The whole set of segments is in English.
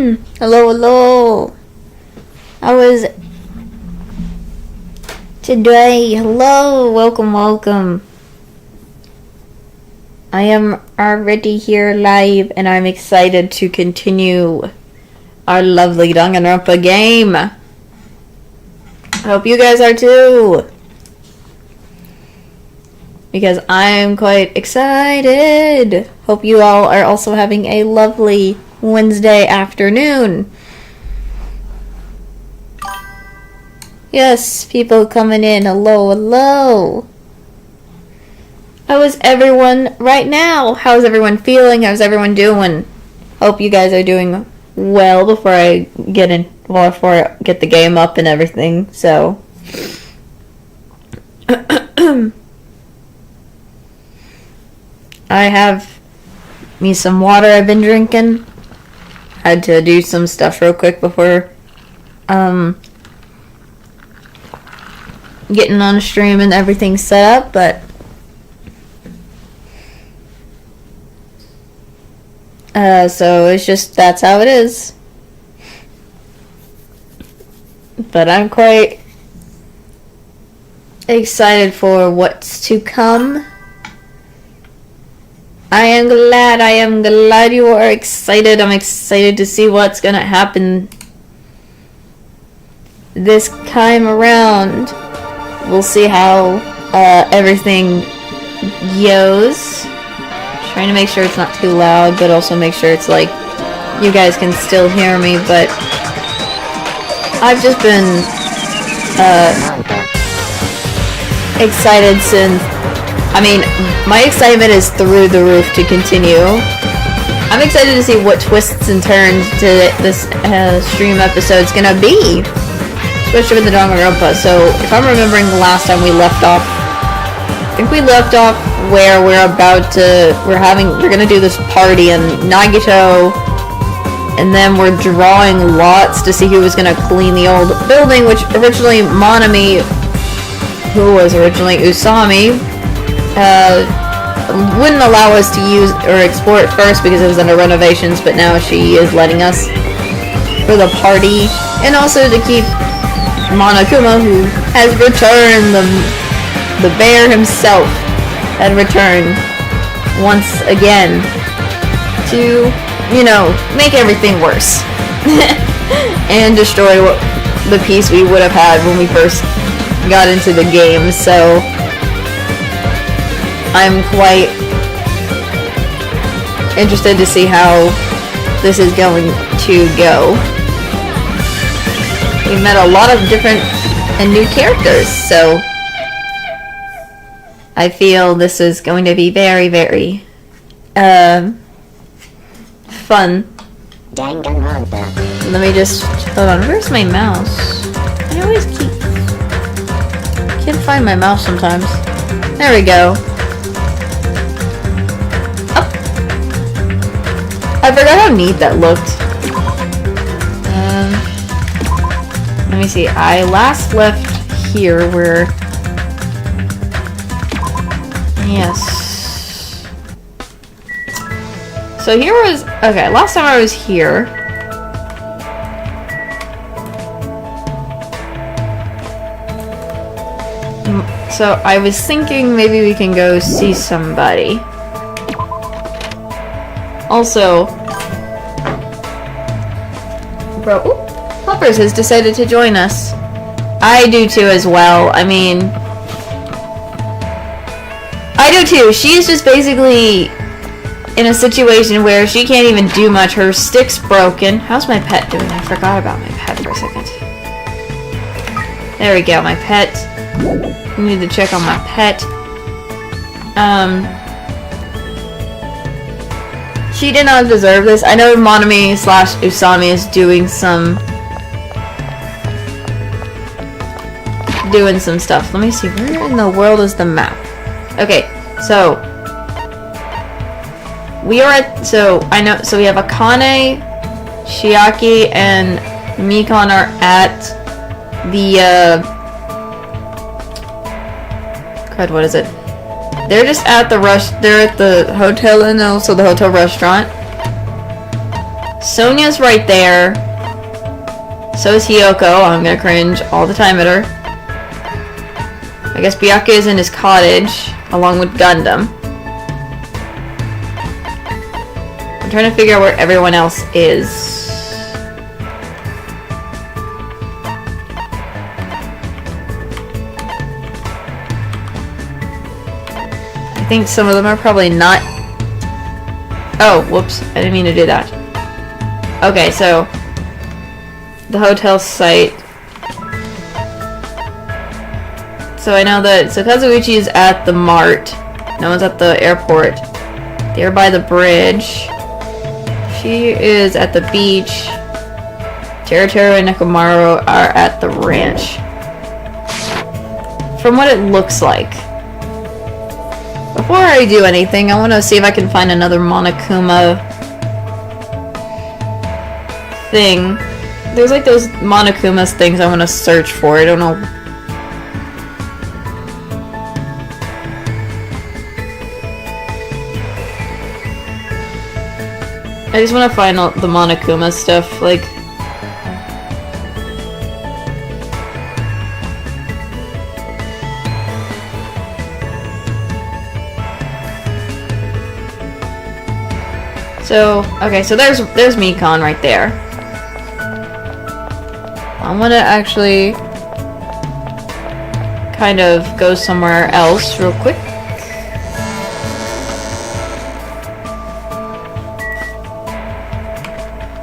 Hello, hello. How is it today? Hello, welcome, welcome. I am already here live, and I'm excited to continue our lovely Danganronpa game. I hope you guys are too, because I'm quite excited. Hope you all are also having a lovely Wednesday afternoon. Yes, people coming in. Hello, hello. How is everyone right now? How's everyone feeling? How's everyone doing? Hope you guys are doing well before I get the game up and everything. So I have me some water I've been drinking. Had to do some stuff real quick before getting on a stream and everything set up, but so it's just, that's how it is. But I'm quite excited for what's to come. I am glad you are excited. I'm excited to see what's gonna happen this time around. We'll see how everything goes. Trying to make sure it's not too loud, but also make sure it's like you guys can still hear me. But I've just been excited since, I mean, my excitement is through the roof to continue. I'm excited to see what twists and turns to this stream episode is gonna be, especially with the Danganronpa. So if I'm remembering the last time we left off, I think we left off where we're gonna do this party in Nagito, and then we're drawing lots to see who was gonna clean the old building, which originally Monami, who was originally Usami, wouldn't allow us to use or explore it first because it was under renovations, but now she is letting us for the party, and also to keep Monokuma, who has returned, the bear himself had returned once again to, you know, make everything worse and destroy the peace we would have had when we first got into the game. So I'm quite interested to see how this is going to go. We met a lot of different and new characters, so I feel this is going to be very, very fun. Let me just, hold on, where's my mouse? I always can't find my mouse sometimes. There we go. I forgot how neat that looked. Let me see. I last left here where... Yes. So here was... Okay, last time I was here... So I was thinking maybe we can go see somebody. Also, bro, Hoppers has decided to join us. I do too as well. I mean, I do too. She's just basically in a situation where she can't even do much. Her stick's broken. How's my pet doing? I forgot about my pet for a second. There we go, my pet. We need to check on my pet. She did not deserve this. I know Monami / Usami is doing some stuff. Let me see. Where in the world is the map? Okay, so we are at, so we have Akane, Shiaki, and Mikon are at the God, what is it? They're just at the they're at the hotel and also the hotel restaurant. Sonia's right there. So is Hiyoko. I'm gonna cringe all the time at her. I guess Byakuya is in his cottage, along with Gundam. I'm trying to figure out where everyone else is. I think some of them are probably not... Oh, whoops. I didn't mean to do that. Okay, so... the hotel site. So I know that... So Kazuichi is at the mart. No one's at the airport. They're by the bridge. She is at the beach. Teruteru and Nekomaru are at the ranch. From what it looks like. Before I do anything, I want to see if I can find another Monokuma thing. There's like those Monokumas things I want to search for. I don't know. I just want to find all the Monokuma stuff, like... So, okay, so there's Mikon right there. I'm gonna actually kind of go somewhere else real quick.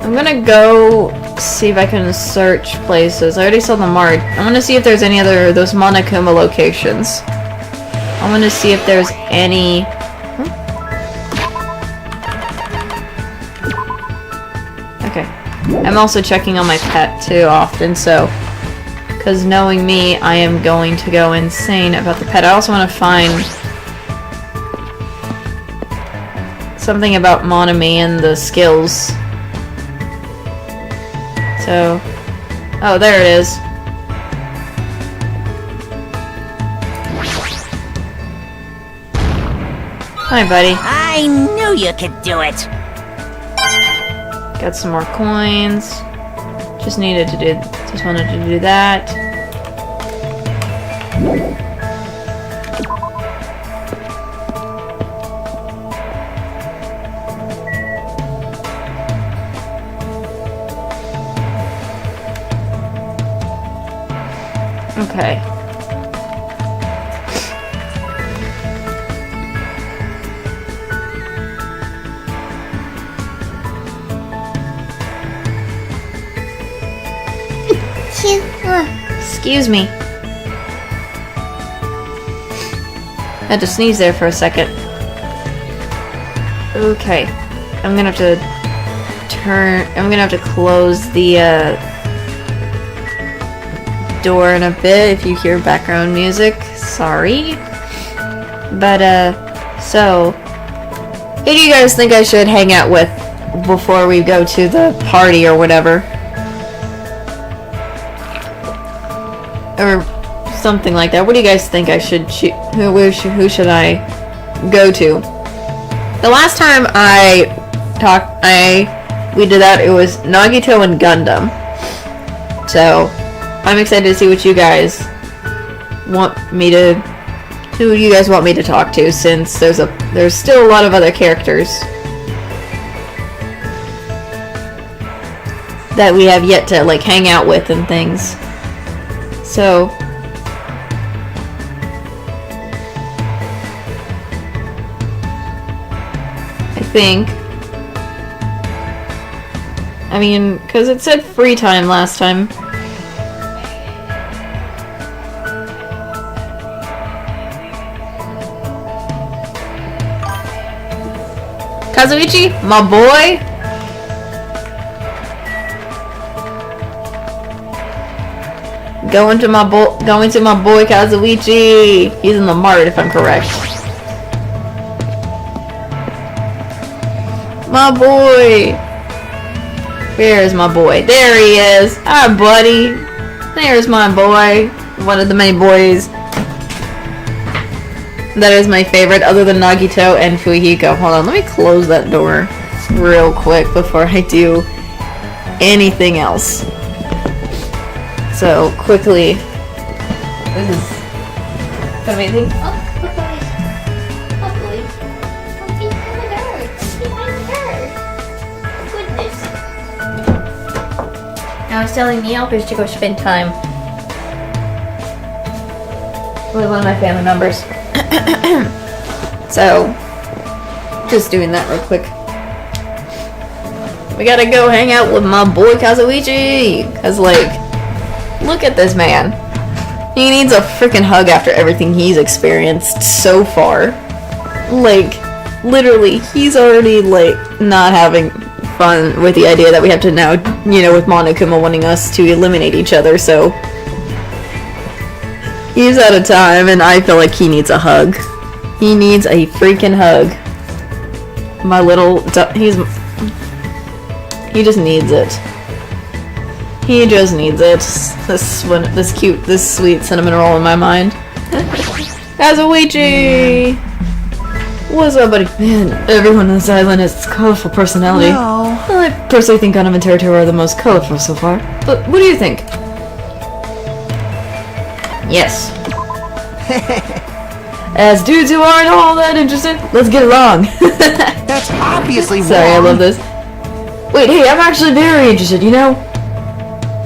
I'm gonna go see if I can search places. I already saw the mart. I want to see if there's any other those Monokuma locations. I want to see if there's any... Okay. I'm also checking on my pet too often, so... Because knowing me, I am going to go insane about the pet. I also want to find... something about Monami and the skills. So... Oh, there it is. Hi, buddy. I knew you could do it. Got some more coins. Just wanted to do that. Okay. Excuse me. Had to sneeze there for a second. Okay. I'm gonna have to close the door in a bit if you hear background music. Sorry. But so who do you guys think I should hang out with before we go to the party or whatever? Or something like that. What do you guys think I should who should I go to? The last time we did that, it was Nagito and Gundam. So I'm excited to see what you guys who you guys want me to talk to, since there's still a lot of other characters that we have yet to like hang out with and things. So I think, I mean, because it said free time last time. Kazuichi, my boy. Going to my boy Kazuichi. He's in the mart, if I'm correct. My boy. Where is my boy? There he is. Hi, buddy. There's my boy. One of the many boys. That is my favorite, other than Nagito and Fujiko. Hold on, let me close that door. real quick before I do anything else. So, quickly. This is amazing. Oh, look guys. Oh, boy. Oh, behind her. Goodness. I was telling the elders to go spend time with one of my family members. So, just doing that real quick. We gotta go hang out with my boy Kazuichi! Cause like, look at this man. He needs a freaking hug after everything he's experienced so far. Like, literally, he's already like, not having fun with the idea that we have to now, you know, with Monokuma wanting us to eliminate each other, so he's out of time, and I feel like he needs a hug. He needs a freaking hug. My little... he just needs it. He just needs it. This cute, this sweet cinnamon roll in my mind. Kazuichi! What's up, buddy? Man, everyone on this island has colorful personality. No. Well, I personally think Gunham and Territory are the most colorful so far. But what do you think? Yes. As dudes who aren't all that interested, let's get along. That's obviously wrong. Sorry, I love this. Wait, hey, I'm actually very interested, you know?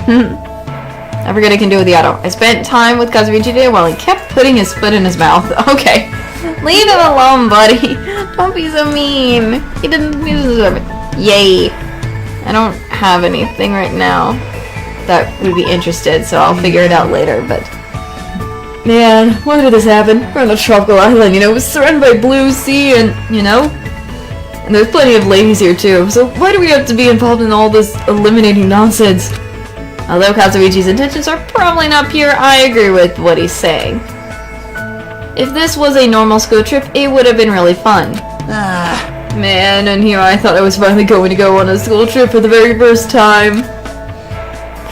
I forget I can do with the auto. I spent time with Kazuichi today while he kept putting his foot in his mouth. Okay. Leave him alone, buddy. Don't be so mean. He doesn't deserve it. Yay. I don't have anything right now that would be interested, so I'll figure it out later, but... Man, why did this happen? We're on a tropical island, you know, it's surrounded by blue sea and, you know? And there's plenty of ladies here too, so why do we have to be involved in all this eliminating nonsense? Although Kazuichi's intentions are probably not pure, I agree with what he's saying. If this was a normal school trip, it would have been really fun. Man, and here I thought I was finally going to go on a school trip for the very first time.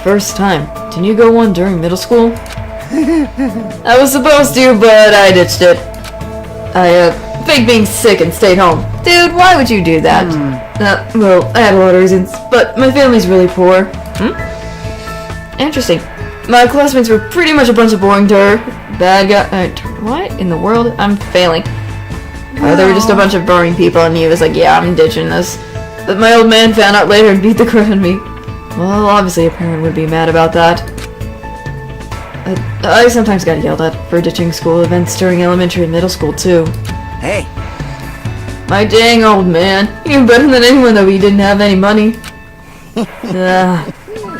First time? Didn't you go one during middle school? I was supposed to, but I ditched it. I faked being sick and stayed home. Dude, why would you do that? Well, I had a lot of reasons, but my family's really poor. Interesting. My classmates were pretty much a bunch of boring bad guy. What in the world? I'm failing. They were just a bunch of boring people, and he was like, yeah, I'm ditching this. But my old man found out later and beat the crap out of me. Well, obviously a parent would be mad about that. I sometimes got yelled at for ditching school events during elementary and middle school, too. Hey. My dang old man. He knew better than anyone that we didn't have any money.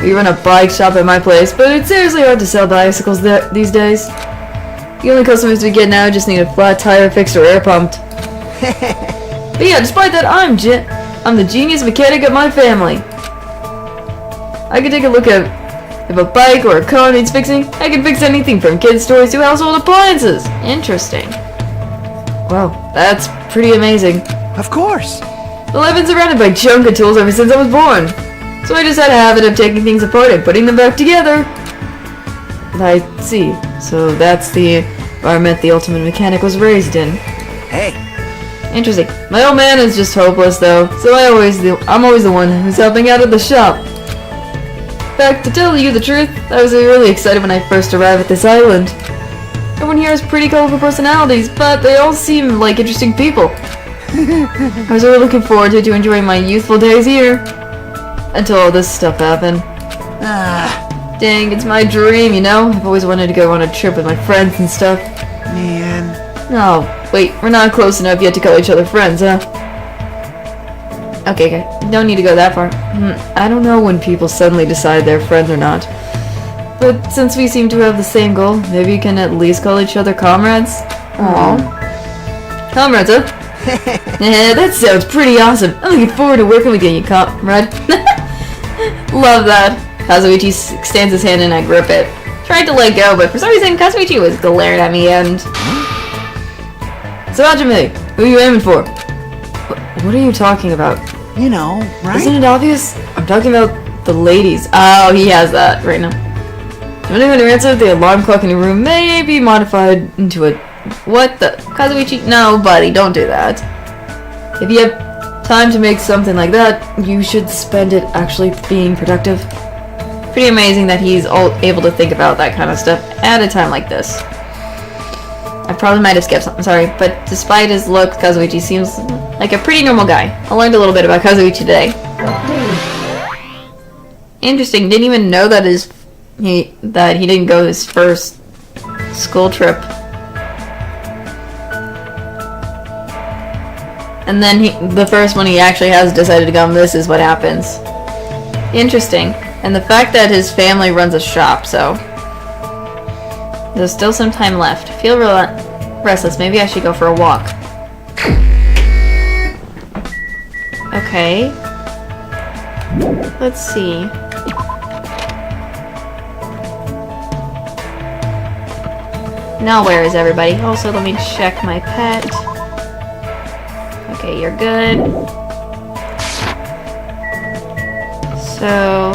We run a bike shop at my place, but it's seriously hard to sell bicycles these days. The only customers we get now just need a flat tire fixed or air pumped. But yeah, despite that, I'm the genius mechanic of my family. I can take a look at if a bike or a car needs fixing. I can fix anything from kids' toys to household appliances. Interesting. Wow, that's pretty amazing. Of course. Well, I've been surrounded by junk and tools ever since I was born. So I just had a habit of taking things apart and putting them back together. I see. So that's the environment the ultimate mechanic was raised in. Hey. Interesting. My old man is just hopeless though, so I'm always the one who's helping out at the shop. In fact, to tell you the truth, I was really excited when I first arrived at this island. Everyone here has pretty colorful personalities, but they all seem like interesting people. I was really looking forward to enjoying my youthful days here. Until all this stuff happened. Dang, it's my dream, you know? I've always wanted to go on a trip with my friends and stuff. Man. Oh, wait, we're not close enough yet to call each other friends, huh? Okay, don't need to go that far. I don't know when people suddenly decide they're friends or not. But since we seem to have the same goal, maybe you can at least call each other comrades? Aww. Comrades, huh? Yeah, that sounds pretty awesome. I'm looking forward to working with you, comrade. Love that. Kazuichi extends his hand and I grip it. Tried to let go, but for some reason Kazuichi was glaring at me and... So Hajime, who are you aiming for? What are you talking about? You know, right? Isn't it obvious? I'm talking about the ladies. Oh, he has that right now. Depending on your answer, the alarm clock in your room may be modified into a... What the... Kazuichi? No, buddy, don't do that. If you have Time to make something like that. You should spend it actually being productive. Pretty amazing that he's able to think about that kind of stuff at a time like this. I probably might have skipped something, sorry, but despite his looks, Kazuichi seems like a pretty normal guy. I learned a little bit about Kazuichi today. Interesting, didn't even know that he didn't go his first school trip. And then the first one he actually has decided to go, and this is what happens. Interesting. And the fact that his family runs a shop, so there's still some time left. Feel restless. Maybe I should go for a walk. Okay. Let's see. Now where is everybody? Also, let me check my pet. Okay, you're good. So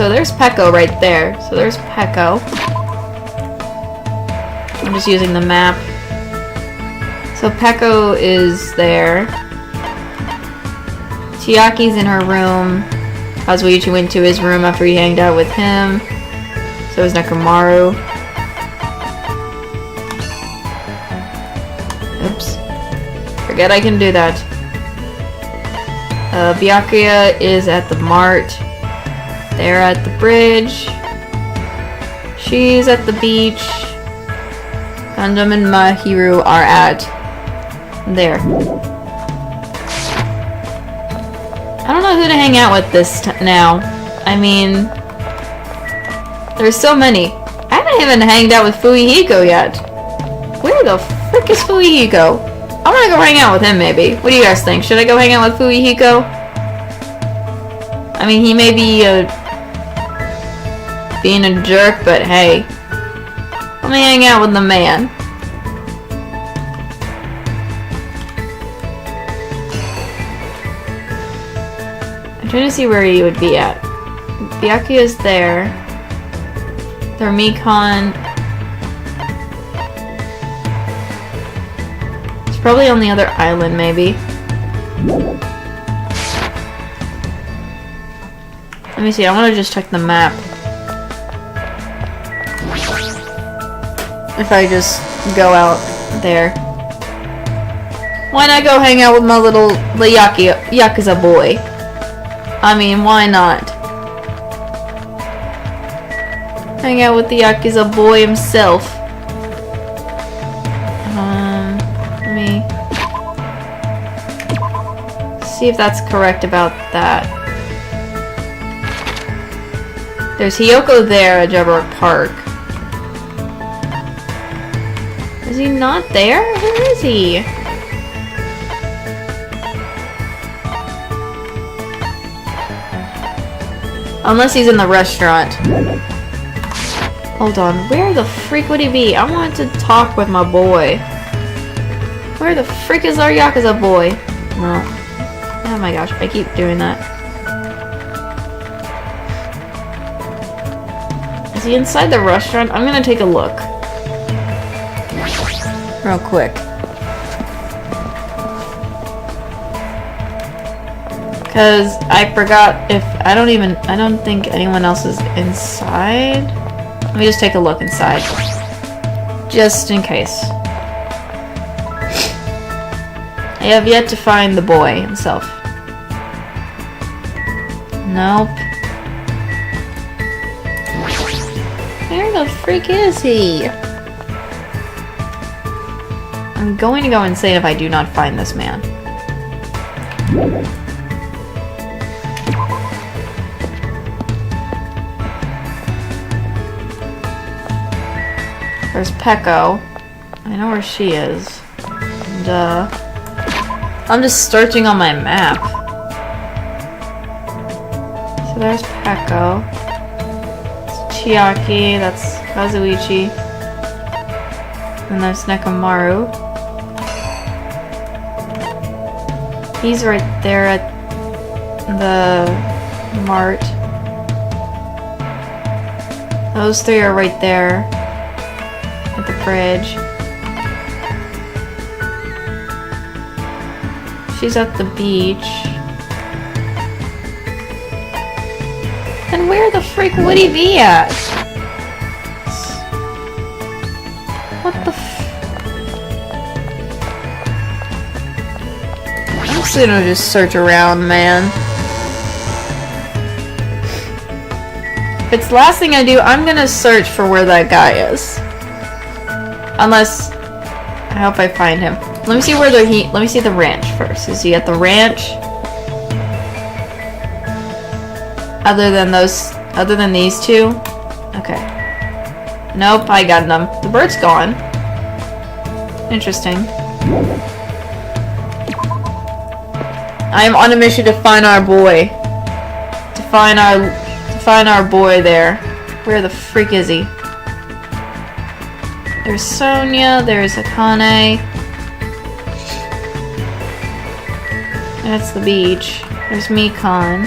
there's Peko right there. So there's Peko. I'm just using the map. So Peko is there. Chiaki's in her room. Kazuichi went to his room after he hanged out with him. So is Nekomaru. Oops. Forget I can do that. Byakuya is at the mart. They're at the bridge. She's at the beach. Gundam and Mahiru are at there. I don't know who to hang out with this now. I mean, there's so many. I haven't even hanged out with Fuyuhiko yet. Where the frick is Fuyuhiko? I want to go hang out with him maybe. What do you guys think? Should I go hang out with Fuyuhiko? I mean, he may be being a jerk, but hey. Let me hang out with the man. I'm trying to see where he would be at. Byakuya's there. Thermicon. It's probably on the other island, maybe. Let me see, I want to just check the map. If I just go out there. Why not go hang out with my little Yakuza boy? I mean, why not? Hang out with the Yakuza boy himself. Let me see if that's correct about that. There's Hiyoko there at Jabberwock Park. Is he not there? Where is he? Unless he's in the restaurant. Hold on, where the freak would he be? I want to talk with my boy. Where the freak is our Yakuza boy? No. Oh my gosh, I keep doing that. Is he inside the restaurant? I'm gonna take a look. Real quick. Because I forgot if... I don't think anyone else is inside. Let me just take a look inside. Just in case. I have yet to find the boy himself. Nope. Where the freak is he? I'm going to go insane if I do not find this man. There's Peko. I know where she is. And, I'm just searching on my map. So there's Peko. It's Chiaki, that's Kazuichi. And there's Nekomaru. He's right there at the mart. Those three are right there at the bridge. she's at the beach. Then where the freak would he be at? What the I'm just gonna just search around, man. If it's the last thing I do, I'm gonna search for where that guy is. Unless I hope I find him. Let me see where let me see the ranch first. Is he at the ranch? Other than these two? Okay. Nope, I got them. The bird's gone. Interesting. I am on a mission to find our boy. To find our boy there. Where the freak is he? There's Sonia, there's Akane. That's the beach. There's Mikon.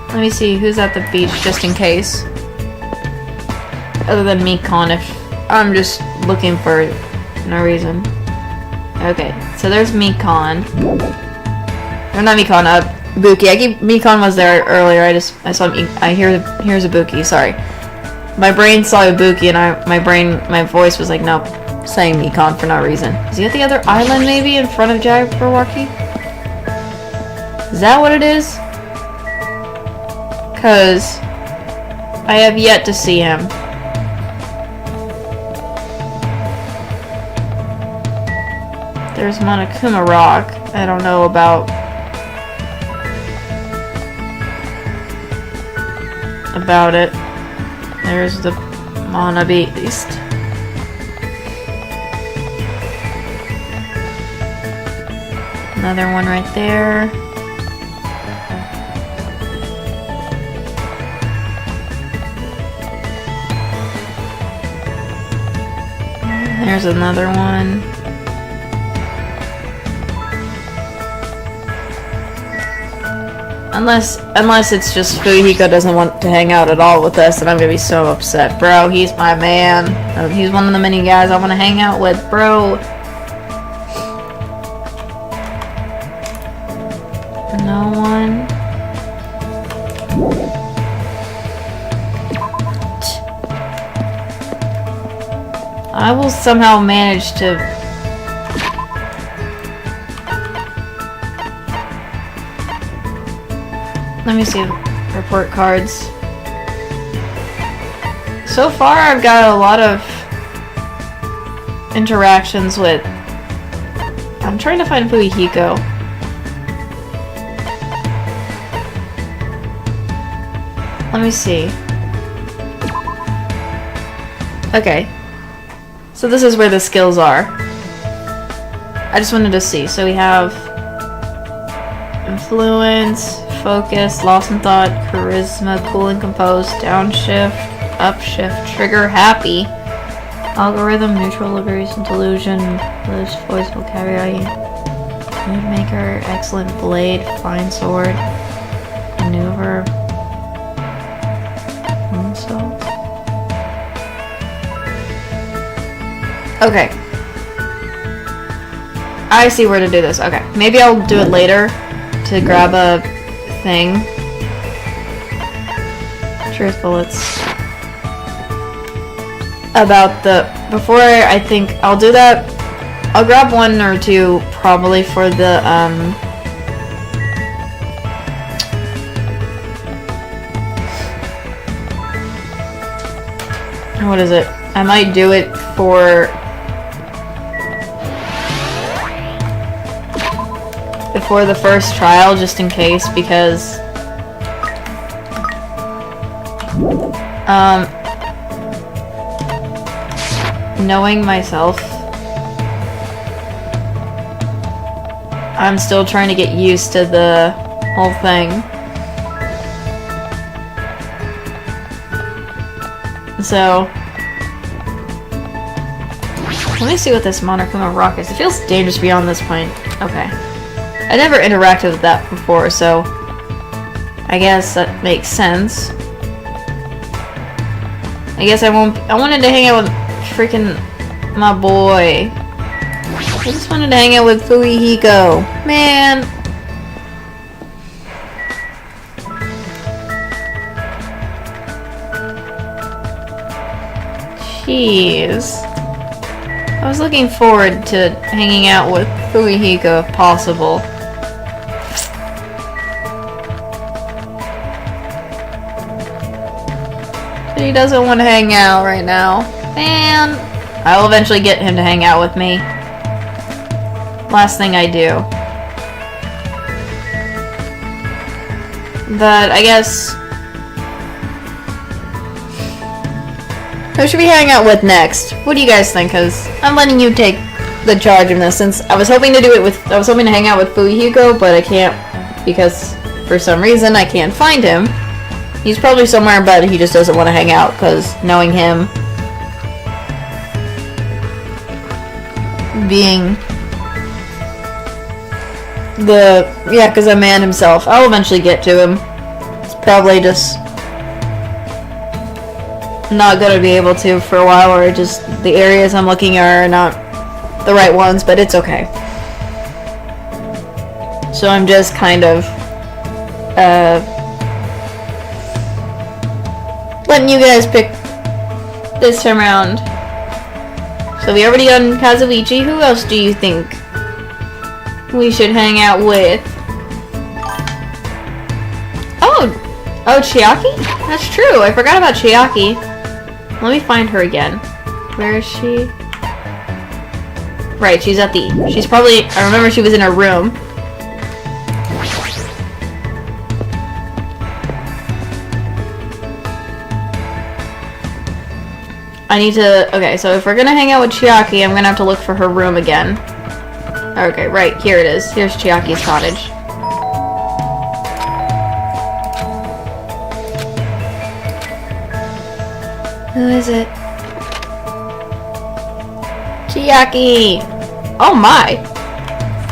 Let me see who's at the beach just in case. Other than Mikon, if I'm just looking for no reason. Okay, so there's Mikon. Or not Mikon, Buki. Mikon was there earlier. I saw here's Ibuki, sorry. My brain saw Ibuki and my voice was like, nope, saying Mikon for no reason. Is he at the other island maybe in front of Jabberwocky? Is that what it is? Cause I have yet to see him. There's Monokuma Rock. I don't know about it. There's the Mana Beast. Another one right there. There's another one. Unless it's just Fujihiko doesn't want to hang out at all with us, and I'm gonna be so upset. Bro, he's my man. He's one of the many guys I want to hang out with, bro. No one. I will somehow manage to... Let me see report cards. So far I've got a lot of interactions with... I'm trying to find Fujihiko. Let me see. Okay. So this is where the skills are. I just wanted to see. So we have influence, focus, lost in thought, charisma, cool and composed, downshift, upshift, trigger, happy, algorithm, neutral, liberation, delusion, loose voice, vocabulary, mood maker, excellent blade, fine sword, maneuver, moonsault. Okay. I see where to do this. Okay. Maybe I'll do it later to grab a thing. Truth bullets. About the... Before I think I'll do that, I'll grab one or two probably for the, what is it? I might do it for... before the first trial, just in case, because knowing myself, I'm still trying to get used to the whole thing. So let me see what this Monokuma Rock is. It feels dangerous beyond this point. Okay. I never interacted with that before, so I guess that makes sense. I guess I wanted to hang out with freaking my boy. I just wanted to hang out with Fuyuhiko. Man. Jeez. I was looking forward to hanging out with Fuyuhiko if possible. But he doesn't want to hang out right now. Man. I'll eventually get him to hang out with me. Last thing I do. But I guess... who should we hang out with next? What do you guys think? Because I'm letting you take the charge of this, since I was hoping to do it with... I was hoping to hang out with Fuyuhiko, but I can't, because for some reason I can't find him. He's probably somewhere, but he just doesn't want to hang out, because knowing him... being... the Yakuza man himself. I'll eventually get to him. It's probably just... not gonna be able to for a while, or just the areas I'm looking are not the right ones, but it's okay. So I'm just kind of letting you guys pick this time around. So we already done Kazuichi. Who else do you think we should hang out with? Oh, Chiaki? That's true. I forgot about Chiaki. Let me find her again. Where is she? Right, she's at the... she's probably... I remember she was in her room. I need to... okay, so if we're gonna hang out with Chiaki, I'm gonna have to look for her room again. Okay, right, here it is. Here's Chiaki's cottage. Who is it? Chiaki! Oh my!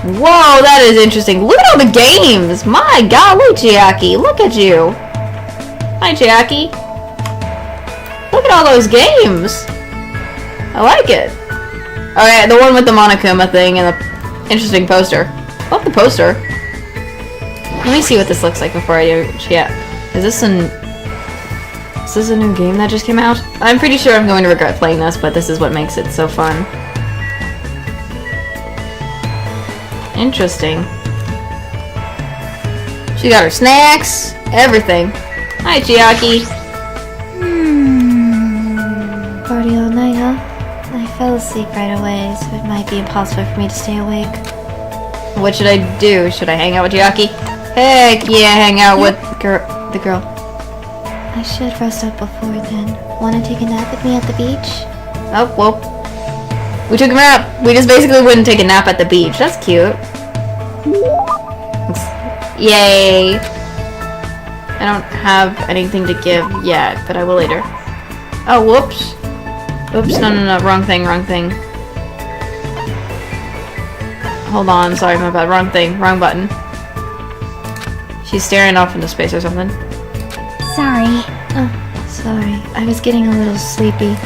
Whoa, that is interesting. Look at all the games! My golly, Chiaki! Look at you! Hi, Chiaki! Look at all those games! I like it. Okay, the one with the Monokuma thing and the interesting poster. I love the poster. Let me see what this looks like before I do. Yeah. Is this a new game that just came out? I'm pretty sure I'm going to regret playing this, but this is what makes it so fun. Interesting. She got her snacks, everything. Hi, Chiaki. Party all night, huh? I fell asleep right away, so it might be impossible for me to stay awake. What should I do? Should I hang out with Chiaki? Heck yeah, hang out with the girl. I should rest up before then. Want to take a nap with me at the beach? Oh, well. We took a nap. We just basically wouldn't take a nap at the beach. That's cute. Yay. I don't have anything to give yet, but I will later. Oh, whoops. Oops, no, wrong thing. Hold on, sorry, my bad. Wrong thing, wrong button. She's staring off into space or something. Sorry. Oh, sorry. I was getting a little sleepy.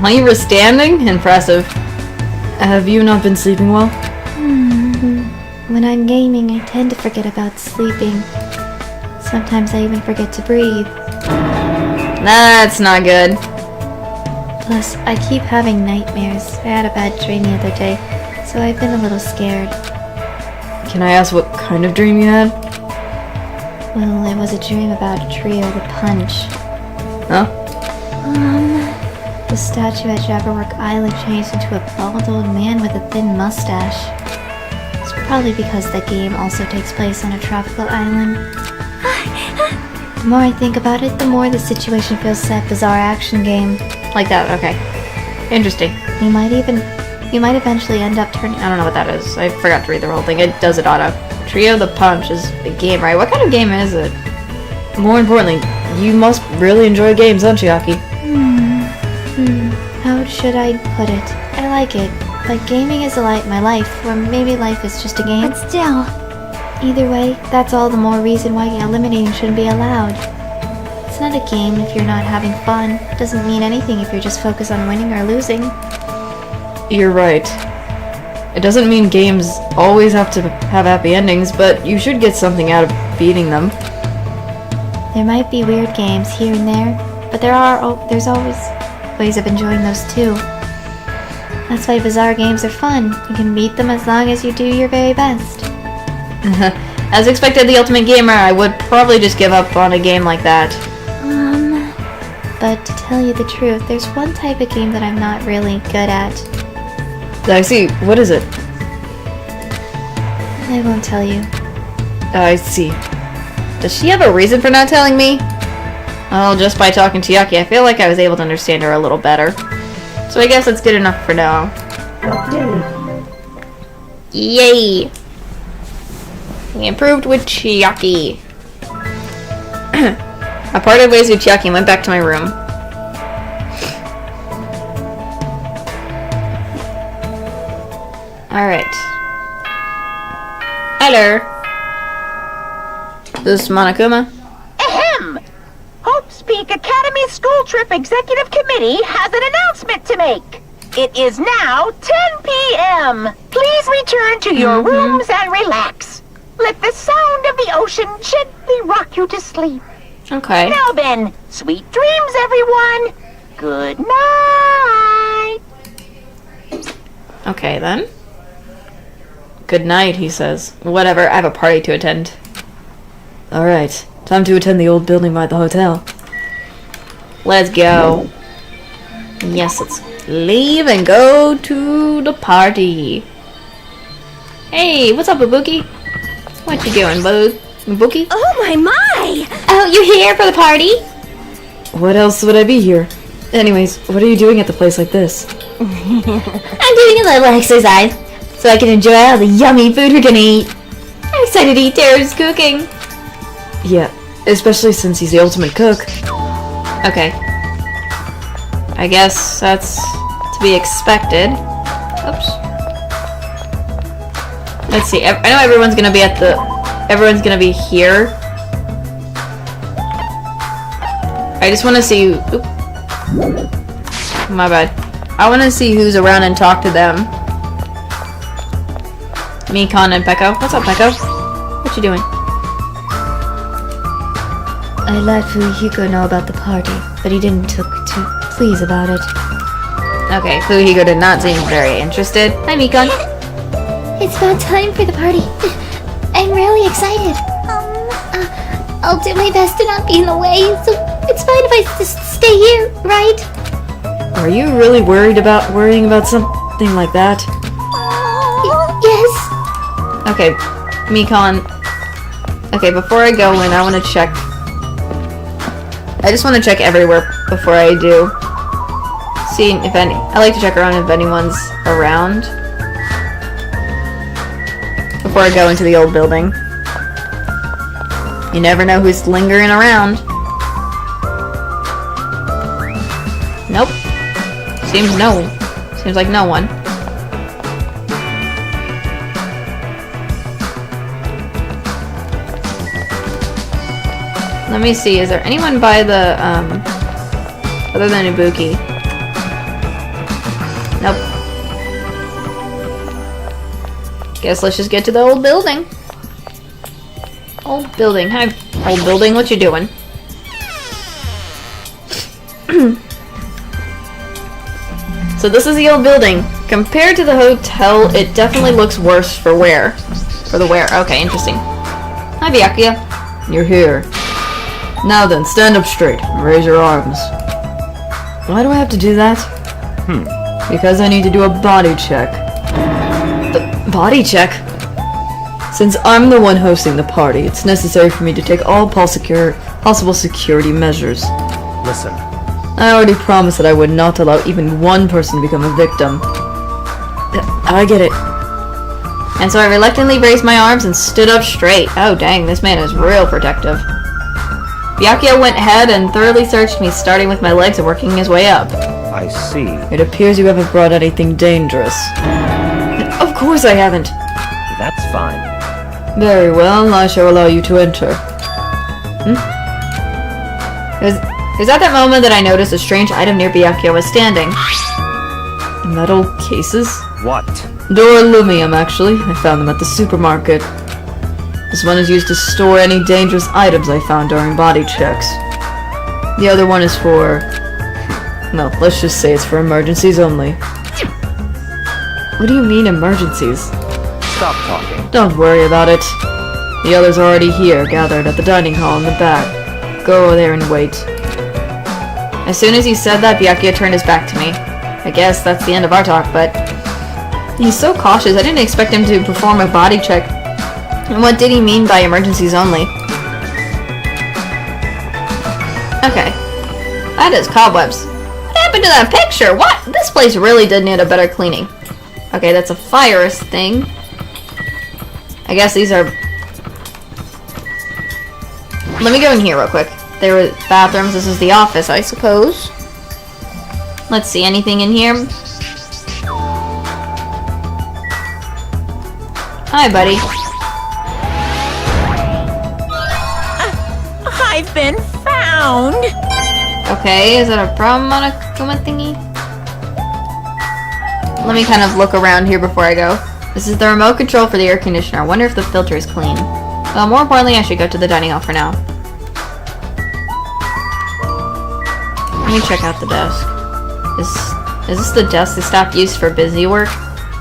While you were standing? Impressive. Have you not been sleeping well? When I'm gaming, I tend to forget about sleeping. Sometimes I even forget to breathe. That's not good. Plus, I keep having nightmares. I had a bad dream the other day, so I've been a little scared. Can I ask what kind of dream you had? Well, it was a dream about a trio, the Punch. Huh? The statue at Jabberwock Island changed into a bald old man with a thin mustache. It's probably because the game also takes place on a tropical island. The more I think about it, the more the situation feels like a bizarre action game. Like that, okay. Interesting. You might eventually end up turning... I don't know what that is. I forgot to read the whole thing. It does it auto. Trio the Punch is a game, right? What kind of game is it? More importantly, you must really enjoy games, don't you, Aki? How should I put it? I like it. Like gaming is my life, or maybe life is just a game. But still. Either way, that's all the more reason why eliminating shouldn't be allowed. It's not a game if you're not having fun. It doesn't mean anything if you're just focused on winning or losing. You're right. It doesn't mean games always have to have happy endings, but you should get something out of beating them. There might be weird games here and there, but there's always ways of enjoying those too. That's why bizarre games are fun. You can beat them as long as you do your very best. As expected, the Ultimate Gamer, I would probably just give up on a game like that. But to tell you the truth, there's one type of game that I'm not really good at. I see. What is it? I won't tell you. I see. Does she have a reason for not telling me? Well, just by talking to Yucky, I feel like I was able to understand her a little better. So I guess that's good enough for now. Yay! We improved with Chiaki. I parted ways with Chiaki and went back to my room. Alright. Hello. This is Monokuma. Ahem! Hope's Peak Academy School Trip Executive Committee has an announcement to make. It is now 10 p.m. Please return to your rooms and relax. Let the sound of the ocean gently rock you to sleep. Okay. Now then, sweet dreams, everyone. Good night. Okay, then. Good night, he says. Whatever, I have a party to attend. Alright, time to attend the old building by the hotel. Let's go. Yes, let's leave and go to the party. Hey, what's up, Ibuki? What you doing, Ibuki? Oh my! Oh, you're here for the party? What else would I be here? Anyways, what are you doing at the place like this? I'm doing a little exercise, so I can enjoy all the yummy food we're gonna eat. I'm excited to eat Tara's cooking. Yeah, especially since he's the ultimate cook. Okay. I guess that's to be expected. Oops. Let's see. I know everyone's gonna be everyone's gonna be here. I just want to see. Oop. My bad. I want to see who's around and talk to them. Mikon and Peko. What's up, Peko? What you doing? I let Fuhiko know about the party, but he didn't took too pleased about it. Okay, Fuhiko did not seem very interested. Hi, Mikon. It's about time for the party. I'm really excited. I'll do my best to not be in the way, so it's fine if I just stay here, right? Are you really worrying about something like that? Yes. Okay, Mikon. Okay, before I go in, I want to check. I just want to check everywhere before I do. See if any. I like to check around if anyone's around before I go into the old building. You never know who's lingering around. Nope. Seems like no one. Let me see, is there anyone by the, other than Ibuki? Nope. Guess let's just get to the old building. Old building. Hi, old building, what you doing? So this is the old building. Compared to the hotel, it definitely looks worse for wear. For the wear. Okay, interesting. Hi, Byakuya. You're here. Now then, stand up straight and raise your arms. Why do I have to do that? Because I need to do a body check. The body check? Since I'm the one hosting the party, it's necessary for me to take all possible security measures. Listen, I already promised that I would not allow even one person to become a victim. I get it. And so I reluctantly raised my arms and stood up straight. Oh dang, this man is real protective. Byakuya went ahead and thoroughly searched me, starting with my legs and working his way up. I see. It appears you haven't brought anything dangerous. Of course I haven't. That's fine. Very well, I shall allow you to enter. It was at that moment that I noticed a strange item near Byakuya was standing. Metal cases? What? Duralumium, actually. I found them at the supermarket. This one is used to store any dangerous items I found during body checks. The other one is for... no, let's just say it's for emergencies only. What do you mean, emergencies? Stop talking. Don't worry about it. The others are already here, gathered at the dining hall in the back. Go over there and wait. As soon as he said that, Byakuya turned his back to me. I guess that's the end of our talk, but... he's so cautious, I didn't expect him to perform a body check. And what did he mean by emergencies only? Okay. That is cobwebs. What happened to that picture? What? This place really did need a better cleaning. Okay, that's a virus thing. I guess these are... let me go in here real quick. There were bathrooms. This is the office, I suppose. Let's see, anything in here? Hi, buddy. I've been found. Okay, is that a problem on a Kuma thingy? Let me kind of look around here before I go. This is the remote control for the air conditioner. I wonder if the filter is clean. Well, more importantly, I should go to the dining hall for now. Let me check out the desk. Is this the desk the staff used for busy work?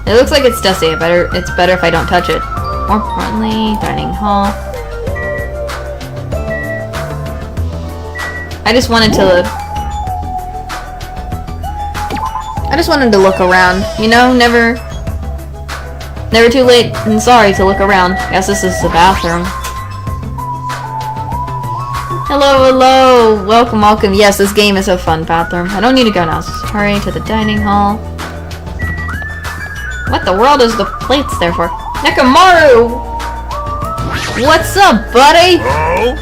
It looks like it's dusty. It's better if I don't touch it. More importantly, dining hall. I just wanted to look around. You know, never too late and sorry to look around. Guess this is the bathroom. Hello, hello! Welcome, welcome. Yes, this game is a fun bathroom. I don't need to go now. Just hurry to the dining hall. What the world is the plates there for? Nekamaru! What's up, buddy? Oh?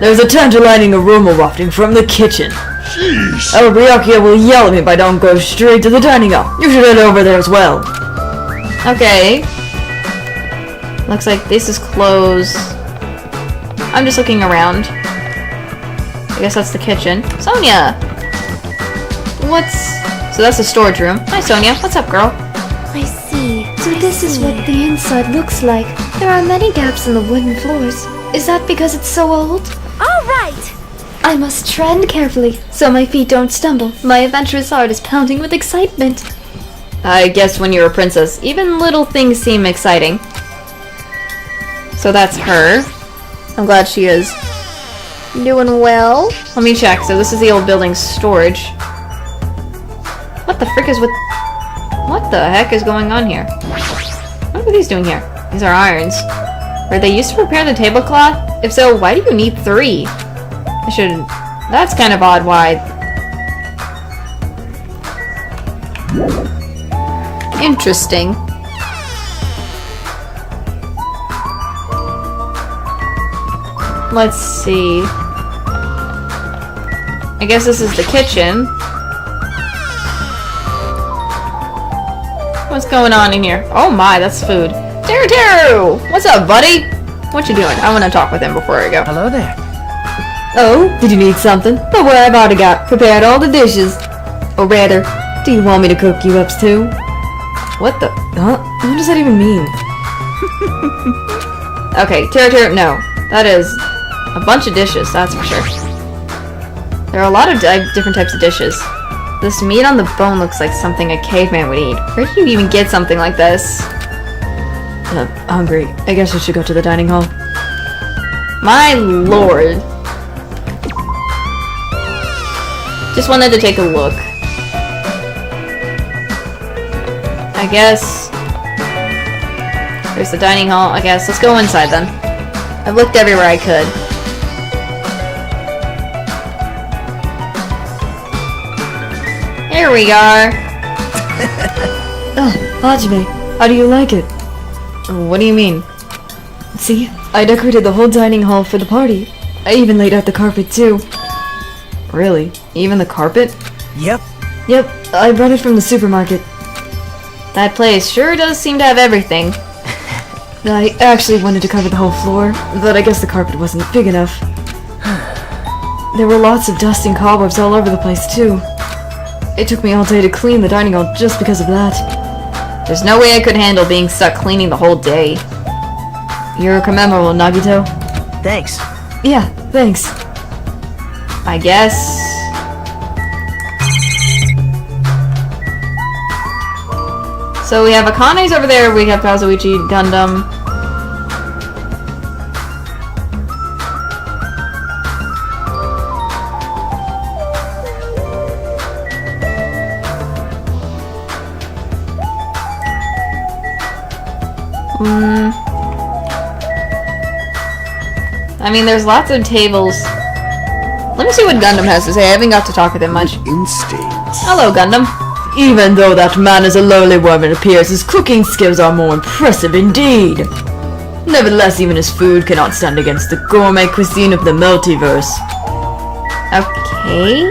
There's a tantalizing aroma wafting from the kitchen. Jeez. Our Byakuya will yell at me if I don't go straight to the dining hall. You should head over there as well. Okay. Looks like this is closed. I'm just looking around. I guess that's the kitchen. Sonia! So that's the storage room. Hi, Sonia. What's up, girl? I see. So this is what the inside looks like. There are many gaps in the wooden floors. Is that because it's so old? All right. I must tread carefully, so my feet don't stumble. My adventurous heart is pounding with excitement. I guess when you're a princess, even little things seem exciting. So that's her. I'm glad she is doing well. Let me check. So this is the old building's storage. What the frick is with... what the heck is going on here? What are these doing here? These are irons. Were they used to prepare the tablecloth? If so, why do you need 3? I should... that's kind of odd. Why? Interesting. Let's see. I guess this is the kitchen. What's going on in here? Oh my, that's food. Teru! What's up, buddy? What you doing? I want to talk with him before I go. Hello there. Oh, did you need something? Don't worry, I've already prepared all the dishes. Or rather, do you want me to cook you up too? What the? Huh? What does that even mean? Okay, Teru, no. That is a bunch of dishes, that's for sure. There are a lot of different types of dishes. This meat on the bone looks like something a caveman would eat. Where did you even get something like this? I'm hungry. I guess we should go to the dining hall. My lord. Just wanted to take a look. I guess... there's the dining hall. I guess let's go inside then. I've looked everywhere I could. Here we are. Oh, Hajime, how do you like it? What do you mean? See, I decorated the whole dining hall for the party. I even laid out the carpet too. Really? Even the carpet? Yep. Yep, I brought it from the supermarket. That place sure does seem to have everything. I actually wanted to cover the whole floor, but I guess the carpet wasn't big enough. There were lots of dust and cobwebs all over the place too. It took me all day to clean the dining hall just because of that. There's no way I could handle being stuck cleaning the whole day. You're commemorable, Nagito. Thanks. Yeah, thanks. I guess. So we have Akane's over there, we have Kazuichi, Gundam. I mean, there's lots of tables. Let me see what Gundam has to say. I haven't got to talk with him much. Instincts. Hello, Gundam. Even though that man is a lowly worm, it appears his cooking skills are more impressive indeed. Nevertheless, even his food cannot stand against the gourmet cuisine of the multiverse. Okay.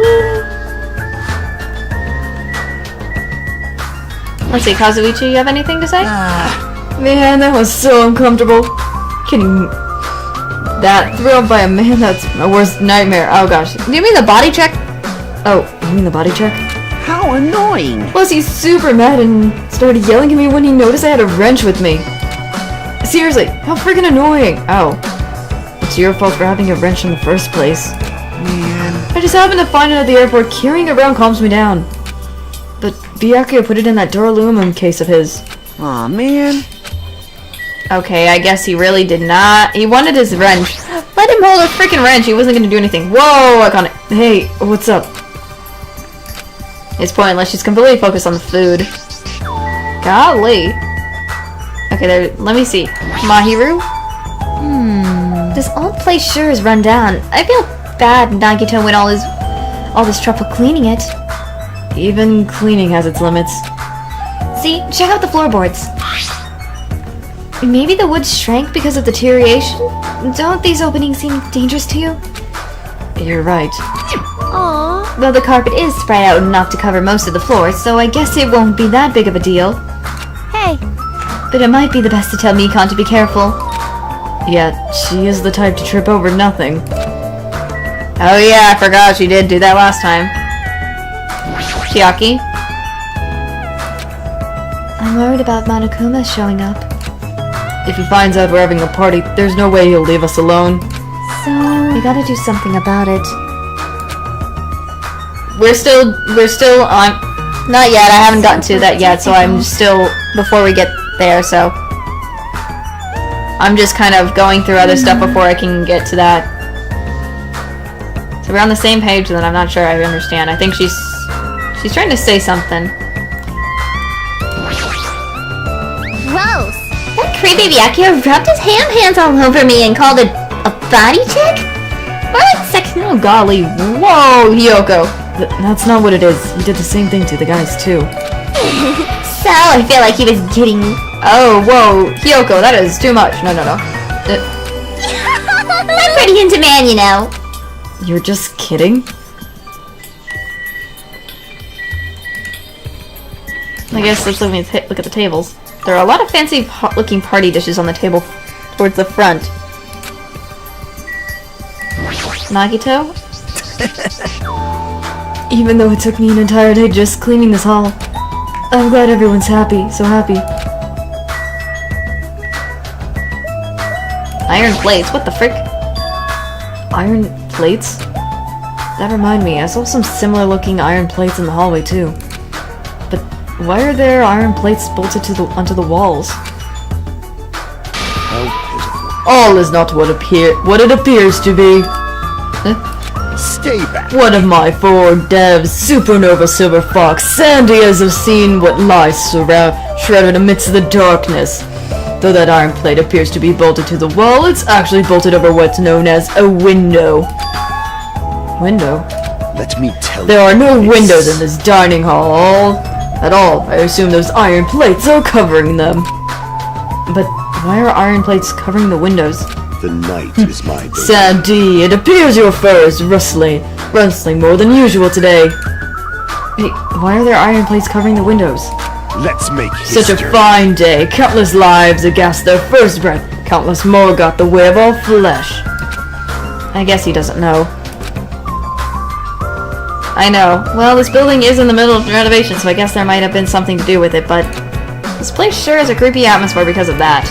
Let's see, Kazuichi, you have anything to say? Man, that was so uncomfortable. Getting that thrilled by a man, that's my worst nightmare. Oh gosh. Do you mean the body check? Oh, you mean the body check? How annoying. Plus, he's super mad and started yelling at me when he noticed I had a wrench with me. Seriously, how freaking annoying. Oh. It's your fault for having a wrench in the first place. Man. I just happened to find it at the airport. Carrying it around calms me down. But Byakuya put it in that Duralumin case of his. Aw, man. Okay, I guess he really did not. He wanted his wrench. Let him hold a freaking wrench. He wasn't gonna do anything. Whoa, I got it. Hey, what's up? It's pointless. She's completely focused on the food. Golly. Okay, there. Let me see. Mahiru? This old place sure is run down. I feel bad Nagito went all this trouble cleaning it. Even cleaning has its limits. See, check out the floorboards. Maybe the wood shrank because of deterioration? Don't these openings seem dangerous to you? You're right. Aww. Though the carpet is spread out enough to cover most of the floor, so I guess it won't be that big of a deal. Hey. But it might be the best to tell Mikan to be careful. Yeah, she is the type to trip over nothing. Oh yeah, I forgot she did do that last time. Chiaki? I'm worried about Monokuma showing up. If he finds out we're having a party, there's no way he'll leave us alone. So, we gotta do something about it. We're still on. Not yet. I haven't gotten to that yet, so I'm still before we get there. So I'm just kind of going through other stuff before I can get to that. So we're on the same page. Then I'm not sure I understand. I think she's trying to say something. Gross! That creepy Byakuya rubbed his hands all over me and called it a body check? More like sex. Oh golly! Whoa, Hyoko. That's not what it is. He did the same thing to the guys too. So I feel like he was getting. Oh, whoa, Hyoko, that is too much. No. I'm pretty into man, you know. You're just kidding? I guess let's look at the tables. There are a lot of fancy looking party dishes on the table towards the front. Nagito? Even though it took me an entire day just cleaning this hall, I'm glad everyone's happy, so happy. Iron plates, what the frick? Iron plates? That reminded me, I saw some similar looking iron plates in the hallway too. But why are there iron plates bolted onto the walls? All is not what it appears to be. Stay back. One of my four devs, Supernova Silver Fox, Sandy, as have seen what lies shrouded amidst the darkness. Though that iron plate appears to be bolted to the wall, it's actually bolted over what's known as a window. Window? Let me tell you. There are no windows in this dining hall at all. I assume those iron plates are covering them. But why are iron plates covering the windows? The night is my day. Sandy, it appears your fur is rustling more than usual today. Hey, why are there iron plates covering the windows? Let's make history. Such a fine day. Countless lives aghast their first breath. Countless more got the way of all flesh. I guess he doesn't know. I know. Well, this building is in the middle of renovation, so I guess there might have been something to do with it, but This place sure has a creepy atmosphere because of that.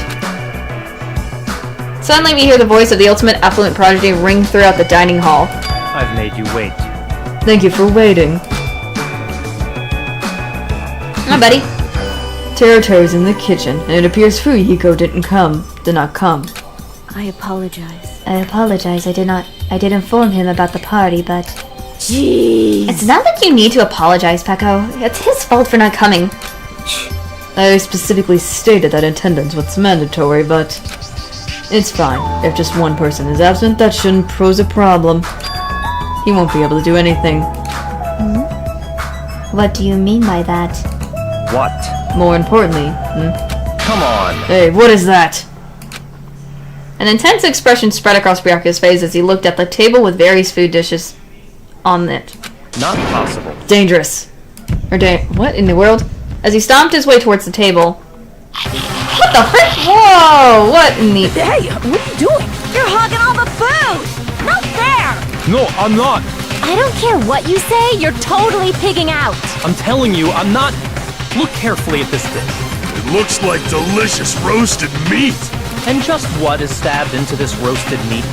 Suddenly we hear the voice of the ultimate affluent prodigy ring throughout the dining hall. I've made you wait. Thank you for waiting. Hi, buddy. Teruto's in the kitchen, and it appears Fuyuhiko did not come. I apologize. I did inform him about the party, but... Jeez. It's not like you need to apologize, Peko. It's his fault for not coming. I specifically stated that attendance was mandatory, but... it's fine. If just one person is absent, that shouldn't pose a problem. He won't be able to do anything. What do you mean by that? What? More importantly, Come on. Hey, what is that? An intense expression spread across Byakuya's face as he looked at the table with various food dishes on it. Not possible. Dangerous. What in the world? As he stomped his way towards the table. What the frick? Whoa! What in the... Hey, what are you doing? You're hogging all the food! Not fair! No, I'm not. I don't care what you say, you're totally pigging out. I'm telling you, I'm not. Look carefully at this dish. It looks like delicious roasted meat. And just what is stabbed into this roasted meat?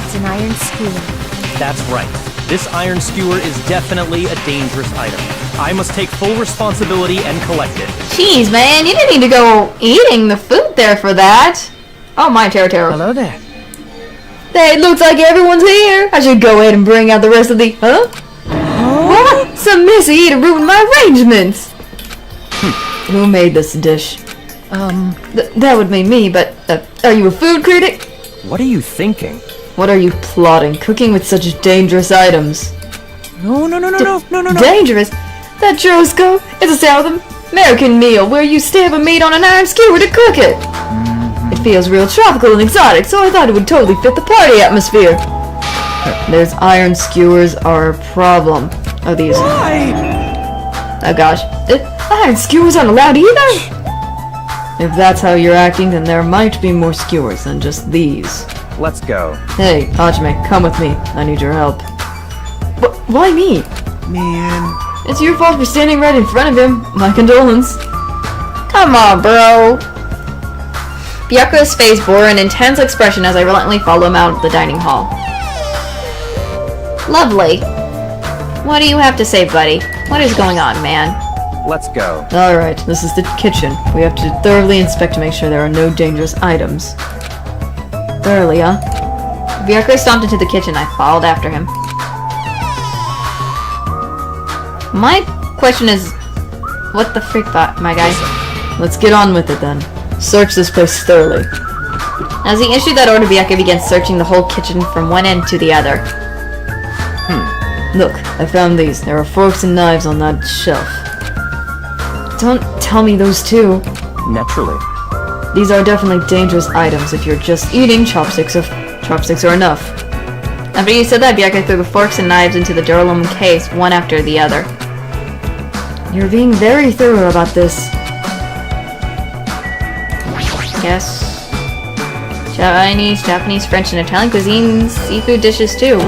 It's an iron skewer. That's right. This iron skewer is definitely a dangerous item. I must take full responsibility and collect it. Jeez, man, you didn't need to go eating the food there for that. Oh my, Teru. Hello there. Hey, it looks like everyone's here! I should go ahead and bring out the rest of the... Huh? What? Some missy here to ruin my arrangements! Who made this dish? That would mean me, but... are you a food critic? What are you thinking? What are you plotting, cooking with such dangerous items? No. Dangerous? That churrasco is a South American meal where you stab a meat on an iron skewer to cook it. It feels real tropical and exotic, so I thought it would totally fit the party atmosphere. Those iron skewers are a problem. Oh, these. Why? Oh gosh. Iron skewers aren't allowed either? If that's how you're acting, then there might be more skewers than just these. Let's go. Hey, Hajime, come with me. I need your help. Why me? Man. It's your fault for standing right in front of him. My condolence. Come on, bro. Byakuya's face bore an intense expression as I reluctantly follow him out of the dining hall. Lovely. What do you have to say, buddy? What is going on, man? Let's go. Alright, this is the kitchen. We have to thoroughly inspect to make sure there are no dangerous items. Thoroughly, huh? Byakuya stomped into the kitchen. I followed after him. My question is, what the freak, my guy? Let's get on with it then. Search this place thoroughly. As he issued that order, Byakuya began searching the whole kitchen from one end to the other. Look, I found these. There are forks and knives on that shelf. Don't tell me those two. Naturally. These are definitely dangerous items. If you're just eating, chopsticks are enough. After you said that, Byakuya threw the forks and knives into the duralum case, one after the other. You're being very thorough about this. Yes. Chinese, Japanese, French, and Italian cuisine, seafood dishes too.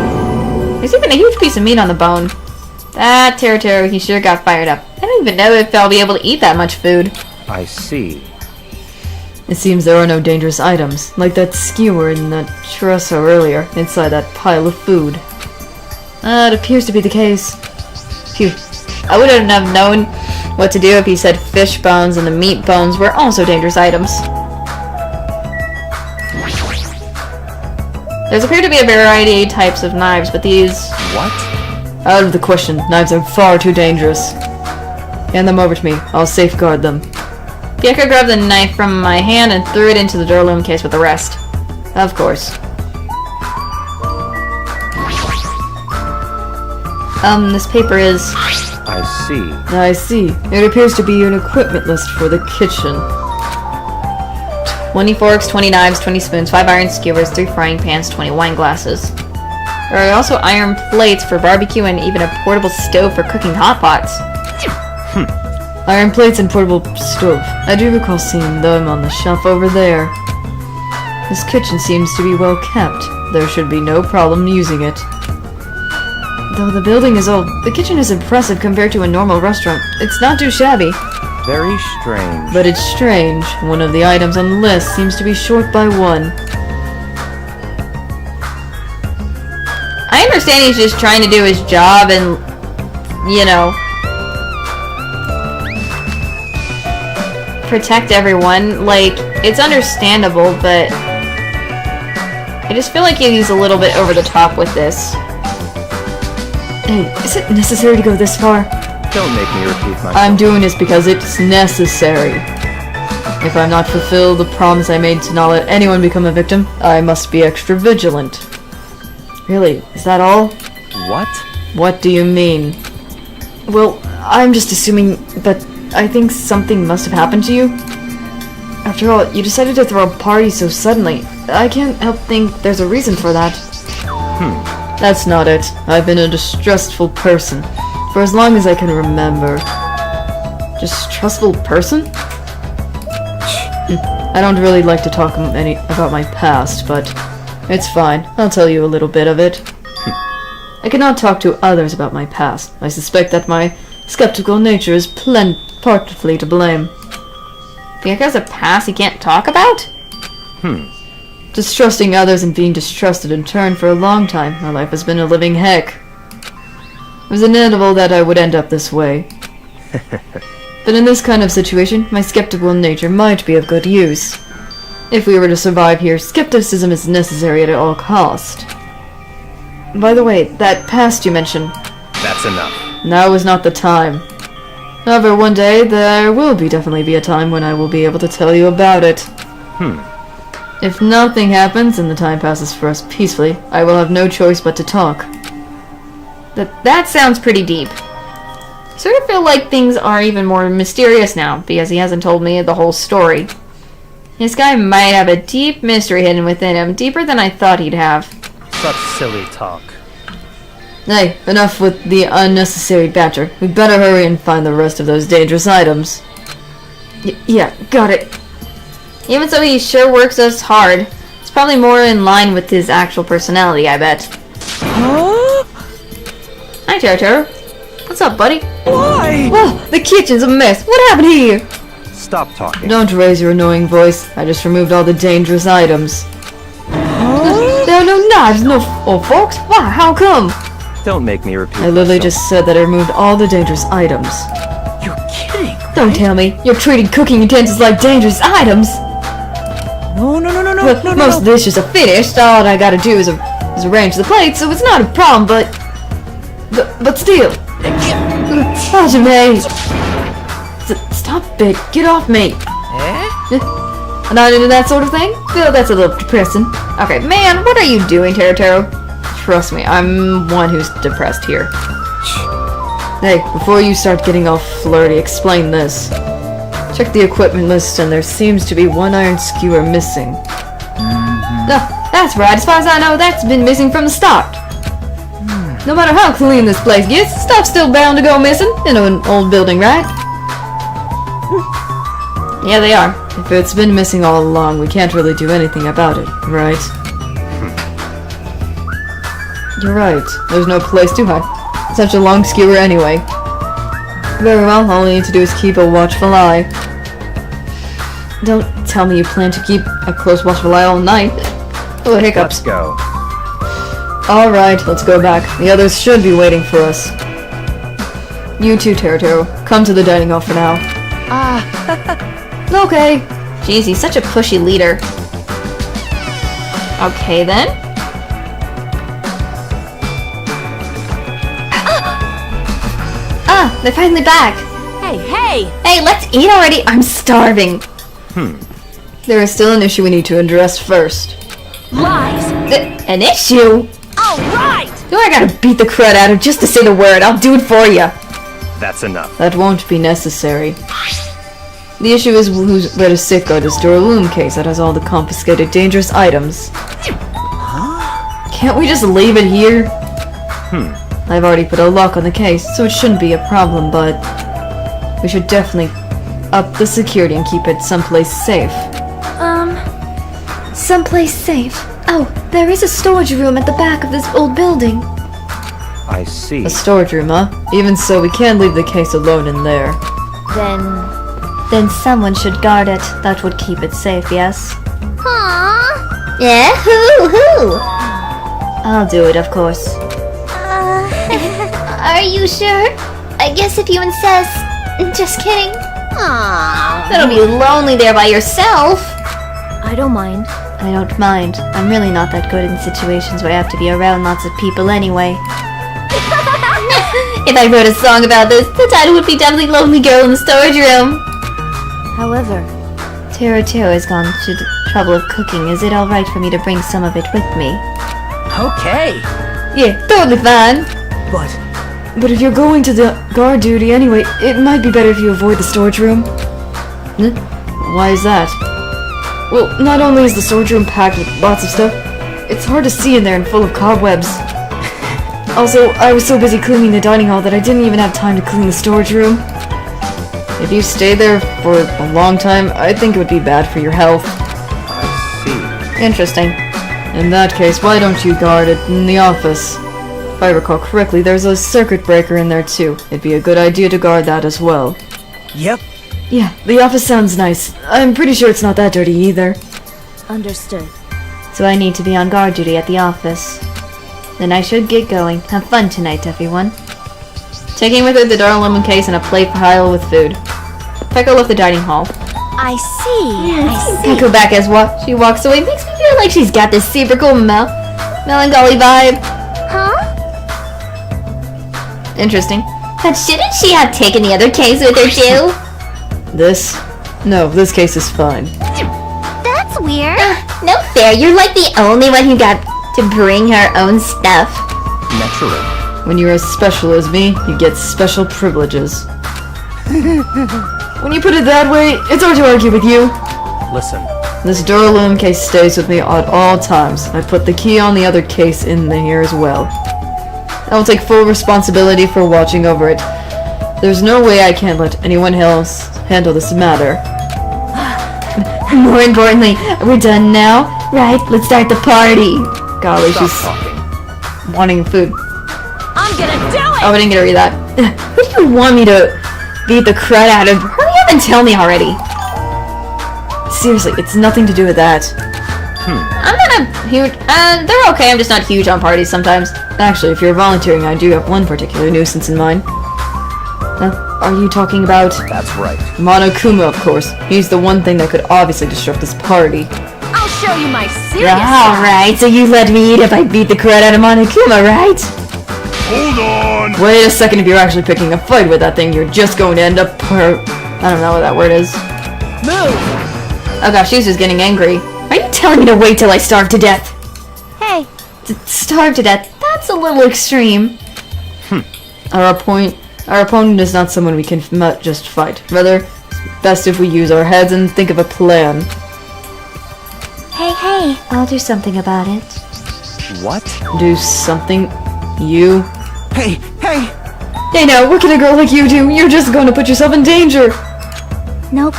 There's even a huge piece of meat on the bone. That Teru, he sure got fired up. I don't even know if I'll be able to eat that much food. I see. It seems there are no dangerous items, like that skewer and that churrasco earlier, inside that pile of food. It appears to be the case. Phew. I wouldn't have known what to do if he said fish bones and the meat bones were also dangerous items. There's appeared to be a variety of types of knives, but these... What? Out of the question. Knives are far too dangerous. Hand them over to me. I'll safeguard them. Byakuya grabbed the knife from my hand and threw it into the duralum case with the rest. Of course. This paper is... I see. I see. It appears to be an equipment list for the kitchen. 20 forks, 20 knives, 20 spoons, 5 iron skewers, 3 frying pans, 20 wine glasses. There are also iron plates for barbecue and even a portable stove for cooking hot pots. Iron plates and portable stove. I do recall seeing them on the shelf over there. This kitchen seems to be well kept. There should be no problem using it. Though the building is old, the kitchen is impressive compared to a normal restaurant. It's not too shabby. Very strange. But it's strange. One of the items on the list seems to be short by one. I understand he's just trying to do his job and, you know, protect everyone. Like, it's understandable, but I just feel like he's a little bit over the top with this. Hey, is it necessary to go this far? Don't make me repeat myself. I'm doing this because it's necessary. If I'm not fulfill the promise I made to not let anyone become a victim, I must be extra vigilant. Really, is that all? What? What do you mean? Well, I'm just assuming that I think something must have happened to you. After all, you decided to throw a party so suddenly. I can't help think there's a reason for that. That's not it. I've been a distrustful person for as long as I can remember. Distrustful person? I don't really like to talk about my past, but it's fine. I'll tell you a little bit of it. I cannot talk to others about my past. I suspect that my skeptical nature is partly to blame. Think he has a past he can't talk about? Distrusting others and being distrusted in turn for a long time, my life has been a living heck. It was inevitable that I would end up this way. But in this kind of situation, my skeptical nature might be of good use. If we were to survive here, skepticism is necessary at all cost. By the way, that past you mentioned, That's enough. now is not the time. However, one day there will definitely be a time when I will be able to tell you about it. If nothing happens and the time passes for us peacefully, I will have no choice but to talk. That sounds pretty deep. Sort of feel like things are even more mysterious now, because he hasn't told me the whole story. This guy might have a deep mystery hidden within him, deeper than I thought he'd have. Such silly talk. Hey, enough with the unnecessary banter. We'd better hurry and find the rest of those dangerous items. Yeah, got it. Even so, he sure works us hard. It's probably more in line with his actual personality, I bet. Hi, Taro. What's up, buddy? Why? Oh, the kitchen's a mess. What happened here? Stop talking. Don't raise your annoying voice. I just removed all the dangerous items. There are no knives, no forks. Why? How come? Don't make me repeat I literally myself. just said that I removed all the dangerous items. You're kidding. Don't tell me. You're treating cooking utensils like dangerous items. No. Well, most of the dishes are finished. All I gotta do is arrange the plates, so it's not a problem, but still. Hajime! Stop it. Get off me. Not into that sort of thing? Feel that's a little depressing. Okay, man, what are you doing, Taro? Trust me, I'm one who's depressed here. Hey, before you start getting all flirty, explain this. Check the equipment list and there seems to be one iron skewer missing. Oh, that's right. As far as I know, that's been missing from the start. No matter how clean this place gets, stuff's still bound to go missing in an old building, right? Yeah, they are. If it's been missing all along, we can't really do anything about it, right? You're right. There's no place to hide. Such a long skewer anyway. Very well, all we need to do is keep a watchful eye. Don't tell me you plan to keep a close watchful eye all night. Oh, hiccups. Let's go. Alright, let's go back. The others should be waiting for us. You too, Taro. Come to the dining hall for now. Okay. Jeez, he's such a pushy leader. Okay, then. They're finally back. Hey! Hey, let's eat already. I'm starving. There is still an issue we need to address first. Lies! An issue? Alright! Do I gotta beat the crud out of just to say the word? I'll do it for you. That's enough. That won't be necessary. The issue is where to safeguard this Duraloom case that has all the confiscated dangerous items. Can't we just leave it here? I've already put a lock on the case, so it shouldn't be a problem, but we should definitely up the security and keep it someplace safe. Someplace safe. Oh, there is a storage room at the back of this old building. I see. A storage room, huh? Even so, we can't leave the case alone in there. Then Then someone should guard it. That would keep it safe, yes? Aww. Yeah, who? I'll do it, of course. Are you sure? I guess if you insist. Just kidding. Aww. That'll be lonely there by yourself. I don't mind. I don't mind. I'm really not that good in situations where I have to be around lots of people anyway. If I wrote a song about this, the title would be definitely Lonely Girl in the Storage Room. However, Taro has gone to the trouble of cooking. Is it alright for me to bring some of it with me? Okay. Yeah, totally fine. But if you're going to the guard duty anyway, it might be better if you avoid the storage room. Why is that? Well, not only is the storage room packed with lots of stuff, it's hard to see in there and full of cobwebs. Also, I was so busy cleaning the dining hall that I didn't even have time to clean the storage room. If you stay there for a long time, I think it would be bad for your health. Interesting. In that case, why don't you guard it in the office? If I recall correctly, there's a circuit breaker in there too. It'd be a good idea to guard that as well. Yep. Yeah, the office sounds nice. I'm pretty sure it's not that dirty either. Understood. So I need to be on guard duty at the office. Then I should get going. Have fun tonight, everyone. Taking with her the Darlum case and a plate pile with food. Peko left the dining hall. I see. Peko back as she walks away makes me feel like she's got this super cool melancholy vibe. Huh? Interesting. But shouldn't she have taken the other case with her too? This? No, this case is fine. That's weird. No fair. You're like the only one who got to bring her own stuff. Naturally. When you're as special as me, you get special privileges. When you put it that way, it's hard to argue with you. Listen. This Duralum case stays with me at all times. I put the key on the other case in here as well. I will take full responsibility for watching over it. There's no way I can't let anyone else handle this matter. More importantly, we're done now? Right, let's start the party. Golly, Stop she's talking. wanting food. I'm gonna do it. Oh, I didn't get to read that. Who do you want me to beat the crud out of? Hurry up and tell me already. Seriously, it's nothing to do with that. I'm not a huge... they're okay, I'm just not huge on parties sometimes. Actually, if you're volunteering, I do have one particular nuisance in mind. Are you talking about... That's right. Monokuma, of course. He's the one thing that could obviously disrupt this party. I'll show you my serious Alright, so you let me eat if I beat the crud out of Monokuma, right? Hold on! Wait a second, if you're actually picking a fight with that thing, you're just going to end up I don't know what that word is. Move! Oh gosh, she's just getting angry. Are you telling me to wait till I starve to death? Hey. Starve to death? That's a little extreme. Our opponent is not someone we can just fight. Rather, it's best if we use our heads and think of a plan. Hey. I'll do something about it. What? Do something? You? Hey! Hey now, what can a girl like you do? You're just going to put yourself in danger! Nope.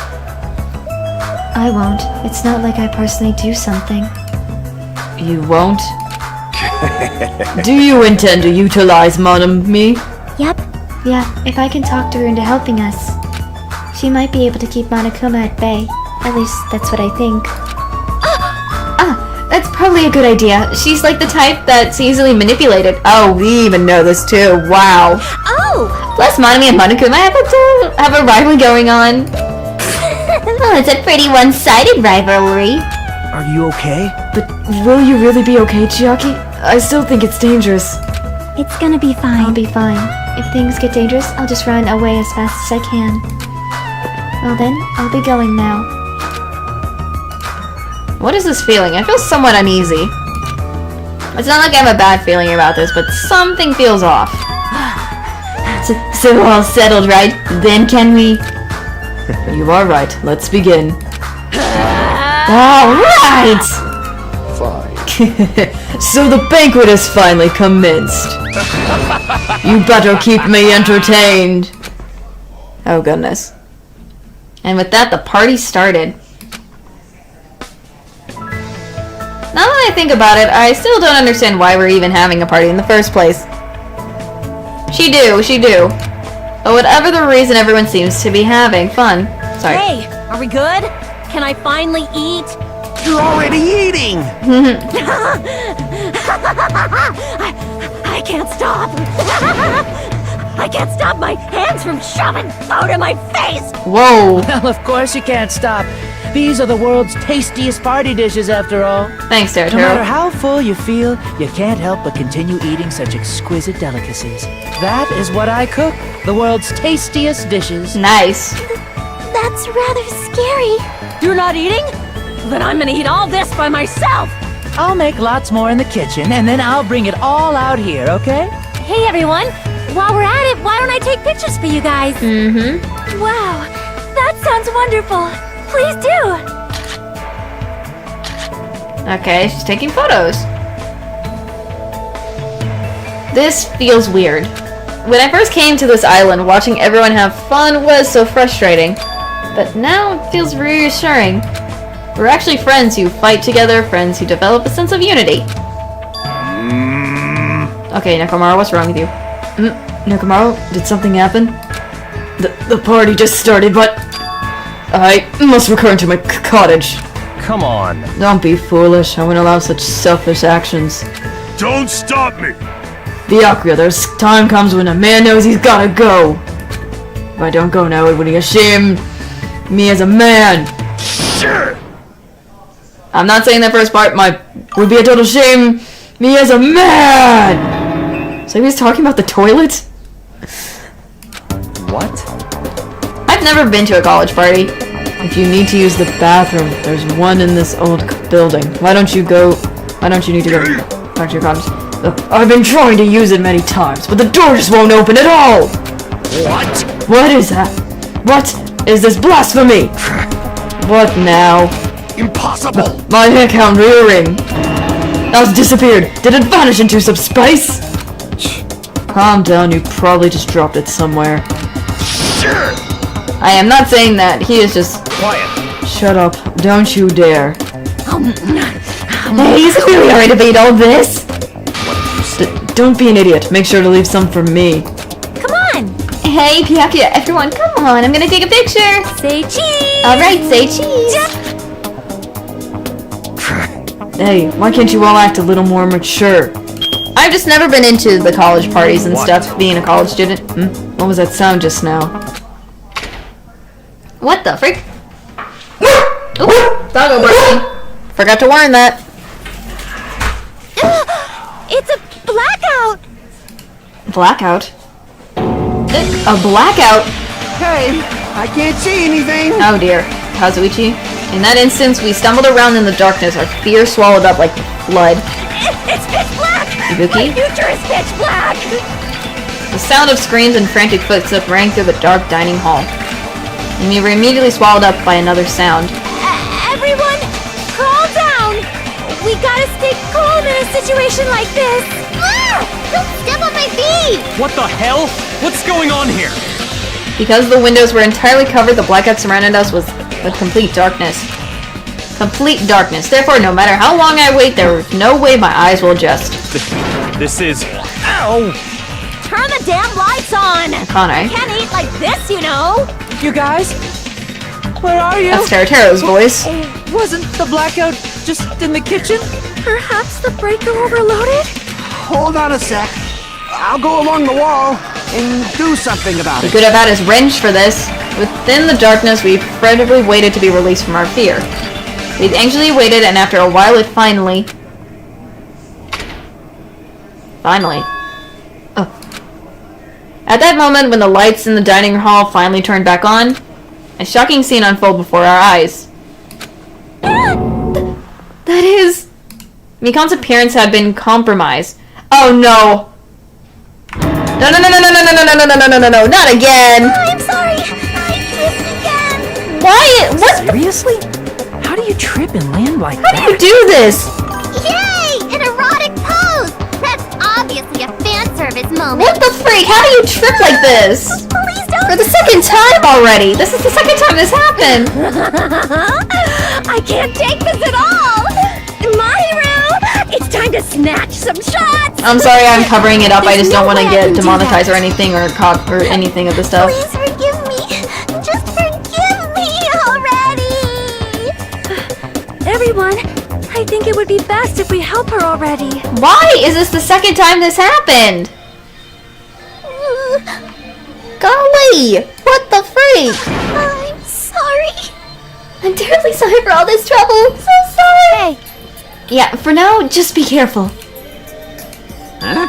I won't. It's not like I personally do something. You won't? Do you intend to utilize Monami? Yep. Yeah, if I can talk to her into helping us. She might be able to keep Monokuma at bay. At least, that's what I think. That's probably a good idea. She's like the type that's easily manipulated. Oh, we even know this too. Wow. Oh. Plus, Monami and Monokuma have a rivalry going on. Well, it's a pretty one-sided rivalry. Are you okay? But will you really be okay, Chiaki? I still think it's dangerous. It's gonna be fine. I'll be fine. If things get dangerous, I'll just run away as fast as I can. Well then, I'll be going now. What is this feeling? I feel somewhat uneasy. It's not like I have a bad feeling about this, but something feels off. So all settled, right? Then can we... You are right. Let's begin. Alright! Fine. So the banquet has finally commenced. You better keep me entertained. Oh goodness. And with that, the party started. Now that I think about it, I still don't understand why we're even having a party in the first place. She do. But whatever the reason, everyone seems to be having fun. Sorry. Hey, are we good? Can I finally eat? You're already eating! I can't stop. I can't stop my hands from shoving food in my face. Whoa. Well, of course you can't stop. These are the world's tastiest party dishes, after all. Thanks, No matter Taro. how full you feel, you can't help but continue eating such exquisite delicacies. That is what I cook. The world's tastiest dishes. Nice. That's rather scary. You're not eating? Then I'm gonna eat all this by myself. I'll make lots more in the kitchen, and then I'll bring it all out here, okay? Hey everyone, while we're at it, why don't I take pictures for you guys? Mm-hmm. Wow, that sounds wonderful. Please do. Okay, she's taking photos. This feels weird. When I first came to this island, watching everyone have fun was so frustrating. But now it feels reassuring. We're actually friends who fight together, friends who develop a sense of unity. Okay, Nekomaru, what's wrong with you? Nekomaru, did something happen? The party just started, but I must return to my cottage. Come on. Don't be foolish. I wouldn't allow such selfish actions. Don't stop me! Byakuya, there's time comes when a man knows he's gotta go. If I don't go now, it would shame me as a man. Shit! I'm not saying that first part would be a total shame me as a man. So he was talking about the toilet? What? I've never been to a college party. If you need to use the bathroom, there's one in this old building. Why don't you need to go back to your cottage? I've been trying to use it many times, but the door just won't open at all! What? What is that? What is this blasphemy? What now? Impossible! My account rearing. Has disappeared. Did it vanish into some space? Calm down, you probably just dropped it somewhere. Shit! I am not saying that. He is just... Quiet. Shut up. Don't you dare. Hey, he's clearly already made all this. Don't be an idiot. Make sure to leave some for me. Come on. Hey, Byakuya, everyone, come on. I'm gonna take a picture. Say cheese. Alright, say cheese. Hey, why can't you all act a little more mature? I've just never been into the college parties and What? stuff, being a college student. What was that sound just now? What the frick? Ooh, doggo barking. Forgot to warn that. It's a blackout. Blackout? A blackout? Hey, I can't see anything! Oh dear. Kazuichi? In that instance, we stumbled around in the darkness, our fear swallowed up like flood. It's pitch black. Ibuki? My future is pitch black. The sound of screams and frantic footsteps rang through the dark dining hall. And we were immediately swallowed up by another sound. Everyone, calm down. We gotta stay calm in a situation like this. Ah! Don't step on my feet. What the hell? What's going on here? Because the windows were entirely covered, the blackout surrounded us with complete darkness. Complete darkness. Therefore, no matter how long I wait, there is no way my eyes will adjust. This is... Ow! Turn the damn lights on. Connor. Can't eat like this, you know. You guys? Where are you? That's Taratero's voice. Wasn't the blackout just in the kitchen? Perhaps the breaker overloaded? Hold on a sec. I'll go along the wall and do something about We it. could have had his wrench for this. Within the darkness, we fretfully waited to be released from our fear. We anxiously waited, and after a while it finally... Oh. At that moment, when the lights in the dining hall finally turned back on, a shocking scene unfolded before our eyes. That is... Mikan's appearance had been compromised. Oh no! No, no, no, no, no, no, no, no, no, no, no, no, no, no, not again! I'm sorry. I tripped again. Why? What? Seriously? How do you trip and land like How do that? you do this? Yay! An erotic pose. That's obviously a fan service moment. What the freak? How do you trip like this? Please don't. For the second time already! This is the second time this happened! I can't take this at all. My hero, it's time to snatch some shots. I'm sorry I'm covering it up, I just don't want to There's no way I get can do demonetized or that. anything or caught or anything of the stuff. Please forgive me. Just forgive me. Everyone, I think it would be best if we help her already. Why is this the second time this happened? Golly! What the freak? I'm sorry. I'm terribly sorry for all this trouble. So sorry. Hey, Yeah, for now, just be careful. Huh?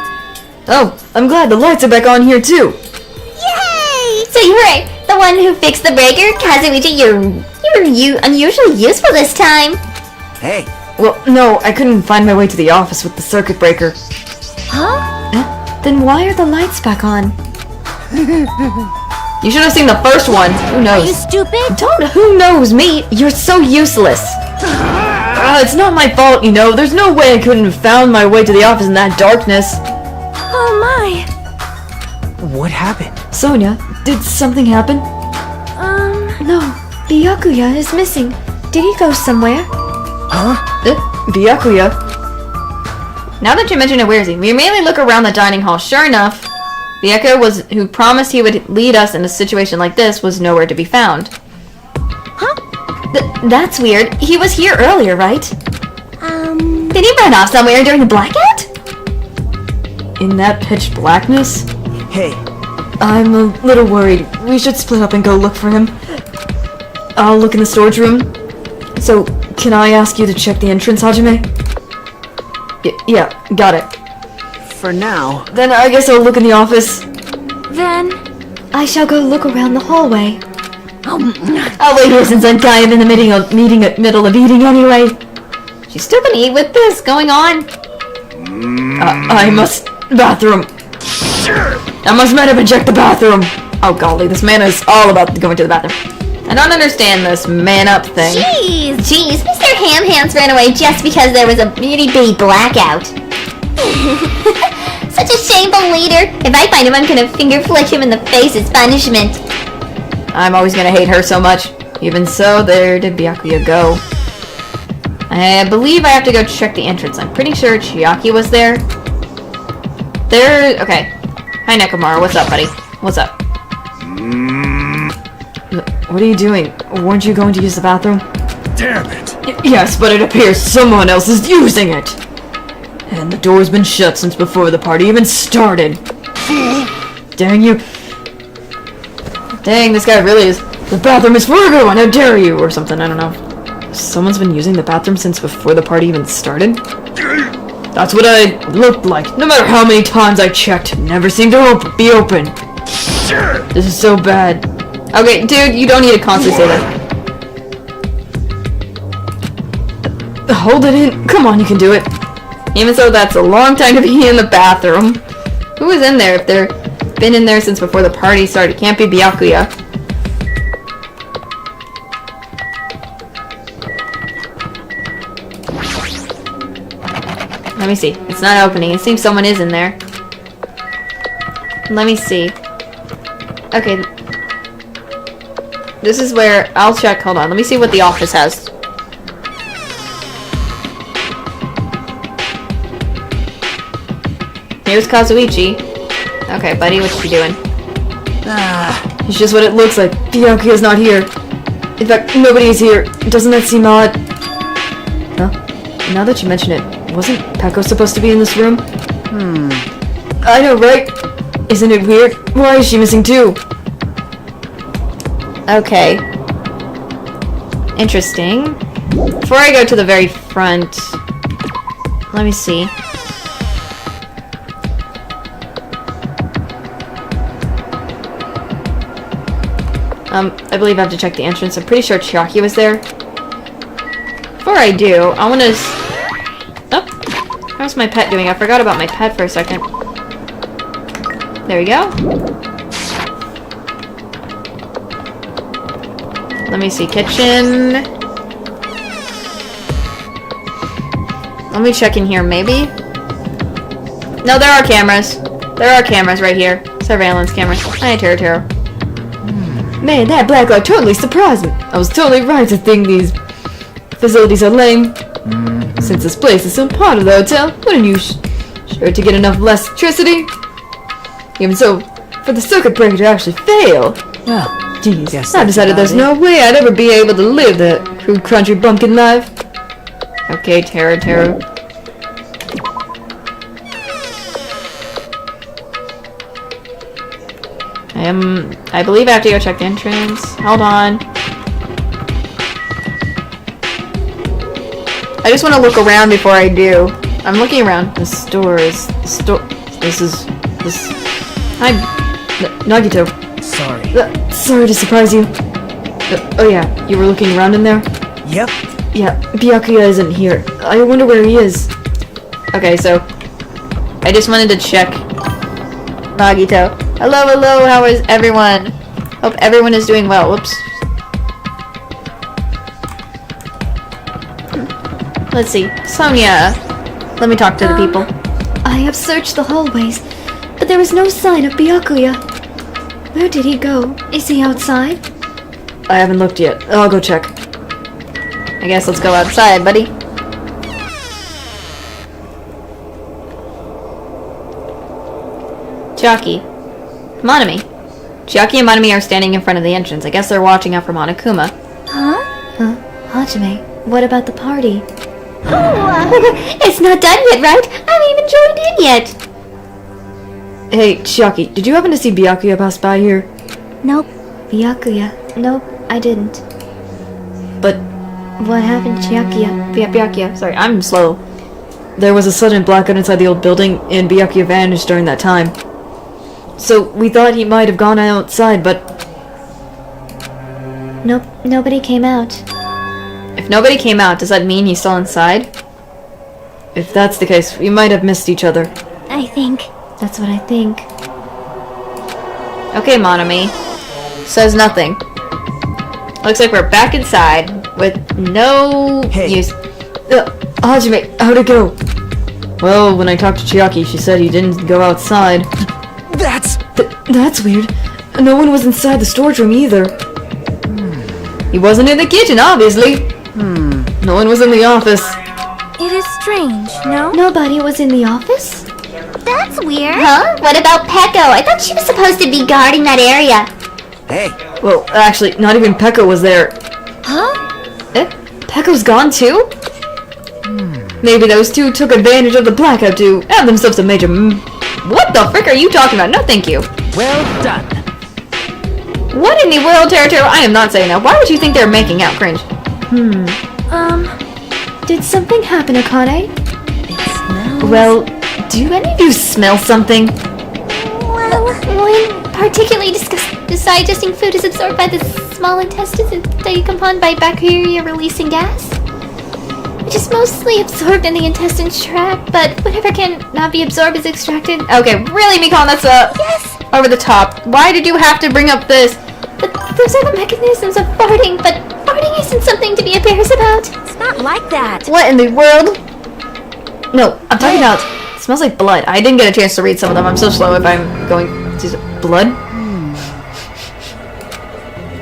Oh, I'm glad the lights are back on here too. Yay! So you were the one who fixed the breaker? Kazuichi, you're unusually useful this time. Hey, Well, no, I couldn't find my way to the office with the circuit breaker. Huh? Then why are the lights back on? You should have seen the first one. Who are you knows? stupid? Who knows me? You're so useless. It's not my fault, you know. There's no way I couldn't have found my way to the office in that darkness. Oh my. What happened? Sonia, did something happen? No, Byakuya is missing. Did he go somewhere? Byakuya? Now that you mention it, where is he? We immediately look around the dining hall. Sure enough, the Echo who promised he would lead us in a situation like this was nowhere to be found. That's weird. He was here earlier, right? Did he run off somewhere during the blackout? In that pitch blackness? Hey, I'm a little worried. We should split up and go look for him. I'll look in the storage room. So, can I ask you to check the entrance, Hajime? Yeah, got it. for now. Then I guess I'll look in the office. Then, I shall go look around the hallway. I'll wait here since I'm kind of in the middle of eating anyway. She's still gonna eat with this going on. I must... bathroom. I must man up and check the bathroom. Oh golly, this man is all about going to the bathroom. I don't understand this man up thing. Jeez, Mr. Ham Hands ran away just because there was a itty bitty blackout. Such a shameful leader. If I find him, I'm gonna finger flick him in the face as punishment. I'm always gonna hate her so much. Even so, there did Byakuya go. I believe I have to go check the entrance. I'm pretty sure Chiaki was there. Okay. Hi, Nekomaru. What's up, buddy? What's up? What are you doing? Weren't you going to use the bathroom? Damn it! Yes, but it appears someone else is using it. And the door's been shut since before the party even started. Dang you. Dang, this guy really is. The bathroom is for everyone, how dare you! Or something, I don't know. Someone's been using the bathroom since before the party even started? That's what I looked like. No matter how many times I checked, it never seemed to be open. This is so bad. Okay, dude, you don't need to constantly say that. Hold it in. Come on, you can do it. Even so, that's a long time to be in the bathroom. Who is in there if they're been in there since before the party started? It can't be Byakuya. Let me see. It's not opening. It seems someone is in there. Let me see. Okay. This is where I'll check. Hold on. Let me see what the office has. Here's Kazuichi. Okay, buddy, what you doing? It's just what it looks like. Byakuya's not here. In fact, nobody's here. Doesn't that seem odd? Huh? Now that you mention it, wasn't Peko supposed to be in this room? I know, right? Isn't it weird? Why is she missing too? Okay. Interesting. Before I go to the very front, let me see. I believe I have to check the entrance. I'm pretty sure Chiaki was there. Before I do, I want to... Oh! How's my pet doing? I forgot about my pet for a second. There we go. Let me see. Kitchen. Let me check in here, maybe? No, there are cameras. There are cameras right here. Surveillance cameras. Hi, Taro. Man, that black light totally surprised me. I was totally right to think these facilities are lame. Since this place is still part of the hotel, wouldn't you sure to get enough electricity? Even so, for the circuit breaker to actually fail. Jeez, I decided there's no way I'd ever be able to live that crude country bumpkin life. Okay, Teru. I believe I have to go check the entrance. Hold on. I just want to look around before I do. I'm looking around. This. Hi, Nagito. Sorry. Sorry to surprise you. Oh yeah, you were looking around in there? Yep. Yeah, Byakuya isn't here. I wonder where he is. Okay, so I just wanted to check. Nagito. Hello, how is everyone? Hope everyone is doing well. Whoops. Let's see. Sonia. Let me talk to the people. I have searched the hallways, but there is no sign of Byakuya. Where did he go? Is he outside? I haven't looked yet. I'll go check. I guess let's go outside, buddy. Chiaki. Monami. Chiaki and Monami are standing in front of the entrance. I guess they're watching out for Monokuma. Huh? Hajime, what about the party? It's not done yet, right? I haven't even joined in yet. Hey, Chiaki, did you happen to see Byakuya pass by here? Nope. Byakuya. Nope, I didn't. But What happened, Chiakia? Byakuya. Sorry, I'm slow. there was a sudden blackout inside the old building, and Byakuya vanished during that time. So we thought he might have gone outside, but Nope, nobody came out. If nobody came out, does that mean he's still inside? if that's the case, we might have missed each other. I think. That's what I think. Okay, Monami. Says nothing. Looks like we're back inside with no use. Hajime, how'd it go? Well, when I talked to Chiaki, she said he didn't go outside. That's weird. No one was inside the storage room either. He wasn't in the kitchen, obviously. No one was in the office. It is strange, no? Nobody was in the office? That's weird. Huh? What about Peko? I thought she was supposed to be guarding that area. Hey, Well, actually, not even Pekka was there. Huh? Pekka's gone too? Maybe those two took advantage of the blackout to have themselves a major What the frick are you talking about? No, thank you. well done. What in the world, Teru? I am not saying that. Why would you think they're making out? Cringe. Did something happen, Akane? Well, do any of you smell something? Well, when particularly digesting food is absorbed by the small intestines and decomposed by bacteria releasing gas, which is mostly absorbed in the intestine tract, but whatever cannot be absorbed is extracted. Okay, really, Mikon? That's Yes, over the top. Why did you have to bring up this? but those are the mechanisms of farting, but farting isn't something to be embarrassed about. It's not like that. What in the world? No, I'm talking about. It smells like blood. I didn't get a chance to read some of them. I'm so slow if I'm going to blood.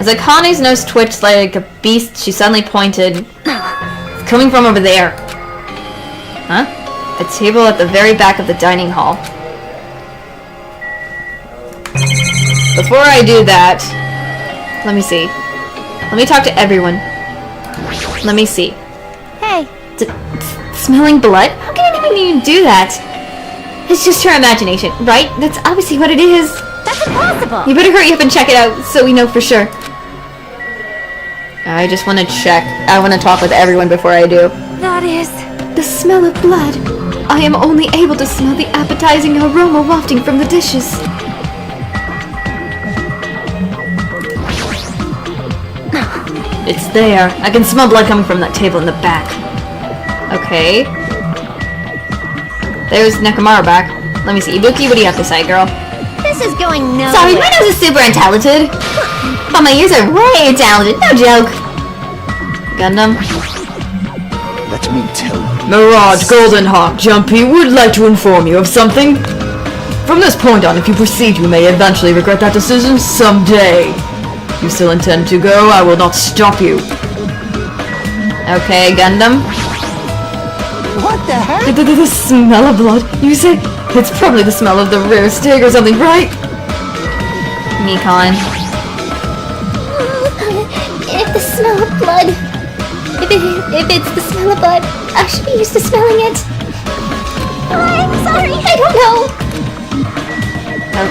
As Akane's nose twitched like a beast, she suddenly pointed. It's coming from over there. Huh? A table at the very back of the dining hall. Before I do that, let me see. Let me talk to everyone. Let me see. Hey, Smelling blood? How can anyone even do that? It's just her imagination, right? That's obviously what it is. that's impossible. You better hurry up and check it out so we know for sure. I just want to check. I want to talk with everyone before I do. That is... The smell of blood. I am only able to smell the appetizing aroma wafting from the dishes. It's there. I can smell blood coming from that table in the back. Okay. There's Nekomaro back. Let me see. Ibuki, what do you have to say, girl? This is going nowhere. Sorry, my nose is super untalented. But my ears are way talented. No joke. Gundam. Let me tell you. Mirage Golden Hawk Jumpy would like to inform you of something. From this point on, if you proceed, you may eventually regret that decision someday. If you still intend to go, I will not stop you. Okay, Gundam. What the heck? The smell of blood, you say? It's probably the smell of the rare steak or something, right? Mikon. If the smell of blood, if if it's the smell of blood, I should be used to smelling it. I'm sorry, I don't know.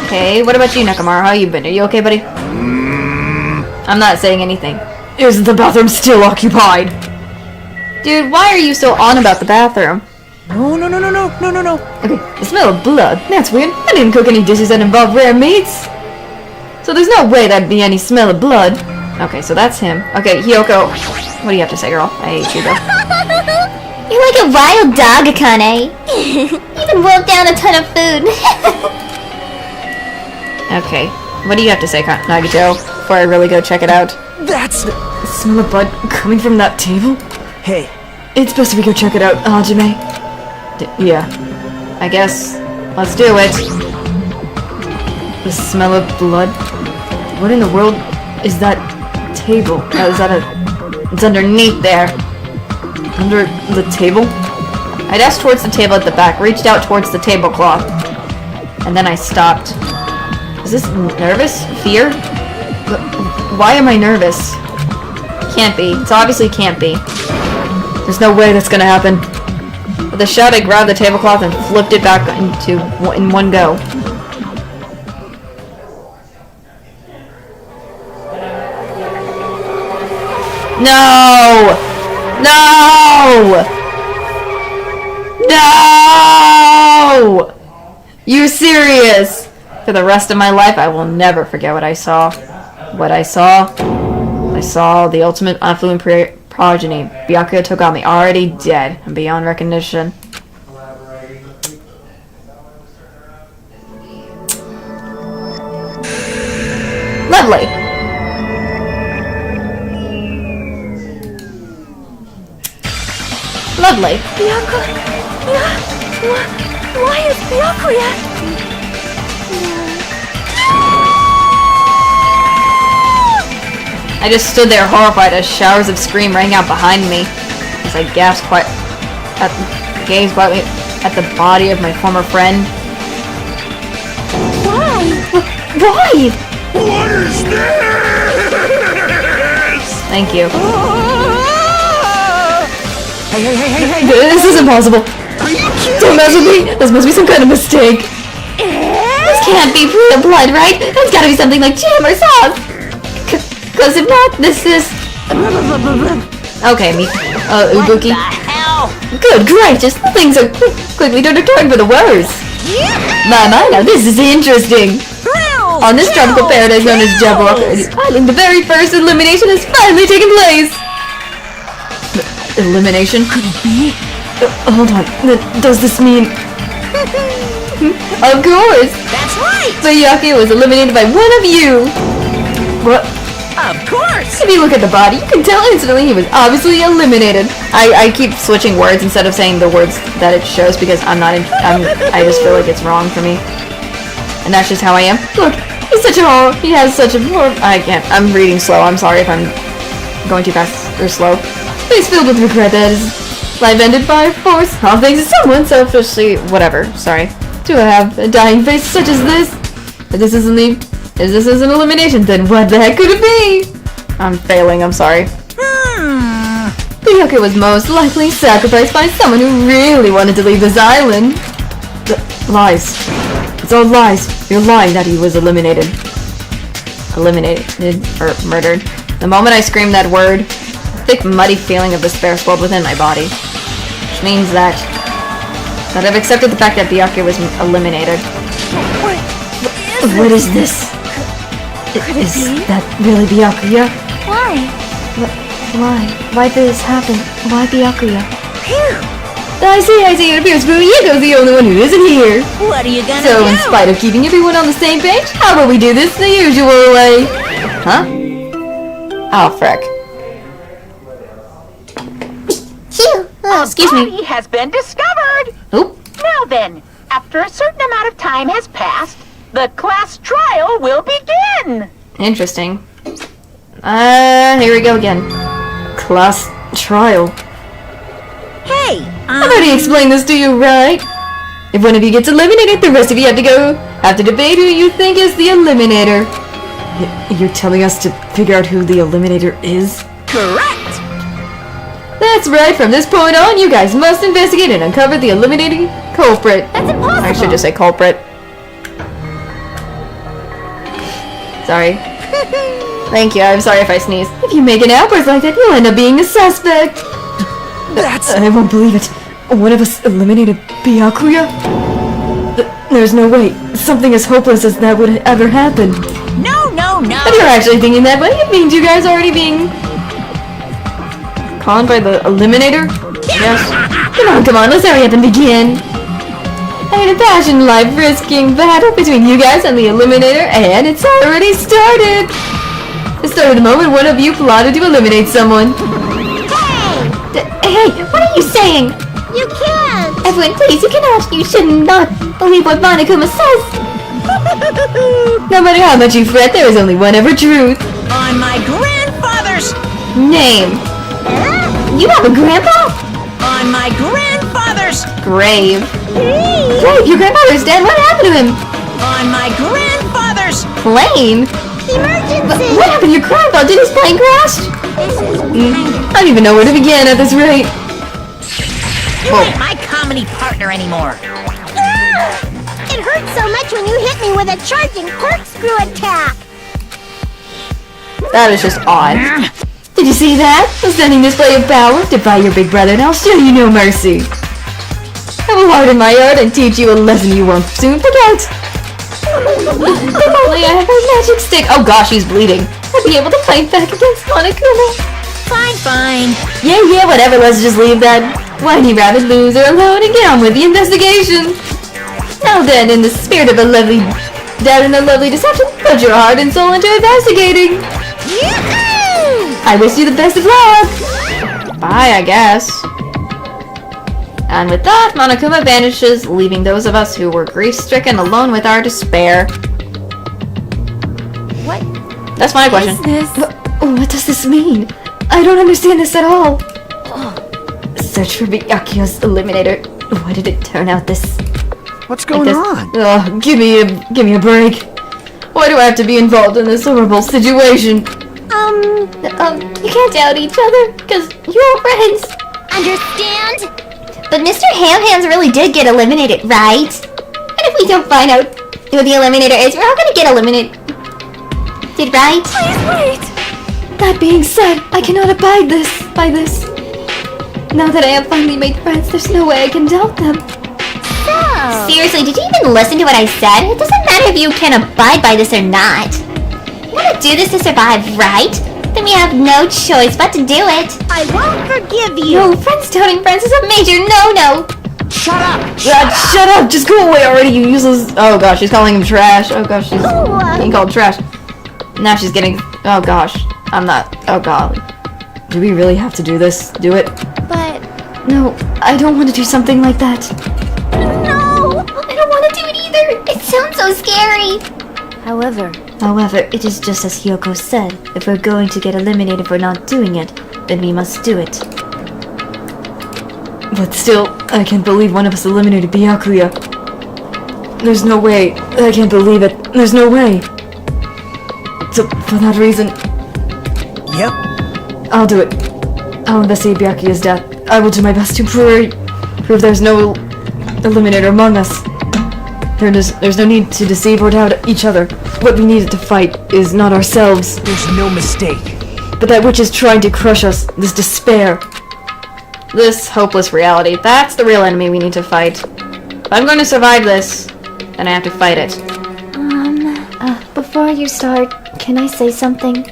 Okay, what about you, Nakamura? How you been? Are you okay, buddy? I'm not saying anything. Isn't the bathroom still occupied? Dude, why are you so on about the bathroom? No. Okay, the smell of blood. That's weird. I didn't cook any dishes that involve rare meats. So there's no way that'd be any smell of blood. Okay, so that's him. Okay, Hiyoko, what do you have to say, girl? I hate you, though. You're like a wild dog, Akane. Even wolfed down a ton of food. Okay, what do you have to say, Nagito, before I really go check it out? That's the smell of blood coming from that table? Hey, It's best if we go check it out, Hajime. Yeah, I guess. Let's do it. The smell of blood? What in the world is that table? Is that a... It's underneath there. Under the table? I dashed towards the table at the back, reached out towards the tablecloth, and then I stopped. Is this nervous? Fear? Why am I nervous? Can't be. It obviously can't be. There's no way that's gonna happen. With a shout, I grabbed the tablecloth and flipped it back in one go. No! No! No! You serious? For the rest of my life, I will never forget what I saw. What I saw? I saw the ultimate affluent progeny. Byakuya Togami, already dead and beyond recognition. Lovely. Lovely. Why is Byakuya? I just stood there horrified as showers of scream rang out behind me as I gazed quietly at the body of my former friend. Why? Why? What is this? Thank you. Hey! This is impossible! Are you kidding? Don't mess with me! This must be some kind of mistake! This can't be real blood, right? There's gotta be something like jam or sauce. Cause if not, this is... Okay, Ubuki. Good gracious, things are quickly turning for the worse. My, now this is interesting. On this tropical paradise known as Jabberwock Island, the very first elimination has finally taken place. Elimination? Could it be? Hold on. Does this mean... Of course! That's right! Byakuya was eliminated by one of you! What? Of course! If you look at the body, you can tell instantly he was obviously eliminated. I keep switching words instead of saying the words that it shows because I just feel like it's wrong for me. And that's just how I am. Look, he's such a horror. He has such a horror. I can't. I'm reading slow. I'm sorry if I'm going too fast or slow. He's filled with regret that his life ended by force. All thanks to someone selfishly. Whatever. Sorry. To have a dying face such as this. If this isn't elimination, then what the heck could it be? I'm failing. I'm sorry. Byakuya was most likely sacrificed by someone who really wanted to leave this island. Lies. It's all lies. You're lying that he was eliminated. Eliminated or murdered. The moment I screamed that word, a thick, muddy feeling of despair swelled within my body. Which means that I've accepted the fact that Byakuya was eliminated. What is this? Is that really Byakuya? Why? Why? Why did this happen? Why Byakuya? I see. It appears Fuyuko's the only one who isn't here. What are you gonna So, do? in spite of keeping everyone on the same page, how about we do this the usual way? Huh? Oh, frick. Phew. Excuse me. Body has been discovered. Oop. Now then, after a certain amount of time has passed, the class trial will begin. Interesting. Here we go again. Class trial. Hey, I've already explained this to you, right? If one of you gets eliminated, the rest of you have to debate who you think is the eliminator. You're telling us to figure out who the eliminator is? correct! That's right, from this point on, you guys must investigate and uncover the eliminating culprit. That's impossible. I should just say culprit. Sorry. Thank you, I'm sorry if I sneeze. If you make an outburst like that, you'll end up being a suspect. I won't believe it. One of us eliminated Byakuya? There's no way. Something as hopeless as that would ever happen. No, no, no! If you're actually thinking that way, it means you guys are already being conned by the Eliminator? Yes. Come on, let's hurry up and begin. I had a passion life-risking battle between you guys and the Eliminator, and it's already started! It started the moment one of you plotted to eliminate someone. Hey, what are you saying? You can't! Everyone, please, you cannot. You should not believe what Monokuma says. No matter how much you fret, there is only one ever truth. On my grandfather's... Name. You have a grandpa? On my grandfather's... Grave. Grave, your grandfather's dead. What happened to him? On my grandfather's... Plane? Emergency! What happened to your grandpa? Did his plane crash? I don't even know where to begin at this rate. You ain't my comedy partner anymore. It hurt so much when you hit me with a charging corkscrew attack. That is just odd. Did you see that? A stunning display of power. Defy your big brother and I'll show you no mercy. I will harden my art and teach you a lesson you won't soon forget. If only I have a magic stick. Oh gosh, he's bleeding. I'd be able to fight back against Monokuma. Fine, fine. Yeah, whatever, let's just leave that whiny rabbit loser alone and get on with the investigation. Now then, in the spirit of a lovely doubt and a lovely deception, put your heart and soul into investigating. I wish you the best of luck. Bye, I guess. And with that, Monokuma vanishes, leaving those of us who were grief-stricken alone with our despair. What? That's my question. What does this mean? I don't understand this at all. Search for Byakuya's Eliminator. Why did it turn out this? What's going on? Give me a break. Why do I have to be involved in this horrible situation? You can't doubt each other, because you're friends. Understand? But Mr. Ham-Hands really did get eliminated, right? And if we don't find out who the Eliminator is, we're all gonna get eliminated. Did right? Please wait! That being said, I cannot abide by this. Now that I have finally made friends, there's no way I can doubt them. Seriously, did you even listen to what I said? It doesn't matter if you can abide by this or not. You wanna do this to survive, right? Then we have no choice but to do it. I won't forgive you. No, friends doubting friends is a major no-no. Shut up! Shut up! Just go away already, you useless... Oh gosh, she's calling him trash. Oh gosh, she's being called trash. Now she's getting... Oh gosh. I'm not... Oh god. Do we really have to do this? Do it? But... No, I don't want to do something like that. No! I don't want to do it either. It sounds so scary. However, it is just as Hyoko said. If we're going to get eliminated for not doing it, then we must do it. But still, I can't believe one of us eliminated Byakuya. There's no way. I can't believe it. There's no way. So, for that reason... Yep. I'll do it. I'll investigate Byakuya's death. I will do my best to prove there's no eliminator among us. There's no need to deceive or doubt each other. What we needed to fight is not ourselves, There's no mistake. but that which is trying to crush us, this despair. This hopeless reality. That's the real enemy we need to fight. If I'm going to survive this, then I have to fight it. Before you start, can I say something?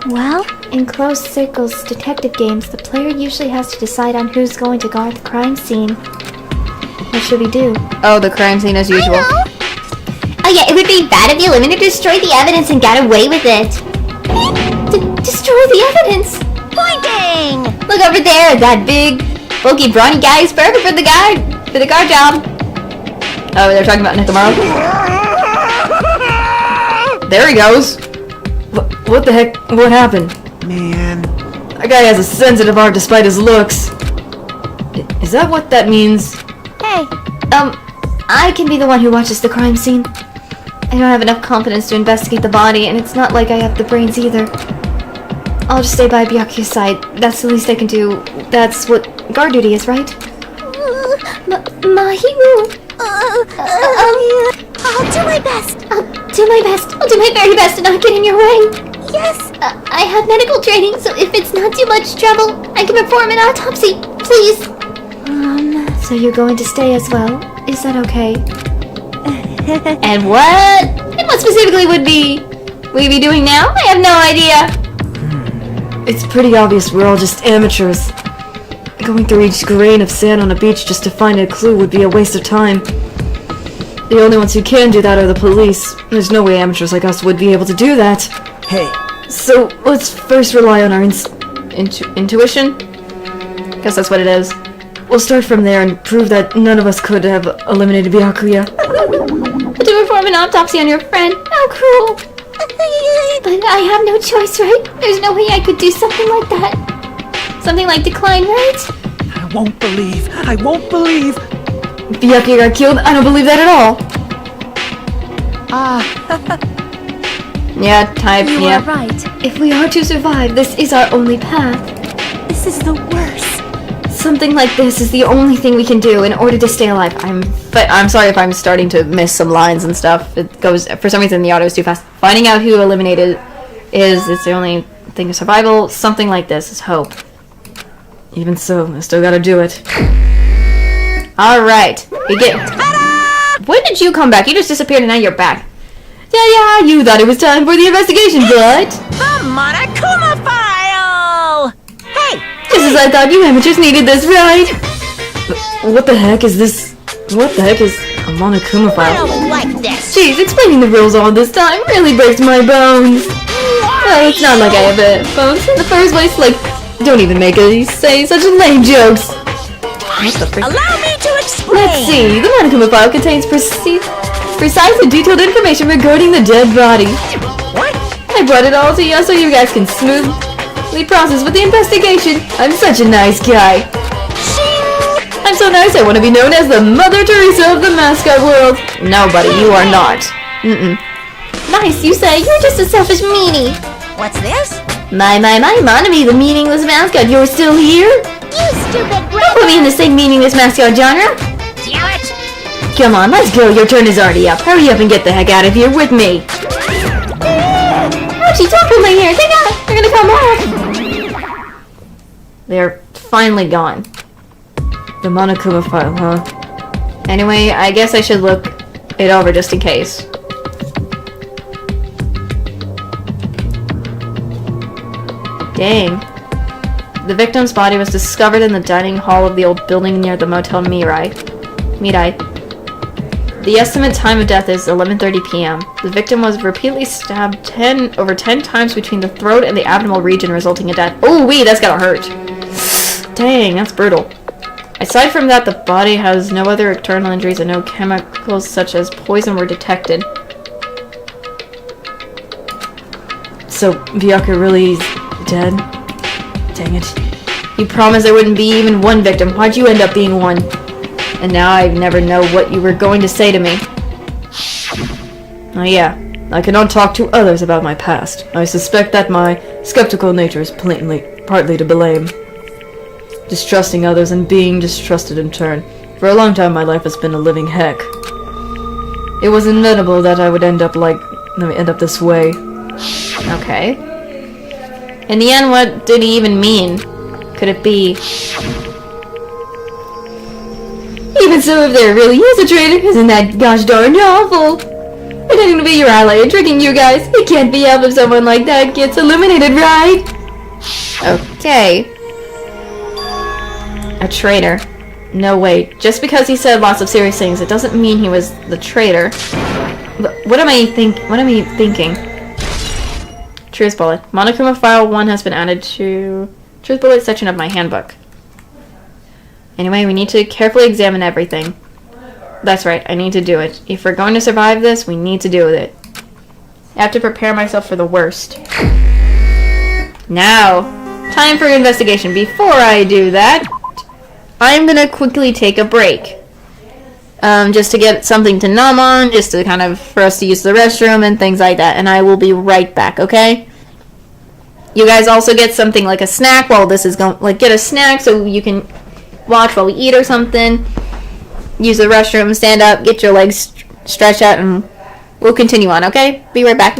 Well, in closed circles detective games, the player usually has to decide on who's going to guard the crime scene. What should we do? Oh, the crime scene as usual. Oh yeah, it would be bad if the Eliminator destroyed the evidence and got away with it. Destroy the evidence? Pointing! Look over there, that big, bulky, brawny guy is perfect for the guard job. Oh, they're talking about Nithamaru. There he goes. What the heck? What happened? Man. That guy has a sensitive heart despite his looks. Is that what that means? Hey, I can be the one who watches the crime scene. I don't have enough confidence to investigate the body, and it's not like I have the brains either. I'll just stay by Byakuya's side. That's the least I can do. That's what guard duty is, right? Mahiru. I'll do my best. I'll do my very best to not get in your way. Yes. I have medical training, so if it's not too much trouble, I can perform an autopsy. Please. So you're going to stay as well? Is that okay? And what? And what specifically would we be doing now? I have no idea. It's pretty obvious we're all just amateurs. Going through each grain of sand on a beach just to find a clue would be a waste of time. The only ones who can do that are the police. There's no way amateurs like us would be able to do that. Hey, So let's first rely on our Intuition? Guess that's what it is. We'll start from there and prove that none of us could have eliminated Byakuya. To perform an autopsy on your friend. How cruel. But I have no choice, right? There's no way I could do something like that. Something like decline, right? I won't believe. Byakuya got killed? I don't believe that at all. Yeah, type, You yeah. are right. If we are to survive, this is our only path. This is the worst. Something like this is the only thing we can do in order to stay alive. But I'm sorry if I'm starting to miss some lines and stuff. It goes, for some reason the audio is too fast. Finding out who eliminated it's the only thing of survival. Something like this is hope. Even so, I still gotta do it. Alright. When did you come back? You just disappeared and now you're back. Yeah, you thought it was time for the investigation, but... The Monokuma file! Hey, Just as I thought, you amateurs needed this, right? What the heck is this? What the heck is a Monokuma I file? don't like this. Jeez, explaining the rules all this time really breaks my bones. Well, it's not like I have bones in the first place. Like, don't even make me say such lame jokes. What the frick? Allow me to explain. Let's see. The Monokuma file contains precise and detailed information regarding the dead body. What? I brought it all to you so you guys can smoothly process with the investigation. I'm such a nice guy. I'm so nice I want to be known as the Mother Teresa of the mascot world. No, buddy, you are not. Nice, you say. You're just a selfish meanie. What's this? My, Monami, the meaningless mascot, you're still here? You stupid Don't put me in the same meaningless mascot genre. Damn it! Come on, let's go, your turn is already up. Hurry up and get the heck out of here with me. Ouchie, don't pull my hair. They got. They're gonna come off. They're finally gone. The Monokuma file, huh? Anyway, I guess I should look it over just in case. Dang. The victim's body was discovered in the dining hall of the old building near the Motel Mirai. The estimate time of death is 11:30 p.m. The victim was repeatedly stabbed over 10 times between the throat and the abdominal region, resulting in death. Oh, wee, that's gotta hurt. Dang, that's brutal. Aside from that, the body has no other external injuries and no chemicals such as poison were detected. So, Byakuya really is dead? Dang it. You promised there wouldn't be even one victim. Why'd you end up being one? And now I never know what you were going to say to me. Oh yeah, I cannot talk to others about my past. I suspect that my skeptical nature is partly to blame. Distrusting others and being distrusted in turn. For a long time my life has been a living heck. It was inevitable that I would end up this way. Okay. In the end, what did he even mean? Could it be... Even so, if there really is a traitor, isn't that gosh darn awful? Pretending to be your ally and tricking you guys. It can't be helped if someone like that gets eliminated, right? Okay. A traitor. No way. Just because he said lots of serious things, it doesn't mean he was the traitor. But what am I thinking? Truth bullet. Monokuma file 1 has been added to truth bullet section of my handbook. Anyway, we need to carefully examine everything. That's right, I need to do it. If we're going to survive this, we need to do it. I have to prepare myself for the worst. Now, time for investigation. Before I do that, I'm gonna quickly take a break. Just to get something to numb on, just to kind of, for us to use the restroom and things like that. And I will be right back, okay? You guys also get something like a snack while this is going. Like, get a snack so you can watch while we eat or something. Use the restroom, stand up, get your legs stretched out, and we'll continue on, okay? Be right back.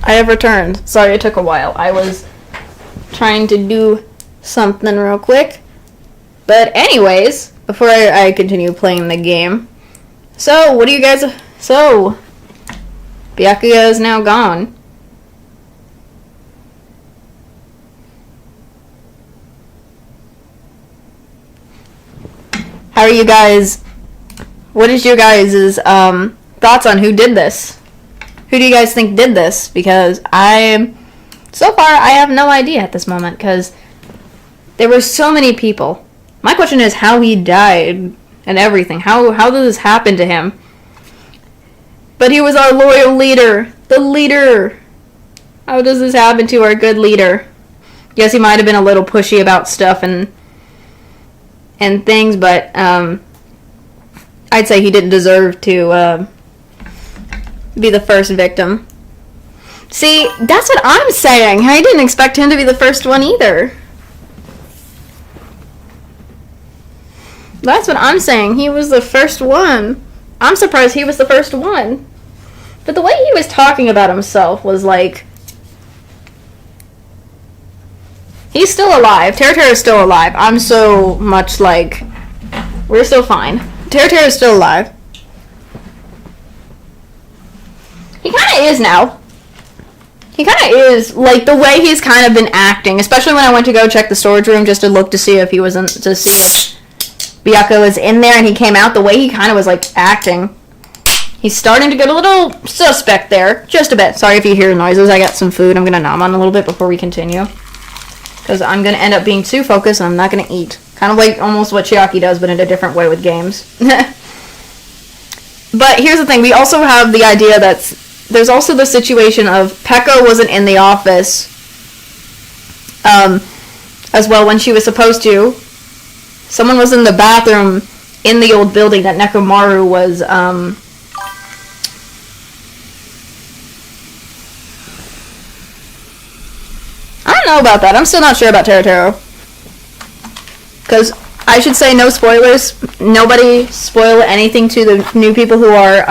I have returned. Sorry it took a while. I was trying to do something real quick. But anyways, before I continue playing the game. So, what do you guys... So, Byakuya is now gone. How are you guys... What is your guys' thoughts on who did this? Who do you guys think did this? Because so far, I have no idea at this moment, because there were so many people. My question is how he died and everything. How did this happen to him? But he was our loyal leader. The leader. How does this happen to our good leader? Yes, he might have been a little pushy about stuff and things, but I'd say he didn't deserve to be the first victim. See, that's what I'm saying. I didn't expect him to be the first one either. That's what I'm saying. He was the first one. I'm surprised he was the first one. But the way he was talking about himself was like... He's still alive. Teru is still alive. I'm so much like... We're still fine. Teru is still alive. He kind of is now. He kind of is. Like, the way he's kind of been acting. Especially when I went to go check the storage room just to look to see if he was in... To see if Byakuya was in there and he came out. The way he kind of was, like, acting. He's starting to get a little suspect there. Just a bit. Sorry if you hear noises. I got some food I'm going to nom on a little bit before we continue. Because I'm going to end up being too focused and I'm not going to eat. Kind of like almost what Chiaki does, but in a different way with games. But here's the thing. We also have the idea that there's also the situation of Peko wasn't in the office as well when she was supposed to. Someone was in the bathroom in the old building that Nekomaru was... I don't know about that. I'm still not sure about Teru. Because I should say no spoilers. Nobody spoil anything to the new people who are,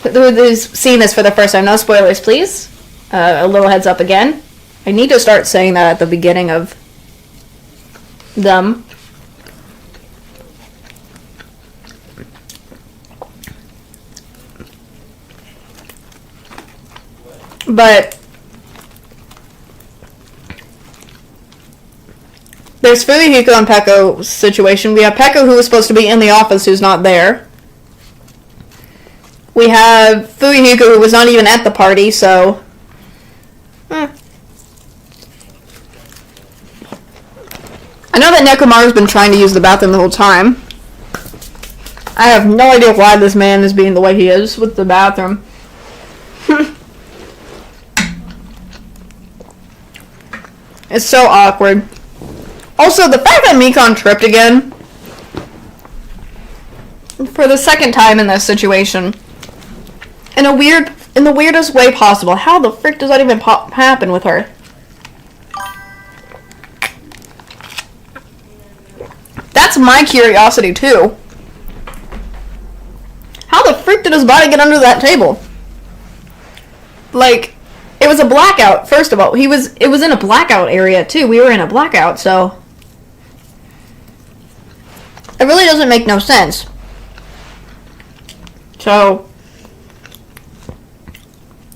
who's seeing this for the first time. No spoilers, please. A little heads up again. I need to start saying that at the beginning of them. But there's Fumihiko and Peko's situation. We have Peko who was supposed to be in the office who's not there. We have Fumihiko who was not even at the party, so... I know that Nekomaru's been trying to use the bathroom the whole time. I have no idea why this man is being the way he is with the bathroom. It's so awkward. Also, the fact that Mikon tripped again for the second time in this situation in the weirdest way possible. How the frick does that even happen with her? That's my curiosity too. How the frick did his body get under that table? Like, it was a blackout, first of all. It was in a blackout area, too. We were in a blackout, so... It really doesn't make no sense. So...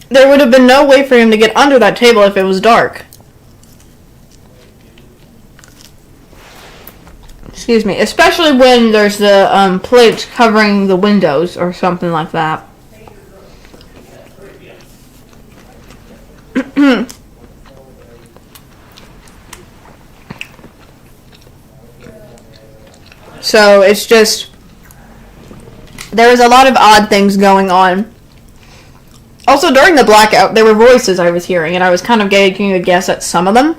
There would have been no way for him to get under that table if it was dark. Excuse me. Especially when there's the plates covering the windows or something like that. So it's just there was a lot of odd things going on. Also during the blackout there were voices I was hearing and I was kind of taking a guess at some of them.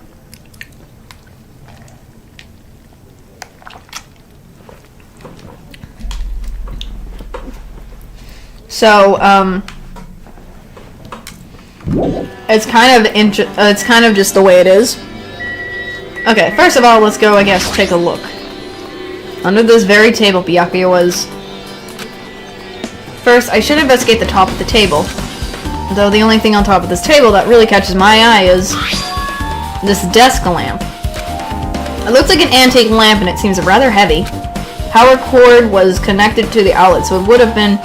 So it's kind of just the way it is. Okay, first of all, let's go, I guess, take a look. Under this very table, Byakuya was... first, I should investigate the top of the table. Though the only thing on top of this table that really catches my eye is this desk lamp. It looks like an antique lamp and it seems rather heavy. Power cord was connected to the outlet, so it would have been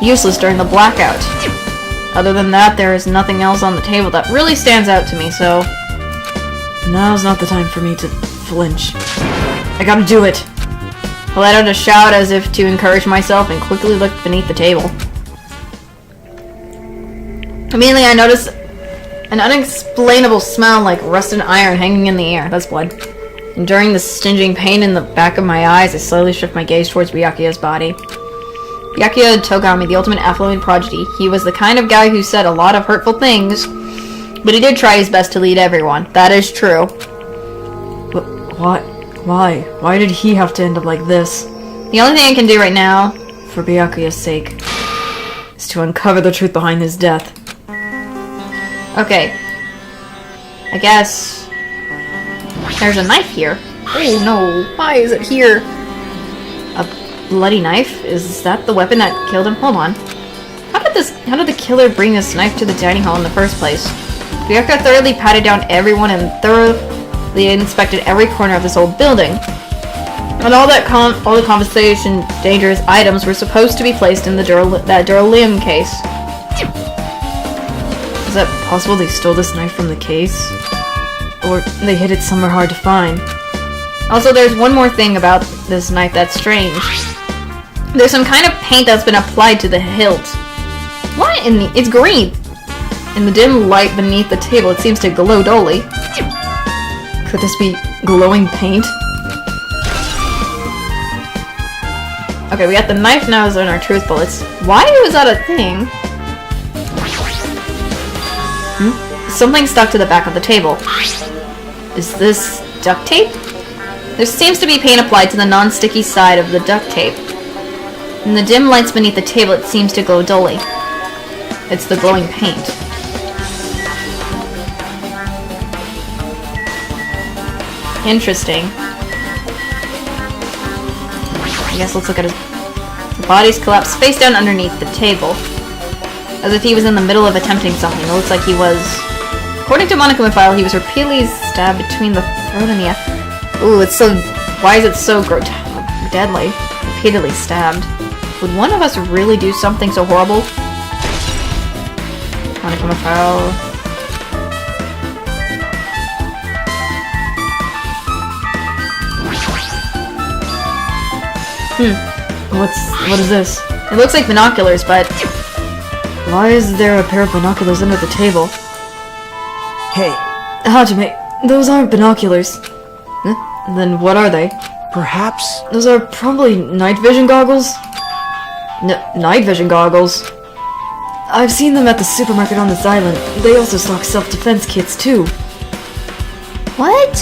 useless during the blackout. Other than that, there is nothing else on the table that really stands out to me, so... Now's not the time for me to flinch. I gotta do it! I let out a shout as if to encourage myself and quickly looked beneath the table. Immediately I noticed an unexplainable smell like rusted iron hanging in the air. That's blood. Enduring the stinging pain in the back of my eyes, I slowly shift my gaze towards Byakuya's body. Byakuya Togami, the ultimate affluent prodigy. He was the kind of guy who said a lot of hurtful things, but he did try his best to lead everyone. That is true. But what? Why? Why did he have to end up like this? The only thing I can do right now, for Byakuya's sake, is to uncover the truth behind his death. okay. I guess there's a knife here. Oh no, why is it here? A bloody knife? Is that the weapon that killed him? Hold on. How did the killer bring this knife to the dining hall in the first place? Byakuya thoroughly patted down everyone and thoroughly inspected every corner of this old building. And all the conversation dangerous items were supposed to be placed in the Duralium case. Is it possible they stole this knife from the case? Or they hid it somewhere hard to find? Also, there's one more thing about this knife that's strange. There's some kind of paint that's been applied to the hilt. What in the... It's green! In the dim light beneath the table, it seems to glow dully. Could this be glowing paint? Okay, we got the knife nose and our truth bullets. Why was that a thing? Something stuck to the back of the table. Is this duct tape? There seems to be paint applied to the non-sticky side of the duct tape. In the dim lights beneath the table, it seems to glow dully. It's the glowing paint. Interesting. I guess let's look at his... The body's collapsed face down underneath the table. As if he was in the middle of attempting something. It looks like he was... According to Monica Mafile, he was repeatedly stabbed between the throat and the... Ooh, it's so... Why is it so deadly? Repeatedly stabbed. Would one of us really do something so horrible? Monica Mafile... What is this? It looks like binoculars, but... Why is there a pair of binoculars under the table? Hey, Hajime, those aren't binoculars. Then what are they? perhaps... Those are probably night vision goggles? Night vision goggles? I've seen them at the supermarket on this island. They also stock self-defense kits too. What?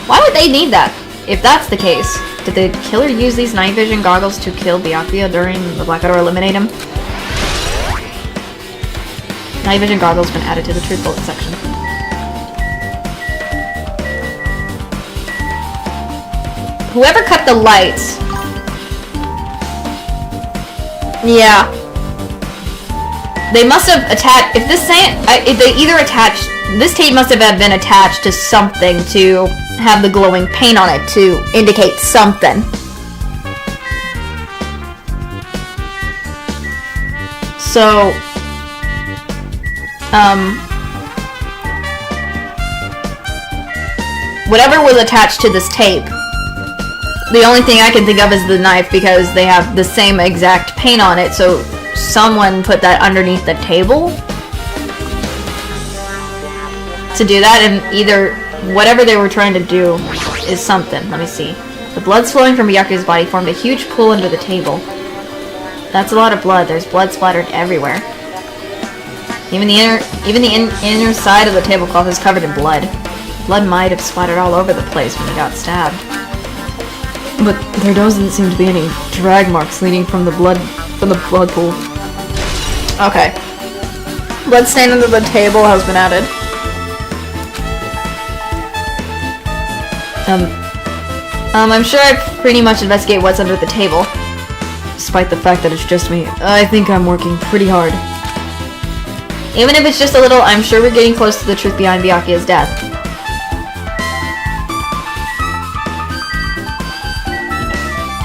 Why would they need that? If that's the case, did the killer use these night vision goggles to kill Byakuya during the blackout or eliminate him? Night vision goggles been added to the truth bullet section. Whoever cut the lights... Yeah. They must have attached... If they either attached... This tape must have been attached to something to have the glowing paint on it to indicate something. So... whatever was attached to this tape, the only thing I can think of is the knife because they have the same exact paint on it, so someone put that underneath the table to do that, and either whatever they were trying to do is something. Let me see. The blood flowing from Byakuya's body formed a huge pool under the table. That's a lot of blood. There's blood splattered everywhere. Even the inner side of the tablecloth is covered in blood. Blood might have splattered all over the place when he got stabbed. But there doesn't seem to be any drag marks leading from the blood pool. Okay. Blood stain under the table has been added. I'm sure I've pretty much investigated what's under the table. despite the fact that it's just me. I think I'm working pretty hard. Even if it's just a little, I'm sure we're getting close to the truth behind Byakuya's death.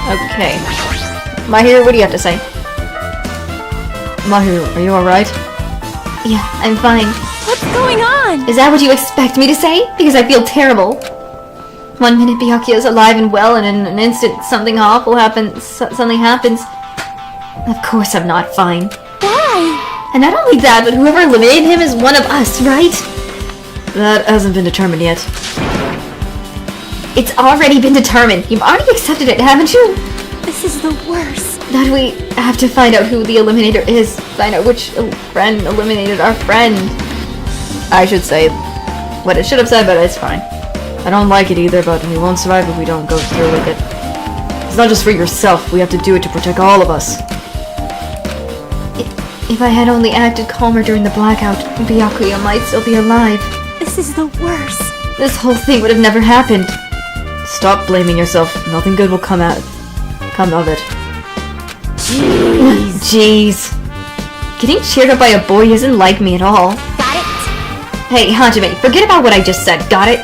Okay. Mahir, what do you have to say? Mahir, are you alright? Yeah, I'm fine. What's going on? Is that what you expect me to say? Because I feel terrible. 1 minute Byakuya's alive and well, and in an instant something awful happens. Something happens. Of course I'm not fine. Why? And not only that, but whoever eliminated him is one of us, right? That hasn't been determined yet. It's already been determined. You've already accepted it, haven't you? This is the worst. That we have to find out who the Eliminator is. Find out which friend eliminated our friend. I should say what it should have said, but it's fine. I don't like it either, but we won't survive if we don't go through with it. It's not just for yourself, we have to do it to protect all of us. If I had only acted calmer during the blackout, Byakuya might still be alive. This is the worst. This whole thing would have never happened. Stop blaming yourself. Nothing good will come of it. Jeez. Getting cheered up by a boy isn't like me at all. Got it? Hey, Hajime, forget about what I just said, got it?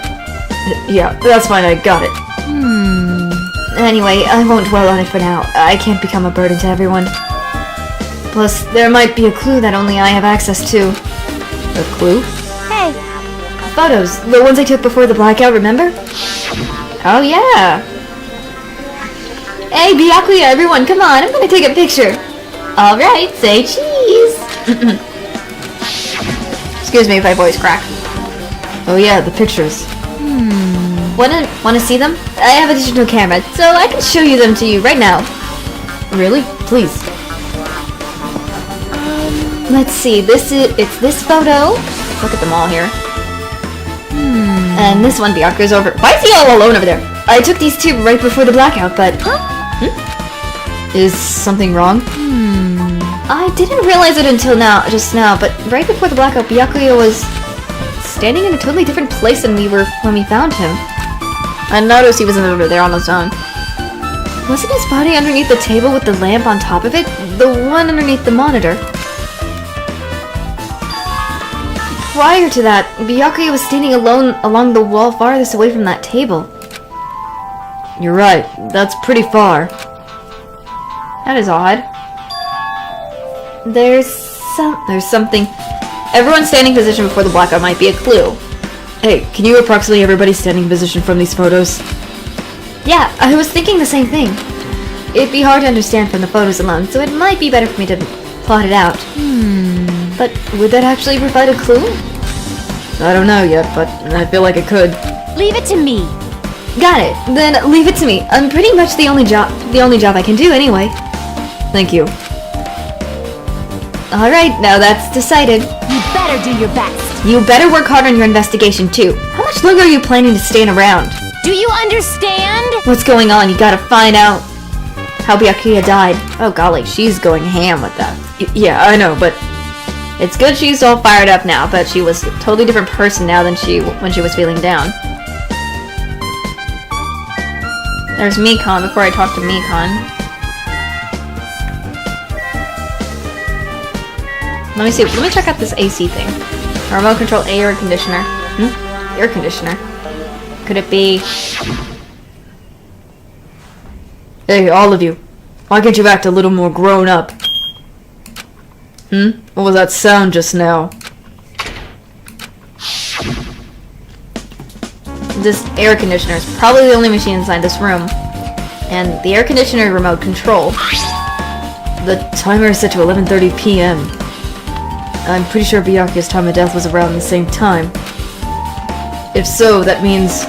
Yeah, that's fine, I got it. Anyway, I won't dwell on it for now. I can't become a burden to everyone. Plus, there might be a clue that only I have access to. A clue? Hey. Photos, the ones I took before the blackout, remember? Oh yeah! Hey, Byakuya, everyone, come on, I'm gonna take a picture. Alright, say cheese! Excuse me if my voice cracked. Oh yeah, the pictures. Wanna see them? I have a digital camera, so I can show you them to you right now. Really? Please. Let's see, it's this photo. Look at them all here. And this one, Byakuya's over. Why is he all alone over there? I took these two right before the blackout, but... Is something wrong? I didn't realize it until just now, but right before the blackout, Byakuya was standing in a totally different place than we were when we found him. I noticed he wasn't over there on his own. Wasn't his body underneath the table with the lamp on top of it? The one underneath the monitor. Prior to that, Byakuya was standing alone along the wall farthest away from that table. You're right, that's pretty far. That is odd. There's something. Everyone's standing position before the blackout might be a clue. Hey, can you approximate everybody's standing position from these photos? Yeah, I was thinking the same thing. It'd be hard to understand from the photos alone, so it might be better for me to plot it out. But would that actually provide a clue? I don't know yet, but I feel like it could. Leave it to me. Got it. Then leave it to me. I'm pretty much the only job I can do anyway. Thank you. Alright, now that's decided. You better do your best. You better work hard on your investigation too. How much longer are you planning to stand around? Do you understand? What's going on? You gotta find out how Byakuya died. Oh golly, she's going ham with that. Yeah, I know, but it's good she's all fired up now, but she was a totally different person now than when she was feeling down. There's Mikon before I talk to Mikon. Let me check out this AC thing. A remote control air conditioner. Air conditioner. Could it be... Hey, all of you. Why can't you act a little more grown up? What was that sound just now? This air conditioner is probably the only machine inside this room. And the air conditioner remote control. The timer is set to 11:30 p.m. I'm pretty sure Byakuya's time of death was around the same time. If so, that means...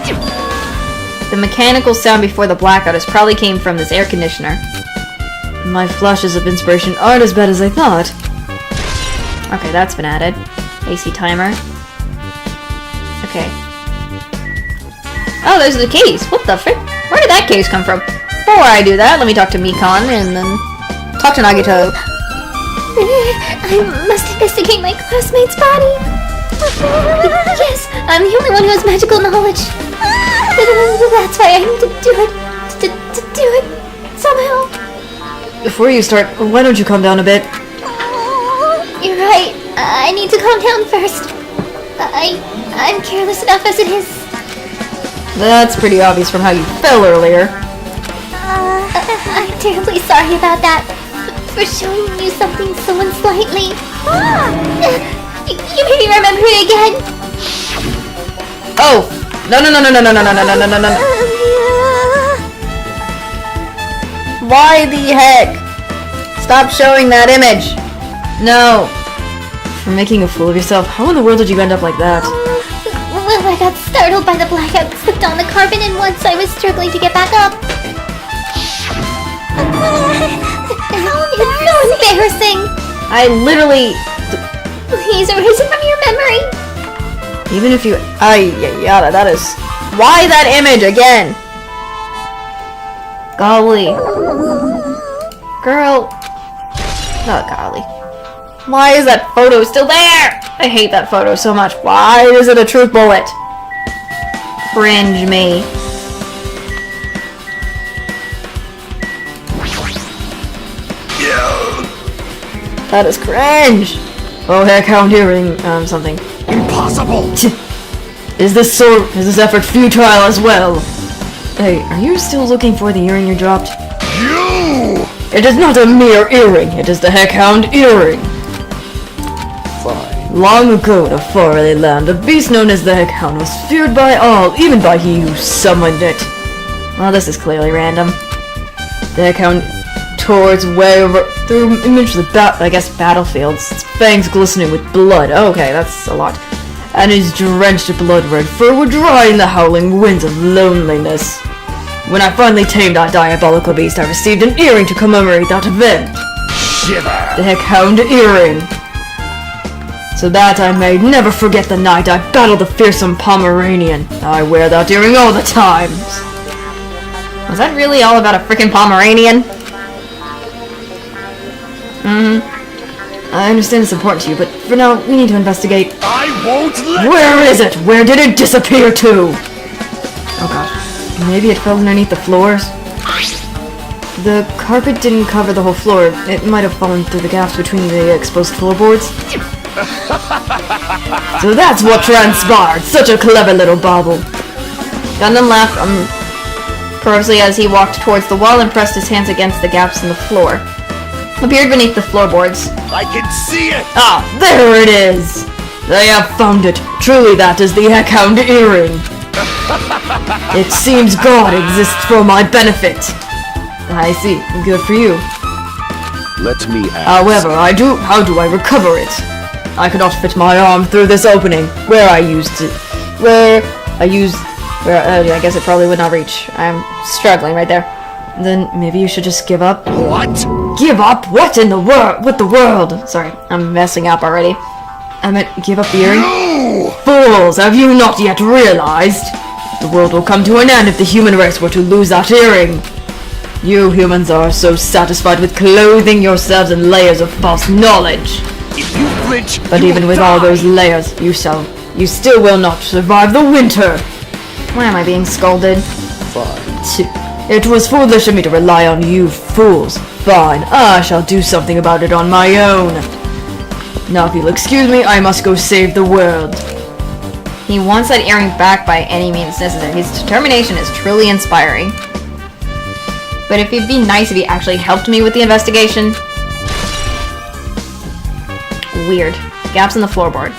The mechanical sound before the blackout probably came from this air conditioner. My flashes of inspiration aren't as bad as I thought. Okay, that's been added. AC timer. Okay. Oh, there's the case. What the frick? Where did that case come from? Before I do that, let me talk to Mikon and then talk to Nagito. I must investigate my classmate's body. Yes, I'm the only one who has magical knowledge. That's why I need to do it. To do it somehow. before you start, why don't you calm down a bit? You're right. I need to calm down first. I'm careless enough as it is. That's pretty obvious from how you fell earlier. I'm terribly sorry about that. For showing you something so unsightly. You made me remember it again. Oh! No. Why the heck? Stop showing that image. No. For making a fool of yourself, how in the world did you end up like that? Well, I got startled by the blackout, slipped on the carpet, and once I was struggling to get back up. It's so embarrassing. I literally... Please erase it from your memory. Even if you... yada, that is... Why that image again? Golly. Girl. Not golly. Why is that photo still there? I hate that photo so much. Why is it a truth bullet? Cringe me. That is cringe. Oh heck, Hound hearing something. Impossible! Is this effort futile as well? Hey, are you still looking for the earring you dropped? You! It is not a mere earring, it is the Heckhound earring. Fine. Long ago in a faraway land, a beast known as the Heckhound was feared by all, even by he who summoned it. Well, this is clearly random. The Heckhound tore its way over through immensely battlefields, its fangs glistening with blood. Okay, that's a lot. And his drenched blood-red fur would dry in the howling winds of loneliness. When I finally tamed that diabolical beast, I received an earring to commemorate that event. Shiver! The Heckhound earring. So that I may never forget the night I battled the fearsome Pomeranian. I wear that earring all the times. Was that really all about a freaking Pomeranian? I understand it's important to you, but for now, we need to investigate. I won't let Where is it? Where did it disappear to? Oh gosh. Maybe it fell underneath the floors? The carpet didn't cover the whole floor. It might have fallen through the gaps between the exposed floorboards. So that's what transpired! Such a clever little bauble. Gundam laughed purposely as he walked towards the wall and pressed his hands against the gaps in the floor. Appeared beneath the floorboards. I can see it! Ah, there it is! They have found it. Truly that is the Heckhound earring. It seems God exists for my benefit. I see. Good for you. Let me ask. However, how do I recover it? I cannot fit my arm through this opening. I guess it probably would not reach. I'm struggling right there. Then maybe you should just give up. What? Give up? What in the world? What the world? Sorry, I'm messing up already. I meant give up the earring? No! Fools, have you not yet realized? The world will come to an end if the human race were to lose that earring. You humans are so satisfied with clothing yourselves in layers of false knowledge. If you flinch, But you even will with die. all those layers, you still will not survive the winter. Why am I being scolded? It was foolish of me to rely on you fools. Fine, I shall do something about it on my own. Now if you'll excuse me, I must go save the world. He wants that earring back by any means necessary. His determination is truly inspiring. But if it'd be nice if he actually helped me with the investigation. Weird. Gaps in the floorboard.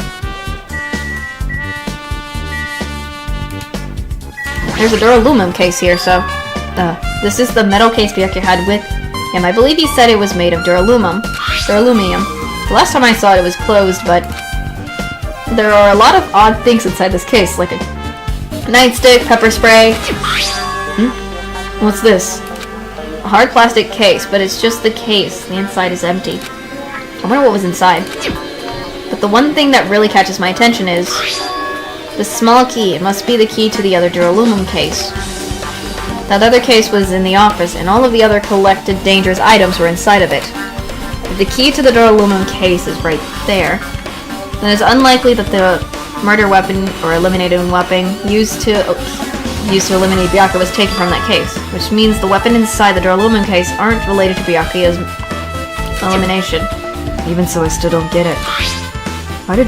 There's a Duralumin case here, so... this is the metal case Byakuya had with him. I believe he said it was made of Duralumium. The last time I saw it, it was closed, but... there are a lot of odd things inside this case, like a nightstick, pepper spray... What's this? A hard plastic case, but it's just the case. The inside is empty. I wonder what was inside. But the one thing that really catches my attention is... the small key. It must be the key to the other Duralumin case. That other case was in the office, and all of the other collected dangerous items were inside of it. If the key to the Duralumin case is right there, then it's unlikely that the murder weapon or eliminating weapon used to eliminate Byakuya was taken from that case, which means the weapon inside the Duralumin case aren't related to Byakuya's elimination. Even so, I still don't get it. Why did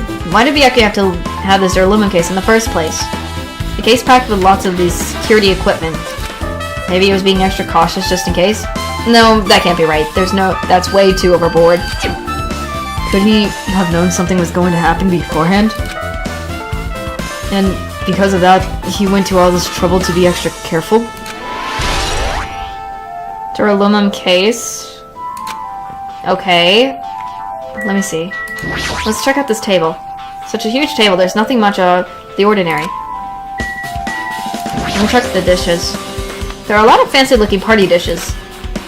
Byakuya have to have this Duralumin case in the first place? The case packed with lots of these security equipment. Maybe he was being extra cautious just in case? No, that can't be right. That's way too overboard. Could he have known something was going to happen beforehand? And because of that, he went to all this trouble to be extra careful? Duralumin case. Okay. Let me see. Let's check out this table. Such a huge table, there's nothing much out of the ordinary. Let me check the dishes. There are a lot of fancy-looking party dishes.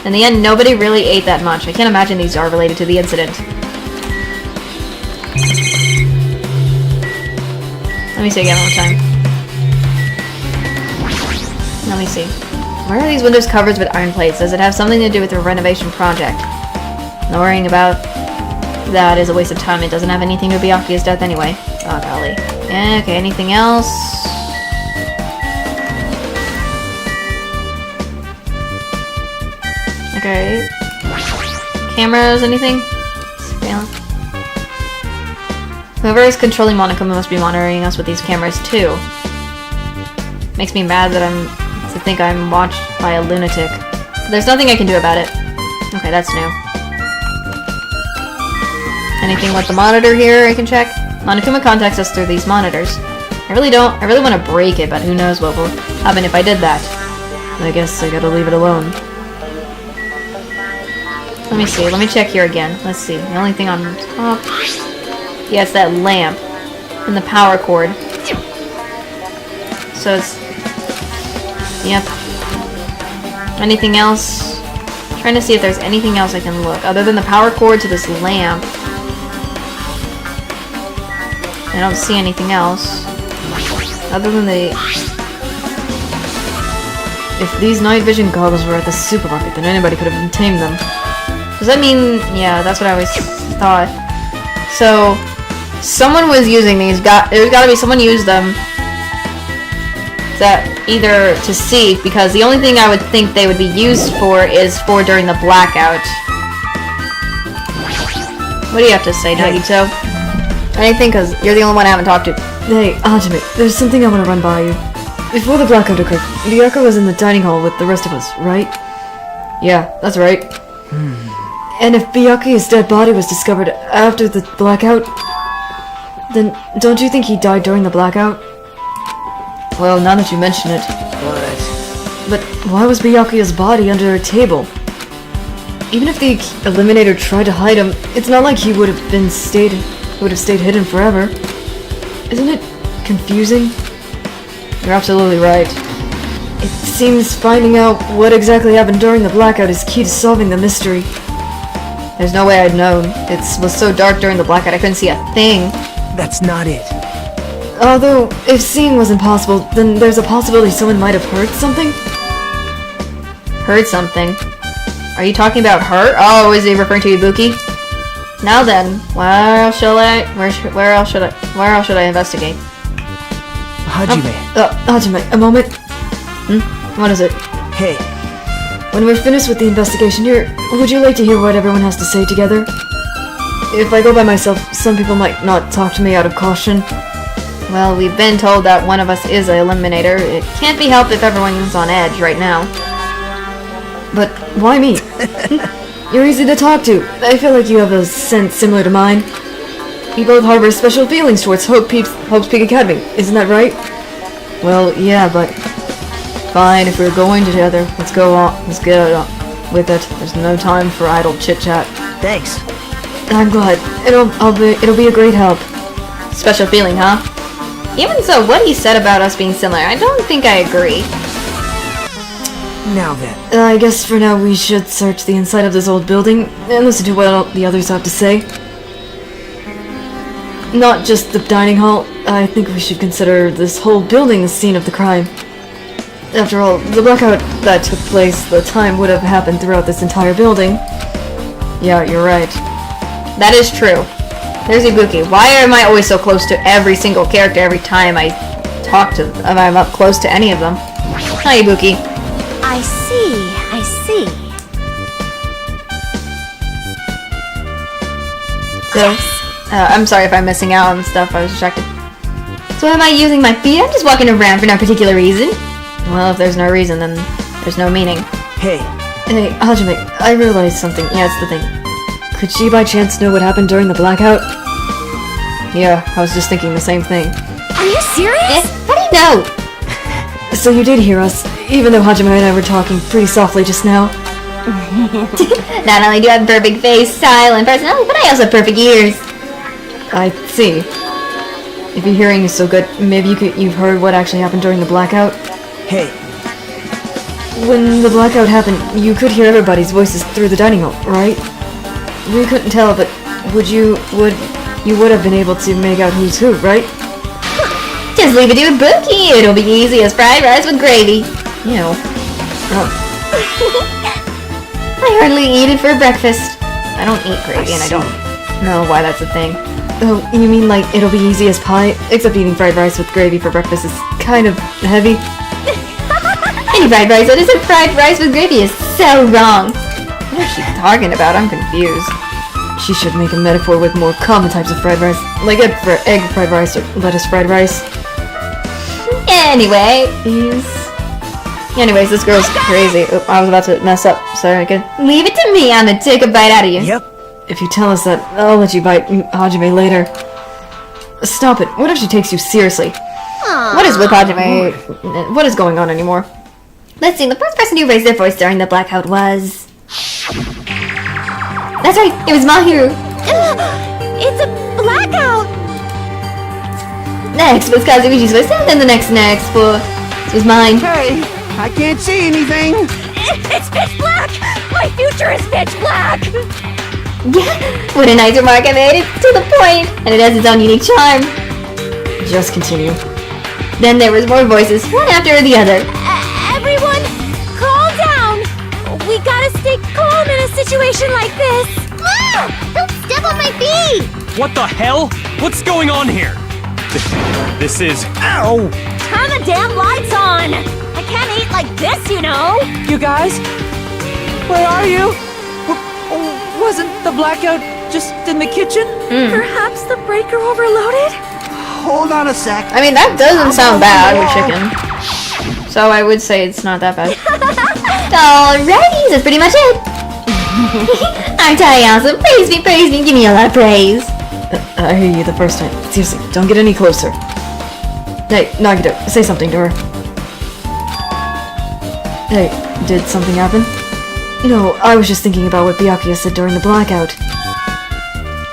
In the end, nobody really ate that much. I can't imagine these are related to the incident. Let me see again one more time. Let me see. Why are these windows covered with iron plates? Does it have something to do with the renovation project? Not worrying about that is a waste of time. It doesn't have anything to do with Byakuya's death anyway. Oh, golly. Okay, anything else? Okay. Cameras, anything? Surveillance. Whoever is controlling Monokuma must be monitoring us with these cameras too. Makes me mad that to think I'm watched by a lunatic. But there's nothing I can do about it. Okay, that's new. Anything with the monitor here I can check? Monokuma contacts us through these monitors. I really want to break it, but who knows what will happen if I did that. I guess I gotta leave it alone. Let me see. Let me check here again. Let's see. The only thing on top... Yeah, it's that lamp. And the power cord. So it's... Yep. Anything else? I'm trying to see if there's anything else I can look. Other than the power cord to this lamp. I don't see anything else. Other than the... If these night vision goggles were at the supermarket, then anybody could have tamed them. Does that mean... Yeah, that's what I always thought. So, someone was using these. There's gotta be someone used them. That either to see, because the only thing I would think they would be used for is for during the blackout. What do you have to say, Nagito? Anything, because you're the only one I haven't talked to. Hey, Hajime, there's something I want to run by you. Before the blackout occurred, Byakuya was in the dining hall with the rest of us, right? Yeah, that's right. And if Byakuya's dead body was discovered after the blackout, then don't you think he died during the blackout? Well, now that you mention it. But why was Byakuya's body under a table? Even if the Eliminator tried to hide him, it's not like he would have stayed hidden forever. Isn't it confusing? You're absolutely right. It seems finding out what exactly happened during the blackout is key to solving the mystery. There's no way I'd known. It was so dark during the blackout I couldn't see a thing. That's not it. Although, if seeing was impossible, then there's a possibility someone might have heard something? Heard something? Are you talking about her? Oh, is he referring to Ibuki? Now then, where else should I investigate? Hajime. Hajime, a moment. What is it? Hey. When we're finished with the investigation here, would you like to hear what everyone has to say together? If I go by myself, some people might not talk to me out of caution. Well, we've been told that one of us is an eliminator. It can't be helped if everyone's on edge right now. But why me? You're easy to talk to. I feel like you have a sense similar to mine. You both harbor special feelings towards Hope's Peak Academy, isn't that right? Well, yeah, but... Fine, if we're going together, let's go on. Let's get on with it. There's no time for idle chit-chat. Thanks. I'm glad. It'll be a great help. Special feeling, huh? Even so, what he said about us being similar, I don't think I agree. Now then. I guess for now we should search the inside of this old building and listen to what the others have to say. Not just the dining hall. I think we should consider this whole building the scene of the crime. After all, the blackout that took place, the time would have happened throughout this entire building. Yeah, you're right. That is true. There's Ibuki. Why am I always so close to every single character every time I talk to them? I'm up close to any of them. Hi, Ibuki. I see. So, I'm sorry if I'm missing out on stuff. I was distracted. So am I using my feet? I'm just walking around for no particular reason. Well, if there's no reason, then there's no meaning. Hey, Hey, Hajime, I realized something. Yeah, it's the thing. Could she by chance know what happened during the blackout? Yeah, I was just thinking the same thing. Are you serious? How do you know? So you did hear us, even though Hajime and I were talking pretty softly just now. Not only do I have a perfect face, style, and personality, but I also have perfect ears. I see. If your hearing is so good, maybe you've heard what actually happened during the blackout? hey, When the blackout happened, you could hear everybody's voices through the dining hall, right? We couldn't tell, but you would have been able to make out who's who, right? Just leave it to Ibuki. It'll be easy as fried rice with gravy. You know. I hardly eat it for breakfast. I don't eat gravy, and I don't know why that's a thing. Oh, you mean like it'll be easy as pie? Except eating fried rice with gravy for breakfast is kind of heavy. Any fried rice that isn't fried rice with gravy is so wrong. What is she talking about? I'm confused. She should make a metaphor with more common types of fried rice, like egg fried rice or lettuce fried rice. Anyways, this girl's crazy. Oop, I was about to mess up. Sorry, again. Leave it to me. I'm gonna take a bite out of you. yep. If you tell us that, I'll let you bite Hajime later. Stop it. What if she takes you seriously? What is with Hajime? What is going on anymore? Let's see. The first person who raised their voice during the blackout was... That's right. It was Mahiru. It's a blackout! Next was Kazuichi's voice, and then the next was mine. Hey, I can't see anything. It's pitch black! My future is pitch black! Yeah, what a nice remark. I made it to the point, and it has its own unique charm. Just continue. Then there was more voices, one after the other. Everyone, calm down! We gotta stay calm in a situation like this! Ah! Don't step on my feet! What the hell? What's going on here? This is... Ow! Turn the damn lights on! I can't eat like this, you know! You guys? Where are you? Wasn't the blackout just in the kitchen? Perhaps the breaker overloaded? Hold on a sec. I mean, that doesn't sound bad with chicken. So I would say it's not that bad. Alrighty, that's pretty much it. Aren't I awesome? Praise me, give me a lot of praise. I hear you the first time. Seriously, don't get any closer. Hey, Nagito, say something to her. Hey, did something happen? No, I was just thinking about what Byakuya said during the blackout.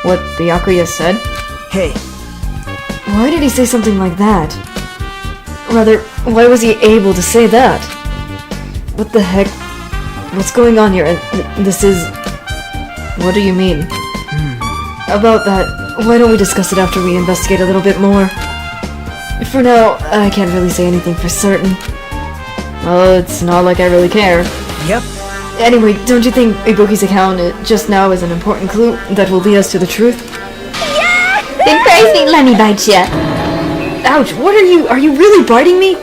What Byakuya said? Hey, Why did he say something like that? Rather, why was he able to say that? What the heck? What's going on here? And this is... What do you mean? About that, why don't we discuss it after we investigate a little bit more? For now, I can't really say anything for certain. Well, it's not like I really care. yep. Anyway, don't you think Ibuki's account just now is an important clue that will lead us to the truth? Then praise me, let me bite ya. Ouch, what are you really biting me?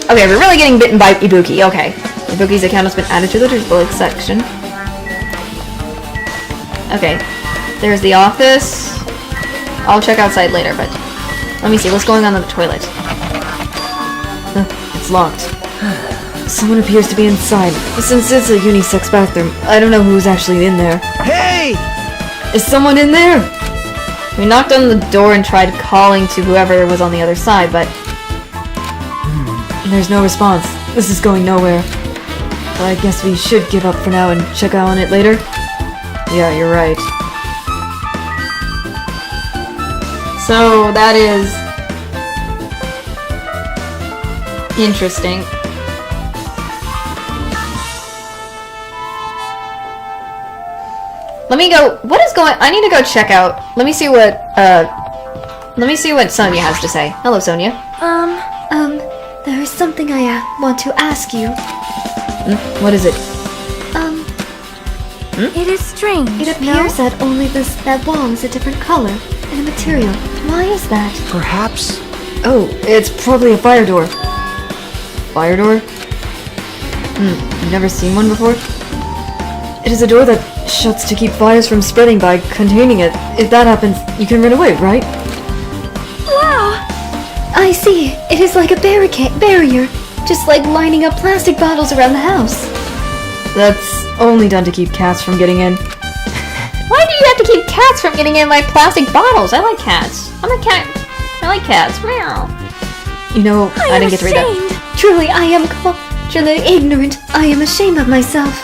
Okay, we're really getting bitten by Ibuki. Okay. Ibuki's account has been added to the Display section. Okay. There's the office. I'll check outside later, but... Let me see, what's going on in the toilet? It's locked. Someone appears to be inside. Since it's a unisex bathroom, I don't know who's actually in there. Hey! Is someone in there? We knocked on the door and tried calling to whoever was on the other side, but... There's no response. This is going nowhere. I guess we should give up for now and check on it later. Yeah, you're right. So, that is... interesting. Let me go... What is going... I need to go check out... Let me see what Sonia has to say. Hello, Sonia. There is something I want to ask you. What is it? It is strange. It appears that only that wall is a different color and a material. Why is that? Perhaps. Oh, it's probably a fire door. Fire door? You've never seen one before? It is a door that shuts to keep fires from spreading by containing it. If that happens, you can run away, right? Wow! I see. It is like a barrier, just like lining up plastic bottles around the house. That's only done to keep cats from getting in. Why do you have to keep cats from getting in my plastic bottles? I like cats. I'm a cat. I like cats. Meow. You know, I didn't get to read that. Ashamed. Truly, I am culturally ignorant. I am ashamed of myself.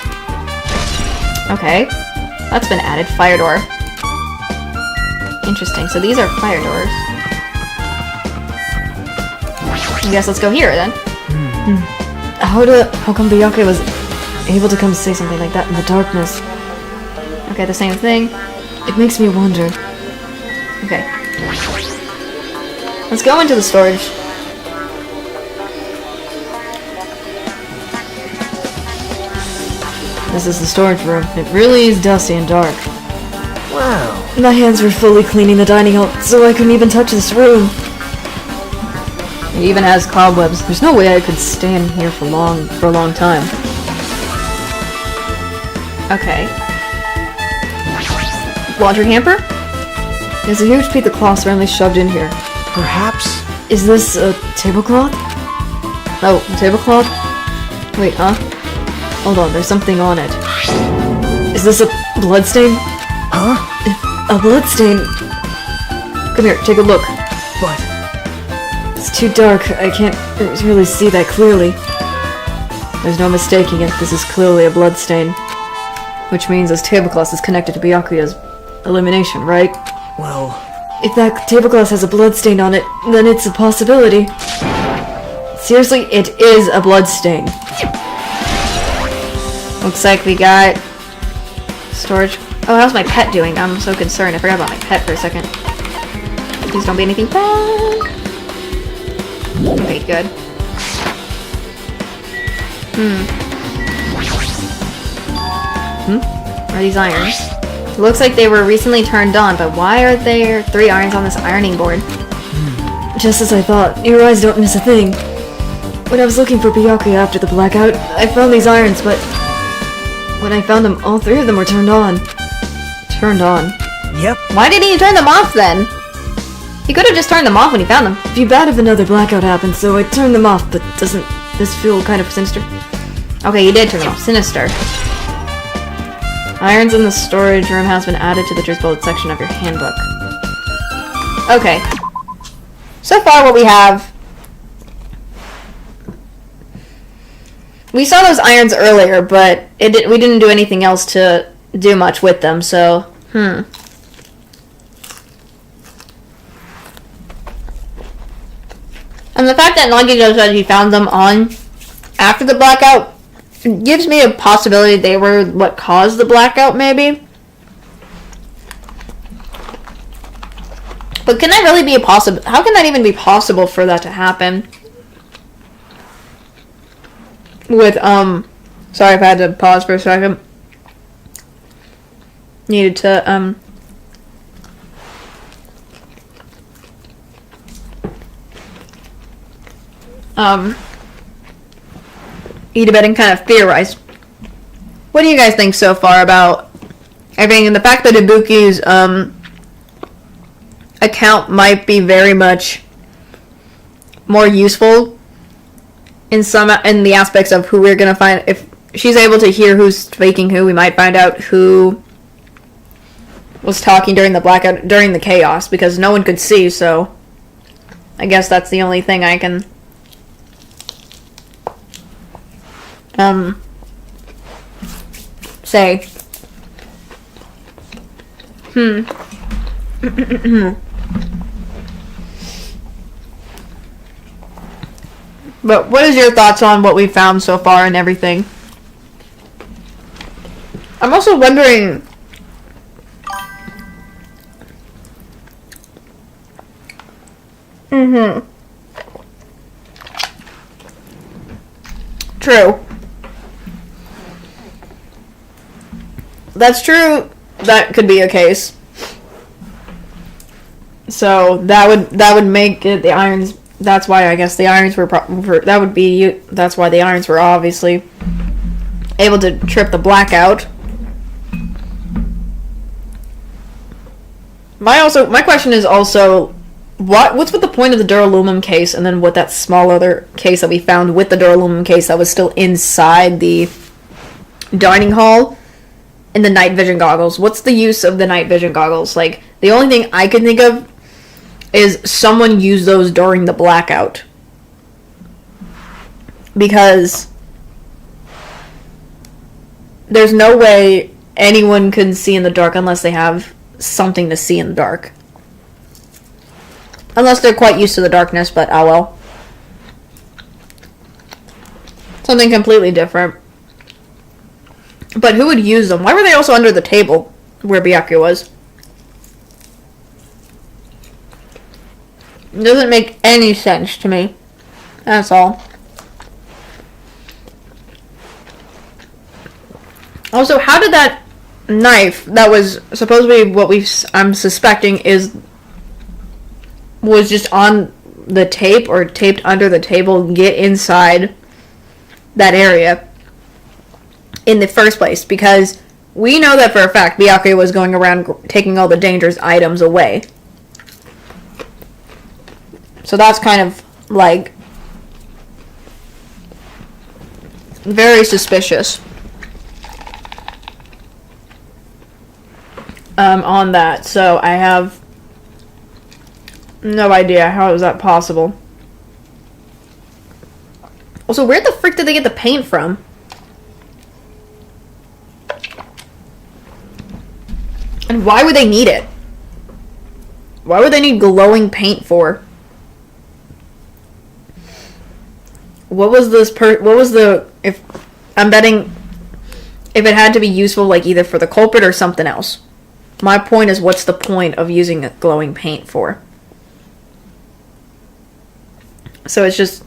Okay. That's been added. Fire door. Interesting. So these are fire doors. I guess let's go here then. How come Byakuya was able to come say something like that in the darkness? Okay, the same thing. It makes me wonder. Okay. Let's go into the storage. This is the storage room. It really is dusty and dark. Wow. My hands were fully cleaning the dining hall, so I couldn't even touch this room. It even has cobwebs. There's no way I could stay in here for a long time. Okay. Laundry hamper? There's a huge piece of cloth randomly shoved in here. Perhaps. Is this a tablecloth? Oh, a tablecloth? Wait, huh? Hold on, there's something on it. Is this a bloodstain? Huh? A bloodstain? Come here, take a look. But It's too dark, I can't really see that clearly. There's no mistaking it, this is clearly a bloodstain. Which means this tablecloth is connected to Byakuya's elimination, right? well, If that tablecloth has a bloodstain on it, then it's a possibility. Seriously, it is a bloodstain. Looks like we got storage. Oh, how's my pet doing? I'm so concerned. I forgot about my pet for a second. Please don't be anything bad. Okay, good. Are these irons? It looks like they were recently turned on, but why are there 3 irons on this ironing board? Just as I thought, your eyes don't miss a thing. When I was looking for Byakuya after the blackout, I found these irons, but when I found them, all 3 of them were turned on. Turned on. yep. Why didn't he turn them off then? He could have just turned them off when he found them. It'd be bad if another blackout happened, so I turned them off, but doesn't this feel kind of sinister? Okay, you did turn them off. Sinister. Irons in the storage room has been added to the Dress Bullet section of your handbook. Okay. So far what we have... We saw those irons earlier, but we didn't do anything else to do much with them, so... And the fact that Nagito said he found them on after the blackout gives me a possibility they were what caused the blackout, maybe. But can that really be a possible? How can that even be possible for that to happen? With sorry if I had to pause for a second. Needed to eat a bit and kind of theorize. What do you guys think so far about everything, and the fact that Ibuki's account might be very much more useful in the aspects of who we're gonna find. If she's able to hear who's faking who, we might find out who was talking during the blackout, during the chaos, because no one could see, so I guess that's the only thing I can say. But what is your thoughts on what we've found so far and everything? I'm also wondering... True. that's true. That could be a case. So that would make it the irons. That's why I guess the irons were. That's why the irons were obviously able to trip the blackout. My question is also, what's with the point of the Duralumin case, and then what that small other case that we found with the Duralumin case that was still inside the dining hall, and the night vision goggles? What's the use of the night vision goggles? Like, the only thing I can think of is someone used those during the blackout, because there's no way anyone can see in the dark unless they have something to see in the dark. Unless they're quite used to the darkness, but oh well. Something completely different. But who would use them? Why were they also under the table where Byakuya was? It doesn't make any sense to me. That's all. Also, how did that knife that was supposed to be what I'm suspecting was just on the tape or taped under the table get inside that area in the first place? Because we know that for a fact Byakuya was going around taking all the dangerous items away. So that's kind of like very suspicious. On that, so I have no idea how is that possible. Also, where the frick did they get the paint from? And why would they need it? Why would they need glowing paint for? What was this if I'm betting if it had to be useful, like either for the culprit or something else. My point is, what's the point of using a glowing paint for? So it's just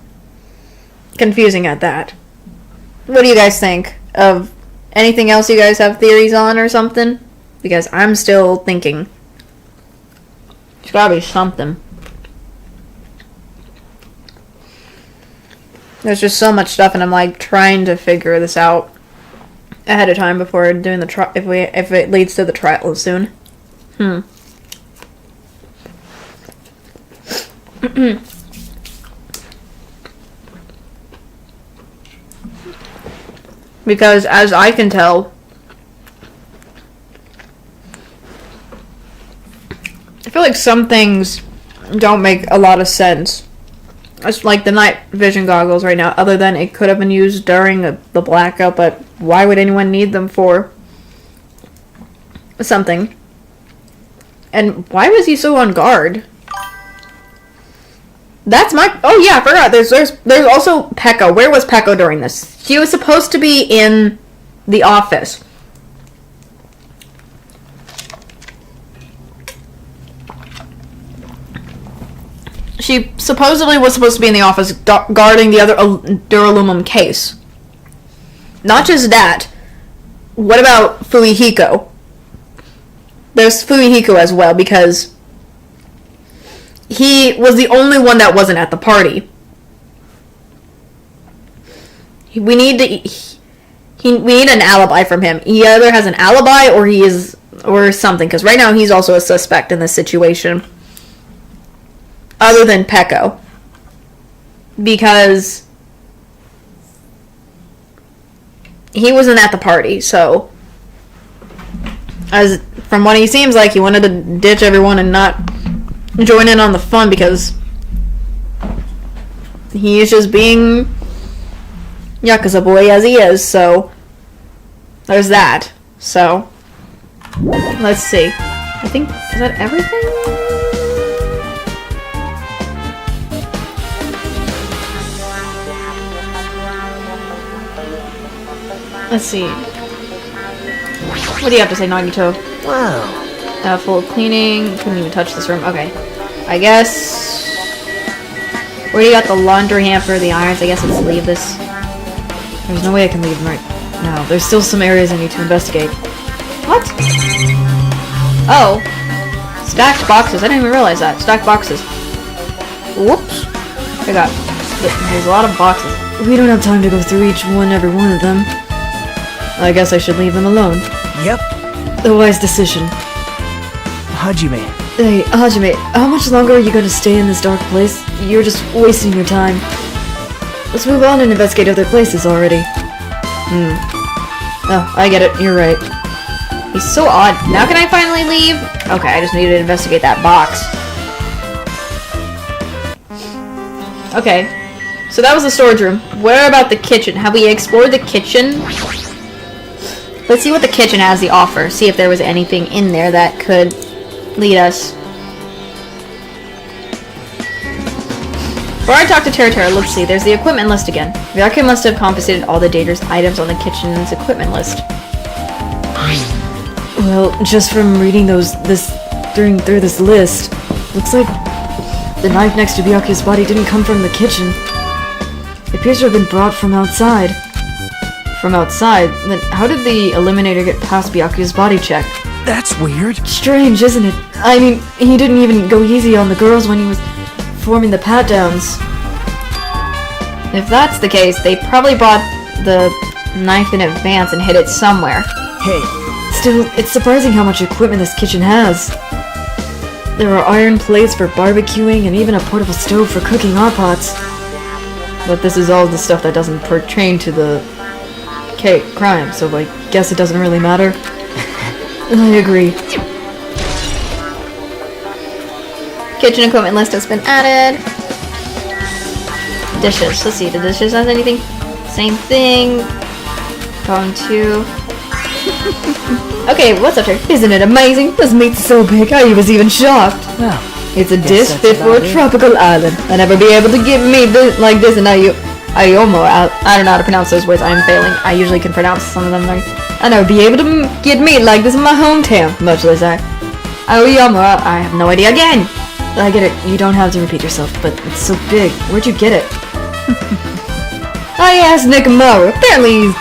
confusing at that. What do you guys think? Of anything else you guys have theories on or something? Because I'm still thinking. There's gotta be something. There's just so much stuff, and I'm like trying to figure this out ahead of time before doing the trial, if it leads to the trial soon. Because as I can tell, I feel like some things don't make a lot of sense. It's like the night vision goggles right now, other than it could have been used during the blackout, but why would anyone need them for something? And why was he so on guard? That's my... Oh yeah, I forgot. There's also Peko. Where was Peko during this? She was supposed to be in the office. She supposedly was supposed to be in the office guarding the other Duralumin case. Not just that. What about Fumihiko? There's Fumihiko as well, because he was the only one that wasn't at the party. We need an alibi from him. He either has an alibi or something, because right now he's also a suspect in this situation. Other than Peko. Because he wasn't at the party, so as from what he seems like, he wanted to ditch everyone and not join in on the fun because he is just being Yakuza boy as he is, so there's that. So let's see. I think, is that everything? Let's see. What do you have to say, Nagito? Wow. Full of cleaning. Couldn't even touch this room. Okay. I guess... Where do you got the laundry hamper, the irons? I guess let's leave this. There's no way I can leave them right now. There's still some areas I need to investigate. What? Oh. Stacked boxes. I didn't even realize that. Stacked boxes. Whoops. There's a lot of boxes. We don't have time to go through every one of them. I guess I should leave them alone. Yep. The wise decision. Hajime. Hey, Hajime, how much longer are you going to stay in this dark place? You're just wasting your time. Let's move on and investigate other places already. Oh, I get it. You're right. He's so odd. Now can I finally leave? Okay, I just need to investigate that box. Okay. So that was the storage room. Where about the kitchen? Have we explored the kitchen? Let's see what the kitchen has to offer. See if there was anything in there that could lead us. Before I talk to Tera, let's see. There's the equipment list again. Byakuya must have confiscated all the dangerous items on the kitchen's equipment list. Well, just from reading through this list, looks like the knife next to Byakuya's body didn't come from the kitchen. It appears to have been brought from outside. From outside? Then how did the Eliminator get past Byakuya's body check? That's weird. Strange, isn't it? I mean, he didn't even go easy on the girls when he was forming the pat-downs. If that's the case, they probably brought the knife in advance and hid it somewhere. Hey. Still, it's surprising how much equipment this kitchen has. There are iron plates for barbecuing and even a portable stove for cooking hot pots. But this is all the stuff that doesn't pertain to the crime, so I guess it doesn't really matter. I agree. Kitchen equipment list has been added. Dishes. Let's see. The dishes has anything? Same thing. Going to. Okay, what's up here? Isn't it amazing? This meat's so big, I was even shocked. Well, it's a dish fit for a tropical island. I'll never be able to get meat like this, and I don't know how to pronounce those words. I'm failing. I usually can pronounce some of them right. I'll never be able to get meat like this in my hometown, much less I have no idea again. I get it. You don't have to repeat yourself, but it's so big. Where'd you get it? I asked Nikamura. Apparently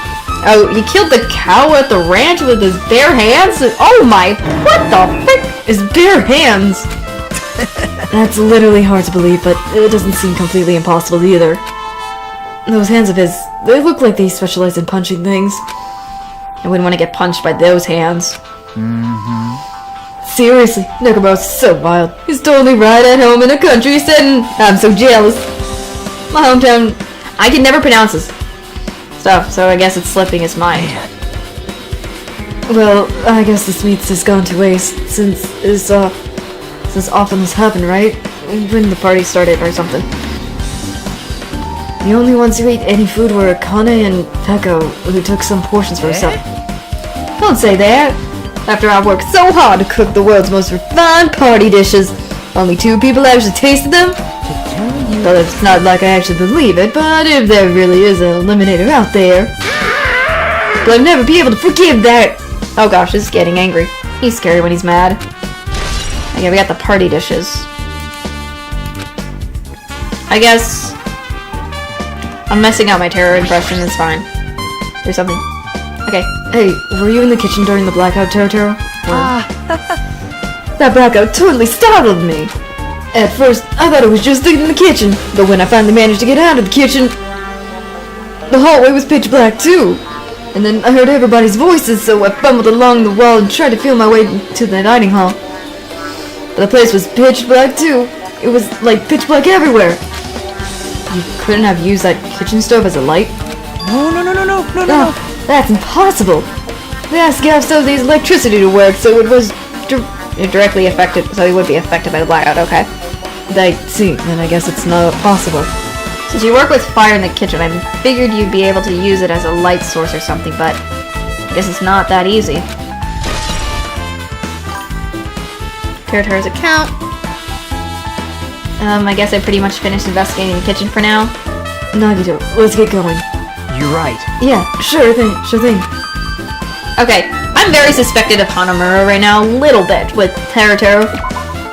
he killed the cow at the ranch with his bare hands? Oh my, what the frick? His bare hands? That's literally hard to believe, but it doesn't seem completely impossible either. Those hands of his, they look like they specialize in punching things. I wouldn't want to get punched by those hands. Seriously, Nikamura's so wild. He's totally right at home in a country setting. I'm so jealous. My hometown, I can never pronounce this stuff, so I guess it's slipping his mind. Well, I guess this meat's just gone to waste since often this happened, right? When the party started or something. The only ones who ate any food were Akane and Peko, who took some portions for herself. Don't say that. After I worked so hard to cook the world's most refined party dishes, only 2 people actually tasted them? Well, it's not like I actually believe it, but if there really is an eliminator out there, but I'll never be able to forgive that. Oh gosh, this is getting angry. He's scary when he's mad. Okay, we got the party dishes. I guess I'm messing up my terror impression. It's fine. There's something. Okay. Hey, were you in the kitchen during the blackout, Totoro? That blackout totally startled me. At first, I thought it was just in the kitchen, but when I finally managed to get out of the kitchen, the hallway was pitch black too. And then I heard everybody's voices, so I fumbled along the wall and tried to feel my way to the dining hall. But the place was pitch black too. It was like pitch black everywhere. You couldn't have used that kitchen stove as a light? No. That's impossible. The ass gas stove needs electricity to work, so it was directly affected, so he would be affected by the blackout, okay. I see, then I guess it's not possible. Since you work with fire in the kitchen, I figured you'd be able to use it as a light source or something, but I guess it's not that easy. Terra's account. I guess I pretty much finished investigating the kitchen for now. Nagito, let's get going. You're right. Yeah, sure thing. Okay, I'm very suspected of Hanamura right now, a little bit, with Tero.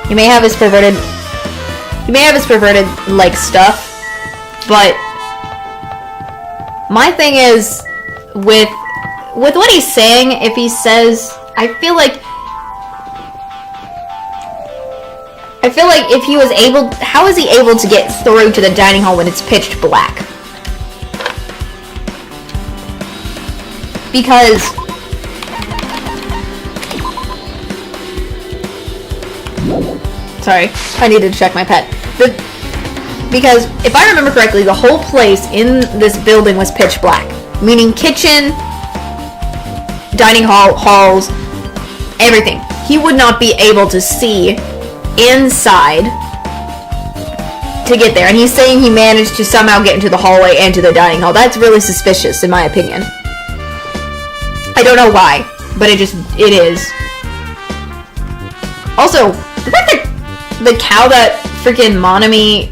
He may have his perverted, like, stuff, but my thing is, with what he's saying, if he says, I feel like if he was able, how is he able to get through to the dining hall when it's pitch black? Because sorry, I needed to check my pet. Because if I remember correctly, the whole place in this building was pitch black, meaning kitchen, dining hall, halls, everything. He would not be able to see inside to get there, and he's saying he managed to somehow get into the hallway and to the dining hall. That's really suspicious, in my opinion. I don't know why, but it is. Also, the fact that the cow that freaking Monami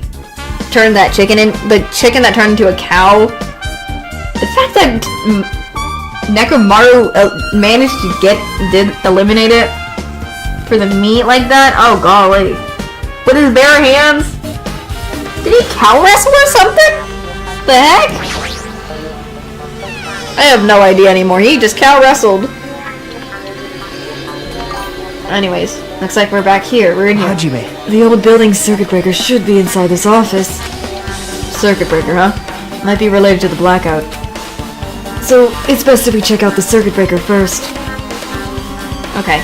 turned that chicken in, the chicken that turned into a cow, the fact that Nekomaru managed to eliminate it for the meat like that, oh golly. With his bare hands? Did he cow wrestle or something? The heck? I have no idea anymore. He just cow wrestled. Anyways, looks like we're back here. We're in here. Hajime. The old building circuit breaker should be inside this office. Circuit breaker, huh? Might be related to the blackout. So, it's best if we check out the circuit breaker first. Okay.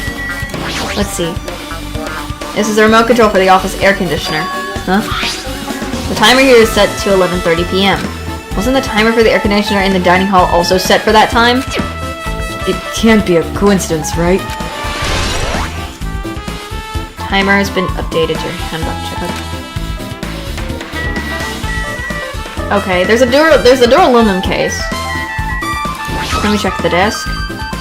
Let's see. This is the remote control for the office air conditioner. Huh? The timer here is set to 11:30 p.m. Wasn't the timer for the air conditioner in the dining hall also set for that time? It can't be a coincidence, right? Timer has been updated to your handbook. Check out. Okay, there's a duralumin case. Let me check the desk.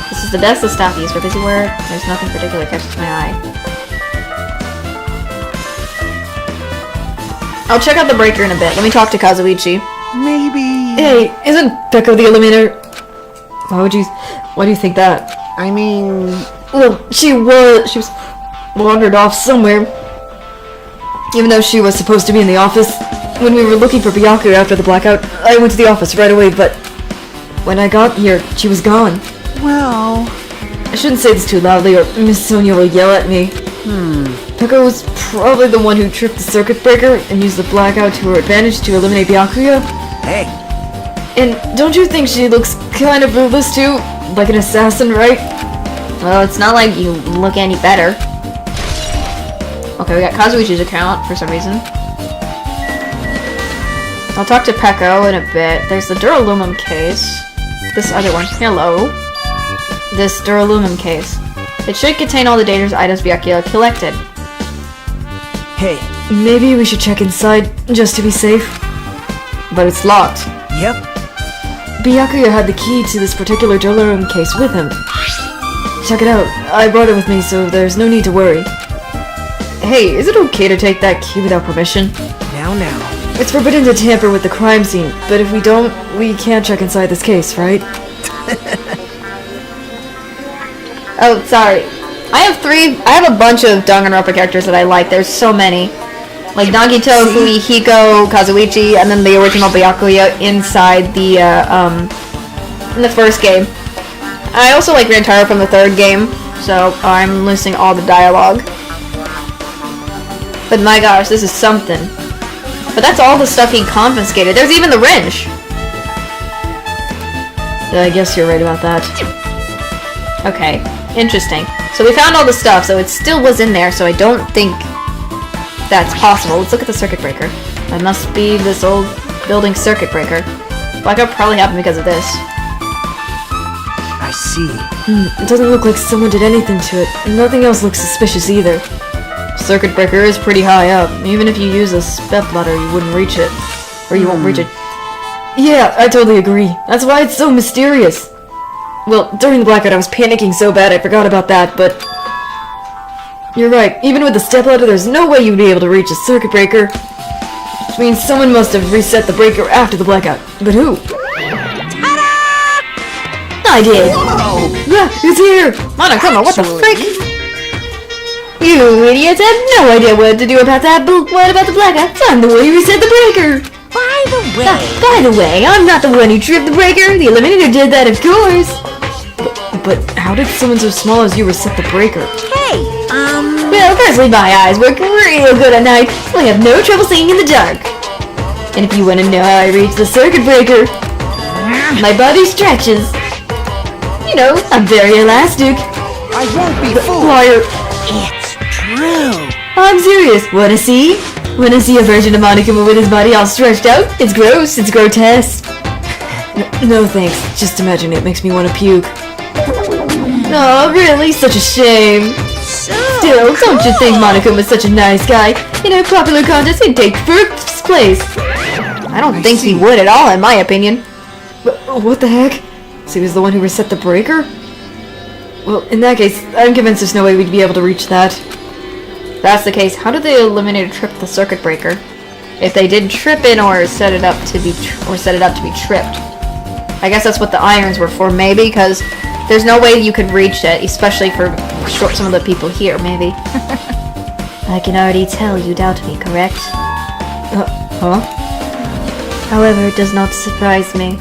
This is the desk the staff use for busy work. There's nothing particular catches my eye. I'll check out the breaker in a bit. Let me talk to Kazuichi. Maybe... Hey, isn't Peko the eliminator? Why do you think that? I mean... Well, she was wandered off somewhere. Even though she was supposed to be in the office. When we were looking for Byakuya after the blackout, I went to the office right away, but when I got here, she was gone. Well... I shouldn't say this too loudly or Miss Sonia will yell at me. Peko was probably the one who tripped the circuit breaker and used the blackout to her advantage to eliminate Byakuya. Hey. And don't you think she looks kind of ruthless too? Like an assassin, right? Well, it's not like you look any better. Okay, we got Kazuichi's account for some reason. I'll talk to Peko in a bit. There's the duralumin case. This other one. Hello. This duralumin case. It should contain all the dangerous items Byakuya collected. Hey. Maybe we should check inside, just to be safe. But it's locked. Yep. Byakuya had the key to this particular duralumin case with him. Check it out. I brought it with me, so there's no need to worry. Hey, is it okay to take that key without permission? Now. It's forbidden to tamper with the crime scene, but if we don't, we can't check inside this case, right? Oh, sorry. I have a bunch of Danganronpa characters that I like. There's so many. Like Nagito, Fumihiko, Kazuichi, and then the original Byakuya inside the, in the first game. I also like Rantaro from the third game, so I'm listing all the dialogue. But my gosh, this is something. But that's all the stuff he confiscated. There's even the wrench! I guess you're right about that. Okay, interesting. So we found all the stuff, so it still was in there, so I don't think that's possible. Let's look at the circuit breaker. That must be this old building circuit breaker. Blackout probably happened because of this. I see. It doesn't look like someone did anything to it. Nothing else looks suspicious either. Circuit breaker is pretty high up. Even if you use a step ladder, you wouldn't reach it. Or you won't reach it. Yeah, I totally agree. That's why it's so mysterious. Well, during the blackout I was panicking so bad I forgot about that, but... You're right. Even with the step ladder, there's no way you'd be able to reach a circuit breaker. Which means someone must have reset the breaker after the blackout. But who? I did! Whoa! Yeah, it's here! Monokuma, what the frick? You idiots have no idea what to do about that, but what about the blackout? I'm the one who reset the breaker! By the way, I'm not the one who tripped the breaker. The Eliminator did that, of course. but how did someone so small as you reset the breaker? Hey, Well, firstly, my eyes work real good at night, so I have no trouble seeing in the dark. And if you want to know how I reach the circuit breaker, my body stretches. You know, I'm very elastic. I won't be fooled. Wire. It's true. I'm serious. Wanna see? Wanna see a version of Monokuma with his body all stretched out? It's gross. It's grotesque. No thanks. Just imagine it makes me want to puke. Oh, really? Such a shame. Still, don't you think Monokuma's such a nice guy? In a popular contest, he'd take first place. I don't think he would at all, in my opinion. What the heck? So he was the one who reset the breaker? Well, in that case, I'm convinced there's no way we'd be able to reach that. If that's the case, how did the Eliminator trip the circuit breaker? If they did trip it or set it up to be tripped. I guess that's what the irons were for, maybe, because there's no way you could reach it, especially for some of the people here, maybe. I can already tell you doubt me, correct? Huh? However, it does not surprise me.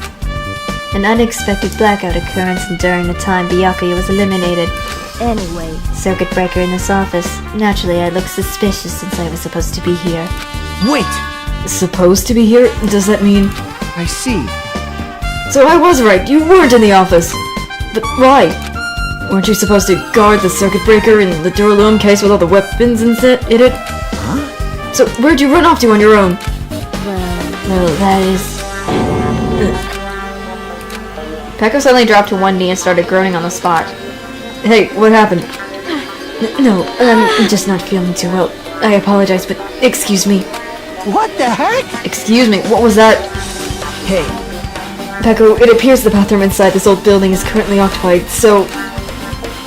An unexpected blackout occurrence during the time Byakuya was eliminated. anyway. Circuit breaker in this office. Naturally, I look suspicious since I was supposed to be here. Wait! Supposed to be here? Does that mean... I see. So I was right, you weren't in the office! But why? Weren't you supposed to guard the circuit breaker in the Duralum case with all the weapons in it? Huh? So where'd you run off to on your own? Well, that is... Peko suddenly dropped to one knee and started groaning on the spot. Hey, what happened? No, I'm just not feeling too well. I apologize, but excuse me. What the heck? Excuse me, what was that? Hey, Peko, it appears the bathroom inside this old building is currently occupied, so...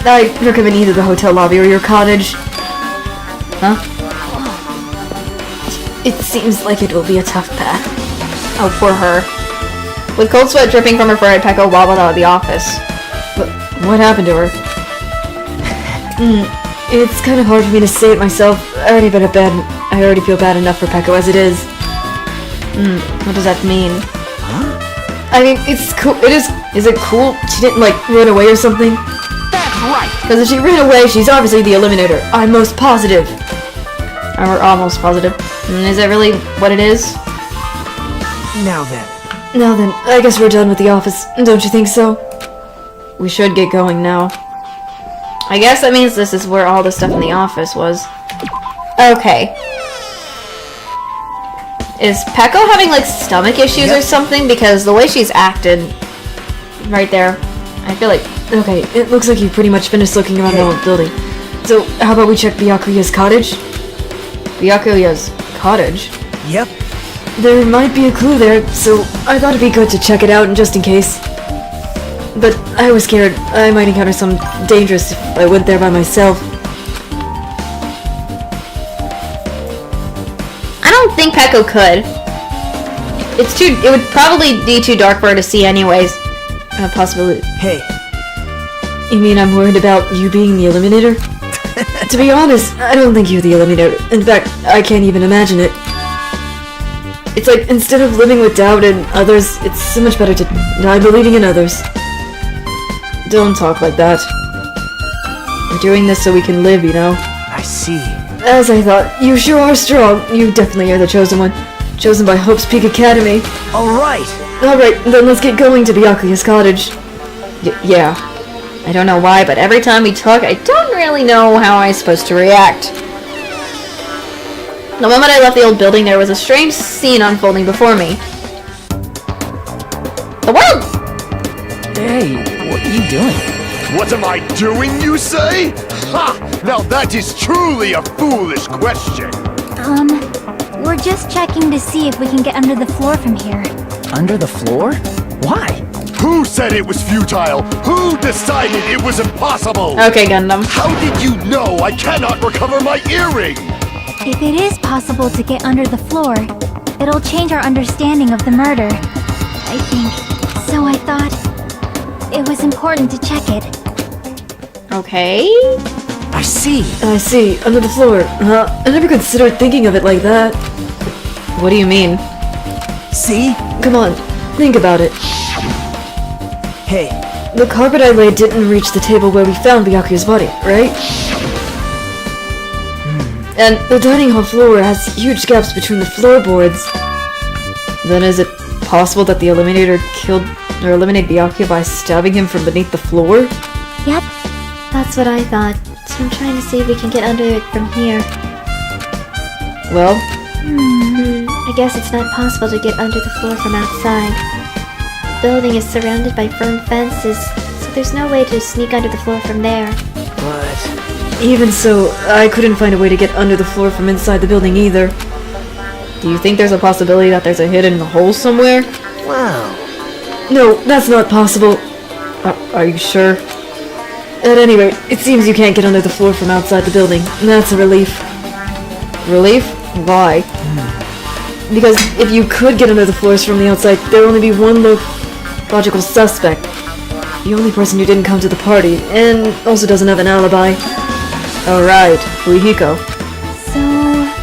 I recommend either the hotel lobby or your cottage. Huh? It seems like it will be a tough path. Oh, poor her. With cold sweat dripping from her forehead, Peko wobbled out of the office. What happened to her? It's kind of hard for me to say it myself. I already feel bad enough for Peko as it is. What does that mean? I mean, it's cool. Is it cool? She didn't, like, run away or something? that's right! Because if she ran away, she's obviously the Eliminator. I'm most positive. We're almost positive. Is it really what it is? Now then. Now then, I guess we're done with the office. Don't you think so? We should get going now. I guess that means this is where all the stuff in the office was. Okay. Is Peko having, like, stomach issues or something? Because the way she's acted right there, I feel like... Okay, it looks like you pretty much finished looking around the old building. So, how about we check Byakuya's cottage? Byakuya's cottage? Yep. There might be a clue there, so I thought it'd be good to check it out just in case. But I was scared I might encounter some dangerous if I went there by myself. I don't think Peko could. It would probably be too dark for her to see anyways. Possibly. Hey, You mean I'm worried about you being the Eliminator? To be honest, I don't think you're the Eliminator. In fact, I can't even imagine it. It's like, instead of living with doubt in others, it's so much better to die believing in others. Don't talk like that. We're doing this so we can live, you know? I see. As I thought, you sure are strong. You definitely are the chosen one. Chosen by Hope's Peak Academy. Alright! Alright, then let's get going to Byakuya's cottage. Yeah. I don't know why, but every time we talk, I don't really know how I'm supposed to react. The moment I left the old building, there was a strange scene unfolding before me. The world! Hey, what are you doing? What am I doing, you say? Ha! Now that is truly a foolish question. We're just checking to see if we can get under the floor from here. Under the floor? Why? Who said it was futile? Who decided it was impossible? Okay, Gundam. How did you know I cannot recover my earring? If it is possible to get under the floor, it'll change our understanding of the murder. I think. So I thought it was important to check it. Okay. I see. I see, under the floor. I never considered thinking of it like that. What do you mean? See? Come on, think about it. Hey, the carpet I laid didn't reach the table where we found Byakuya's body, right? And the dining hall floor has huge gaps between the floorboards. Then is it possible that the Eliminator eliminated Byakuya by stabbing him from beneath the floor? Yep. That's what I thought. So I'm trying to see if we can get under it from here. Well, I guess it's not possible to get under the floor from outside. The building is surrounded by firm fences, so there's no way to sneak under the floor from there. but even so, I couldn't find a way to get under the floor from inside the building either. Do you think there's a possibility that there's a hidden hole somewhere? Wow. No, that's not possible. Are you sure? At any rate, it seems you can't get under the floor from outside the building. That's a relief. Relief? Why? Because if you could get under the floors from the outside, there would only be one logical suspect. The only person who didn't come to the party, and also doesn't have an alibi. Alright, Fuyuhiko. So,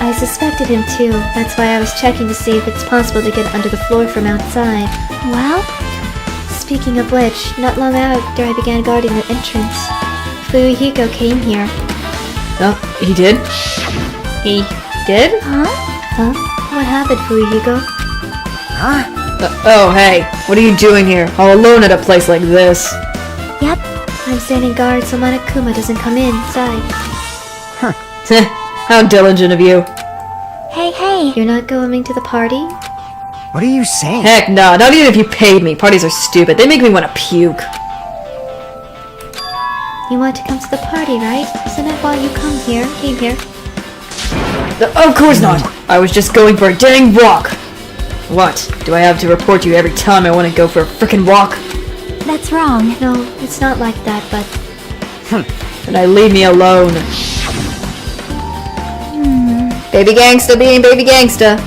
I suspected him too. That's why I was checking to see if it's possible to get under the floor from outside. Well, Speaking of which, not long after I began guarding the entrance, Fuyuhiko came here. Oh, he did? He did? Huh? What happened, Fuyuhiko? Oh, hey, what are you doing here, all alone at a place like this? yep. I'm standing guard so Monokuma doesn't come inside. How diligent of you. Hey. You're not going to the party? What are you saying? Heck no, not even if you paid me. Parties are stupid. They make me want to puke. You want to come to the party, right? Isn't it why you came here? Of course not. I was just going for a dang walk. What? Do I have to report you every time I want to go for a frickin' walk? That's wrong. No, it's not like that, but Then leave me alone. Baby gangsta being baby gangsta.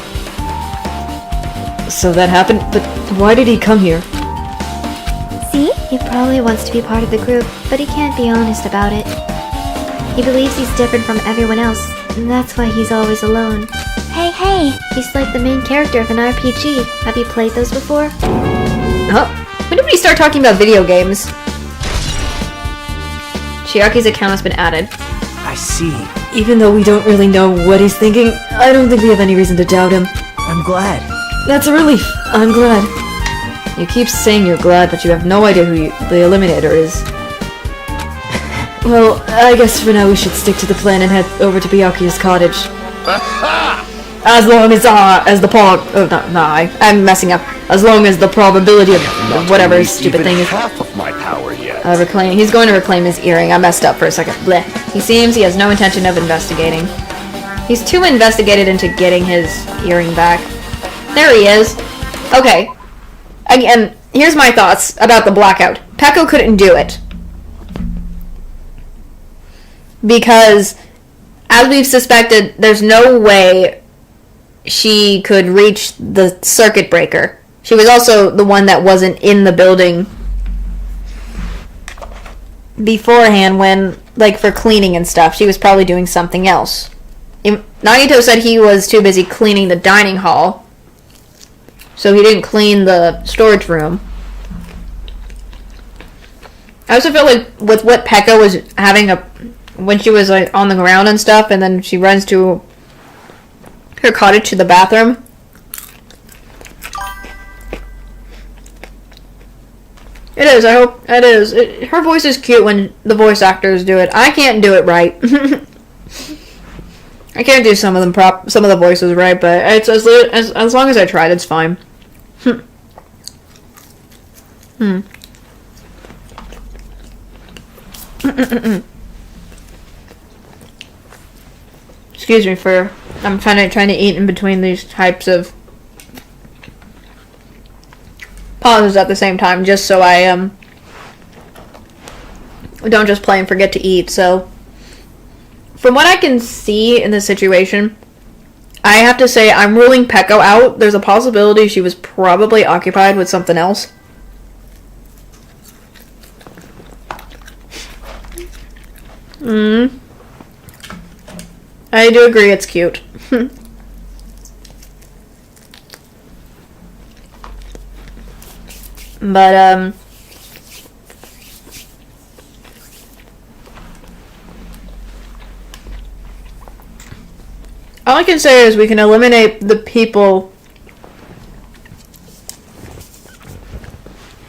So that happened, but why did he come here? see? He probably wants to be part of the group, but he can't be honest about it. He believes he's different from everyone else, and that's why he's always alone. Hey. He's like the main character of an RPG. Have you played those before? Huh? When did we start talking about video games? Chiaki's account has been added. I see. Even though we don't really know what he's thinking, I don't think we have any reason to doubt him. I'm glad. That's a relief. I'm glad. You keep saying you're glad, but you have no idea who the Eliminator is. Well, I guess for now we should stick to the plan and head over to Byakuya's cottage. As long as I'm messing up. As long as the probability of whatever his stupid thing is. Half of my power yet. He's going to reclaim his earring. I messed up for a second. Blech. He seems he has no intention of investigating. He's too investigated into getting his earring back. There he is. Okay. Again, here's my thoughts about the blackout. Peko couldn't do it. Because, as we've suspected, there's no way she could reach the circuit breaker. She was also the one that wasn't in the building beforehand when, like, for cleaning and stuff. She was probably doing something else. Nagito said he was too busy cleaning the dining hall, so he didn't clean the storage room. I also feel like with what Peko was having when she was like on the ground and stuff, and then she runs to her cottage to the bathroom. It is, I hope it is. Her voice is cute when the voice actors do it. I can't do it right. I can't do some of the voices right, but it's as long as I tried, it's fine. Excuse me I'm trying to eat in between these types of pauses at the same time, just so I don't just play and forget to eat. So, from what I can see in this situation, I have to say I'm ruling Peko out. There's a possibility she was probably occupied with something else. I do agree it's cute. But, All I can say is we can eliminate the people.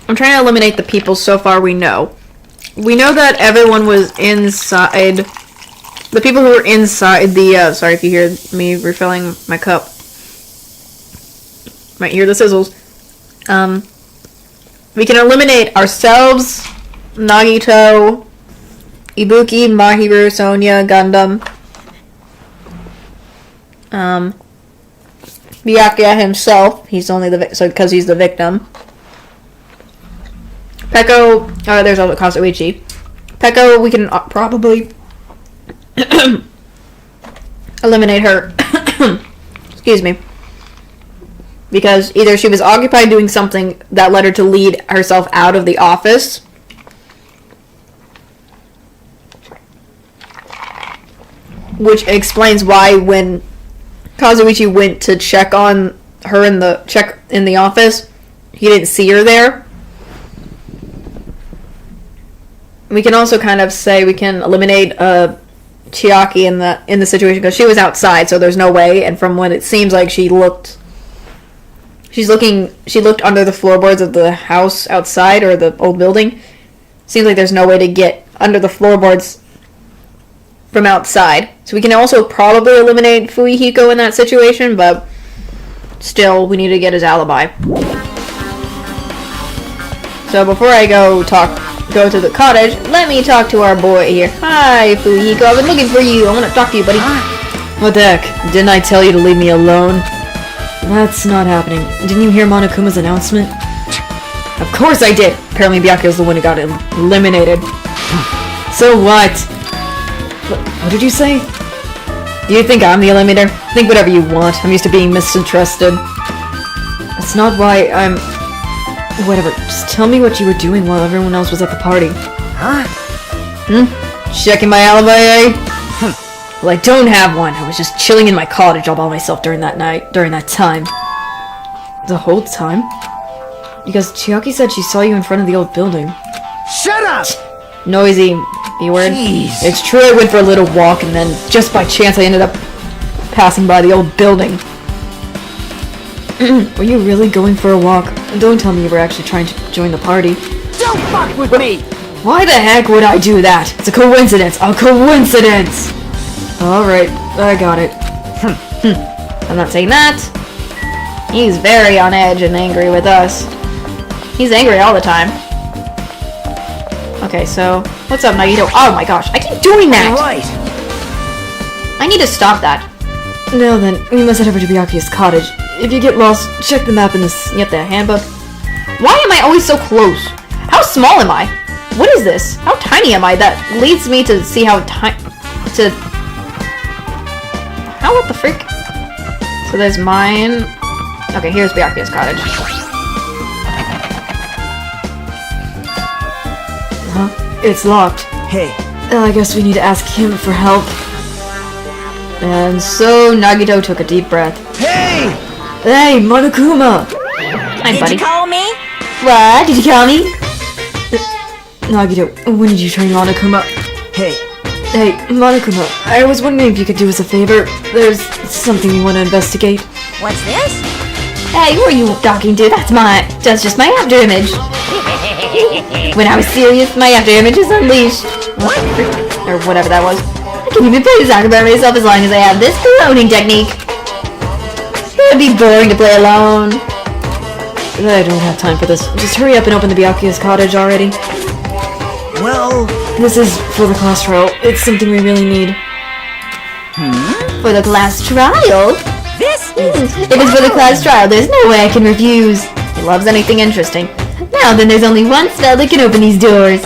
I'm trying to eliminate the people so far we know. We know that everyone was inside. The people who were inside the, sorry if you hear me refilling my cup. Might hear the sizzles. We can eliminate ourselves, Nagito, Ibuki, Mahiru, Sonia, Gundam. Byakuya himself, he's only because he's the victim. Peko, there's also Kazuichi. Peko, we can probably eliminate her. Excuse me. Because either she was occupied doing something that led her to lead herself out of the office, which explains why when Kazuichi went to check on her in the office, he didn't see her there. We can also kind of say we can eliminate Chiaki in the situation because she was outside, so there's no way. And from what it seems like, she looked under the floorboards of the house outside or the old building. Seems like there's no way to get under the floorboards from outside. So we can also probably eliminate Fuyuhiko in that situation, but still, we need to get his alibi. So before I go to the cottage, let me talk to our boy here. Hi, Fuyuhiko. I've been looking for you. I want to talk to you, buddy. What the heck? Didn't I tell you to leave me alone? That's not happening. Didn't you hear Monokuma's announcement? Of course I did! Apparently Byakuya's the one who got eliminated. So what? What did you say? Do you think I'm the eliminator? Think whatever you want. I'm used to being mistrusted. That's not why I'm... Whatever. Just tell me what you were doing while everyone else was at the party. Huh? Checking my alibi, eh? Well, I don't have one. I was just chilling in my cottage all by myself during that time. The whole time? Because Chiaki said she saw you in front of the old building. Shut up! Noisy B-word. Jeez. It's true I went for a little walk and then, just by chance, I ended up passing by the old building. Were you really going for a walk? Don't tell me you were actually trying to join the party. Don't fuck with me! Why the heck would I do that? It's a coincidence! A coincidence! Alright, I got it. I'm not saying that. He's very on edge and angry with us. He's angry all the time. Okay, so what's up, Nagito? Oh my gosh, I keep doing that! Right. I need to stop that. Now then, we must head over to Byakuya's cottage. If you get lost, check the map in the handbook. Why am I always so close? How small am I? What is this? How tiny am I? That leads me to see how what the frick? So there's mine. Okay, here's Byakuya's cottage. Huh? It's locked. Hey. I guess we need to ask him for help. And so Nagito took a deep breath. Hey! Hey, Monokuma! Hi, buddy. Did you call me? What? Did you call me? Nagito, when did you train Monokuma? Hey. Hey, Monokuma, I was wondering if you could do us a favor. There's something we want to investigate. What's this? Hey, who are you talking to? That's just my after image. When I was serious, my after image is unleashed. What? Or whatever that was. I can even play the song by myself as long as I have this cloning technique. It would be boring to play alone. I don't have time for this. Just hurry up and open the Byakuya's cottage already. Well... This is for the class trial. It's something we really need. For the class trial? This is... If it's for the class trial, there's no way I can refuse. He loves anything interesting. Now then, there's only one spell that can open these doors.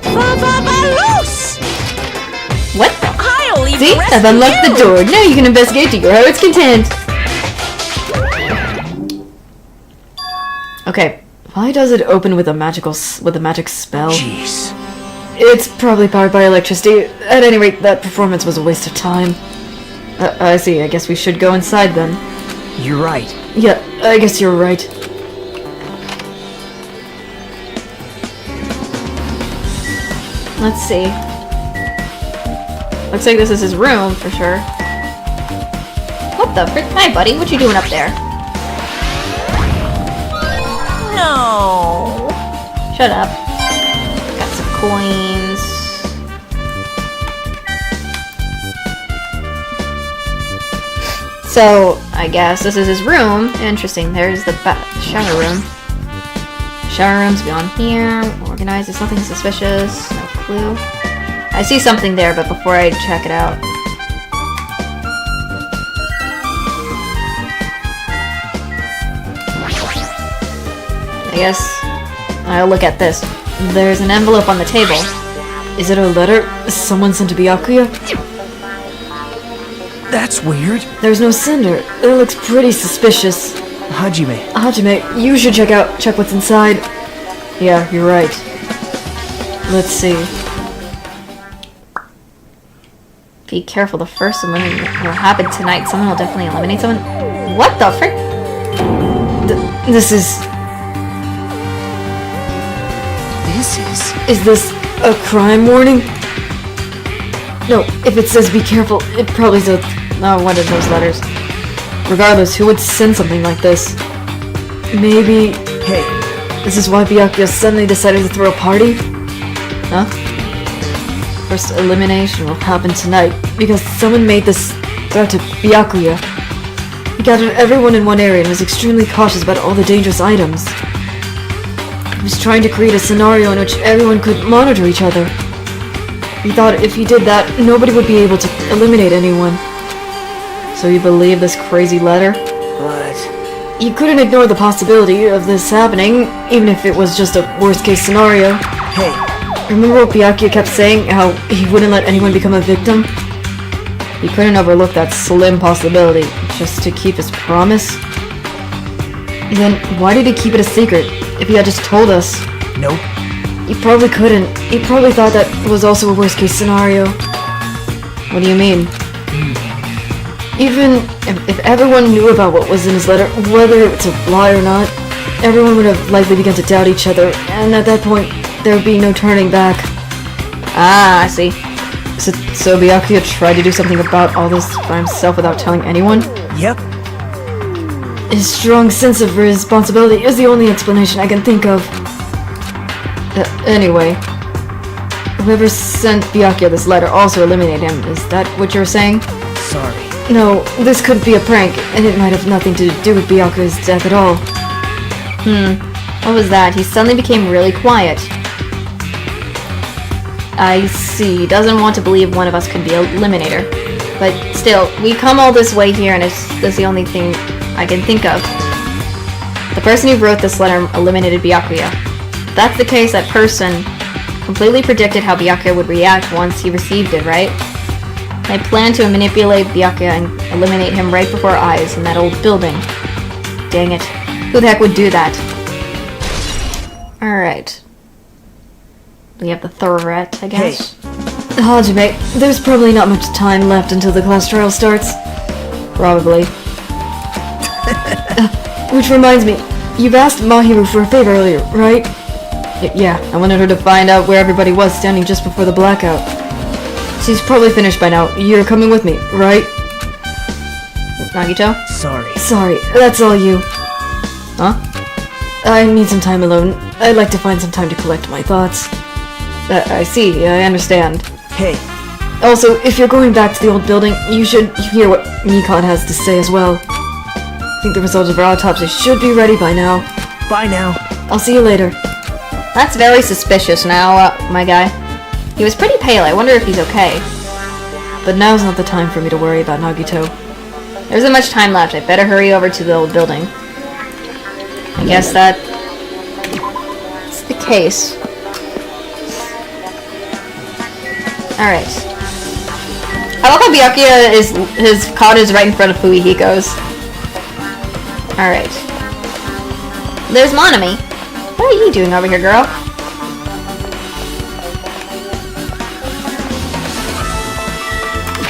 Ba-ba-ba-loose! What? I'll leave See? the rest I've unlocked to the you. door. Now you can investigate to your heart's content. Okay, why does it open with a magic spell? Jeez. It's probably powered by electricity. At any rate, that performance was a waste of time. I see. I guess we should go inside then. You're right. Yeah, I guess you're right. Let's see. Looks like this is his room for sure. What the frick? Hi, buddy. What you doing up there? No. Shut up. Got some coins. So, I guess this is his room. Interesting. There's the shower room. Shower room's beyond here. Organized. There's nothing suspicious. No clue. I see something there, but before I check it out. I guess I'll look at this. There's an envelope on the table. Is it a letter someone sent to Byakuya? That's weird. There's no sender. It looks pretty suspicious. Hajime. Hajime, you should check what's inside. Yeah, you're right. Let's see. Be careful, the first elimination will happen tonight. Someone will definitely eliminate someone. What the frick? This is... Is this a crime warning? No, if it says be careful, it probably says... Oh, what are those letters? Regardless, who would send something like this? Maybe... Hey. This is why Byakuya suddenly decided to throw a party? Huh? First elimination will happen tonight, because someone made this threat to Byakuya. He gathered everyone in one area and was extremely cautious about all the dangerous items. He was trying to create a scenario in which everyone could monitor each other. He thought if he did that, nobody would be able to eliminate anyone. So you believe this crazy letter? But... You couldn't ignore the possibility of this happening, even if it was just a worst-case scenario. Hey. Remember what Byakuya kept saying, how he wouldn't let anyone become a victim? He couldn't overlook that slim possibility, just to keep his promise? Then why did he keep it a secret, if he had just told us? Nope. He probably couldn't. He probably thought that was also a worst-case scenario. What do you mean? Even if everyone knew about what was in his letter, whether it's a lie or not, everyone would have likely begun to doubt each other, and at that point, there would be no turning back. Ah, I see. So Byakuya tried to do something about all this by himself without telling anyone? Yep. His strong sense of responsibility is the only explanation I can think of. Anyway, whoever sent Byakuya this letter also eliminated him. Is that what you're saying? Sorry. No, this could be a prank, and it might have nothing to do with Byakuya's death at all. What was that? He suddenly became really quiet. I see. He doesn't want to believe one of us could be an eliminator. But still, we come all this way here, and that's the only thing I can think of. The person who wrote this letter eliminated Byakuya. If that's the case, that person completely predicted how Byakuya would react once he received it, right? I plan to manipulate Byakuya and eliminate him right before our eyes in that old building. Dang it. Who the heck would do that? Alright. We have the threat, I guess. Hey. Hajime, there's probably not much time left until the class trial starts. Probably. Which reminds me, you've asked Mahiru for a favor earlier, right? Yeah, I wanted her to find out where everybody was standing just before the blackout. She's probably finished by now. You're coming with me, right? Nagito? Sorry, that's all you. Huh? I need some time alone. I'd like to find some time to collect my thoughts. I see, I understand. Hey. Also, if you're going back to the old building, you should hear what Nikon has to say as well. I think the results of our autopsy should be ready by now. Bye now. I'll see you later. That's very suspicious now, my guy. He was pretty pale, I wonder if he's okay. But now's not the time for me to worry about Nagito. There isn't much time left, I better hurry over to the old building. I guess that's the case. Alright. I love how Byakuya his cot is right in front of Fumihiko's. Alright. There's Monami. What are you doing over here, girl?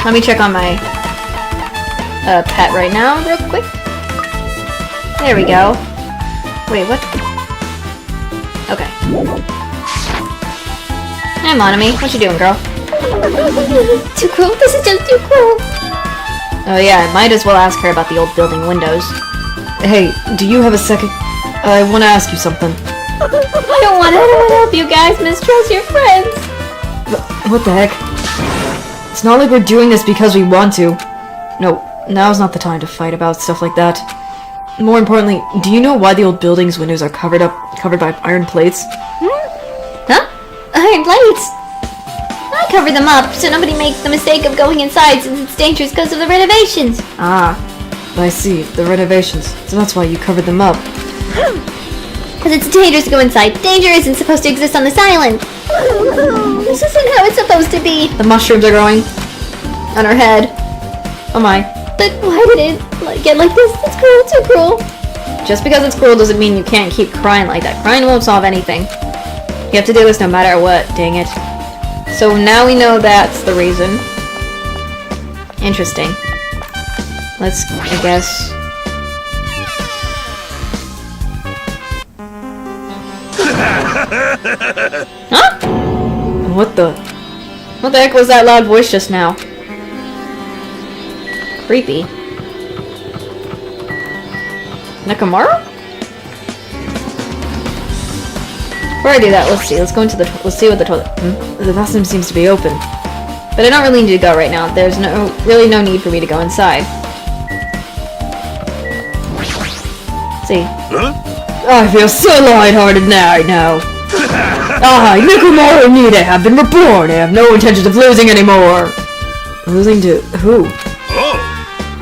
Let me check on my pet right now, real quick. There we go. Wait, what? Okay. Hi, Monami. What you doing, girl? Too cruel. This is just too cruel. Oh yeah, I might as well ask her about the old building windows. Hey, do you have a second? I want to ask you something. I don't want anyone to help you guys mistrust your friends. What the heck? It's not like we're doing this because we want to. No, now's not the time to fight about stuff like that. More importantly, do you know why the old building's windows are covered by iron plates? Huh? Iron plates? I covered them up so nobody makes the mistake of going inside since it's dangerous because of the renovations. Ah, I see. The renovations. So that's why you covered them up. Because it's dangerous to go inside. Danger isn't supposed to exist on this island. This isn't how it's supposed to be. The mushrooms are growing on her head. Oh my. But why did it get like this? It's cruel, too cruel. Just because it's cruel doesn't mean you can't keep crying like that. Crying won't solve anything. You have to do this no matter what, dang it. So now we know that's the reason. Interesting. Let's, I guess... Huh? What the? What the heck was that loud voice just now? Creepy. Nakamura? Before I do that, let's see. Let's go into the let's see what the toilet. The bathroom seems to be open. But I don't really need to go right now. There's really no need for me to go inside. Let's see. Huh? I feel so lighthearted now. I, Nakamura and Nita have been reborn. I have no intentions of losing anymore. Losing to who? Oh!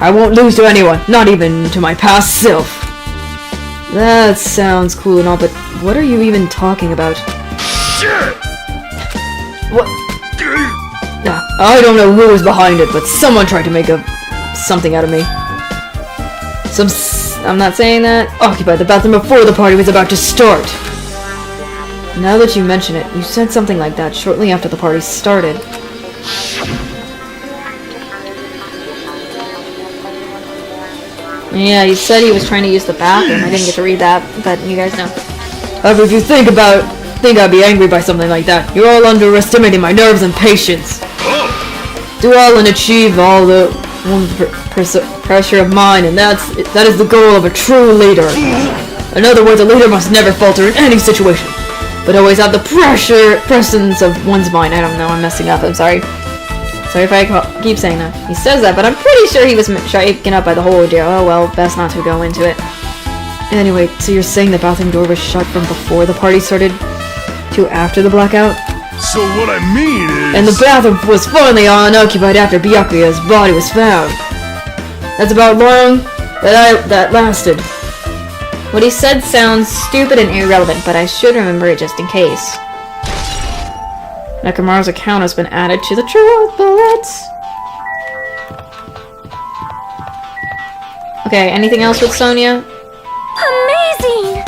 I won't lose to anyone, not even to my past self. That sounds cool and all, but what are you even talking about? Shit! What? I don't know who was behind it, but someone tried to make something out of me. I'm not saying that. Occupied the bathroom before the party was about to start. Now that you mention it, you said something like that shortly after the party started. Yeah, you said he was trying to use the bathroom. I didn't get to read that, but you guys know. However, if you think I'd be angry by something like that, you're all underestimating my nerves and patience. Do all and achieve all the pressure of mine, and that is the goal of a true leader. In other words, a leader must never falter in any situation, but always have the presence of one's mind. I don't know, I'm messing up, I'm sorry. Sorry if I keep saying that. He says that, but I'm pretty sure he was shaken up by the whole ordeal. Oh well, best not to go into it. Anyway, so you're saying the bathroom door was shut from before the party started to after the blackout? So what I mean is... And the bathroom was finally unoccupied after Byakuya's body was found. That's about long that lasted. What he said sounds stupid and irrelevant, but I should remember it just in case. Nakamura's account has been added to the truth bullets. Okay, anything else with Sonia? Amazing!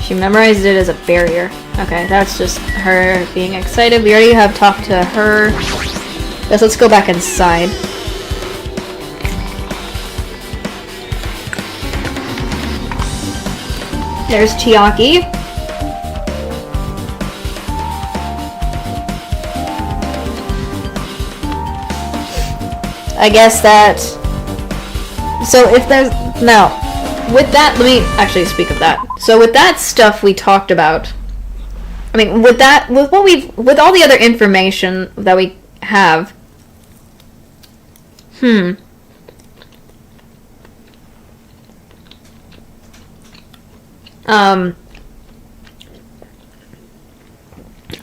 She memorized it as a barrier. Okay, that's just her being excited. We already have talked to her. Guess let's go back inside. There's Chiaki. I guess that... So if there's... Now, with that, let me actually speak of that. So with that stuff we talked about, I mean, with all the other information that we have,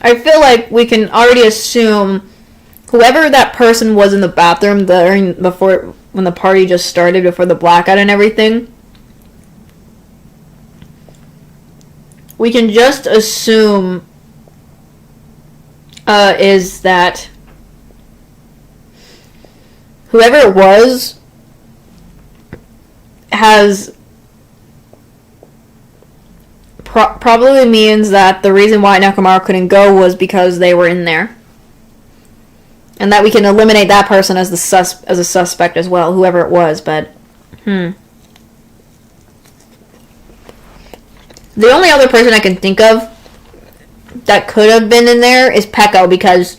I feel like we can already assume whoever that person was in the bathroom when the party just started, before the blackout and everything, we can just assume is that whoever it was has probably means that the reason why Nakamura couldn't go was because they were in there. And that we can eliminate that person as a suspect as well, whoever it was, but the only other person I can think of that could have been in there is Peko, because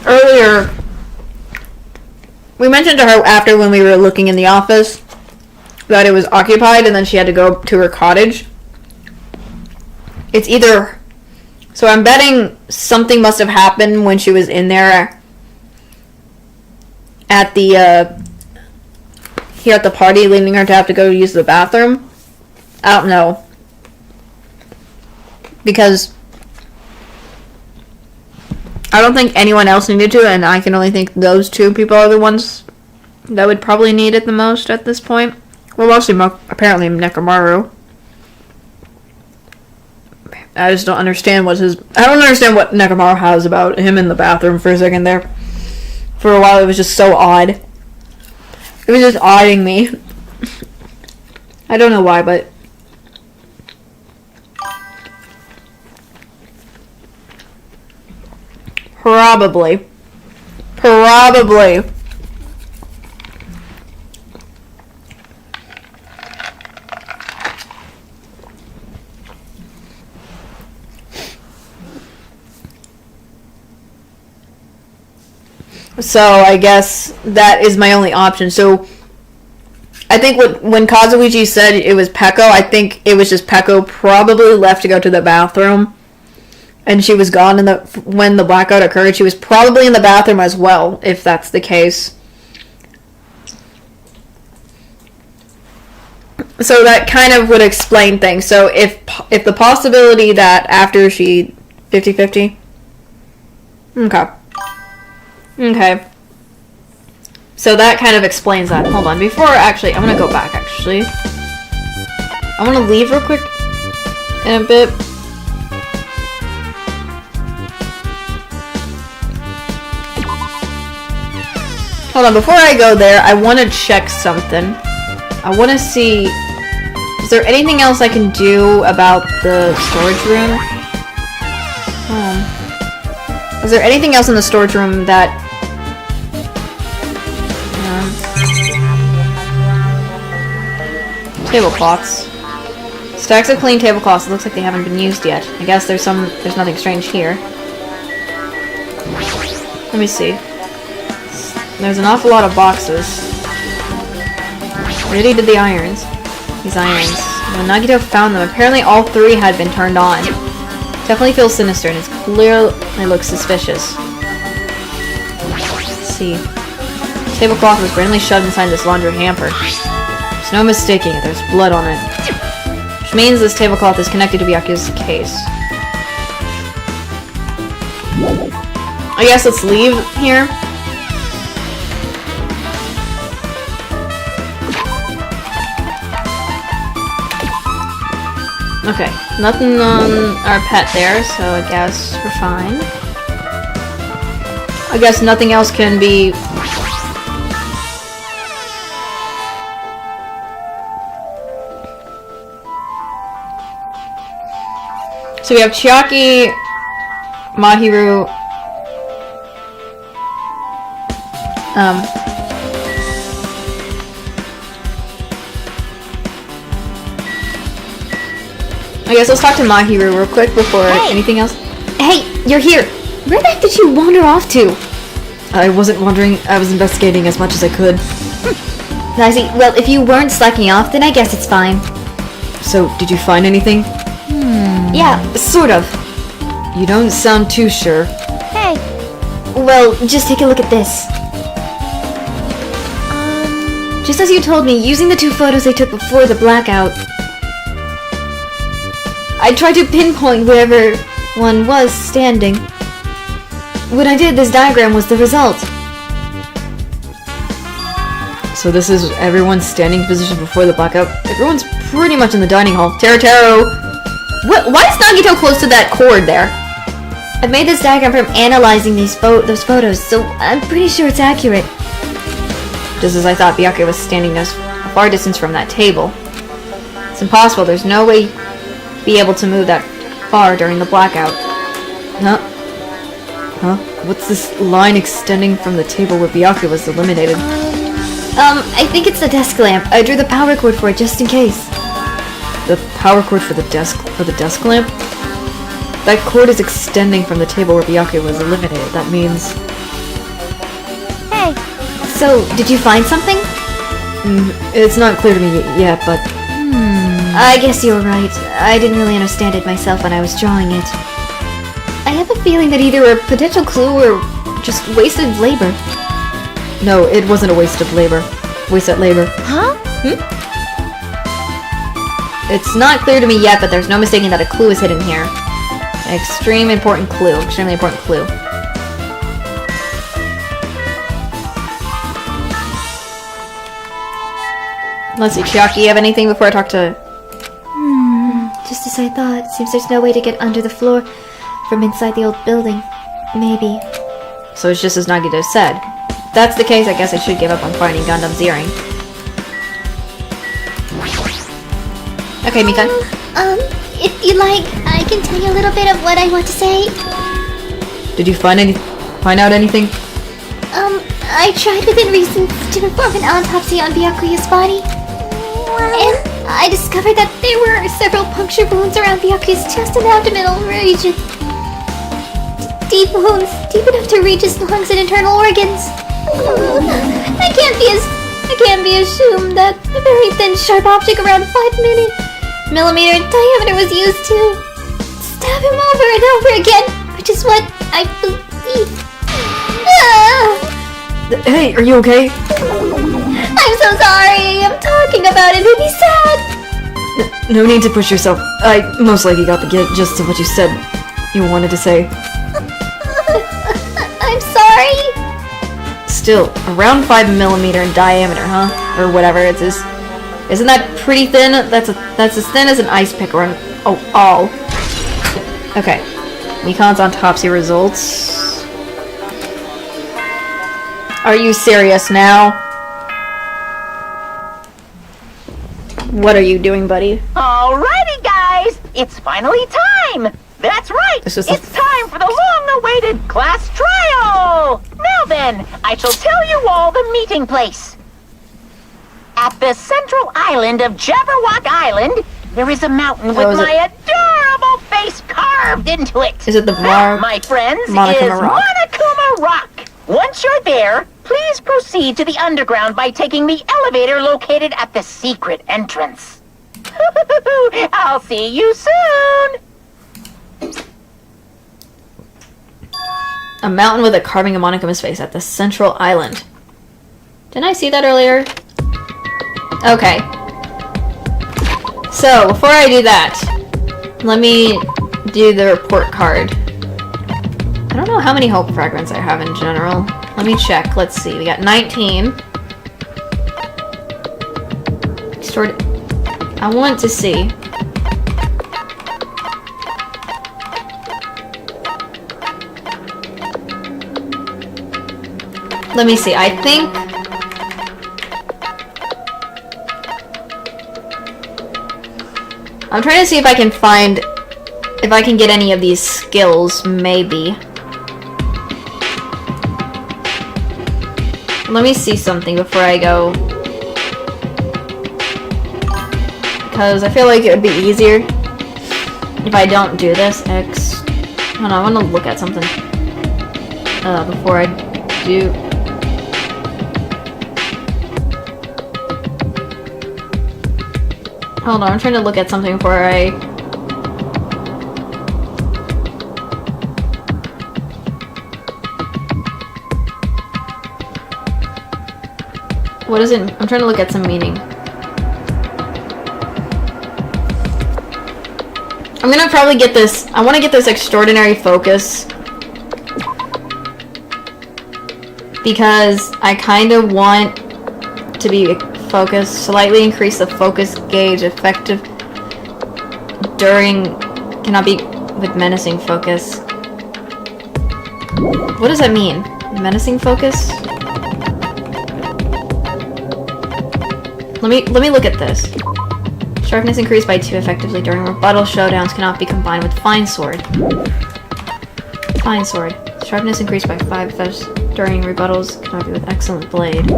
earlier, we mentioned to her after when we were looking in the office that it was occupied and then she had to go to her cottage. It's either... So I'm betting something must have happened when she was in there at the, here at the party, leaving her to have to go use the bathroom. I don't know. Because I don't think anyone else needed to, and I can only think those two people are the ones that would probably need it the most at this point. Well, mostly, apparently, Nekomaru. I just don't understand what Nekomaru has about him in the bathroom for a second there. For a while, it was just so odd. It was just odding me. I don't know why, but... Probably. So I guess that is my only option. So I think when Kazuichi said it was Peko, I think it was just Peko probably left to go to the bathroom. And she was gone when the blackout occurred. She was probably in the bathroom as well, if that's the case. So that kind of would explain things. So if the possibility that after she 50-50. Okay. So that kind of explains that. Hold on. Before actually, I'm gonna go back actually. I want to leave real quick in a bit. Hold on, before I go there, I want to check something. I want to see... Is there anything else I can do about the storage room? Is there anything else in the storage room that... Tablecloths. Stacks of clean tablecloths. It looks like they haven't been used yet. I guess there's nothing strange here. Let me see. There's an awful lot of boxes. Where did he did the irons? These irons. When Nagito found them, apparently all three had been turned on. Definitely feels sinister and it clearly looks suspicious. Let's see. The tablecloth was randomly shoved inside this laundry hamper. There's no mistaking it, there's blood on it. Which means this tablecloth is connected to Byakuya's case. I guess let's leave here. Okay, nothing on our pet there, so I guess we're fine. I guess nothing else can be... So we have Chiaki, Mahiru, I guess let's talk to Mahiru real quick before anything else. Hey, you're here! Where the heck did you wander off to? I wasn't wandering, I was investigating as much as I could. I see. Well, if you weren't slacking off, then I guess it's fine. So, did you find anything? Yeah, sort of. You don't sound too sure. Hey, Well, just take a look at this. Just as you told me, using the two photos I took before the blackout, I tried to pinpoint wherever one was standing. When I did, this diagram was the result. So this is everyone's standing position before the blackout. Everyone's pretty much in the dining hall. Taro! Why is Nagito close to that cord there? I've made this diagram from analyzing those photos, so I'm pretty sure it's accurate. Just as I thought, Byakuya was standing a far distance from that table. It's impossible. There's no way to be able to move that far during the blackout. Huh? What's this line extending from the table where Byakuya was eliminated? I think it's the desk lamp. I drew the power cord for it just in case. The power cord for the desk lamp? That cord is extending from the table where Byakuya was eliminated. That means Hey, So, did you find something? It's not clear to me yet, but I guess you were right. I didn't really understand it myself when I was drawing it. I have a feeling that either a potential clue or just wasted labor. no, it wasn't a waste of labor. Wasted labor. huh? It's not clear to me yet, but there's no mistaking that a clue is hidden here. An extremely important clue. Extremely important clue. Let's see, Chiaki, you have anything before I talk to... Just as I thought. Seems there's no way to get under the floor from inside the old building. Maybe. So it's just as Nagito said. If that's the case, I guess I should give up on finding Gundam's earring. Okay, Mikan. If you like, I can tell you a little bit of what I want to say. Did you find out anything? I tried within reason to perform an autopsy on Byakuya's body. And I discovered that there were several puncture wounds around Byakuya's chest and abdominal region. Deep wounds, deep enough to reach his lungs and internal organs. I can't be assumed that a very thin, sharp object around 5 millimeter diameter was used to stab him over and over again, which is what I believe. Hey, are you okay? I'm so sorry. I'm talking about it made me sad. No need to push yourself. I most likely got the gist of what you said you wanted to say. I'm sorry. Still, around 5 millimeter in diameter, huh? Or whatever it is. Isn't that pretty thin? That's as thin as an ice pick or an awl. Okay. Mikan's autopsy results. Are you serious now? What are you doing, buddy? Alrighty, guys! It's finally time! That's right! This is It's time for the long-awaited class trial! Now then, I shall tell you all the meeting place. At the central island of Jabberwock Island, there is a mountain with is it- my adorable face carved into it. Is it the That, my friends, Monokuma is Rock? Monokuma Rock. Once you're there, please proceed to the underground by taking the elevator located at the secret entrance. I'll see you soon! A mountain with a carving of Monokuma's face at the central island. Didn't I see that earlier? Okay. So, before I do that, let me do the report card. I don't know how many hope fragments I have in general. Let me check. Let's see. We got 19. Stored. I want to see. Let me see. I think I'm trying to see if I can find if I can get any of these skills, maybe. Let me see something before I go. Because I feel like it would be easier if I don't do this. Hold on, I want to look at something before I do. Hold on, I'm trying to look at something before I... What is it? I'm trying to look at some meaning. I'm gonna probably get this... I want to get this extraordinary focus. Because I kind of want to be focused. Slightly increase the focus gauge effective during... Cannot be with menacing focus. What does that mean? Menacing focus? Let me look at this. Sharpness increased by 2 effectively during rebuttal showdowns cannot be combined with fine sword. Fine sword. Sharpness increased by 5 effects during rebuttals cannot be with excellent blade.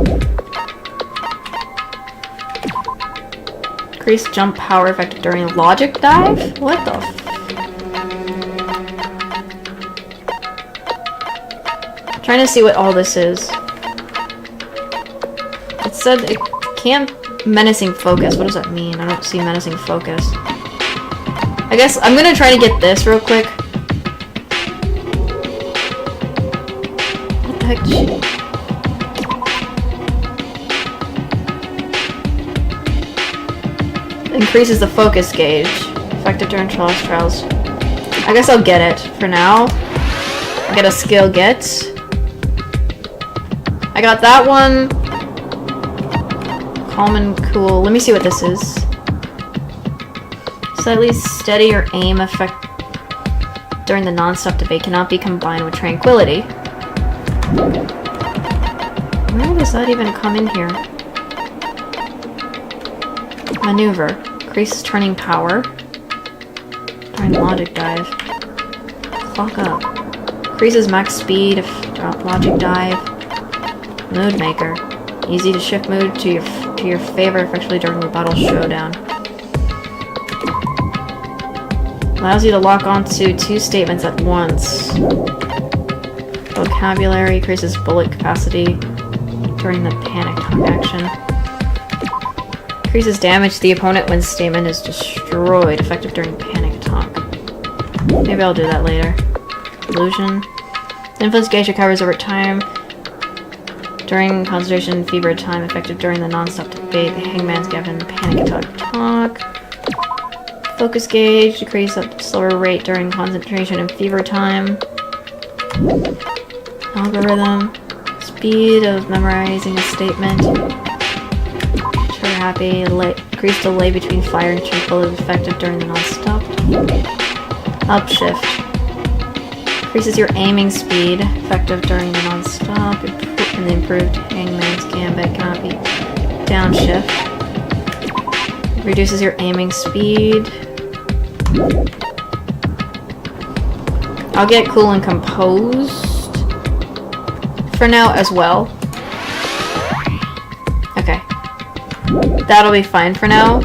Increased jump power effective during logic dive? What the Trying to see what all this is. said it can't menacing focus. What does that mean? I don't see menacing focus. I guess I'm gonna try to get this real quick. What the heck? Increases the focus gauge. Effective during trials. I guess I'll get it for now. I get a skill get. I got that one. Calm and cool. Let me see what this is. Slightly steadier aim effect during the non-stop debate cannot be combined with tranquility. Where does that even come in here? Maneuver. Increases turning power. During logic dive. Clock up. Increases max speed if logic dive. Mood maker. Easy to shift mood to your favor, especially during rebuttal showdown. Allows you to lock onto 2 statements at once. Vocabulary increases bullet capacity during the panic action. Increases damage to the opponent when statement is destroyed, effective during panic talk. Maybe I'll do that later. Illusion. Influence gauge recovers over time. During concentration fever time, effective during the non-stop debate, the hangman's given the panic attack talk. Focus gauge, decrease at slower rate during concentration and fever time. Algorithm, speed of memorizing a statement. Trigger happy, increase delay between fire and tranquility, effective during the non-stop. Upshift, increases your aiming speed, effective during the non-stop. And the improved hangman's gambit cannot be downshift. Reduces your aiming speed. I'll get cool and composed for now as well. Okay. That'll be fine for now.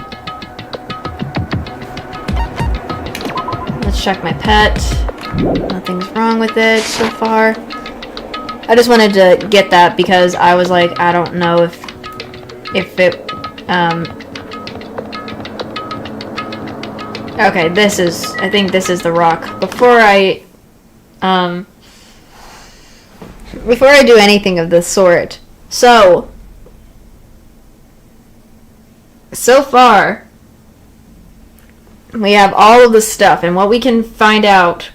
Let's check my pet. Nothing's wrong with it so far. I just wanted to get that because I was like, I don't know if it, okay, I think this is the rock. Before I do anything of this sort, so far, we have all of this stuff, and what we can find out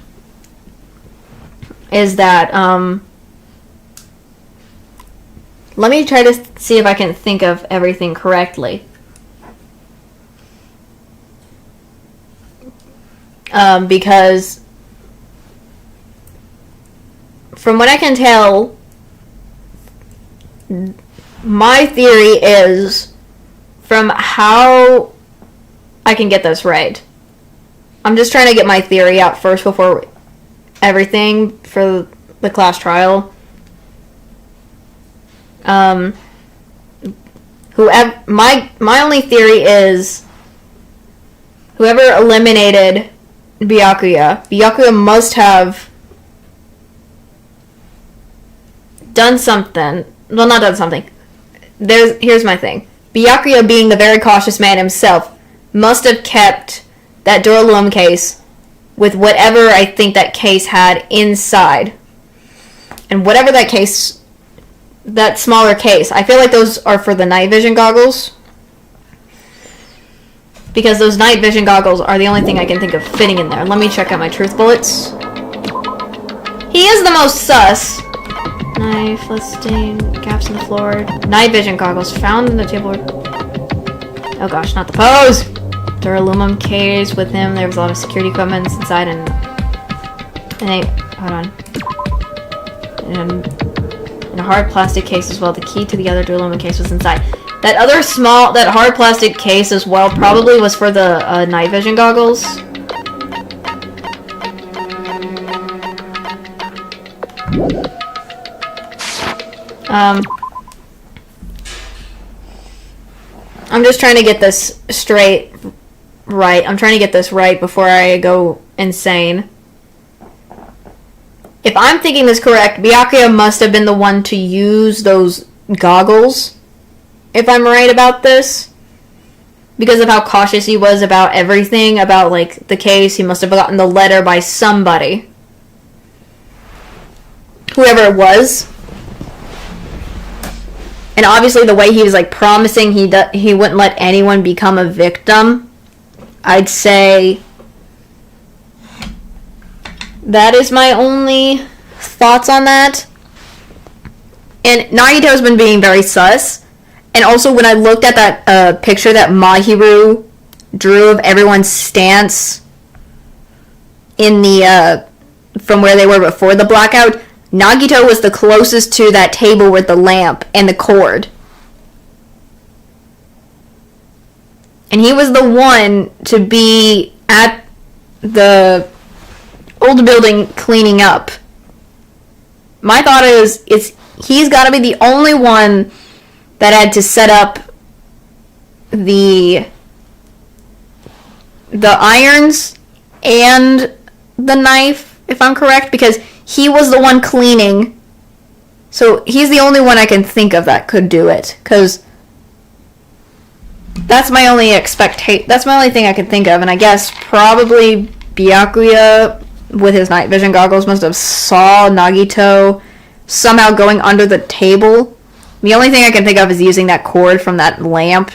is that, let me try to see if I can think of everything correctly. Because from what I can tell, my theory is, from how I can get this right. I'm just trying to get my theory out first before everything for the class trial. Whoever, my only theory is whoever eliminated Byakuya must have done something. Well, not done something. Here's my thing. Byakuya, being the very cautious man himself, must have kept that Duralum case with whatever I think that case had inside. And whatever that case, that smaller case, I feel like those are for the night vision goggles. Because those night vision goggles are the only thing I can think of fitting in there. Let me check out my truth bullets. He is the most sus. Knife, listing, gaps in the floor. Night vision goggles found in the table. Oh gosh, not the pose! Duralumum case with him. There was a lot of security equipment inside and hold on. And in a hard plastic case as well. The key to the other Duralumum case was inside. That hard plastic case as well probably was for the night vision goggles. I'm just trying to get this straight right. I'm trying to get this right before I go insane. If I'm thinking this correct, Byakuya must have been the one to use those goggles if I'm right about this. Because of how cautious he was about everything, about, like, the case. He must have gotten the letter by somebody. Whoever it was. And obviously the way he was, like, promising he wouldn't let anyone become a victim. I'd say that is my only thoughts on that. And Nagito's been being very sus. And also, when I looked at that picture that Mahiru drew of everyone's stance in the from where they were before the blackout, Nagito was the closest to that table with the lamp and the cord. And he was the one to be at the old building cleaning up. My thought is, he's got to be the only one that had to set up the irons and the knife, if I'm correct, because he was the one cleaning. So he's the only one I can think of that could do it, because that's my only that's my only thing I can think of. And I guess probably Byakuya with his night vision goggles must have saw Nagito somehow going under the table. The only thing I can think of is using that cord from that lamp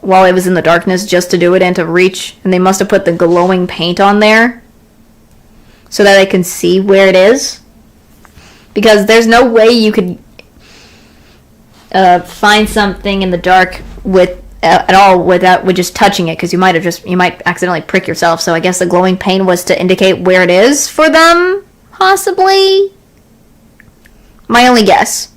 while it was in the darkness just to do it and to reach. And they must have put the glowing paint on there so that they can see where it is. Because there's no way you could find something in the dark with at all with just touching it, because you might accidentally prick yourself. So I guess the glowing paint was to indicate where it is for them, possibly. My only guess.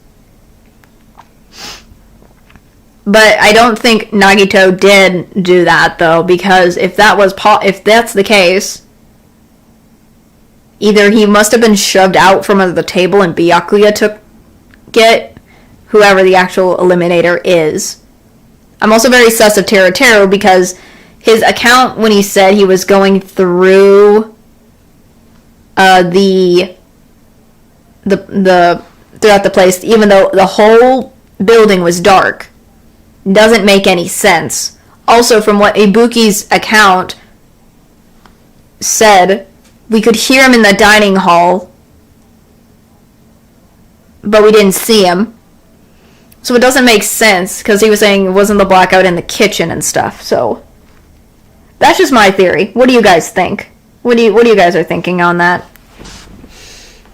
But I don't think Nagito did do that, though, because if that's the case, either he must have been shoved out from under the table and Byakuya took it, whoever the actual eliminator is. I'm also very sus of Teruteru because his account, when he said he was going through throughout the place, even though the whole building was dark, doesn't make any sense. Also, from what Ibuki's account said, we could hear him in the dining hall, but we didn't see him. So it doesn't make sense, because he was saying it wasn't the blackout in the kitchen and stuff. So that's just my theory. What do you guys think? What do you guys are thinking on that?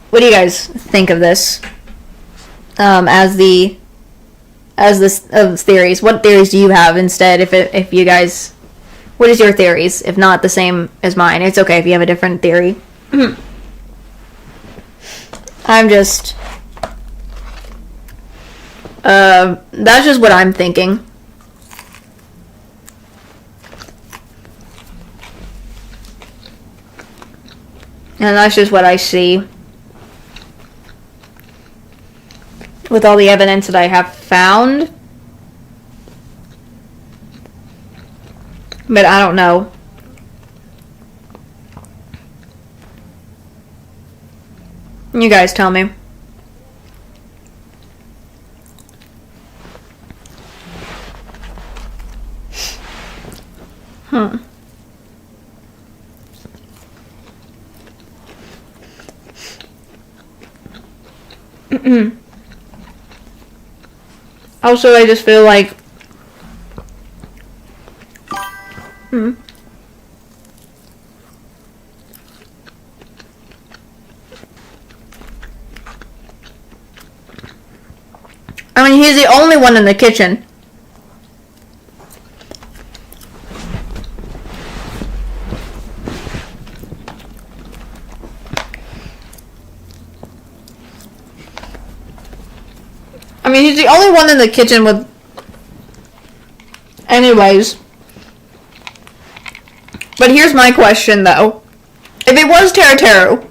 What do you guys think of this? As theories. What theories do you have instead? If you guys, what is your theories? If not the same as mine, it's okay if you have a different theory. I'm just, that's just what I'm thinking. And that's just what I see with all the evidence that I have found. But I don't know. You guys tell me. Also, I just feel like I mean, he's the only one in the kitchen. I mean, he's the only one in the kitchen with... Anyways. But here's my question, though. If it was Teruteru,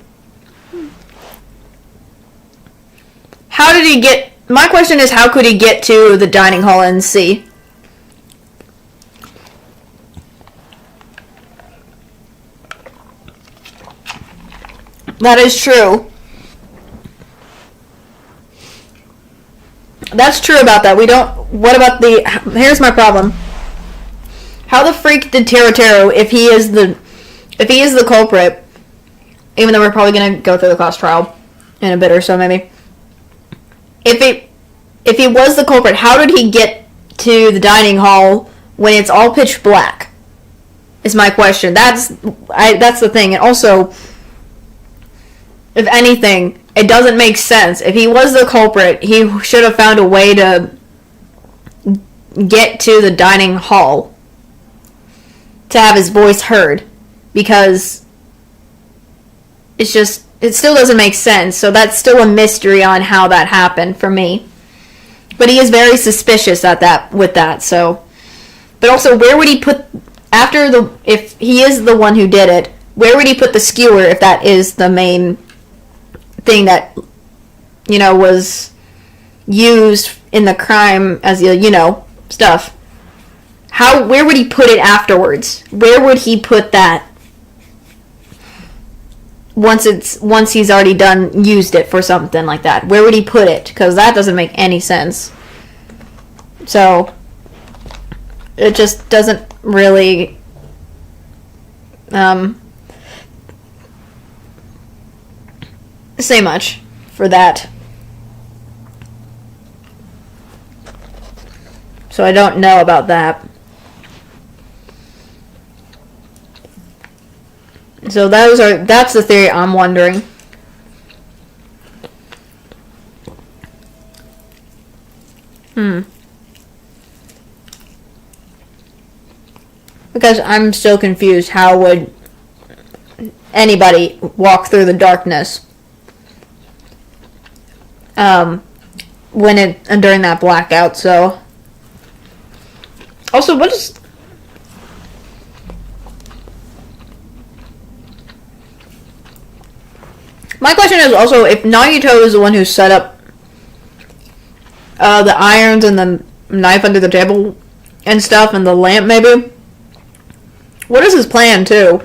how did he get... My question is, how could he get to the dining hall and see? That is true. That's true about that. We don't... What about the... Here's my problem. How the freak did Taro, if he is the culprit, even though we're probably going to go through the class trial in a bit or so, maybe. If he was the culprit, how did he get to the dining hall when it's all pitch black? Is my question. That's the thing. And also, if anything, it doesn't make sense. If he was the culprit, he should have found a way to get to the dining hall to have his voice heard, because it still doesn't make sense. So that's still a mystery on how that happened for me. But he is very suspicious with that. So, but also, where would he put if he is the one who did it? Where would he put the skewer if that is the main thing that was used in the crime as stuff? Where would he put it afterwards? Where would he put that once he's already used it for something like that? Where would he put it? Because that doesn't make any sense. So it just doesn't really say much for that. So I don't know about that. So that's the theory I'm wondering. Because I'm still confused. How would anybody walk through the darkness during that blackout? So also, what is... My question is also, if Nagito is the one who set up the irons and the knife under the table and stuff, and the lamp maybe, what is his plan too?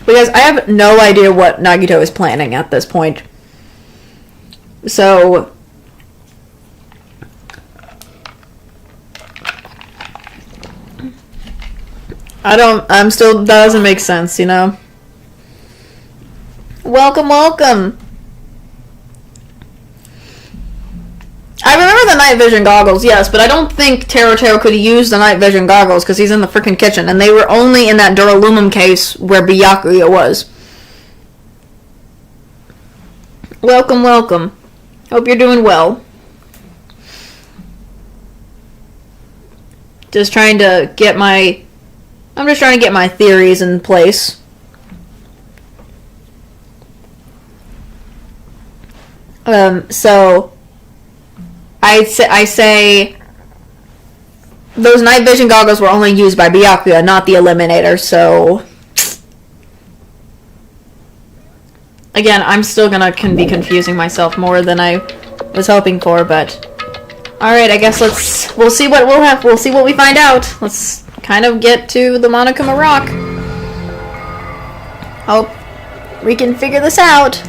Because I have no idea what Nagito is planning at this point. So that doesn't make sense, Welcome. I remember the night vision goggles, yes, but I don't think Taro could use the night vision goggles because he's in the freaking kitchen, and they were only in that Duralumin case where Byakuya was. Welcome. Hope you're doing well. I'm just trying to get my theories in place. So I say those night vision goggles were only used by Byakuya, not the Eliminator, so again, I'm still gonna be confusing myself more than I was hoping for, but alright, I guess we'll see what we'll see what we find out. Let's kind of get to the Monokuma Rock. Hope we can figure this out.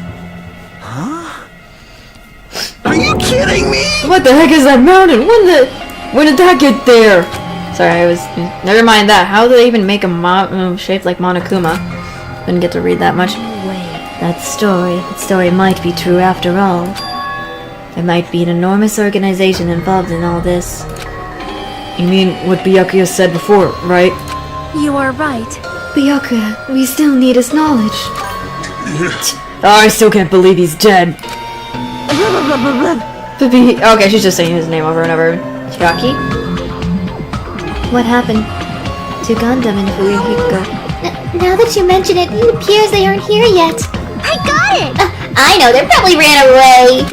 Are you kidding me? What the heck is that mountain? When did that get there? Sorry, never mind that. How do they even make a shaped like Monokuma? Didn't get to read that much. That story might be true after all. There might be an enormous organization involved in all this. You mean what Byakuya said before, right? You are right. Byakuya, we still need his knowledge. I still can't believe he's dead. Okay, she's just saying his name over and over. Chiaki? What happened to Gundam and Fuyuhiko? Now that you mention it appears they aren't here yet. I got it! I know, they probably ran away.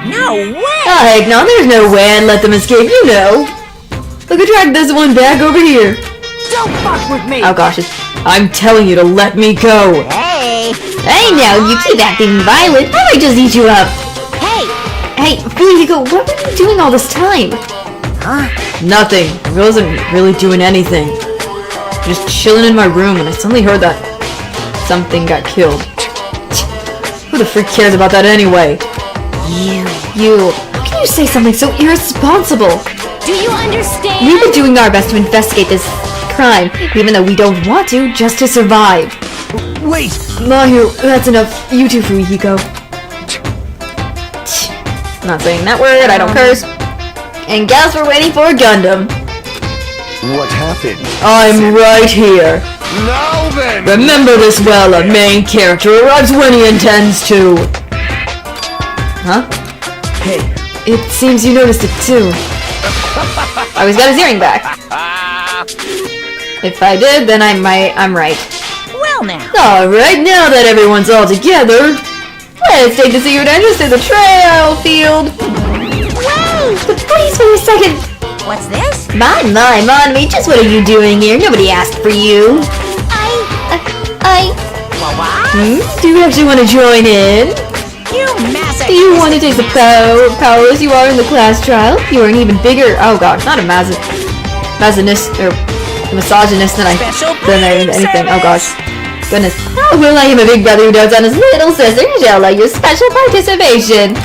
No way! Oh heck no, there's no way I'd let them escape, Look, track this one back over here. Don't fuck with me! Oh gosh, I'm telling you to let me go. Hey now, you keep acting violent. I might just eat you up. Hey, Fuyuhiko, what were you doing all this time? Nothing. I wasn't really doing anything. Just chilling in my room, and I suddenly heard that something got killed. Who the freak cares about that anyway? You. do you say something so irresponsible? Do you understand? We've been doing our best to investigate this crime, even though we don't want to, just to survive. Wait! Mahiru, that's enough. You too, Fumihiko. Not saying that word, I don't curse. And guess we're waiting for Gundam. What happened? I'm right here. Now then! Remember this well, a main character arrives when he intends to. Huh? Hey, It seems you noticed it too. Oh, he's got his earring back. If I did, then I'm right. Well now. Alright, now that everyone's all together, Let's take the secret entrance to the trail field. Wait! But please wait a second! What's this? My, Monmi, just what are you doing here? Nobody asked for you. Well, what? Do you actually want to join in? You massive. Do you want to take the powers you are in the class trial? You are an even bigger, oh gosh, not a misogynist than anything. Oh gosh. Goodness. Oh, well, I am a big brother who dotes on his little sister. You shall like your special participation.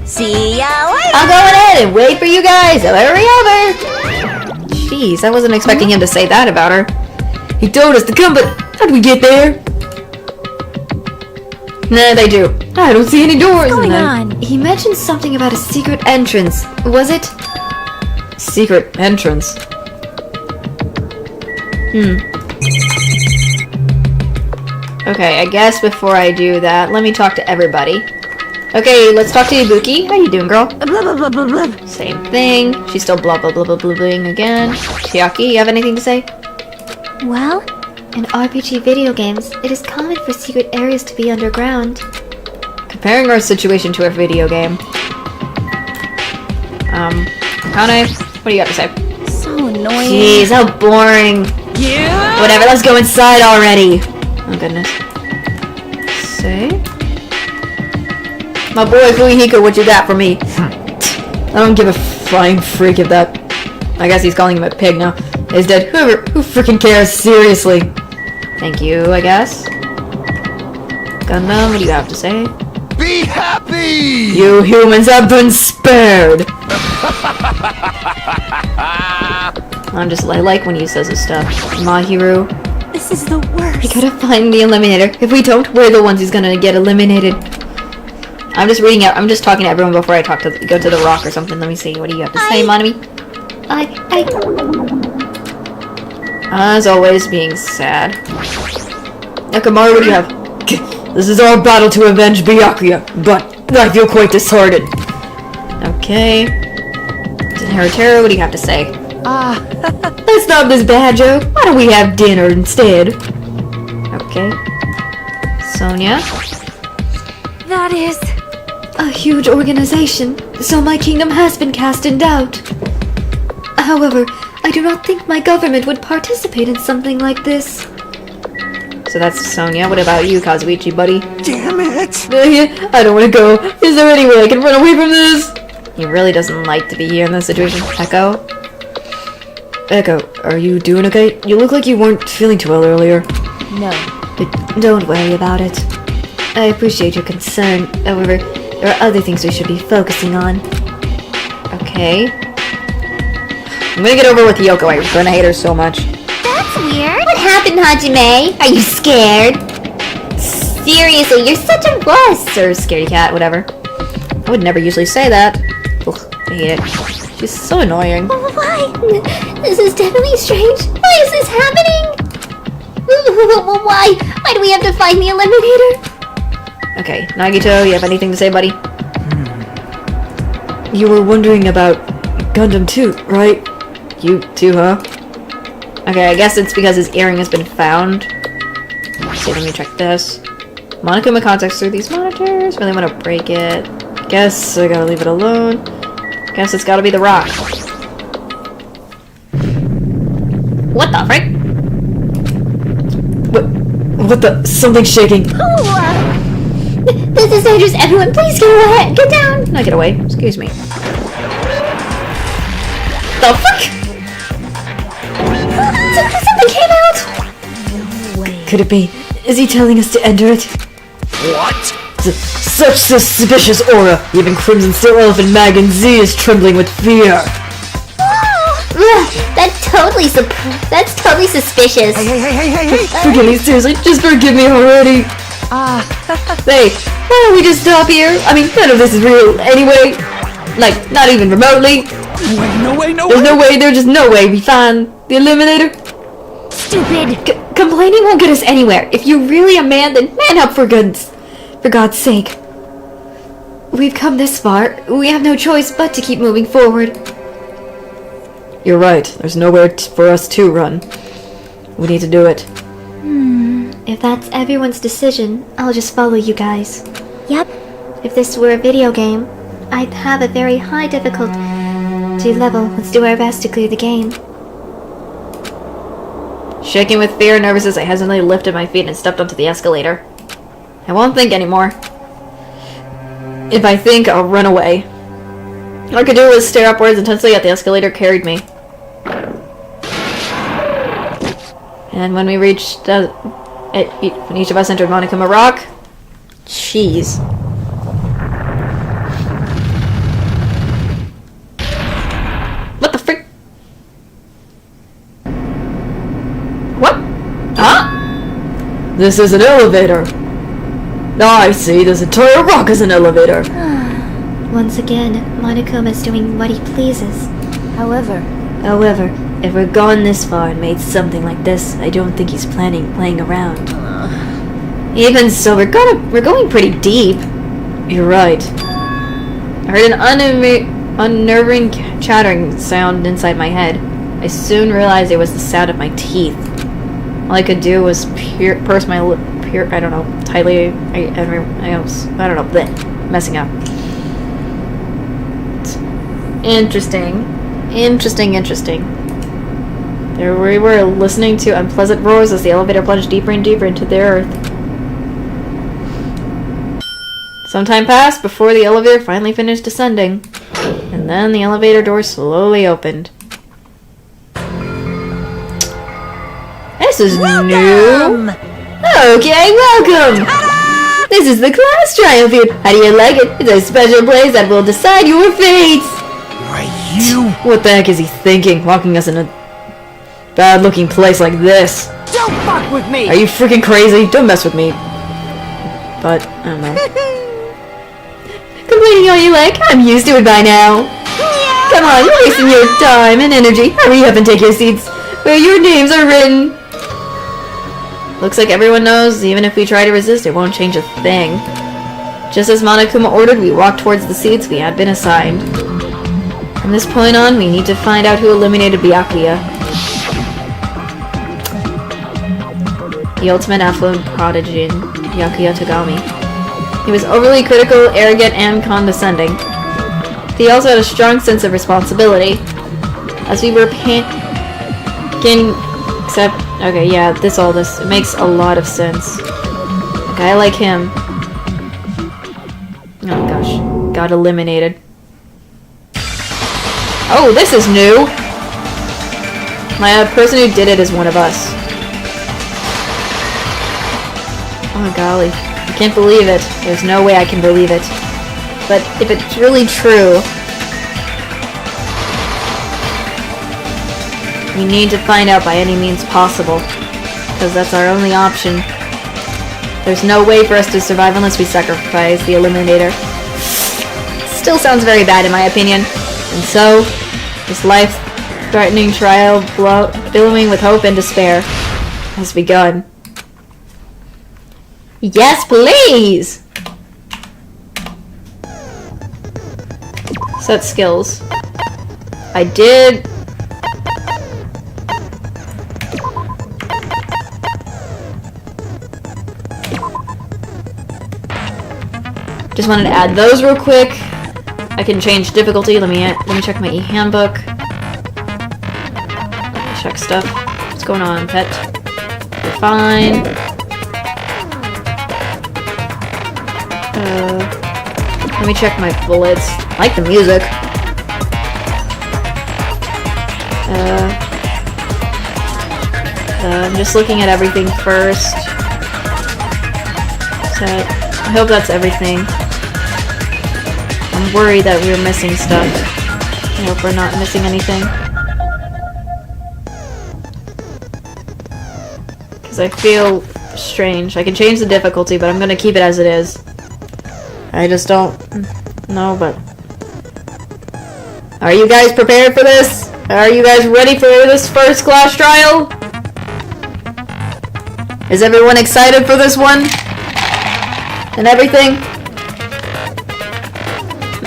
See ya later. I'll go ahead and wait for you guys. So hurry over. Jeez, I wasn't expecting him to say that about her. he told us to come, but how do we get there? Nah, they do. I don't see any doors. What's going and I- on? He mentioned something about a secret entrance. Was it? Secret entrance. Okay, I guess before I do that, let me talk to everybody. Okay, let's talk to Ibuki. How you doing, girl? Blah, blah, blah, blah, blah. Same thing. She's still blah blah blah blah blah blahing again. Chiaki, you have anything to say? Well, in RPG video games, it is common for secret areas to be underground. Comparing our situation to a video game. Kane, what do you got to say? So annoying. Jeez, how boring. Yeah. Whatever, let's go inside already. Oh goodness. Say? My boy Fumihiko, what you got for me? I don't give a flying freak of that. I guess he's calling him a pig now. He's dead. Who freaking cares? Seriously. Thank you, I guess. Gundam, what do you have to say? Be happy! You humans have been spared. I like when he says his stuff. Mahiru, This is the worst. we gotta find the eliminator. If we don't, we're the ones who's gonna get eliminated. I'm just reading out. I'm just talking to everyone before I go to the rock or something. Let me see. What do you have to say, Monami? As always, being sad. Nakamaru, what do you have? This is our battle to avenge Byakuya, but I feel quite disheartened. Okay. Haruteru, what do you have to say? Let's stop this bad joke. Why don't we have dinner instead? Okay. Sonia? That is... A huge organization, so my kingdom has been cast in doubt. However, I do not think my government would participate in something like this. So that's Sonia. What about you, Kazuichi, buddy? Damn it! I don't want to go. Is there any way I can run away from this? He really doesn't like to be here in this situation. Echo? Echo, are you doing okay? You look like you weren't feeling too well earlier. No. Don't worry about it. I appreciate your concern. However, there are other things we should be focusing on. Okay. I'm gonna get over with Yoko. I'm gonna hate her so much. That's weird. What happened, Hajime? Are you scared? Seriously, you're such a wuss. Sir, scaredy cat, whatever. I would never usually say that. Ugh, I hate it. She's so annoying. Why? This is definitely strange. Why is this happening? Why? Why do we have to find the eliminator? Okay, Nagito, you have anything to say, buddy? You were wondering about Gundam 2, right? You too, huh? Okay, I guess it's because his earring has been found. Let's see, let me check this. Monokuma contacts through these monitors. Really want to break it. Guess I gotta leave it alone. Guess it's gotta be the rock. What the frick? What the? Something's shaking. This is dangerous. Everyone, please get away. Get down. Not get away. Excuse me. The fuck? Something came out. Could it be? Is he telling us to enter it? What? Such suspicious aura. Even Crimson Steel Elephant Magan Z is trembling with fear. Ugh, that's totally suspicious. Hey. Forgive me, seriously, just forgive me already. Hey, why don't we just stop here? I mean, none of this is real anyway. Like, not even remotely. No way. There's just no way we find the Eliminator. Stupid. Complaining won't get us anywhere. If you're really a man, then man up for God's sake. We've come this far. We have no choice but to keep moving forward. You're right. There's nowhere for us to run. We need to do it. If that's everyone's decision, I'll just follow you guys. Yep. If this were a video game, I'd have a very high difficulty level. Let's do our best to clear the game. Shaking with fear and nervousness, I hesitantly lifted my feet and stepped onto the escalator. I won't think anymore. If I think, I'll run away. All I could do was stare upwards intensely at the escalator carried me. And when we reached, when each of us entered Monokuma Rock, jeez. What the frick? What? Huh? This is an elevator. I see. This entire rock is an elevator. Once again, Monokuma's doing what he pleases. However, if we're gone this far and made something like this, I don't think he's playing around. Even so, we're going pretty deep. You're right. I heard an unnerving chattering sound inside my head. I soon realized it was the sound of my teeth. All I could do was purse my lip, I don't know, tightly. I don't know, bleh, messing up. Interesting. There we were, listening to unpleasant roars as the elevator plunged deeper and deeper into the earth. Some time passed before the elevator finally finished descending, and then the elevator door slowly opened. This is new. Okay, welcome! This is the class triumph. How do you like it? It's a special place that will decide your fates! What the heck is he thinking, walking us in a bad-looking place like this? Don't fuck with me! Are you freaking crazy? Don't mess with me. But, I don't know. Complaining all you like? I'm used to it by now. Come on, you're wasting your time and energy. Hurry up and take your seats where your names are written. Looks like everyone knows, even if we try to resist, it won't change a thing. Just as Monokuma ordered, we walked towards the seats we had been assigned. From this point on, we need to find out who eliminated Byakuya. The ultimate affluent prodigy, Byakuya Togami. He was overly critical, arrogant, and condescending. He also had a strong sense of responsibility. As we were okay, yeah, this, it makes a lot of sense. A guy like him, oh gosh, got eliminated. Oh, this is new! My person who did it is one of us. Oh golly, I can't believe it. There's no way I can believe it. But if it's really true, we need to find out by any means possible, because that's our only option. There's no way for us to survive unless we sacrifice the Eliminator. Still sounds very bad in my opinion. And so, this life-threatening trial, billowing with hope and despair, has begun. Yes, please! Set skills. I did... Just wanted to add those real quick. I can change difficulty. Let me check my e-handbook. Check stuff. What's going on, pet? You're fine. Let me check my bullets. I like the music. I'm just looking at everything first. Set. I hope that's everything. I'm worried that we're missing stuff. I hope we're not missing anything. Because I feel strange. I can change the difficulty, but I'm gonna keep it as it is. I just don't know, but... Are you guys prepared for this? Are you guys ready for this first class trial? Is everyone excited for this one? And everything?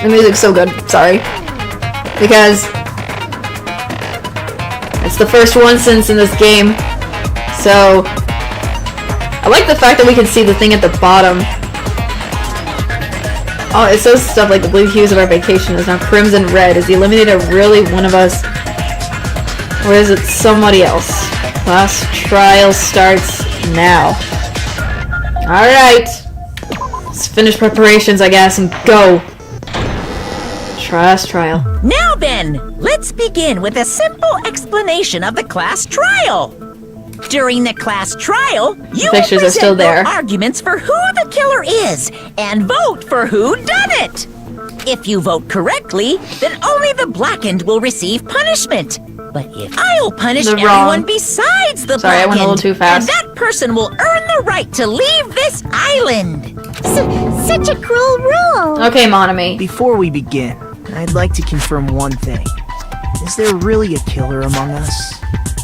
The music's so good, sorry. Because it's the first one since in this game. So I like the fact that we can see the thing at the bottom. Oh, it says stuff like the blue hues of our vacation is now crimson red. Is the eliminator really one of us? Or is it somebody else? Class trial starts now. Alright. Let's finish preparations, I guess, and go. Class trial. Now then, let's begin with a simple explanation of the class trial. During the class trial, you will pictures are still present there. your arguments for who the killer is and vote for who done it. If you vote correctly, then only the blackened will receive punishment. But if I'll punish The everyone wrong. besides the Sorry, I blackened, went a little too fast. and that person will earn the right to leave this island. Such a cruel rule! Okay, Monami. Before we begin, I'd like to confirm one thing. Is there really a killer among us?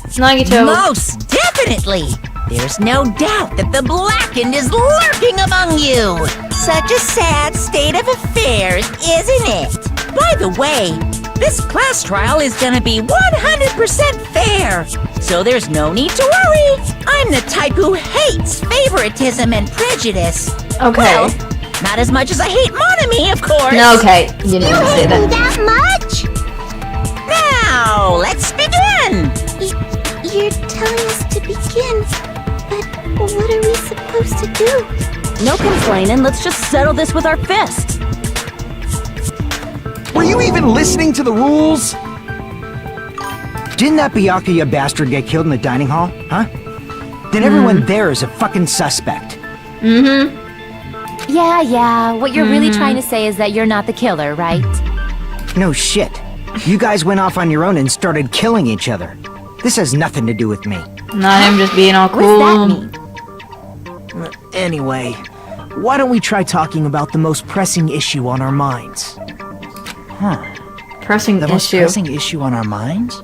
It's Nagito. Most definitely! There's no doubt that the blackened is lurking among you! Such a sad state of affairs, isn't it? By the way, this class trial is gonna be 100% fair, so there's no need to worry. I'm the type who hates favoritism and prejudice. Okay. Well, not as much as I hate Monami, of course. No, okay. You didn't even say that. That much? Now, let's begin! You're telling us to begin, but what are we supposed to do? No complaining, let's just settle this with our fists. Were you even listening to the rules? Didn't that Byakuya bastard get killed in the dining hall, huh? Then everyone there is a fucking suspect. Mm-hmm. Yeah, what you're really trying to say is that you're not the killer, right? No shit. You guys went off on your own and started killing each other. This has nothing to do with me. Not him just being all cool. What does that mean? Anyway, why don't we try talking about the most pressing issue on our minds? Pressing The most issue. pressing issue on our minds?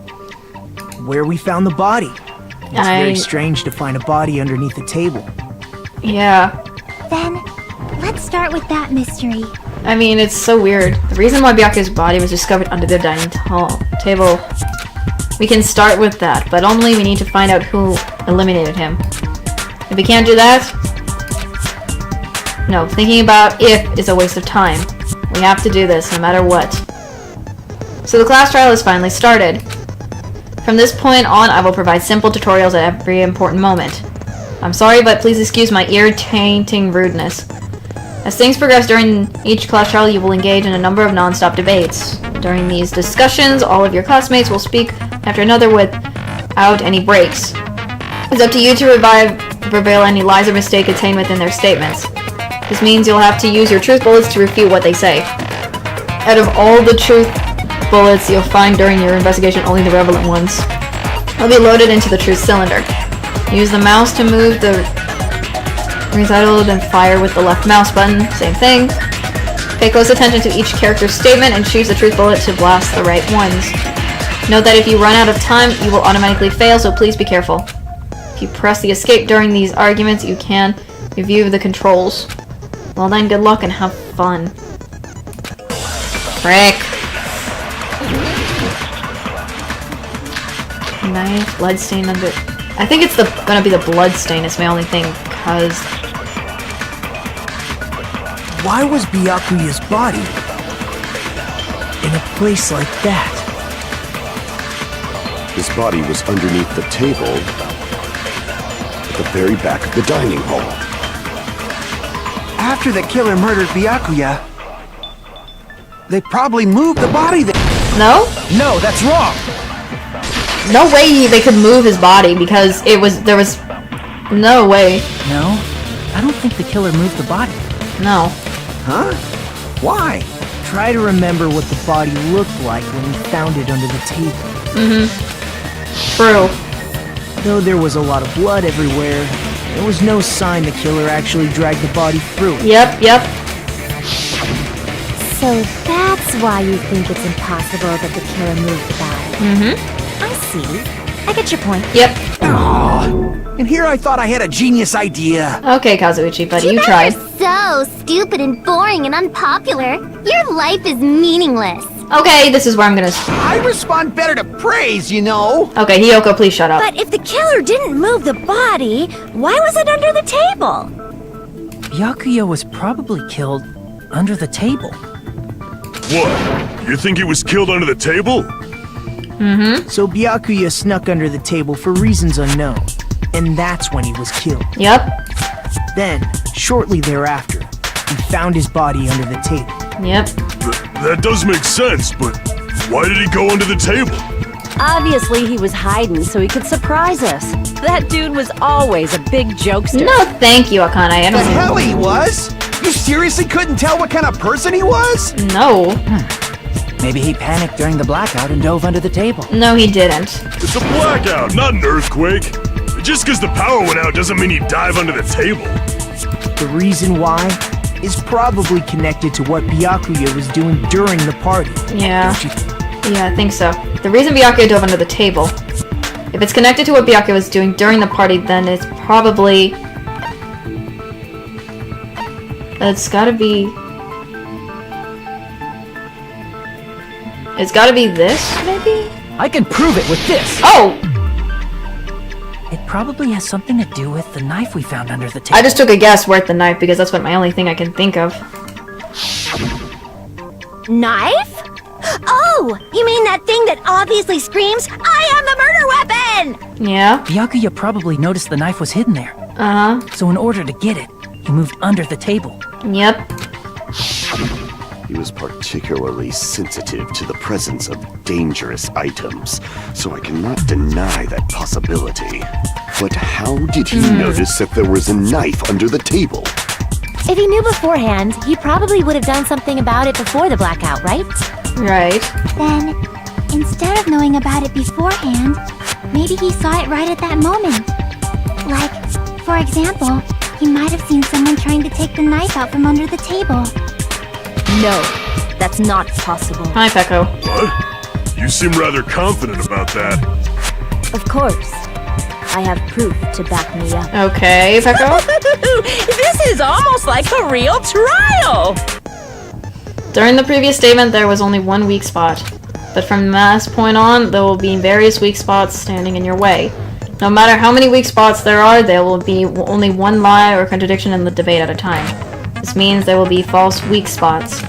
Where we found the body. It's very strange to find a body underneath a table. Yeah. Then, let's start with that mystery. I mean, it's so weird. The reason why Byakuya's body was discovered under the dining hall table. We can start with that, but only we need to find out who eliminated him. If we can't do that... No, thinking about if is a waste of time. We have to do this, no matter what. So the class trial is finally started. From this point on, I will provide simple tutorials at every important moment. I'm sorry, but please excuse my irritating rudeness. As things progress during each class trial, you will engage in a number of non-stop debates. During these discussions, all of your classmates will speak after another without any breaks. It's up to you to reveal any lies or mistake contained within their statements. This means you'll have to use your truth bullets to refute what they say. Out of all the truth bullets you'll find during your investigation, only the relevant ones will be loaded into the truth cylinder. Use the mouse to move the retitled and fire with the left mouse button. Same thing. Pay close attention to each character's statement and choose the truth bullet to blast the right ones. Note that if you run out of time, you will automatically fail, so please be careful. If you press the escape during these arguments, you can review the controls. Well then, good luck and have fun. Frick. Knife, bloodstain under... I think it's gonna be the bloodstain, it's my only thing, because... Why was Byakuya's body in a place like that? His body was underneath the table at the very back of the dining hall. After the killer murdered Byakuya, they probably moved the body there. No? No, that's wrong! No way they could move his body, because there was... No way. No, I don't think the killer moved the body. No. Huh? Why? Try to remember what the body looked like when he found it under the table. True. Though there was a lot of blood everywhere, there was no sign the killer actually dragged the body through it. Yep. So that's why you think it's impossible that the killer moved the body. I see. I get your point. Yep. Aw, and here I thought I had a genius idea. Okay, Kazuichi, buddy, you tried. So stupid and boring and unpopular. Your life is meaningless. Okay, this is where I'm gonna... I respond better to praise, you know. Okay, Hiyoko, please shut up. But if the killer didn't move the body, why was it under the table? Byakuya was probably killed under the table. What? You think he was killed under the table? So Byakuya snuck under the table for reasons unknown, and that's when he was killed. Yep. Then, shortly thereafter, he found his body under the table. Yep. That does make sense, but why did he go under the table? Obviously, he was hiding so he could surprise us. That dude was always a big jokester. No, thank you, Akane. I The don't... hell he was? You seriously couldn't tell what kind of person he was? No. Maybe he panicked during the blackout and dove under the table. No, he didn't. It's a blackout, not an earthquake. Just because the power went out doesn't mean he'd dive under the table. The reason why is probably connected to what Byakuya was doing during the party. Yeah. Yeah, I think so. The reason Byakuya dove under the table, if it's connected to what Byakuya was doing during the party, then it's probably... It's gotta be... It's gotta be this, maybe? I can prove it with this! Oh! It probably has something to do with the knife we found under the table. I just took a guess worth the knife because that's what my only thing I can think of. Knife? Oh, you mean that thing that obviously screams, I am the murder weapon! Yeah? Byakuya probably noticed the knife was hidden there. Uh-huh. So in order to get it, he moved under the table. Yep. He was particularly sensitive to the presence of dangerous items, so I cannot deny that possibility. But how did he notice that there was a knife under the table? If he knew beforehand, he probably would have done something about it before the blackout, right? Right. Then, instead of knowing about it beforehand, maybe he saw it right at that moment. Like, for example, he might have seen someone trying to take the knife out from under the table. No, that's not possible. Hi, Peko. What? You seem rather confident about that. Of course. I have proof to back me up. Okay, Peko. This is almost like a real trial! During the previous statement, there was only one weak spot. But from this point on, there will be various weak spots standing in your way. No matter how many weak spots there are, there will be only one lie or contradiction in the debate at a time. This means there will be false weak spots.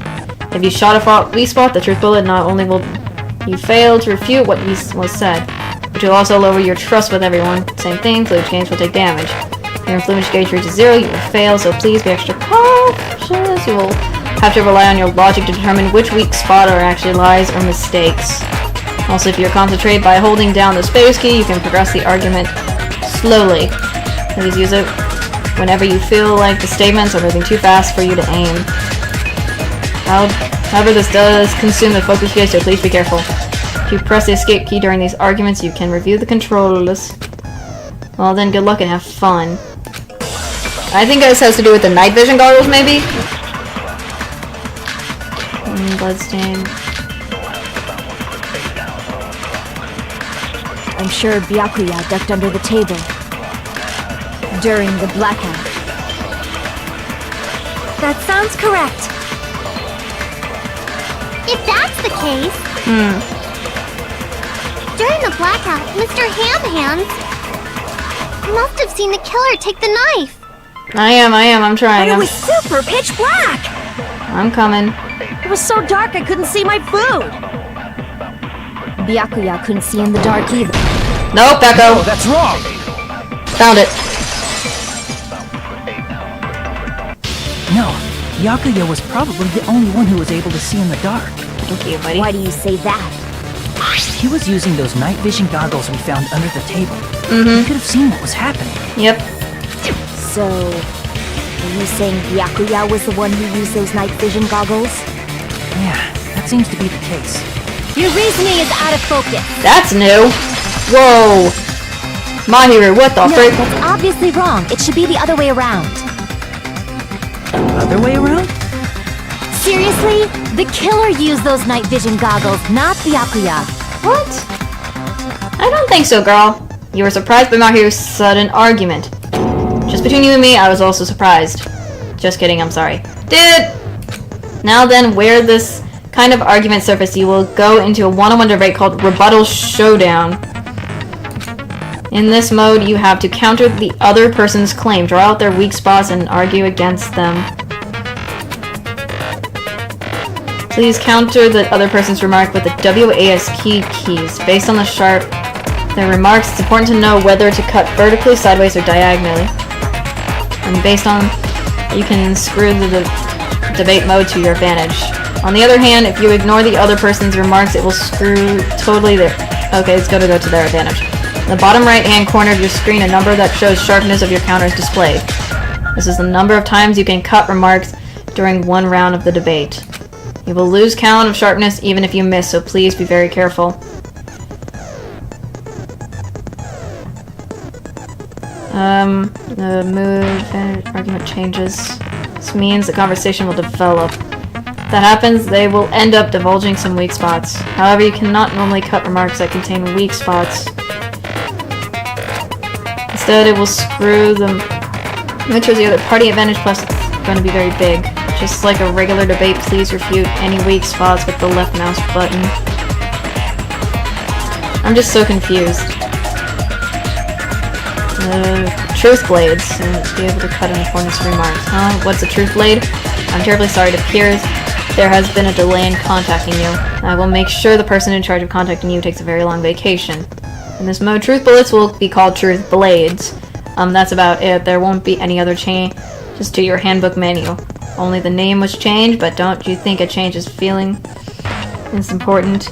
If you shot a false weak spot, the truth bullet, not only will you fail to refute what was said, but you'll also lower your trust with everyone. Same thing, fluid gauge will take damage. If your influence gauge reaches 0, you will fail, so please be extra cautious. You will have to rely on your logic to determine which weak spot are actually lies or mistakes. Also, if you're concentrated by holding down the space key, you can progress the argument slowly. Please use it whenever you feel like the statements are moving too fast for you to aim. However, this does consume the focus gauge, so please be careful. If you press the escape key during these arguments, you can review the controls. Well then, good luck and have fun. I think this has to do with the night vision goggles, maybe? Bloodstain. I'm sure Byakuya ducked under the table during the blackout. That sounds correct. If that's the case... During the blackout, Mr. Ham must have seen the killer take the knife. I am, I'm trying. But it was super pitch black! I'm coming. It was so dark I couldn't see my food! Byakuya couldn't see in the dark either. Nope, Echo. Oh, that's wrong! Found it. No, Byakuya was probably the only one who was able to see in the dark. Thank you, buddy. Why do you say that? He was using those night vision goggles we found under the table. Mm-hmm. He could have seen what was happening. Yep. So, are you saying Byakuya was the one who used those night vision goggles? Yeah, that seems to be the case. Your reasoning is out of focus. That's new. Whoa. Mahiru, what the No, frick? that's obviously wrong. It should be the other way around. Other way around? Seriously? The killer used those night vision goggles, not Byakuya. What? I don't think so, girl. You were surprised by Mahiru's sudden argument. Just between you and me, I was also surprised. Just kidding, I'm sorry. Dude! Now then, where this kind of argument surfaced, you will go into a one-on-one debate called Rebuttal Showdown. In this mode, you have to counter the other person's claim, draw out their weak spots, and argue against them. Please counter the other person's remark with the WASD keys. Based on their remarks, it's important to know whether to cut vertically, sideways, or diagonally. And based on, you can screw the debate mode to your advantage. On the other hand, if you ignore the other person's remarks, it will screw totally their... Okay, it's going to go to their advantage. In the bottom right-hand corner of your screen, a number that shows sharpness of your counter is displayed. This is the number of times you can cut remarks during one round of the debate. You will lose count of sharpness even if you miss, so please be very careful. The move and argument changes. This means the conversation will develop. If that happens, they will end up divulging some weak spots. However, you cannot normally cut remarks that contain weak spots. Instead, it will screw them, which is the other party advantage, plus it's going to be very big. Just like a regular debate, please refute any weak spots with the left mouse button. I'm just so confused. Truth blades, and be able to cut an opponent's remarks. Huh? What's a truth blade? I'm terribly sorry, it appears there has been a delay in contacting you. I will make sure the person in charge of contacting you takes a very long vacation. In this mode, truth bullets will be called truth blades. That's about it. There won't be any other changes to your handbook menu. Only the name was changed, but don't you think a change is feeling is important?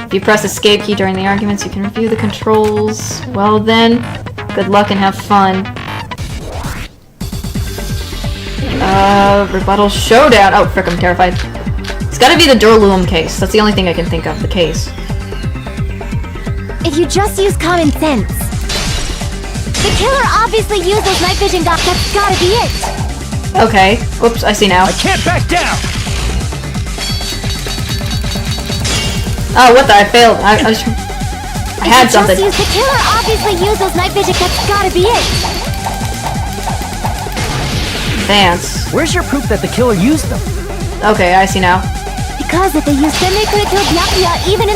If you press escape key during the arguments, you can review the controls. Well then, good luck and have fun. Rebuttal Showdown. Oh, frick, I'm terrified. It's gotta be the Durluum case. That's the only thing I can think of, the case. If you just use common sense. The killer obviously used those night vision goggles. That's gotta be it. Okay. Whoops, I see now. I can't back down! Oh, what the? I failed. I had something. The killer obviously used those night vision. That's gotta be it. Advance. Where's your proof that the killer used them? Okay, I see now. Because if they used them, they could have killed Byakuya even in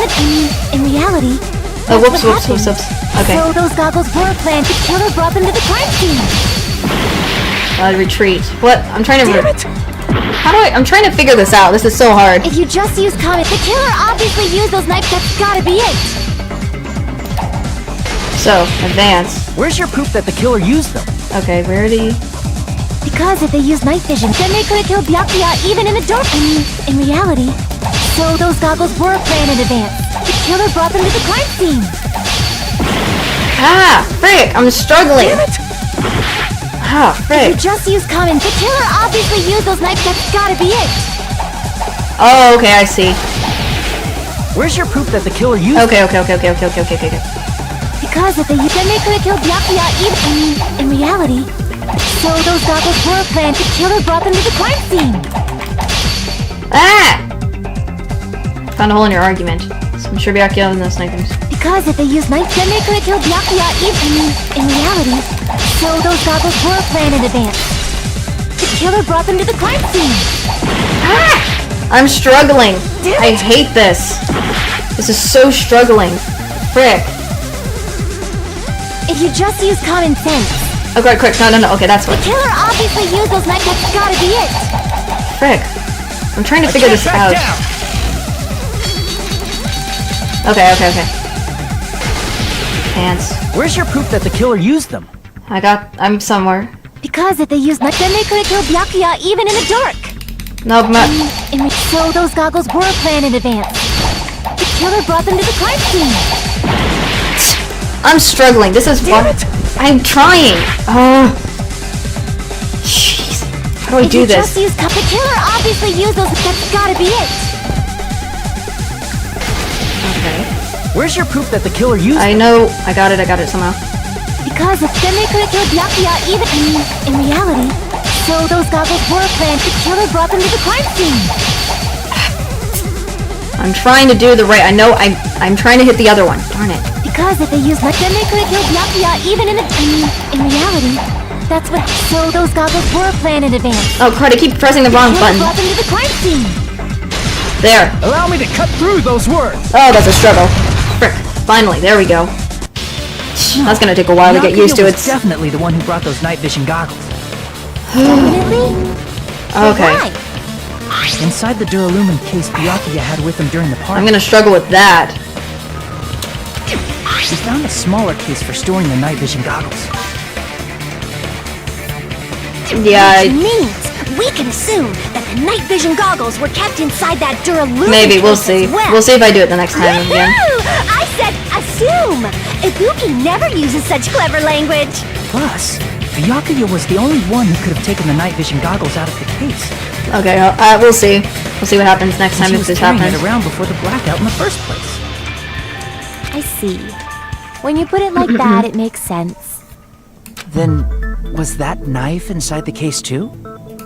reality. Oh, whoops. Okay. So those goggles were planned. The killer brought them to the crime scene. Retreat. What? I'm trying to... I'm trying to figure this out. This is so hard. If you just use common... The killer obviously used those knives. That's gotta be it. So, advance. Where's your proof that the killer used them? Okay, where did he... Because if they used night vision, then they could have killed Byakuya even in the dark. In reality. So those goggles were planned in advance. The killer brought them to the crime scene. Ah, frick! I'm struggling. Damn it! Ah, frick. If you just use common, the killer obviously used those knives. That's gotta be it. Oh, okay, I see. Where's your proof that the killer used Okay. Because if they used them, they could have killed Byakuya even in reality. So those goggles were planned. The killer brought them to the crime scene. Ah! Found a hole in your argument. So I'm sure Byakuya and those snipers. Because if they used knives, then they could have killed Byakuya even in reality. So those goggles were planned in advance. The killer brought them to the crime scene. Ah! I'm struggling. I hate this. This is so struggling. Frick. If you just use common sense. Okay, quick. No. Okay, that's what. The killer obviously used those knives. That's gotta be it. Frick. I'm trying to figure this out. Okay. Pants. Where's your proof that the killer used them? I'm somewhere. Because if they used knives, then they could have killed Byakuya even in the dark. No, So those goggles were planned in advance. The killer brought them to the crime scene. I'm struggling. This is what I'm trying. Oh. How do I do this? If you just use cup, the killer obviously used those. That's gotta be it. Okay. Where's your proof that the killer used I know. I got it somehow. Because then they could have killed Byakuya even in reality. So those goggles were planned. The killer brought them to the crime scene. I'm trying to do the right. I know. I'm trying to hit the other one. Darn it. Because if they used then they could have killed Byakuya even in reality. That's what. So those goggles were planned in advance. Oh crud! I keep pressing the wrong button. Brought them to the crime scene. There. Allow me to cut through those words. Oh, that's a struggle. Frick. Finally, there we go. That's gonna take a while to get used to. It's It's definitely the one who brought those night vision goggles. Definitely. okay. Why? Inside the Duralumin case Byakuya had with him during the party. I'm gonna struggle with that. We found a smaller case for storing the night vision goggles. Yeah. Which means we can assume that the night vision goggles were kept inside that Duralumin Maybe we'll case see. as well. We'll see if I do it the next time again. Woohoo! I said assume. Ibuki never uses such clever language. Plus, Byakuya was the only one who could have taken the night vision goggles out of the case. Okay. We'll see. We'll see what happens next time She if was this carrying happens. it around before the blackout in the first place. I see. When you put it like that, it makes sense. Then, was that knife inside the case too?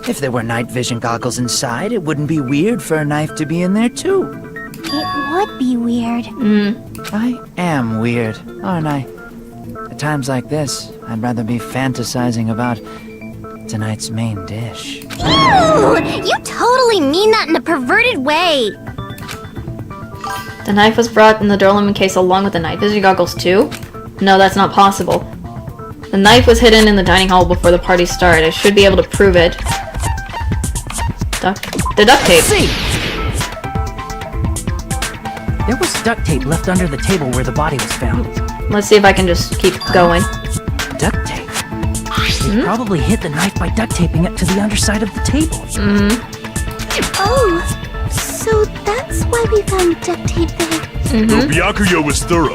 If there were night vision goggles inside, it wouldn't be weird for a knife to be in there too. It would be weird. I am weird, aren't I? At times like this, I'd rather be fantasizing about tonight's main dish. Ew! You totally mean that in a perverted way. The knife was brought in the Duralumin case along with the night vision goggles too? No, that's not possible. The knife was hidden in the dining hall before the party started. I should be able to prove it. The duct tape. See! There was duct tape left under the table where the body was found. Let's see if I can just keep going. Duct tape? They probably hid the knife by duct taping it to the underside of the table. Oh, so that's why we found duct tape there. Though Byakuya was thorough,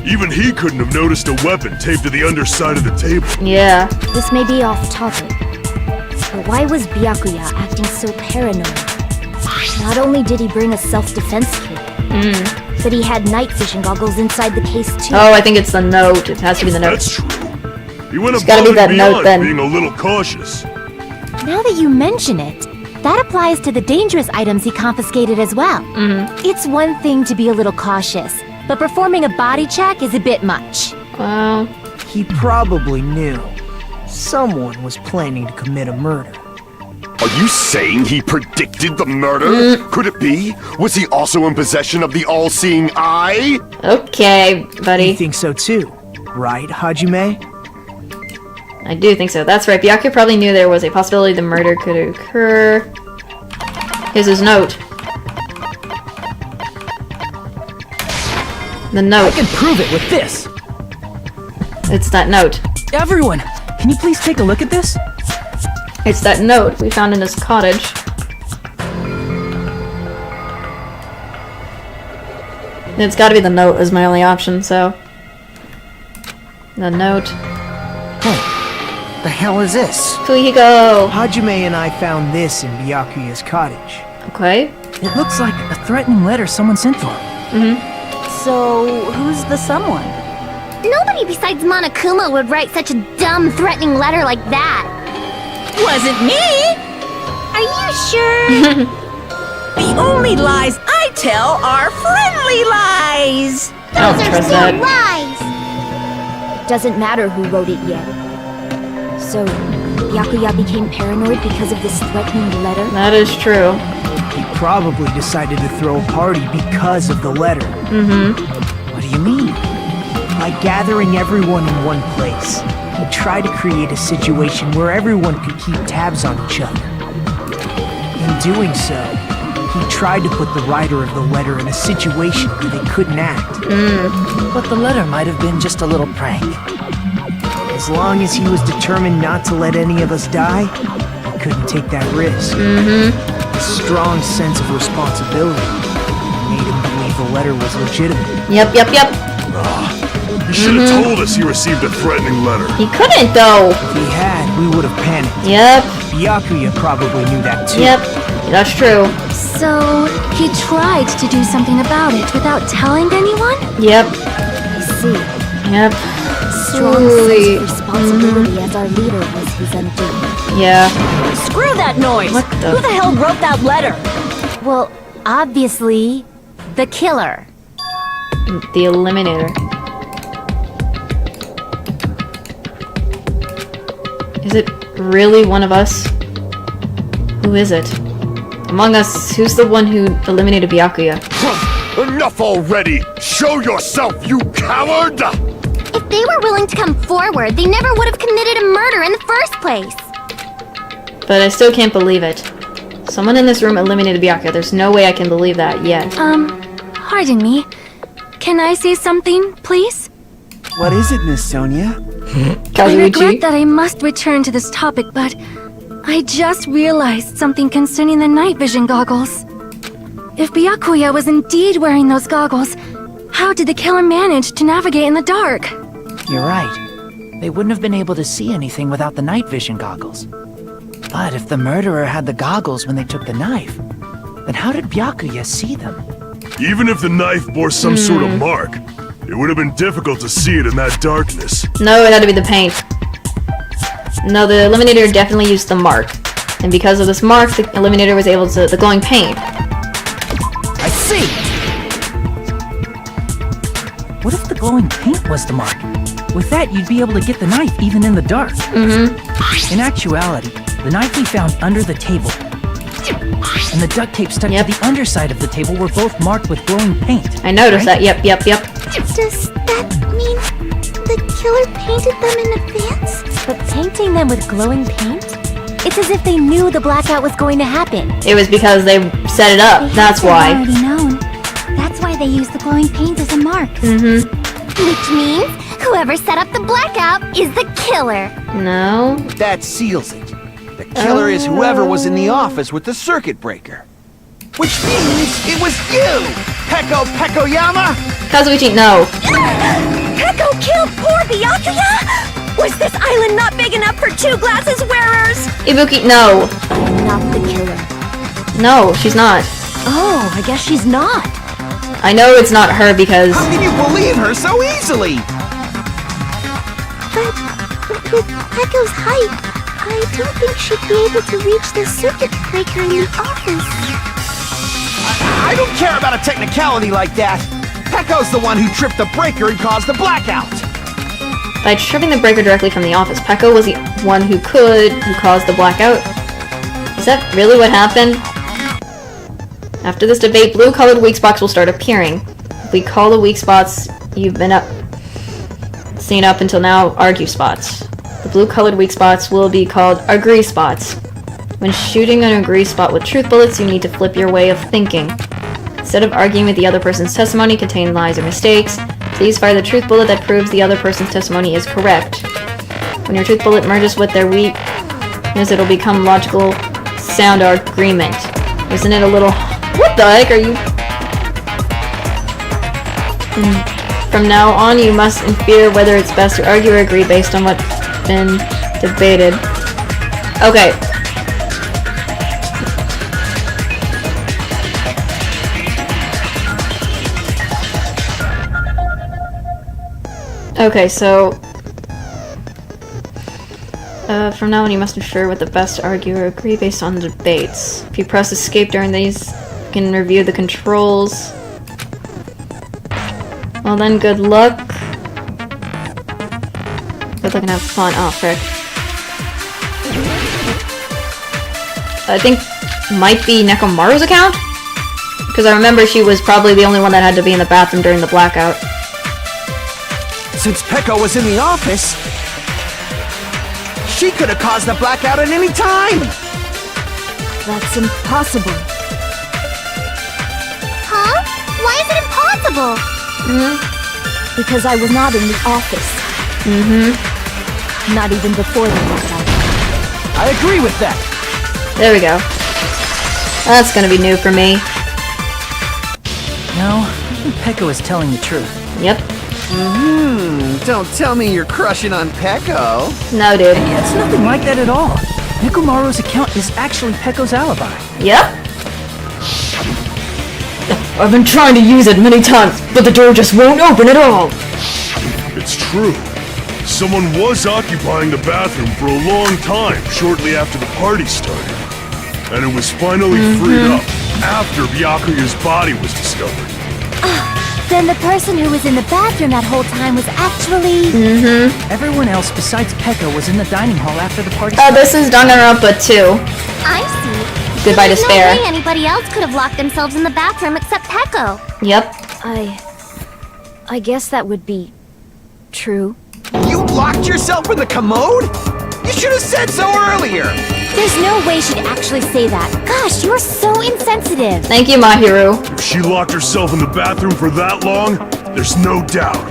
even he couldn't have noticed a weapon taped to the underside of the table. Yeah. This may be off topic, but why was Byakuya acting so paranoid? Not only did he bring a self-defense kit, but he had night vision goggles inside the case too. Oh, I think it's the note. It has to be the note. That's true. He went It's above gotta be and that note beyond, then. being a little cautious. Now that you mention it, that applies to the dangerous items he confiscated as well. It's one thing to be a little cautious, but performing a body check is a bit much. Well, He probably knew someone was planning to commit a murder. Are you saying he predicted the murder? Could it be? Was he also in possession of the all-seeing eye? okay, You buddy. think so too, right, Hajime? I do think so. That's right. Byakuya probably knew there was a possibility the murder could occur. Here's his note. The note. I can prove it with this! It's that note. Everyone, can you please take a look at this? It's that note we found in his cottage. It's gotta be the note is my only option, so... The note. The hell is this? Kuhiko! Hajime and I found this in Byakuya's cottage. Okay. It looks like a threatening letter someone sent to him. So, who's the someone? Nobody besides Monokuma would write such a dumb, threatening letter like that. Wasn't me! Are you sure? The only lies I tell are friendly lies! I don't trust that. Lies! It doesn't matter who wrote it yet. So, Byakuya became paranoid because of this threatening letter? That is true. He probably decided to throw a party because of the letter. What do you mean? By gathering everyone in one place, he tried to create a situation where everyone could keep tabs on each other. In doing so, he tried to put the writer of the letter in a situation where they couldn't act. But the letter might have been just a little prank. As long as he was determined not to let any of us die, he couldn't take that risk. A strong sense of responsibility made him believe the letter was legitimate. Yep. He should have told us he received a threatening letter. He couldn't, though. If he had, we would have panicked. Yep. Byakuya probably knew that too. Yep. That's true. So, he tried to do something about it without telling anyone? Yep. I see. Yep. Strong sense of responsibility as our leader was his undoing. Yeah. Screw that noise! What the- Who the hell wrote that letter? Well, obviously, the killer. The Eliminator. Is it really one of us? Who is it? Among us, who's the one who eliminated Byakuya? Enough already! Show yourself, you coward! If they were willing to come forward, they never would have committed a murder in the first place. But I still can't believe it. Someone in this room eliminated Byakuya. There's no way I can believe that yet. Pardon me. Can I say something, please? What is it, Miss Sonia? I regret that I must return to this topic, but I just realized something concerning the night vision goggles. If Byakuya was indeed wearing those goggles, how did the killer manage to navigate in the dark? You're right. They wouldn't have been able to see anything without the night vision goggles. But if the murderer had the goggles when they took the knife, then how did Byakuya see them? Even if the knife bore some sort of mark, it would have been difficult to see it in that darkness. No, it had to be the paint. No, the Eliminator definitely used the mark. And because of this mark, the Eliminator was able to... the glowing paint. I see! What if the glowing paint was the mark? With that, you'd be able to get the knife even in the dark. In actuality, the knife we found under the table and the duct tape stuck to the underside of the table were both marked with glowing paint. I noticed that. Yep. Does that mean the killer painted them in advance? But painting them with glowing paint? It's as if they knew the blackout was going to happen. It was because they set it up. That's why. Already known. That's why they used the glowing paint as a mark. Which means whoever set up the blackout is the killer. No. That seals it. The killer is whoever was in the office with the circuit breaker. Which means it was you, Peko Pekoyama! Kazuichi, no. Peko killed poor Byakuya? Was this island not big enough for 2 glasses wearers? Ibuki, no. Not the killer. No, she's not. Oh, I guess she's not. I know it's not her because... How can you believe her so easily? But with Peko's height, I don't think she'd be able to reach the circuit breaker in the office. I don't care about a technicality like that. Peko's the one who tripped the breaker and caused the blackout. By tripping the breaker directly from the office, Peko was the one who caused the blackout. Is that really what happened? After this debate, blue-colored weak spots will start appearing. If we call the weak spots you've been seen up until now argue spots. The blue-colored weak spots will be called agree spots. When shooting an agree spot with truth bullets, you need to flip your way of thinking. Instead of arguing with the other person's testimony containing lies or mistakes, please fire the truth bullet that proves the other person's testimony is correct. When your truth bullet merges with their weakness, it'll become logical sound agreement. Isn't it a little... What the heck are you... From now on, you must infer whether it's best to argue or agree based on what's been debated. Okay. Okay, so... from now on, you must ensure what the best to argue or agree based on the debates. If you press escape during these, you can review the controls. Well then, good luck. Good luck and have fun. Oh, frick. I think might be Nekomaru's account? Because I remember she was probably the only one that had to be in the bathroom during the blackout. Since Peko was in the office, she could have caused the blackout at any time! That's impossible. Huh? Why is it impossible? Because I was not in the office. Not even before the blackout. I agree with that! There we go. That's gonna be new for me. No, I think Peko is telling the truth. Yep. Don't tell me you're crushing on Pecco. No, dude. It's nothing like that at all. Nikumaru's account is actually Pecco's alibi. Yep. I've been trying to use it many times, but the door just won't open at all. It's true. Someone was occupying the bathroom for a long time shortly after the party started. And it was finally freed up after Byakuya's body was discovered. Then the person who was in the bathroom that whole time was actually... Everyone else besides Pecco was in the dining hall after the party Oh, started. this is Danganronpa 2. I see. Goodbye There's Despair. no way anybody else could have locked themselves in the bathroom except Pecco. Yep. I guess that would be... true. You locked yourself in the commode? You should have said so earlier. There's no way she'd actually say that. Gosh, you're so insensitive. Thank you, Mahiru. If she locked herself in the bathroom for that long, there's no doubt.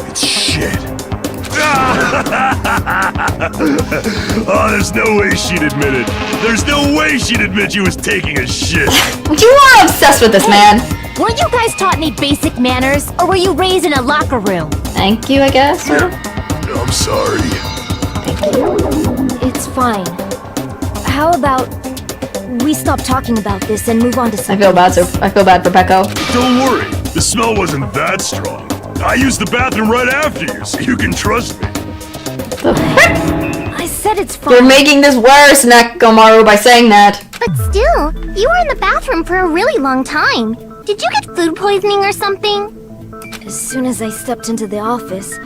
It's shit. Oh, there's no way she'd admit it. There's no way she'd admit she was taking a shit. You are obsessed with this man. Weren't you guys taught any basic manners, or were you raised in a locker room? Thank you, I guess. I'm sorry. It's fine. How about we stop talking about this and move on to I something feel bad. else? I feel bad for Pecco. Don't worry. The smell wasn't that strong. I used the bathroom right after you, so you can trust me. I said it's fine. You're making this worse, Nekomaru, by saying that. But still, you were in the bathroom for a really long time. Did you get food poisoning or something? As soon as I stepped into the office,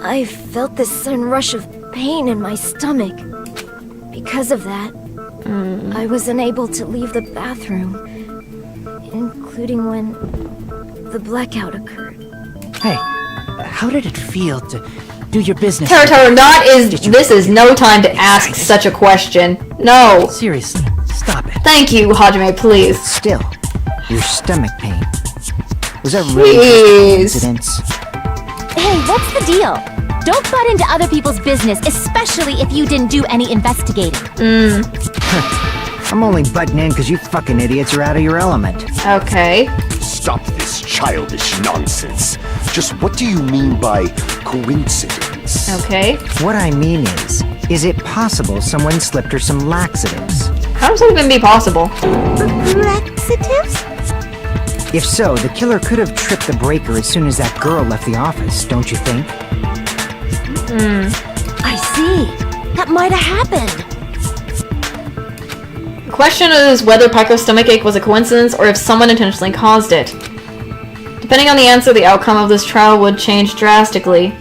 I felt this sudden rush of pain in my stomach. Because of that, I was unable to leave the bathroom, including when the blackout occurred. Hey, how did it feel to do your business? Taro, this is no time to ask such a question. No. Seriously, stop it. Thank you, Hajime, please. Still, your stomach pain. Was that really just a coincidence? Hey, what's the deal? Don't butt into other people's business, especially if you didn't do any investigating. I'm only butting in because you fucking idiots are out of your element. Okay. Stop this childish nonsense. Just what do you mean by coincidence? Okay. What I mean is it possible someone slipped her some laxatives? How does that even be possible? Laxatives? If so, the killer could have tripped the breaker as soon as that girl left the office, don't you think? I see. That might have happened. The question is whether Pecco's stomachache was a coincidence or if someone intentionally caused it. Depending on the answer, the outcome of this trial would change drastically.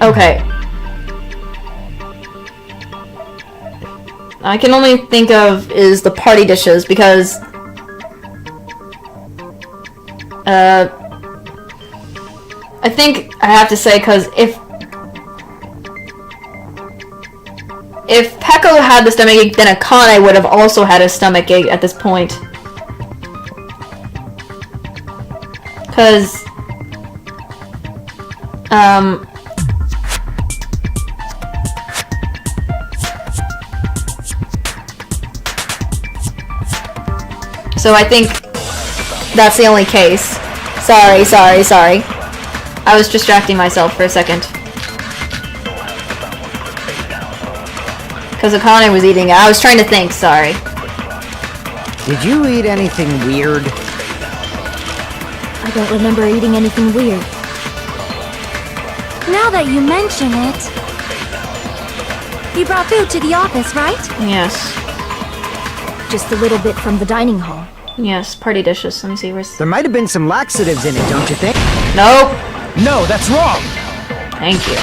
Okay. I can only think of is the party dishes because I think I have to say because if Pecco had the stomachache, then Akane would have also had a stomachache at this point. Because so I think that's the only case. Sorry. I was distracting myself for a second. Because Akane was eating it. I was trying to think, sorry. Did you eat anything weird? I don't remember eating anything weird. Now that you mention it... You brought food to the office, right? Yes. Just a little bit from the dining hall. Yes, party dishes. Let me see, where's... There might have been some laxatives in it, don't you think? Nope. No, that's wrong! Thank you.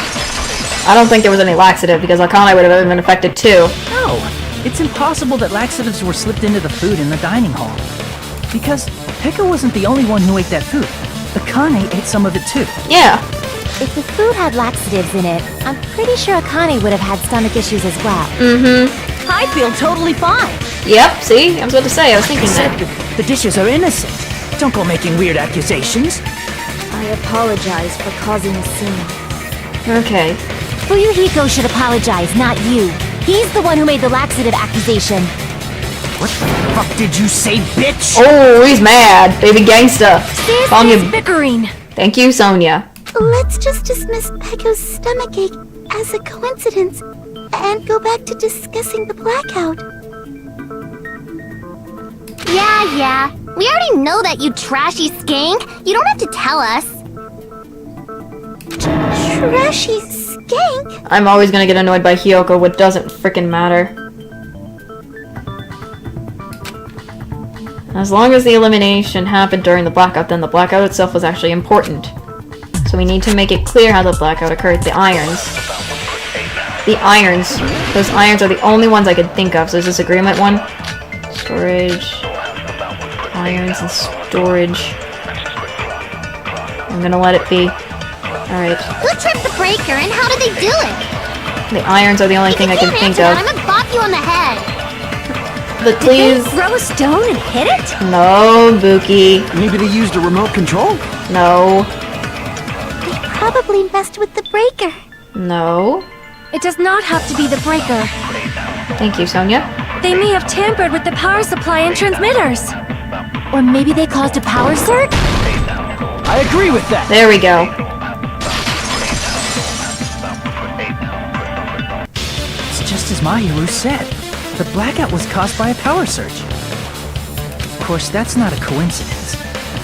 I don't think there was any laxative because Akane would have been affected too. No! It's impossible that laxatives were slipped into the food in the dining hall. Because Pecco wasn't the only one who ate that food. Akane ate some of it too. Yeah. If the food had laxatives in it, I'm pretty sure Akane would have had stomach issues as well. I feel totally fine. Yep, see? I was about to say, I was thinking that. The dishes are innocent. Don't go making weird accusations. I apologize for causing a scene. Okay. Fuyuhiko should apologize, not you. He's the one who made the laxative accusation. What the fuck did you say, bitch? Oh, he's mad. Baby gangsta. Seriously, bickering. Thank you, Sonia. Let's just dismiss Pecco's stomachache as a coincidence and go back to discussing the blackout. Yeah. We already know that, you trashy skank. You don't have to tell us. Trashy skank? I'm always gonna get annoyed by Hiyoko, what doesn't frickin' matter. As long as the elimination happened during the blackout, then the blackout itself was actually important. So we need to make it clear how the blackout occurred. The irons. The irons. Those irons are the only ones I could think of. So is this agreement one? Storage. Irons and storage. I'm gonna let it be. Alright. Who tripped the breaker and how did they do it? The irons are the only thing I can think of. I'm gonna bop you on the head. But please. Did they throw a stone and hit it? No, Buki. Maybe they used a remote control? No. They probably messed with the breaker. No. It does not have to be the breaker. Thank you, Sonia. They may have tampered with the power supply and transmitters. Or maybe they caused a power surge? I agree with that. There we go. It's just as Mahiru said. The blackout was caused by a power surge. Of course, that's not a coincidence.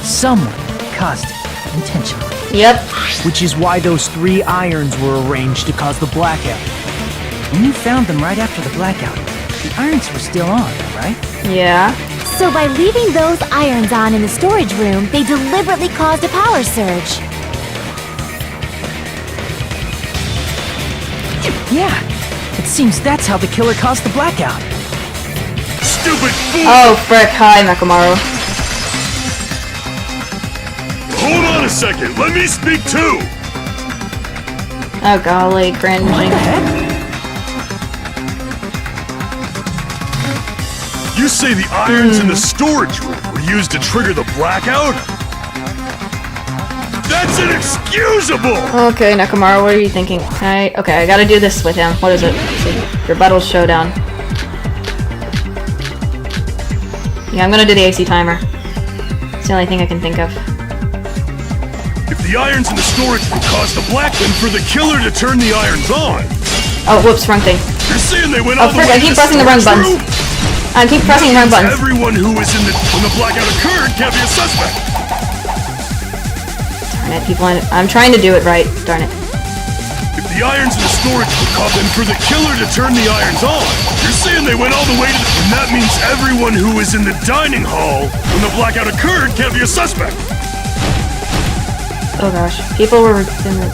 Someone caused it intentionally. Yep. Which is why those 3 irons were arranged to cause the blackout. When you found them right after the blackout, the irons were still on, right? Yeah. So by leaving those irons on in the storage room, they deliberately caused a power surge. Yeah. It seems that's how the killer caused the blackout. Stupid fool! Oh, frick. Hi, Mekamaru. Hold on a second, let me speak too! Oh, golly, cringing. What the heck? You say the irons in the storage room were used to trigger the blackout? That's inexcusable! Okay, Nakamaru, what are you thinking? Okay, I gotta do this with him. What is it? Let's see. Rebuttal Showdown. Yeah, I'm gonna do the AC timer. It's the only thing I can think of. If the irons in the storage room caused the black, then for the killer to turn the irons on. Oh, whoops, wrong thing. You're saying they went Oh, all the frick, way I keep to pressing the wrong storage buttons. room? I keep pressing the wrong buttons. Everyone who was in when the blackout occurred can't be a suspect. Darn it, people, I'm trying to do it right. Darn it. If the irons in the storage room caused then for the killer to turn the irons on, you're saying they went all the way to and that means everyone who was in the dining hall when the blackout occurred can't be a suspect. Oh gosh. People were in the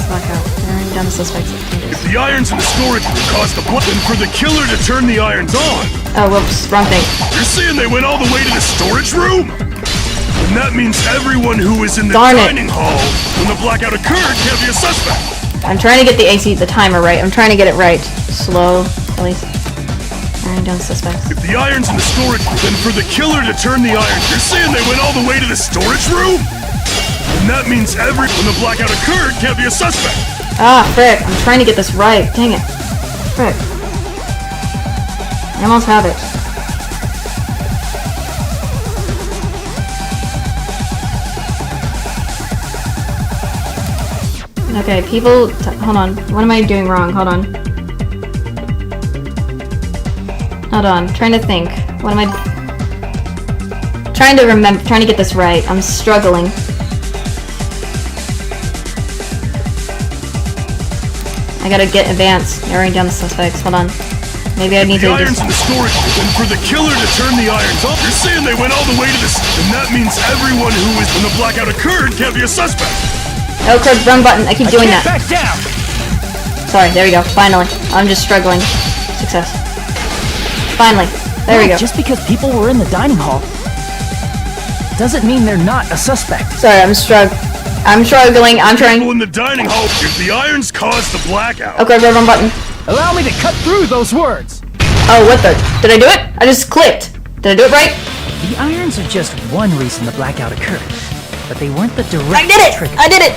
blackout. Narrowing down the suspects. If the irons in the storage room caused the then for the killer to turn the irons on. Oh, whoops, wrong thing. You're saying they went all the way to the storage room? And that means everyone who was in the Darn it. dining hall when the blackout occurred can't be a suspect. I'm trying to get the AC, the timer right. I'm trying to get it right. Slow, at least. Narrowing down the suspects. If the irons in the storage room, then for the killer to turn the irons, you're saying they went all the way to the storage room? And that means when the blackout occurred can't be a suspect. Ah, frick. I'm trying to get this right. Dang it. Frick. I almost have it. Okay, people... hold on. What am I doing wrong? Hold on. Hold on. Trying to think. What am I... trying to remember... trying to get this right. I'm struggling. I gotta get advanced. Narrowing down the suspects. Hold on. Maybe I need to irons in the storage room, and for the killer to turn the irons off, you're saying they went all the way to this, and that means everyone who was when the blackout occurred can't be a suspect. Oh crap, wrong button. I keep doing that. Back down. Sorry, there we go. Finally. I'm just struggling. Success. Finally. There we go. Just because people were in the dining hall doesn't mean they're not a suspect. Sorry, I'm struggling. I'm trying. People in the dining hall, if the irons caused the blackout. Okay, wrong button. Allow me to cut through those words. Oh, what the? Did I do it? I just clicked. Did I do it right? The irons are just one reason the blackout occurred, but they weren't the direct I did it! trigger. I did it!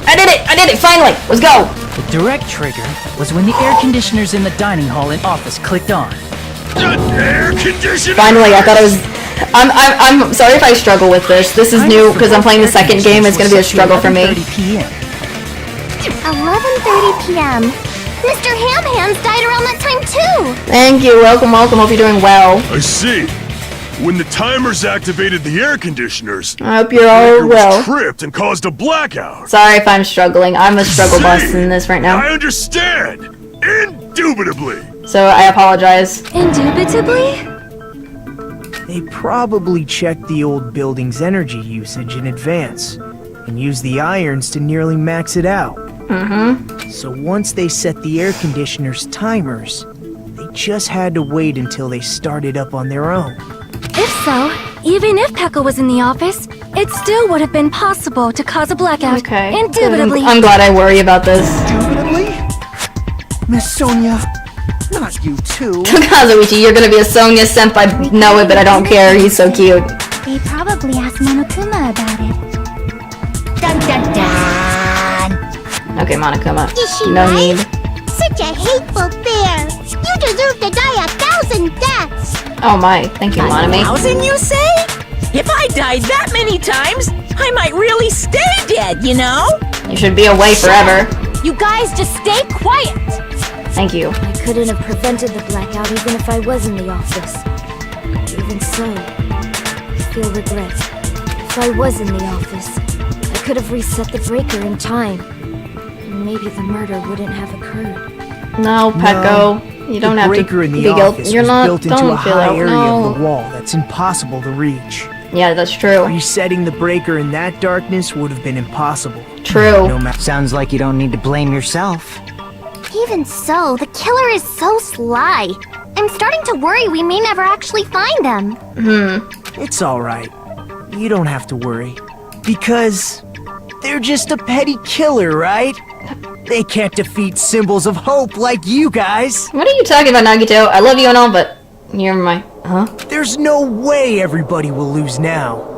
I did it! I did it! Finally! Let's go! The direct trigger was when the air conditioners in the dining hall and office clicked on. Air conditioner. Finally, I thought I was. I'm sorry if I struggle with this. This is new because I'm playing the second game. It's gonna be a struggle for me. 11:30 p.m. Mr. Ham Hands died around that time too. Thank you. Welcome. Hope you're doing well. I see. When the timers activated the air conditioners, I hope you're all breaker well. was tripped and caused a blackout. Sorry if I'm struggling. I'm a struggle bus in this right now. I understand. Indubitably. So I apologize. Indubitably? They probably checked the old building's energy usage in advance and used the irons to nearly max it out. So once they set the air conditioner's timers, they just had to wait until they started up on their own. If so, even if Pekka was in the office, it still would have been possible to cause a blackout. Okay. Indubitably. I'm glad I worry about this. Indubitably? Miss Sonia, not you too. Kazuichi, you're gonna be a Sonya senpai. Know it, but I don't care. He's so cute. They probably asked Monokuma about it. Dun dun dun! Okay, Monokuma. Is she No right? need. Such a hateful bear. You deserve to die 1,000 deaths. Oh my. Thank you, Monami. 1,000, you say? If I died that many times, I might really stay dead, you know? You should be away forever. You guys just stay quiet. Thank you. I couldn't have prevented the blackout even if I was in the office. Even so, I feel regret. If I was in the office, I could have reset the breaker in time. And maybe the murder wouldn't have occurred. No, Pecco. You don't have to The breaker in be the guilty. office You're was not. built into Don't a feel high out. area No. of the wall that's impossible to reach. Yeah, that's true. Resetting the breaker in that darkness would have been impossible. True. No matter. Sounds like you don't need to blame yourself. Even so, the killer is so sly. I'm starting to worry we may never actually find them. It's alright. You don't have to worry. Because they're just a petty killer, right? They can't defeat symbols of hope like you guys. What are you talking about, Nagito? I love you and all, but you're my. Huh? There's no way everybody will lose now.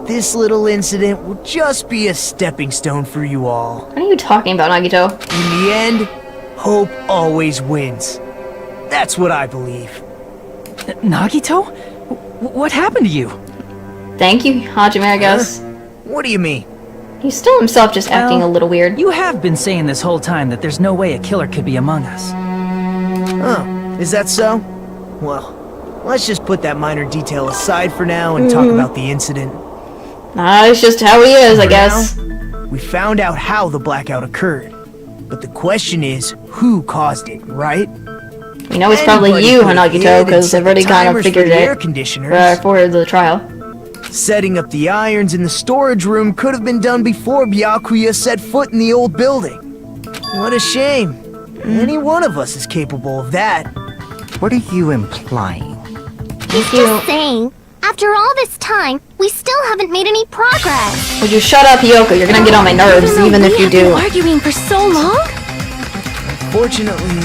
This little incident will just be a stepping stone for you all. What are you talking about, Nagito? In the end, hope always wins. That's what I believe. Nagito? What happened to you? Thank you, Hajime, I guess. What do you mean? He's still himself, just acting a little weird. You have been saying this whole time that there's no way a killer could be among us. Oh, is that so? Well, let's just put that minor detail aside for now and talk about the incident. Nah, it's just how he is, I For guess. now, we found out how the blackout occurred. But the question is, who caused it, right? We know it's probably Anybody you, could have Hanagito, hid and because set I've already the kind of timers for figured the air it conditioners. for the trial. Setting up the irons in the storage room could have been done before Byakuya set foot in the old building. What a shame. Any one of us is capable of that. What are you implying? He's just saying, after all this time, we still haven't made any progress. Would you shut up, Yoko? You're gonna get on my nerves, even if you do. Arguing for so long? Fortunately,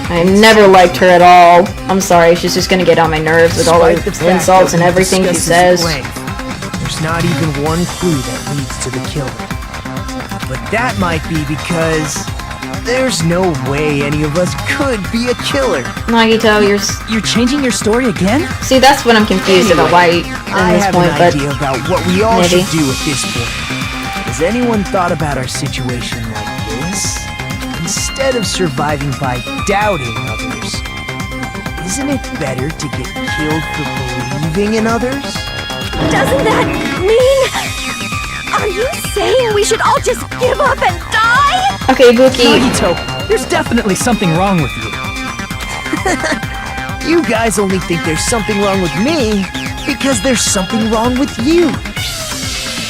I never liked her at all. I'm sorry, she's just gonna get on my nerves with all her despite the fact insults that and we everything she discussed says. this at length, there's not even one clue that leads to the killer. But that might be because there's no way any of us could be a killer. Nagito, You're changing your story again? see, that's what I'm confused about. Why at I this have point, an but idea about what we all maybe. should do at this point. Has anyone thought about our situation like this? Instead of surviving by doubting others, isn't it better to get killed for believing in others? Doesn't that mean... Are you saying we should all just give up and die? Okay, Buki. Nagito, there's definitely something wrong with you. You guys only think there's something wrong with me because there's something wrong with you.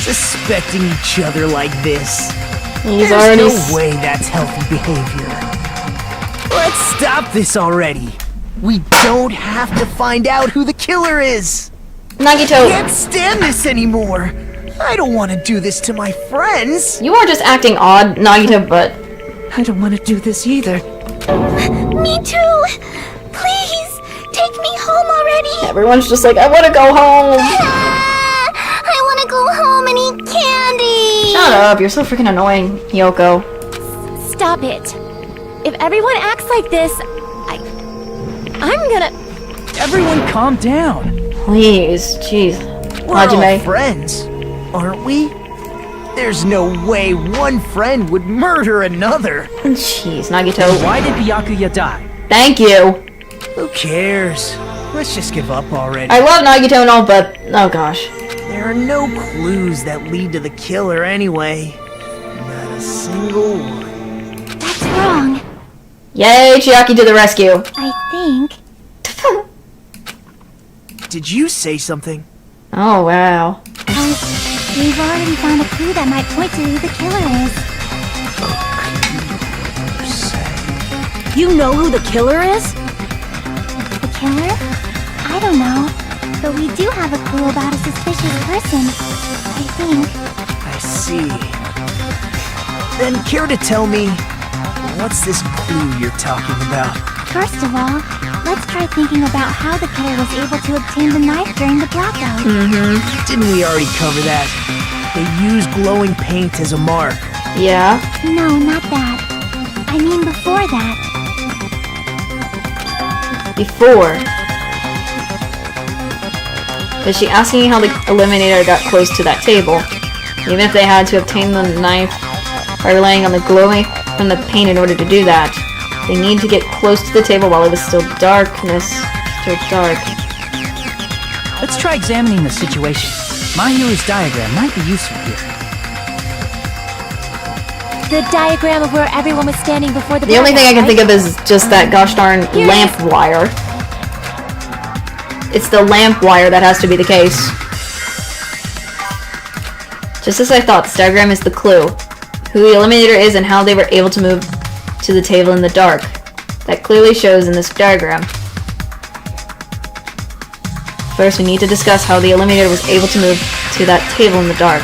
Suspecting each other like this. He's There's already no way that's healthy behavior. Let's stop this already. We don't have to find out who the killer is. Nagito. I can't stand this anymore. I don't want to do this to my friends. You are just acting odd, Nagito, but I don't want to do this either. Me too. Please, take me home already. everyone's just like, I want to go home. I want to go home and eat candy. Shut up, you're so freaking annoying, Yoko. Stop it. If everyone acts like this, I'm gonna... Everyone calm down. Please, jeez. We're all Hajime. friends, aren't we? There's no way one friend would murder another. Jeez, Nagito. Then why did Byakuya die? Thank you. Who cares? Let's just give up already. I love Nagito and all, but oh gosh. There are no clues that lead to the killer anyway. Not a single one. That's wrong. Yay, Chiaki to the rescue. I think. Did you say something? Oh wow. We've already found a clue that might point to who the killer is. You know who the killer is? The killer? I don't know. But we do have a clue about a suspicious person. I think. I see. Then care to tell me, what's this clue you're talking about? First of all, let's try thinking about how the killer was able to obtain the knife during the blackout. Didn't we already cover that? They used glowing paint as a mark. Yeah. No, not that. I mean before that. Before. Is she asking how the Eliminator got close to that table? Even if they had to obtain the knife by relying on the glowing from the paint in order to do that, they need to get close to the table while it was still dark. Let's try examining the situation. Mahiru's diagram might be useful here. The diagram of where everyone was standing before the The only thing I can blackout, think of is just that gosh darn Here it lamp wire. It's the lamp wire that has to be the case. Just as I thought, this diagram is the clue. Who the Eliminator is and how they were able to move to the table in the dark. That clearly shows in this diagram. First, we need to discuss how the Eliminator was able to move to that table in the dark.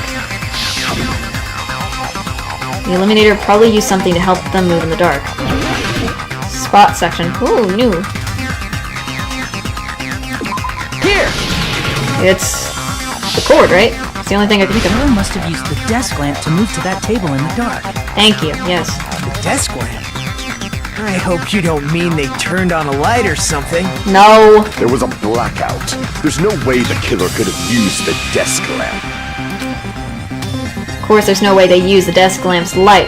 The Eliminator probably used something to help them move in the dark. Spot section. Ooh, new. Here! It's the cord, right? It's the only thing I can think The of. killer must have used the desk lamp to move to that table in the dark. Thank you, yes. The desk lamp? I hope you don't mean they turned on a light or something. No. There was a blackout. There's no way the killer could have used the desk lamp. Of course, there's no way they used the desk lamp's light.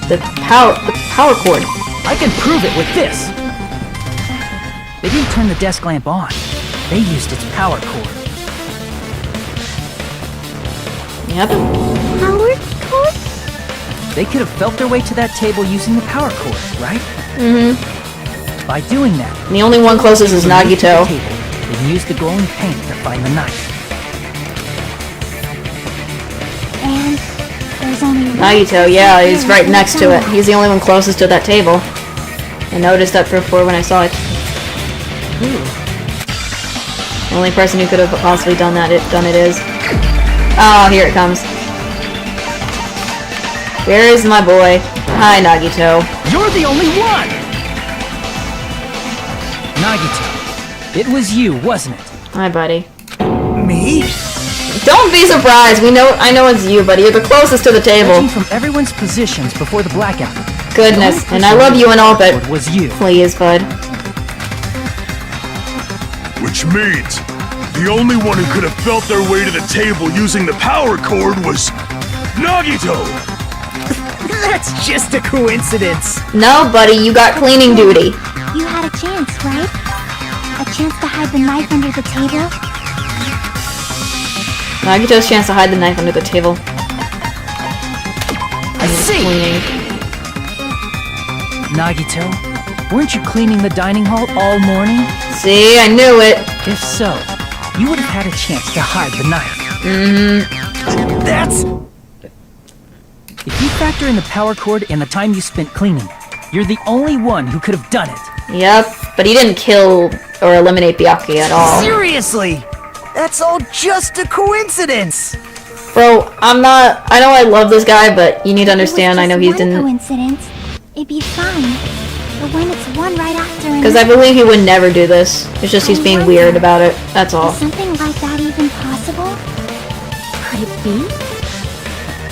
The power cord. I can prove it with this! They didn't turn the desk lamp on. They used its power cord. Yep. Power cord? They could have felt their way to that table using the power cord, right? By doing that, The only one closest is they moved to the Nagito. table and used the glowing paint to find the knife. And there's only one Nagito, yeah, person he's here right who next to it. knows. He's the only one closest to that table. I noticed that before when I saw it. The only person who could have possibly done it is. Oh, here it comes. Where is my boy? Hi, Nagito. You're the only one! Nagito, it was you, wasn't it? Hi, buddy. Me? Don't be surprised. I know it's you, buddy. You're the closest to the table. Judging from everyone's positions before the blackout. Goodness, the only and I love you and all, person but was you. please, bud. Which means the only one who could have felt their way to the table using the power cord was Nagito! That's just a coincidence. No, buddy, you got cleaning duty. You had a chance, right? A chance to hide the knife under the table? Nagito's chance to hide the knife under the table. I see! Cleaning. Nagito, weren't you cleaning the dining hall all morning? See, I knew it. If so, you would have had a chance to hide the knife. That's... If you factor in the power cord and the time you spent cleaning, you're the only one who could have done it. Yep, but he didn't kill or eliminate Byakuya at all. Seriously! That's all just a coincidence! Bro, I know I love this guy, but you need to understand, I know he One didn't... coincidence. It'd be fine. But when it's one right after another... Because I believe he would never do this. It's just he's being weird about it, that's all. Is something like that even possible? Could it be?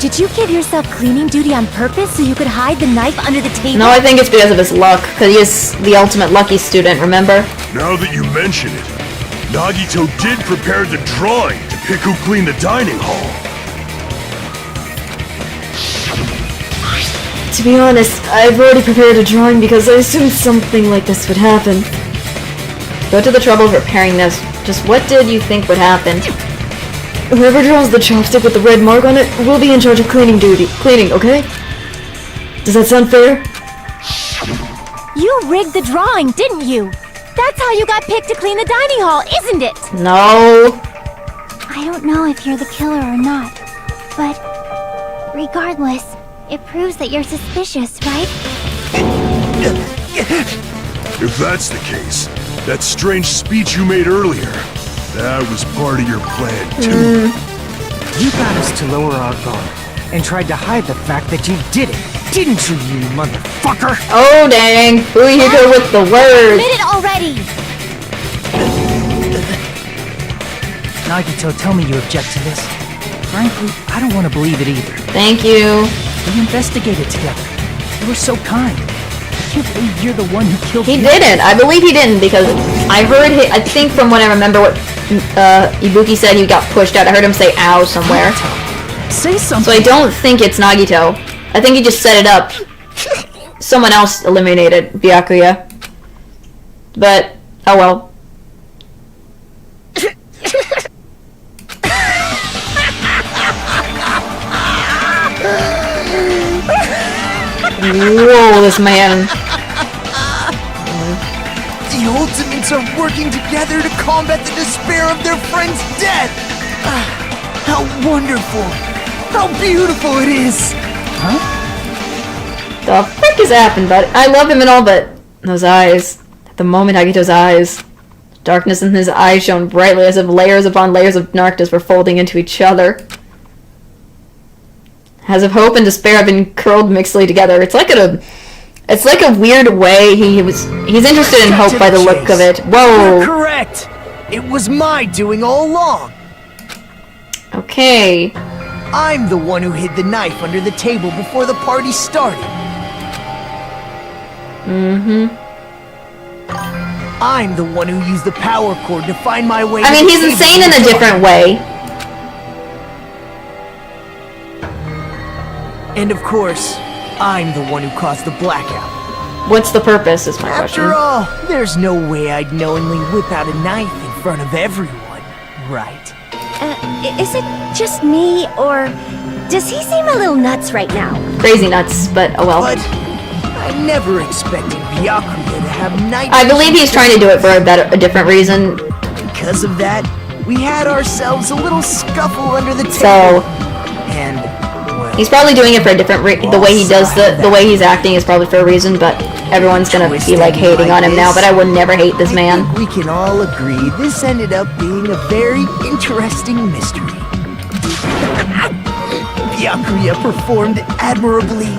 Did you give yourself cleaning duty on purpose so you could hide the knife under the table? No, I think it's because of his luck, because he is the ultimate lucky student, remember? Now that you mention it, Nagito did prepare the drawing to pick who cleaned the dining hall. To be honest, I've already prepared a drawing because I assumed something like this would happen. Go to the trouble of repairing this. Just what did you think would happen? Whoever draws the chopstick with the red mark on it will be in charge of cleaning, okay? Does that sound fair? You rigged the drawing, didn't you? That's how you got picked to clean the dining hall, isn't it? No. I don't know if you're the killer or not, but regardless, it proves that you're suspicious, right? If that's the case, that strange speech you made earlier, that was part of your plan, too. You got us to lower our guard and tried to hide the fact that you did it, didn't you, you motherfucker? Oh, dang. Who you go with the words? Admit it already! Nagito, tell me you object to this. Frankly, I don't want to believe it either. Thank you. We investigated together. You were so kind. I can't believe you're the one who killed He me. didn't. I believe he didn't because I heard I think from when I remember what Ibuki said, he got pushed out. I heard him say ow somewhere. Say something. So I don't think it's Nagito. I think he just set it up. Someone else eliminated Byakuya. But, oh well. Whoa, this man. The Ultimates are working together to combat the despair of their friend's death! How wonderful! How beautiful it is! Huh? The frick is happening, bud? I love him and all, but those eyes. At the moment, Nagito's eyes. Darkness in his eyes shone brightly as if layers upon layers of darkness were folding into each other. As if hope and despair have been curled mixedly together. It's like a weird way he's interested in hope by the look of it. Whoa. You're correct. It was my doing all along. Okay. I'm the one who hid the knife under the table before the party started. I'm the one who used the power cord to find my way. I mean, he's insane in a different way. And of course, I'm the one who caused the blackout. What's the purpose, is my question. After all, there's no way I'd knowingly whip out a knife in front of everyone, right? Is it just me, or does he seem a little nuts right now? Crazy nuts, but oh well. But I never expected Byakuya to have night. I believe he's trying to do it for a different reason. Because of that, we had ourselves a little scuffle under the table. So, and well, he's probably doing it for a different the way he does the way he's acting is probably for a reason, but everyone's gonna be like hating on him now, but I would never hate this man. We can all agree this ended up being a very interesting mystery. Byakuya performed admirably.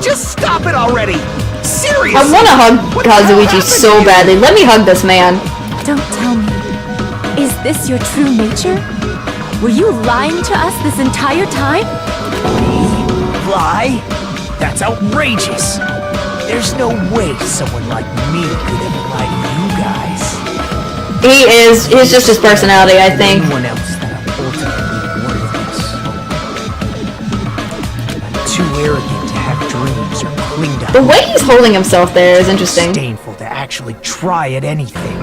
Just stop it already! Seriously! I wanna hug Kazuichi so badly. Let me hug this man. Don't tell me. Is this your true nature? Were you lying to us this entire time? Lie? That's outrageous! There's no way someone like me could ever lie to you guys. He's just his personality, I think. Anyone else that I'm ultimately worthless. I'm too arrogant to have dreams or cleaned up. The way he's holding himself there is interesting. Disdainful to actually try at anything.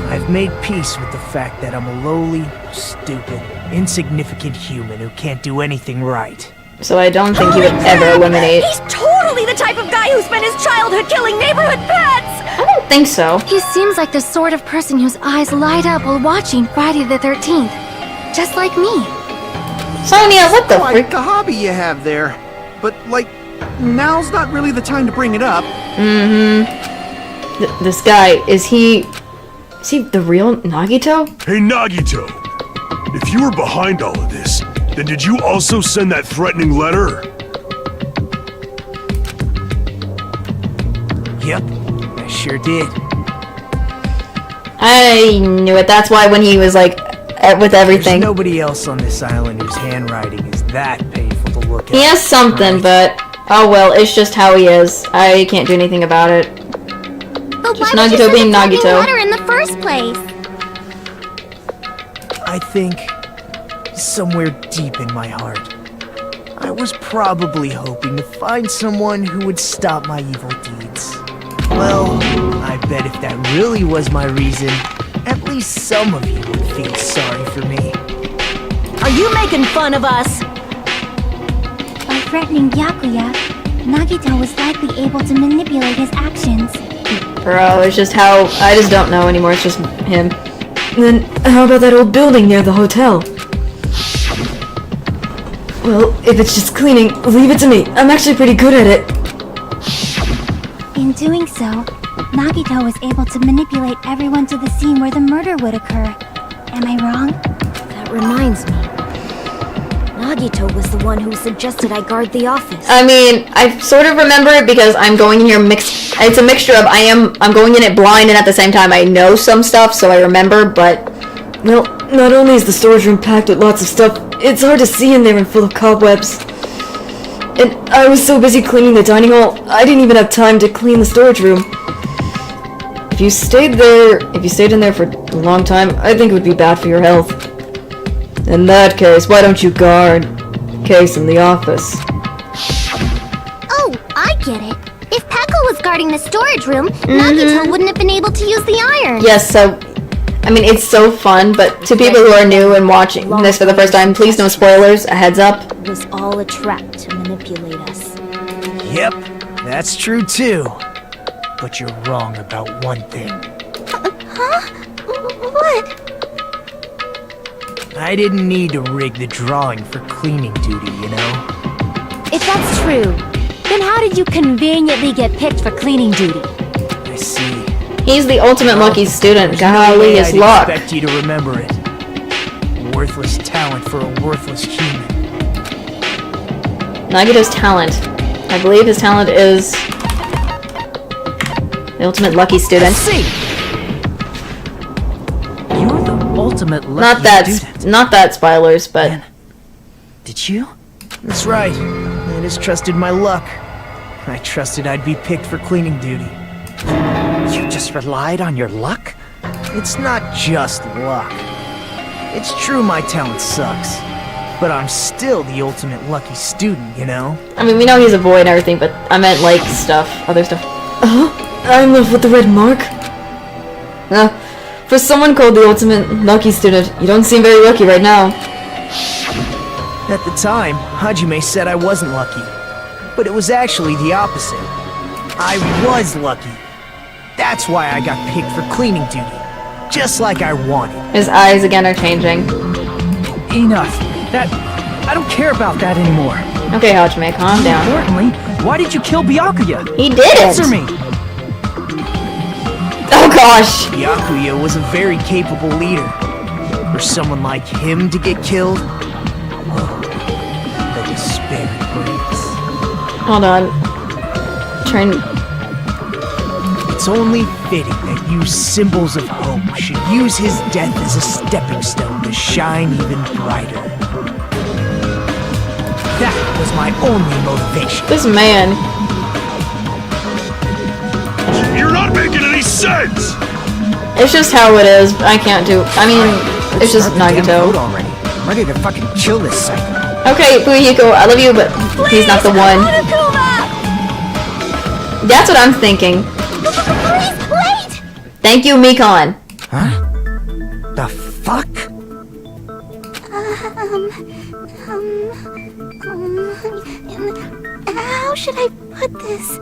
I've made peace with the fact that I'm a lowly, stupid, insignificant human who can't do anything right. So I don't think he would ever eliminate. He's totally the type of guy who spent his childhood killing neighborhood pets! I don't think so. He seems like the sort of person whose eyes light up while watching Friday the 13th. Just like me. Sonia, what the frick? Like a hobby you have there. But, like, now's not really the time to bring it up. This guy, is he the real Nagito? Hey, Nagito! If you were behind all of this, then did you also send that threatening letter? Yep, I sure did. I knew it. That's why when he was like, with everything. There's nobody else on this island whose handwriting is that painful to look at. He has something, but oh well, it's just how he is. I can't do anything about it. But Just why did Nagito you being send a Nagito. letter in the first place? I think somewhere deep in my heart, I was probably hoping to find someone who would stop my evil deeds. Well, I bet if that really was my reason, at least some of you would feel sorry for me. Are you making fun of us? By threatening Byakuya, Nagito was likely able to manipulate his actions. Bro, it's just how I just don't know anymore. It's just him. Then how about that old building near the hotel? Well, if it's just cleaning, leave it to me. I'm actually pretty good at it. In doing so, Nagito was able to manipulate everyone to the scene where the murder would occur. Am I wrong? That reminds me. Nagito was the one who suggested I guard the office. I mean, I sort of remember it because I'm going in here mixed. It's a mixture of I'm going in it blind and at the same time I know some stuff, so I remember. But well, not only is the storage room packed with lots of stuff, it's hard to see in there and full of cobwebs. And I was so busy cleaning the dining hall, I didn't even have time to clean the storage room. If you stayed in there for a long time, I think it would be bad for your health. In that case, why don't you guard Case in the office? Oh, I get it. If Peko was guarding the storage room, Nagito wouldn't have been able to use the iron. yes, so I mean it's so fun, but to people who are new and watching this for the first time, please no spoilers. A heads up. It was all a trap to manipulate us. Yep, that's true too. But you're wrong about one thing. Huh? What? I didn't need to rig the drawing for cleaning duty, you know? If that's true, then how did you conveniently get picked for cleaning duty? I see. He's the ultimate lucky student. Golly, his I'd luck. expect you to remember it. A worthless talent for a worthless human. Nagito's talent. I believe his talent is the ultimate lucky student. See, you're the ultimate lucky Not that spoilers, but Man. Did you? That's right. I just trusted my luck. I trusted I'd be picked for cleaning duty. You just relied on your luck? It's not just luck. It's true my talent sucks. But I'm still the ultimate lucky student, you know? I mean we know he's a boy and everything, but I meant like stuff, other stuff. I'm left with the red mark. For someone called the ultimate lucky student, you don't seem very lucky right now. At the time, Hajime said I wasn't lucky. But it was actually the opposite. I was lucky. That's why I got picked for cleaning duty. Just like I wanted. His eyes again are changing. Enough. I don't care about that anymore. Okay, Hajime, calm down. Importantly, why did you kill Byakuya? He didn't! Answer me! Oh gosh! Byakuya was a very capable leader. For someone like him to get killed, the despair it brings. Hold on. It's only fitting that you symbols of hope should use his death as a stepping stone to shine even brighter. That was my only motivation. This man. You're not making any sense! It's just how it is. I can't do. I mean, it's just Nagito. Already. I'm ready to fucking kill this psycho. Okay, Fuyuhiko, I love you, but he's not the one. That's what I'm thinking. Please, wait! Thank you, Mikon. Huh? The fuck? How should I put this?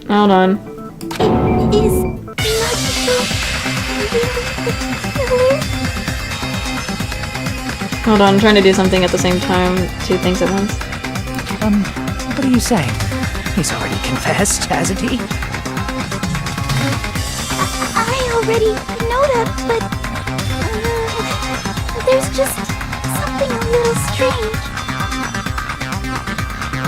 Hold on. Is Nagito killer? Hold on, I'm trying to do something at the same time. Two things at once. What are you saying? He's already confessed, hasn't he? I already know that, but there's just something a little strange.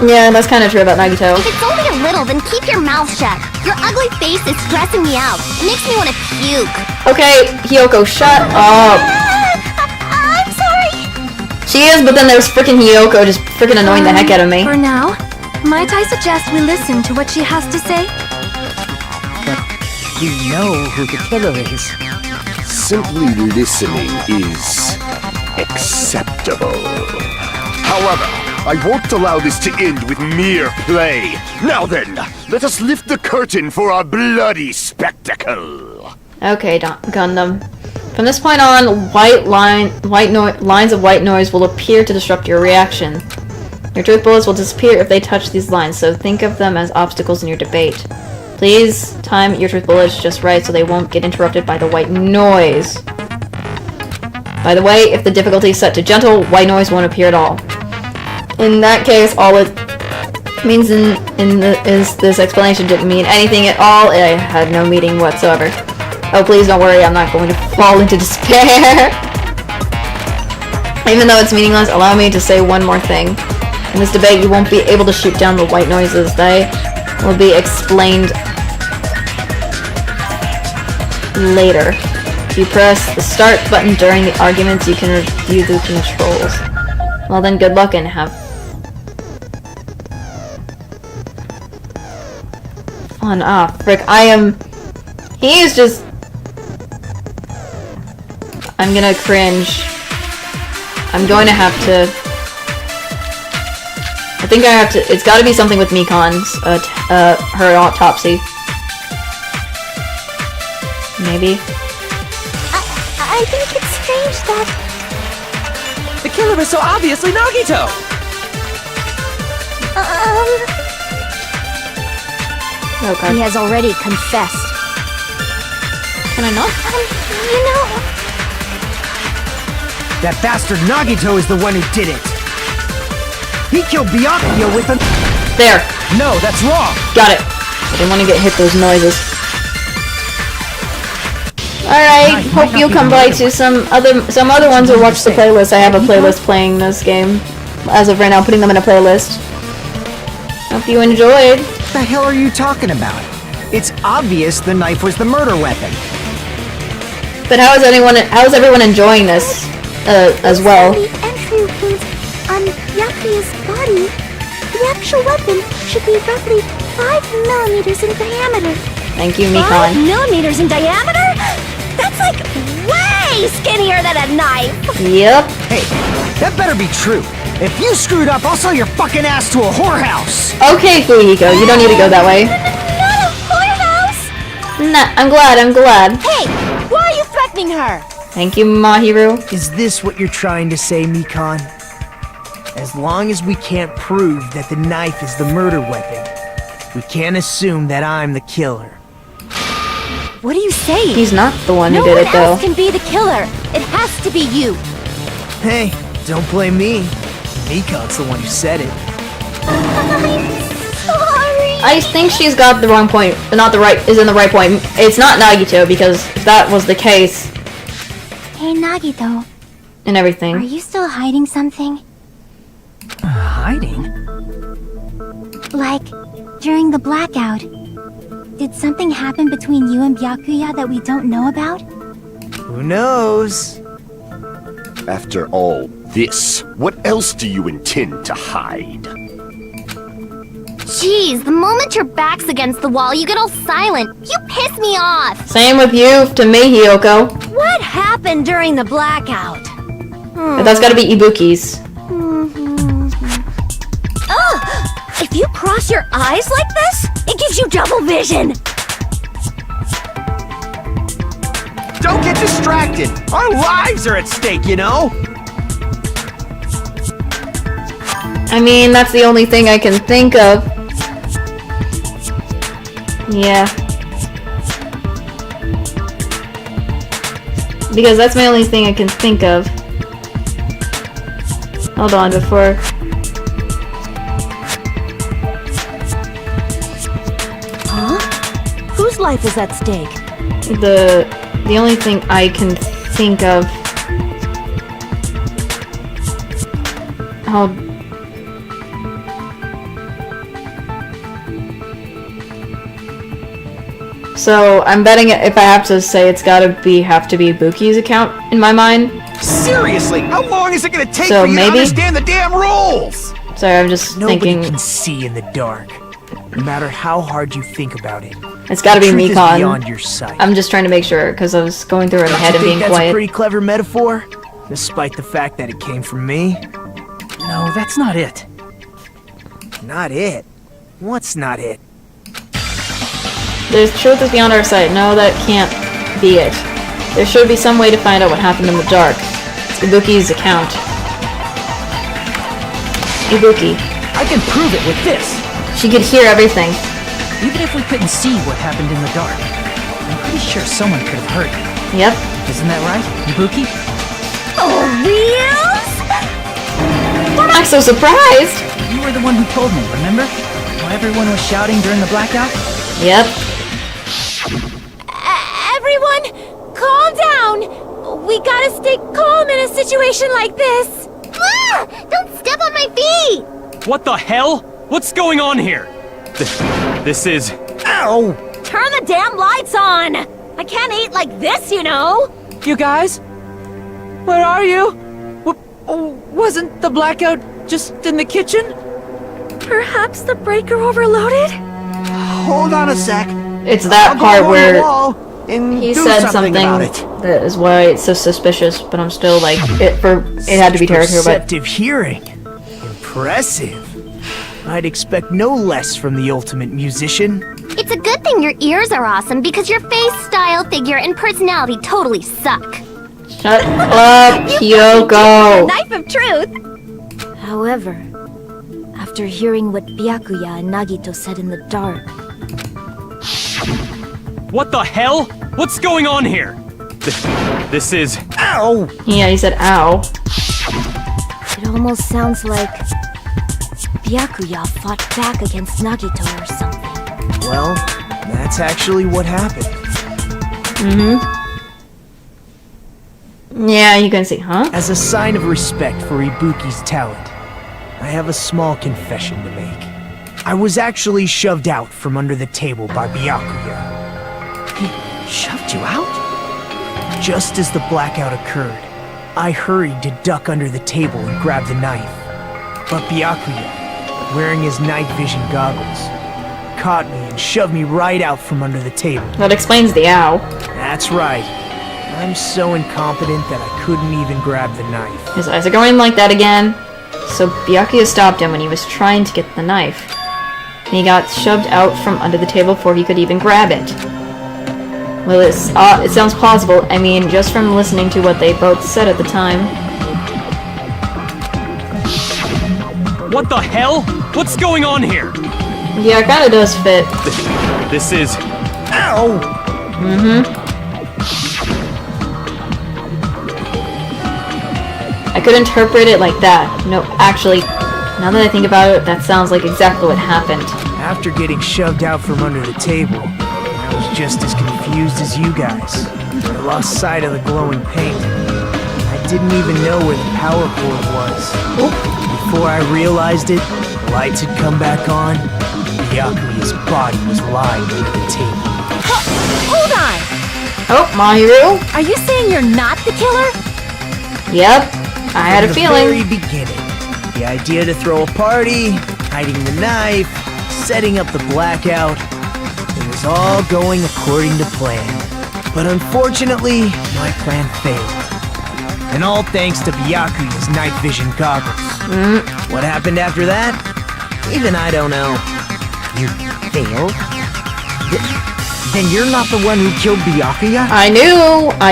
Yeah, that's kind of true about Nagito. If it's only a little, then keep your mouth shut. Your ugly face is stressing me out. It makes me want to puke. Okay, Hiyoko, shut up. I'm sorry. She is, but then there's freaking Hiyoko just freaking annoying the heck out of me. For now, might I suggest we listen to what she has to say? But you know who the killer is. Simply listening is acceptable. However, I won't allow this to end with mere play. Now then, let us lift the curtain for our bloody spectacle. Okay, Gundam. From this point on, lines of white noise will appear to disrupt your reaction. Your truth bullets will disappear if they touch these lines, so think of them as obstacles in your debate. Please time your truth bullets just right so they won't get interrupted by the white noise. By the way, if the difficulty is set to gentle, white noise won't appear at all. In that case, all it means is this explanation didn't mean anything at all. It had no meaning whatsoever. Oh, please don't worry, I'm not going to fall into despair. Even though it's meaningless, allow me to say one more thing. In this debate, you won't be able to shoot down the white noises. They will be explained later. If you press the start button during the arguments, you can review the controls. Well then, good luck and have fun. Ah, frick, he is just... I'm gonna cringe. I'm going to have to... I think I have to... It's gotta be something with Mikan's, her autopsy. Maybe? I think it's strange that... The killer is so obviously Nagito! Okay. He has already confessed. Can I not? You know... That bastard Nagito is the one who did it. He killed Byakuya with a... There. No, that's wrong! Got it. I didn't want to get hit those noises. Alright, hope you come by to some other ones or watch the playlist. I have a playlist playing this game. As of right now, putting them in a playlist. Hope you enjoyed. What the hell are you talking about? It's obvious the knife was the murder weapon. But how is everyone enjoying this as well? The entry wounds on Byakuya's body. The actual weapon should be roughly 5 millimeters in diameter. Thank you, 5 Mikon. millimeters in diameter? That's like way skinnier than a knife! Yep. Hey, that better be true. If you screwed up, I'll sell your fucking ass to a whorehouse! Okay, Fuyiko, you don't need to go that way. Not a whorehouse! Nah, I'm glad. Hey, why are you threatening her? Thank you, Mahiru. Is this what you're trying to say, Mikan? As long as we can't prove that the knife is the murder weapon, we can't assume that I'm the killer. What are you saying? He's not the one who No did one it, though. else can be the killer. It has to be you. Hey, don't blame me. Mikan's the one who said it. Sorry. I think she's got the wrong point. Is in the right point. It's not Nagito, because if that was the case... Hey, Nagito. And everything. Are you still hiding something? Hiding? Like, during the blackout, did something happen between you and Byakuya that we don't know about? Who knows? After all this, what else do you intend to hide? Jeez, the moment your back's against the wall, you get all silent. You piss me off. Same with you to me, Hiyoko. What happened during the blackout? But that's gotta be Ibuki's. Oh! If you cross your eyes like this, it gives you double vision! Don't get distracted! Our lives are at stake, you know? I mean, that's the only thing I can think of. Yeah. Because that's my only thing I can think of. Hold on, before... Huh? Whose life is at stake? The only thing I can think of... So I'm betting if I have to say it's gotta have to be Buki's account in my mind. Seriously, how long is it gonna take So for you maybe? to understand the damn rules? Sorry, I'm just Nobody thinking can see in the dark, no matter how hard you think about it. it's gotta be The truth is Mikon. beyond your sight. I'm just trying to make sure because I was going through it in my head Don't and you being think that's a quiet. pretty clever metaphor? Despite the fact that it came from me? No, that's not it. Not it. What's not it? There's truth is beyond our sight. No, that can't be it. There should be some way to find out what happened in the dark. It's Ibuki's account. Ibuki. I can prove it with this. She could hear everything. Even if we couldn't see what happened in the dark, I'm pretty sure someone could have heard it. Yep. Isn't that right, Ibuki? Oh, reals? Don't act so surprised! You were the one who told me, remember? How everyone was shouting during the blackout? Yep. Everyone, calm down. We gotta stay calm in a situation like this. Ah! Don't step on my feet! What the hell? What's going on here? This is... Ow! Turn the damn lights on! I can't eat like this, you know! You guys? Where are you? Wasn't the blackout just in the kitchen? Perhaps the breaker overloaded? Hold on a sec. It's that I'll go part along where the wall and he do said something about it. that is why it's so suspicious, but I'm still like, it had to be territory, but... Perceptive hearing. Impressive. I'd expect no less from the ultimate musician. It's a good thing your ears are awesome because your face, style, figure, and personality totally suck. Shut up, Kyoko! Knife of truth! However, after hearing what Byakuya and Nagito said in the dark, What the hell? What's going on here? This is... Ow! Yeah, he said ow. it almost sounds like Byakuya fought back against Nagito or something. Well, that's actually what happened. Yeah, you can see, huh? As a sign of respect for Ibuki's talent, I have a small confession to make. I was actually shoved out from under the table by Byakuya. He shoved you out? Just as the blackout occurred, I hurried to duck under the table and grab the knife. But Byakuya, wearing his night vision goggles, caught me and shoved me right out from under the table. That explains the ow. That's right. I'm so incompetent that I couldn't even grab the knife. His eyes are going like that again. So Byakuya stopped him when he was trying to get the knife. And he got shoved out from under the table before he could even grab it. Well, it sounds plausible. I mean, just from listening to what they both said at the time. What the hell? What's going on here? Yeah, it kinda does fit. This is... Ow! I could interpret it like that. No, actually, now that I think about it, that sounds like exactly what happened. After getting shoved out from under the table, I was just as confused as you guys. I lost sight of the glowing paint. I didn't even know where the power cord was. Before I realized it, the lights had come back on. Byakuya's body was lying under the table. Hold on! Oh, Mahiru? Are you saying you're not the killer? Yep, I had a From the feeling. very beginning, the idea to throw a party, hiding the knife, setting up the blackout, it was all going according to plan. But unfortunately, my plan failed. And all thanks to Byakuya's night vision goggles. What happened after that? Even I don't know. You failed? Then you're not the one who killed Byakuya? I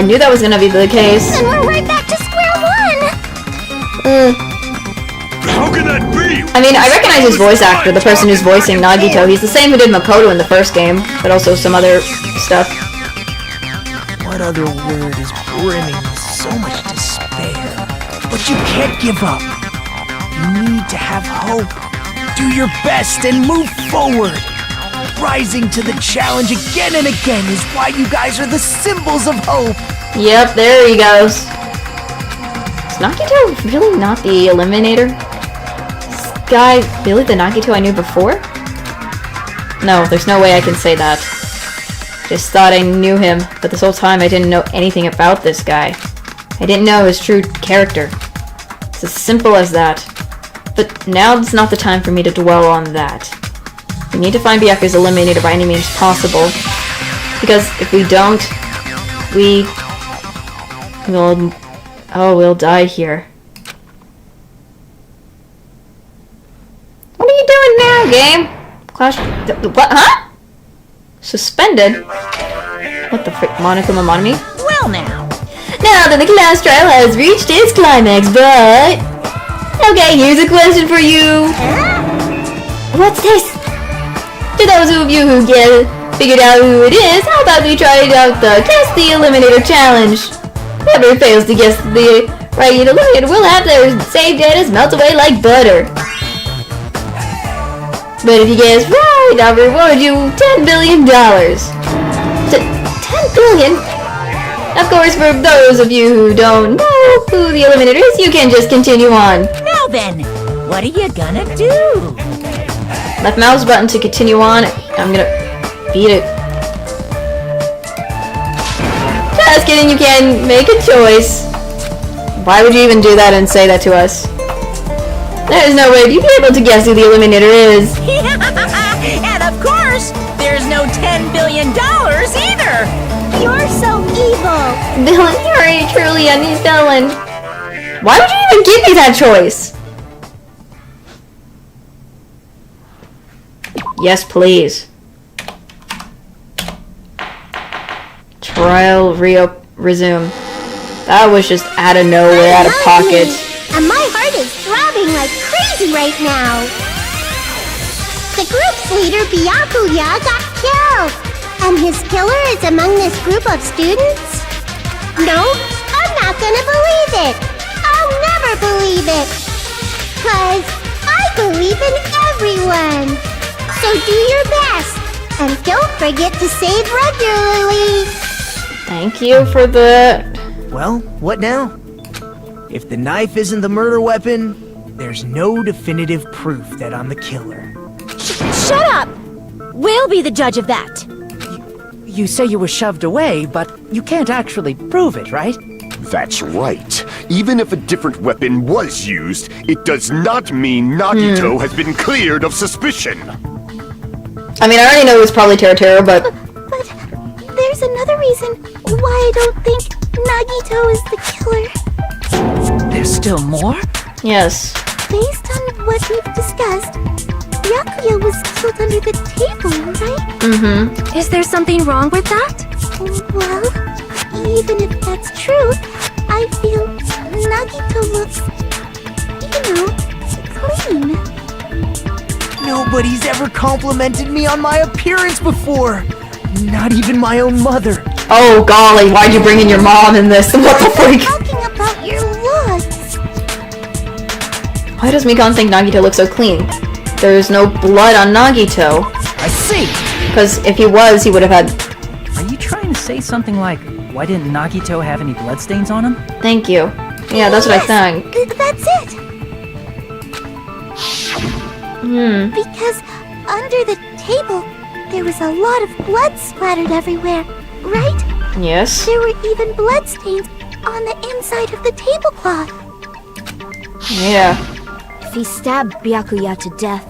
knew that was gonna be the case. And we're right back to square one! How can that be? I mean, I recognize his voice actor, the person who's voicing Nagito. He's the same who did Makoto in the first game, but also some other stuff. What other word is brimming with so much despair? But you can't give up. You need to have hope. Do your best and move forward. Rising to the challenge again and again is why you guys are the symbols of hope. Yep, there he goes. Is Nagito really not the Eliminator? This guy really the Nagito I knew before? No, there's no way I can say that. Just thought I knew him, but this whole time I didn't know anything about this guy. I didn't know his true character. It's as simple as that. But now it's not the time for me to dwell on that. We need to find Byakuya's eliminator by any means possible. Because if we don't, we'll die here. What are you doing now, game? Clash... What? Huh? Suspended? What the frick? Monica Momonomi? Well now. Now that the class trial has reached its climax, but... Okay, here's a question for you. What's this? To those of you who figured out who it is, how about we try out the Guess the Eliminator challenge? Whoever fails to guess the right eliminator will have their saved data melt away like butter. But if you guess right, I'll reward you $10 billion. $10 billion? Of course, for those of you who don't know who the eliminator is, you can just continue on. Now then, what are you gonna do? Left mouse button to continue on. I'm gonna beat it. Just kidding, you can make a choice. Why would you even do that and say that to us? There's no way you'd be able to guess who the eliminator is. And of course, there's no $10 billion either. You're so evil. Villain, you're truly a new villain. Why would you even give me that choice? Yes, please. Trial resume. That was just out of nowhere, out of pocket. And my heart is throbbing like crazy right now. The group's leader, Byakuya, got killed. And his killer is among this group of students? No, I'm not gonna believe it. I'll never believe it. 'Cause I believe in everyone. So do your best. And don't forget to save regularly. Thank you for the... Well, what now? If the knife isn't the murder weapon, there's no definitive proof that I'm the killer. Shut up! We'll be the judge of that. You say you were shoved away, but you can't actually prove it, right? That's right. Even if a different weapon was used, it does not mean Nagito has been cleared of suspicion. I mean, I already know it was probably Teru, but... But there's another reason why I don't think Nagito is the killer. There's still more? Yes. Based on what we've discussed, Byakuya was killed under the table, right? Mm-hmm. Is there something wrong with that? Well, even if that's true, I feel Nagito looks, clean. Nobody's ever complimented me on my appearance before. Not even my own mother. Oh golly, why'd you bring in your mom in this? What the freak? Talking about your looks. Why does Mikon think Nagito looks so clean? There's no blood on Nagito. I see! Because if he was, he would have had... Are you trying to say something like, why didn't Nagito have any bloodstains on him? Thank you. Yeah, that's what I think. That's it. Because under the table, there was a lot of blood splattered everywhere, right? Yes. There were even bloodstains on the inside of the tablecloth. Yeah. If he stabbed Byakuya to death,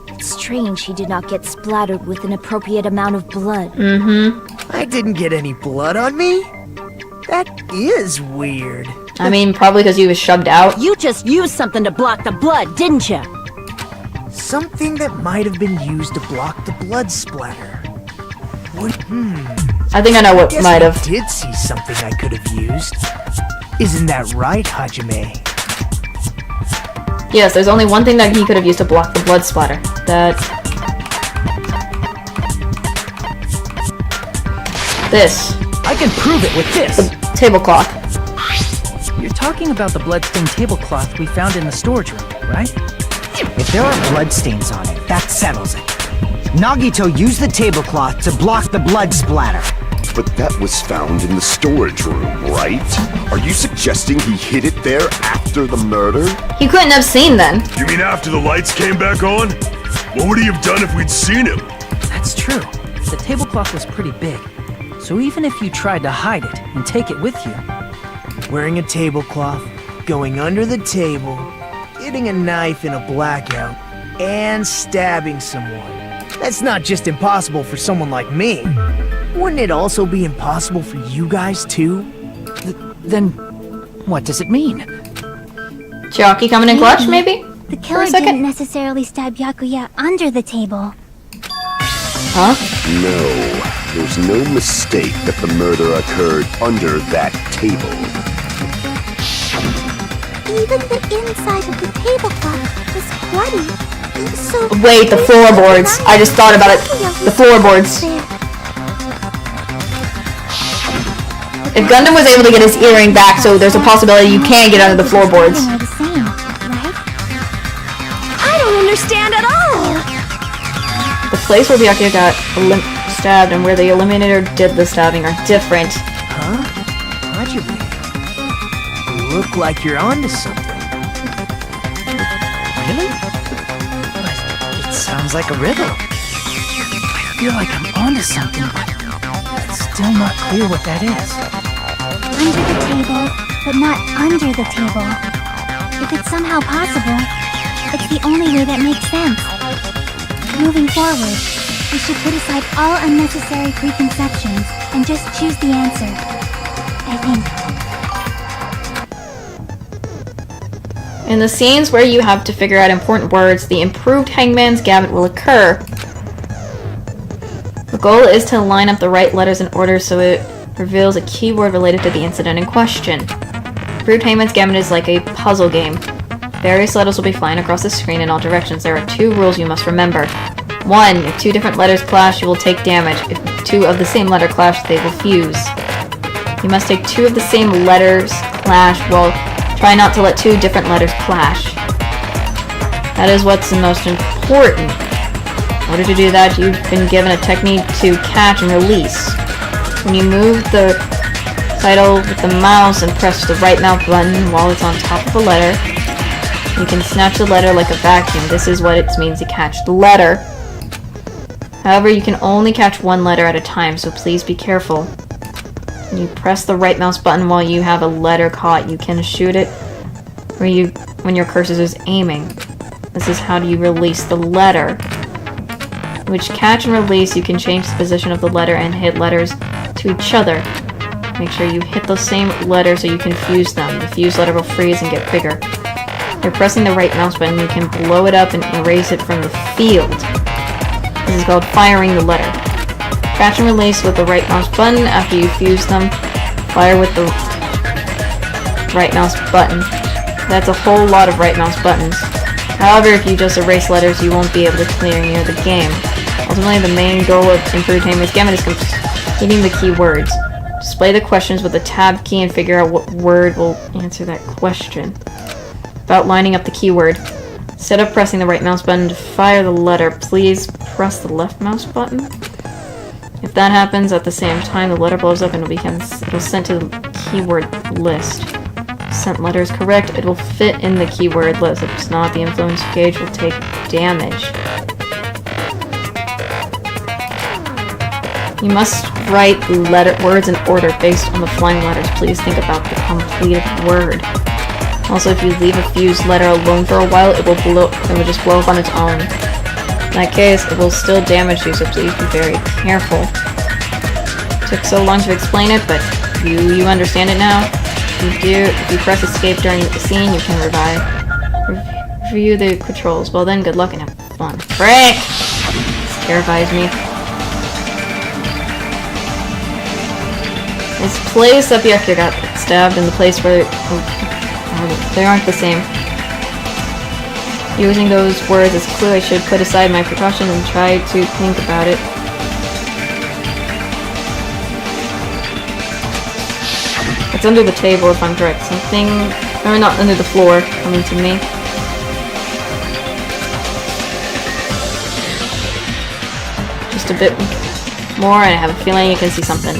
it's strange he did not get splattered with an appropriate amount of blood. Mm-hmm. I didn't get any blood on me? That is weird. I mean, probably because he was shoved out. You just used something to block the blood, didn't you? Something that might have been used to block the blood splatter. I think I know what might have. I did see something I could have used. Isn't that right, Hajime? Yes, there's only one thing that he could have used to block the blood splatter. This. I can prove it with this. The tablecloth. You're talking about the bloodstained tablecloth we found in the storage room, right? If there are bloodstains on it, that settles it. Nagito used the tablecloth to block the blood splatter. But that was found in the storage room, right? Are you suggesting he hid it there after the murder? He couldn't have seen then. You mean after the lights came back on? What would he have done if we'd seen him? That's true. the tablecloth was pretty big. So even if you tried to hide it and take it with you... Wearing a tablecloth, going under the table, getting a knife in a blackout, and stabbing someone. That's not just impossible for someone like me. Wouldn't it also be impossible for you guys too? Then, what does it mean? Jockey coming in clutch, maybe? The killer didn't necessarily stab Byakuya under the table. Huh? No, there's no mistake that the murder occurred under that table. Even the inside of the tablecloth was bloody. So Wait, the floorboards. I just thought about it. The floorboards. If Gundam was able to get his earring back, so there's a possibility you can get under the floorboards. I don't understand at all! The place where Byakuya got stabbed and where the Eliminator did the stabbing are different. Huh? Majime. You look like you're onto something. Really? But it sounds like a riddle. I feel like I'm onto something, but it's still not clear what that is. Under the table, but not under the table. If it's somehow possible, it's the only way that makes sense. Moving forward, we should put aside all unnecessary preconceptions and just choose the answer. I think. In the scenes where you have to figure out important words, the improved Hangman's Gambit will occur. The goal is to line up the right letters in order so it reveals a keyword related to the incident in question. Improved Hangman's Gambit is like a puzzle game. Various letters will be flying across the screen in all directions. There are 2 rules you must remember. 1. If 2 different letters clash, you will take damage. If 2 of the same letter clash, they will fuse. You must take 2 of the same letters clash, well, try not to let 2 different letters clash. That is what's the most important. In order to do that, you've been given a technique to catch and release. When you move the title with the mouse and press the right mouse button while it's on top of a letter, you can snatch the letter like a vacuum. This is what it means to catch the letter. However, you can only catch 1 letter at a time, so please be careful. When you press the right mouse button while you have a letter caught, you can shoot it when your cursor is aiming. This is how you release the letter. Which catch and release, you can change the position of the letter and hit letters to each other. Make sure you hit the same letter so you can fuse them. The fused letter will freeze and get bigger. By pressing the right mouse button, you can blow it up and erase it from the field. This is called firing the letter. Catch and release with the right mouse button. After you fuse them, fire with the right mouse button. That's a whole lot of right mouse buttons. However, if you just erase letters, you won't be able to clear the game. Ultimately, the main goal of Improved Hangman's Gambit is completing the key words. Display the questions with the tab key and figure out what word will answer that question. About lining up the keyword. Instead of pressing the right mouse button to fire the letter, please press the left mouse button. If that happens at the same time, the letter blows up and it'll sent to the keyword list. If sent letter is correct, it will fit in the keyword list. If it's not, the influence gauge will take damage. You must write words in order based on the flying letters. Please think about the completed word. Also, if you leave a fused letter alone for a while, it will just blow up on its own. In that case, it will still damage you, so please be very careful. It took so long to explain it, but you understand it now. If you press escape during the scene, you can review the controls. Well then, good luck and have fun. Frick! This terrifies me. This place that Byakuya got stabbed and the place where they aren't the same. Using those words as clue, I should put aside my precautions and try to think about it. It's under the table if I'm correct. Something, or not under the floor, coming to me. Just a bit more and I have a feeling you can see something.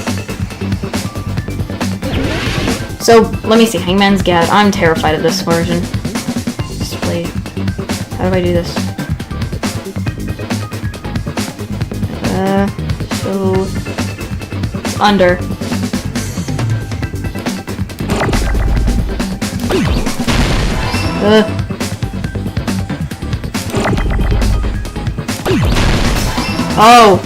So, let me see. Hangman's Gambit. I'm terrified of this version. Display. How do I do this? So it's under. Oh!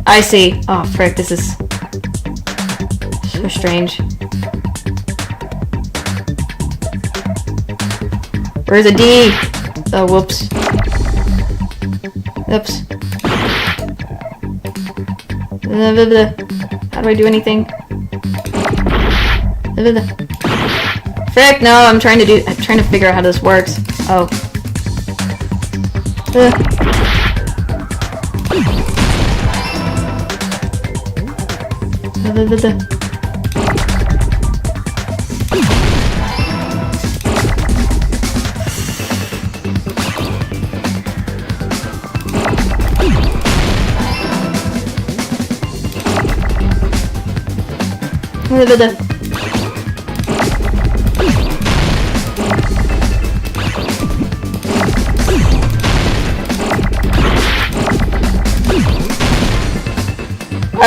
I see. Oh, frick, this is so strange. Where's a D? Oh, whoops. Oops. How do I do anything? Frick, no, I'm trying to figure out how this works. Oh.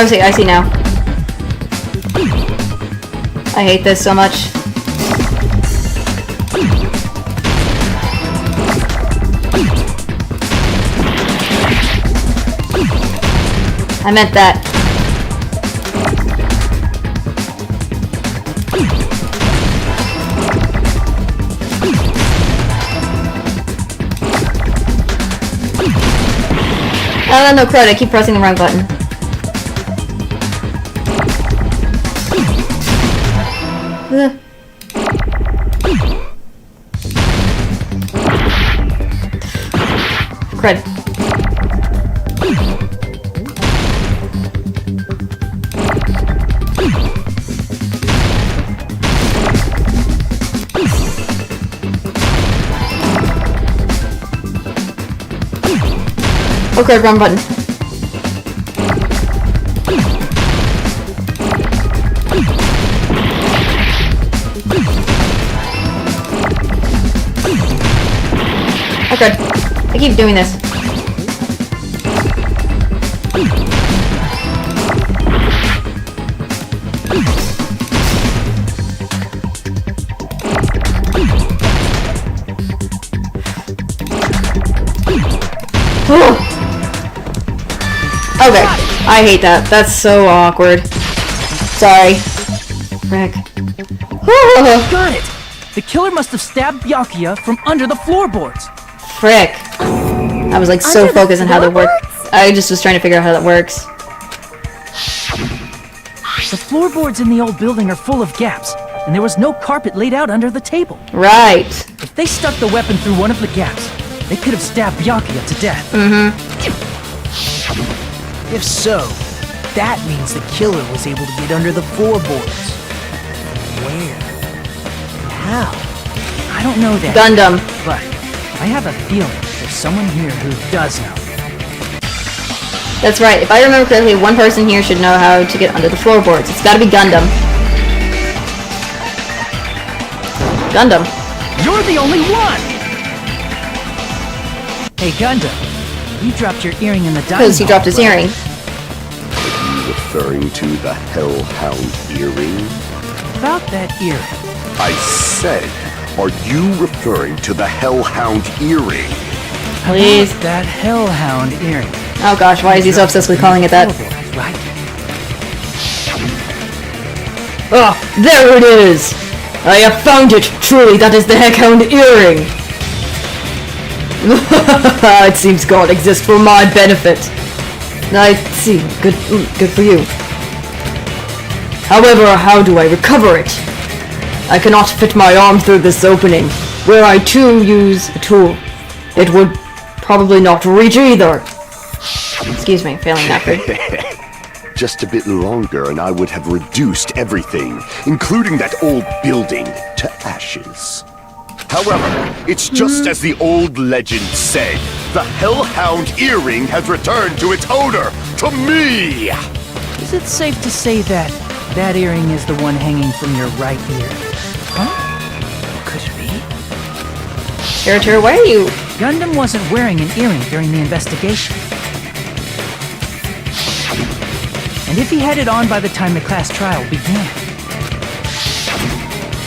I see now. I hate this so much. I meant that. Oh, no crud, I keep pressing the wrong button. Crud. Okay, wrong button. Okay, I keep doing this. Okay, I hate that. That's so awkward. Sorry. Frick. Got it! The killer must have stabbed Byakuya from under the floorboards. Frick. I was like so focused on how that works. I just was trying to figure out how that works. The floorboards in the old building are full of gaps, and there was no carpet laid out under the table. Right. If they stuck the weapon through one of the gaps, they could have stabbed Byakuya to death. If so, that means the killer was able to get under the floorboards. Where? How? I don't know that. Gundam. But I have a feeling there's someone here who does know. That's right. If I remember correctly, one person here should know how to get under the floorboards. It's gotta be Gundam. Gundam. You're the only one! Hey, Gundam. You dropped your earring in the dining hall. Because he dropped his earring. Are you referring to the Hellhound earring? About that earring. I said, are you referring to the Hellhound earring? Please. About that Hellhound earring. Oh gosh, why is he so obsessed with calling it that? Right? Ah, there it is! I have found it! Truly, that is the Hellhound earring! It seems God exists for my benefit. I see. Good for you. However, how do I recover it? I cannot fit my arm through this opening. Were I to use a tool, it would probably not reach either. Excuse me, failing that word. Just a bit longer and I would have reduced everything, including that old building, to ashes. However, it's just as the old legend said. The Hellhound earring has returned to its owner, to me! Is it safe to say that that earring is the one hanging from your right ear? Huh? Could it be? Where are you? Gundam wasn't wearing an earring during the investigation. And if he had it on by the time the class trial began,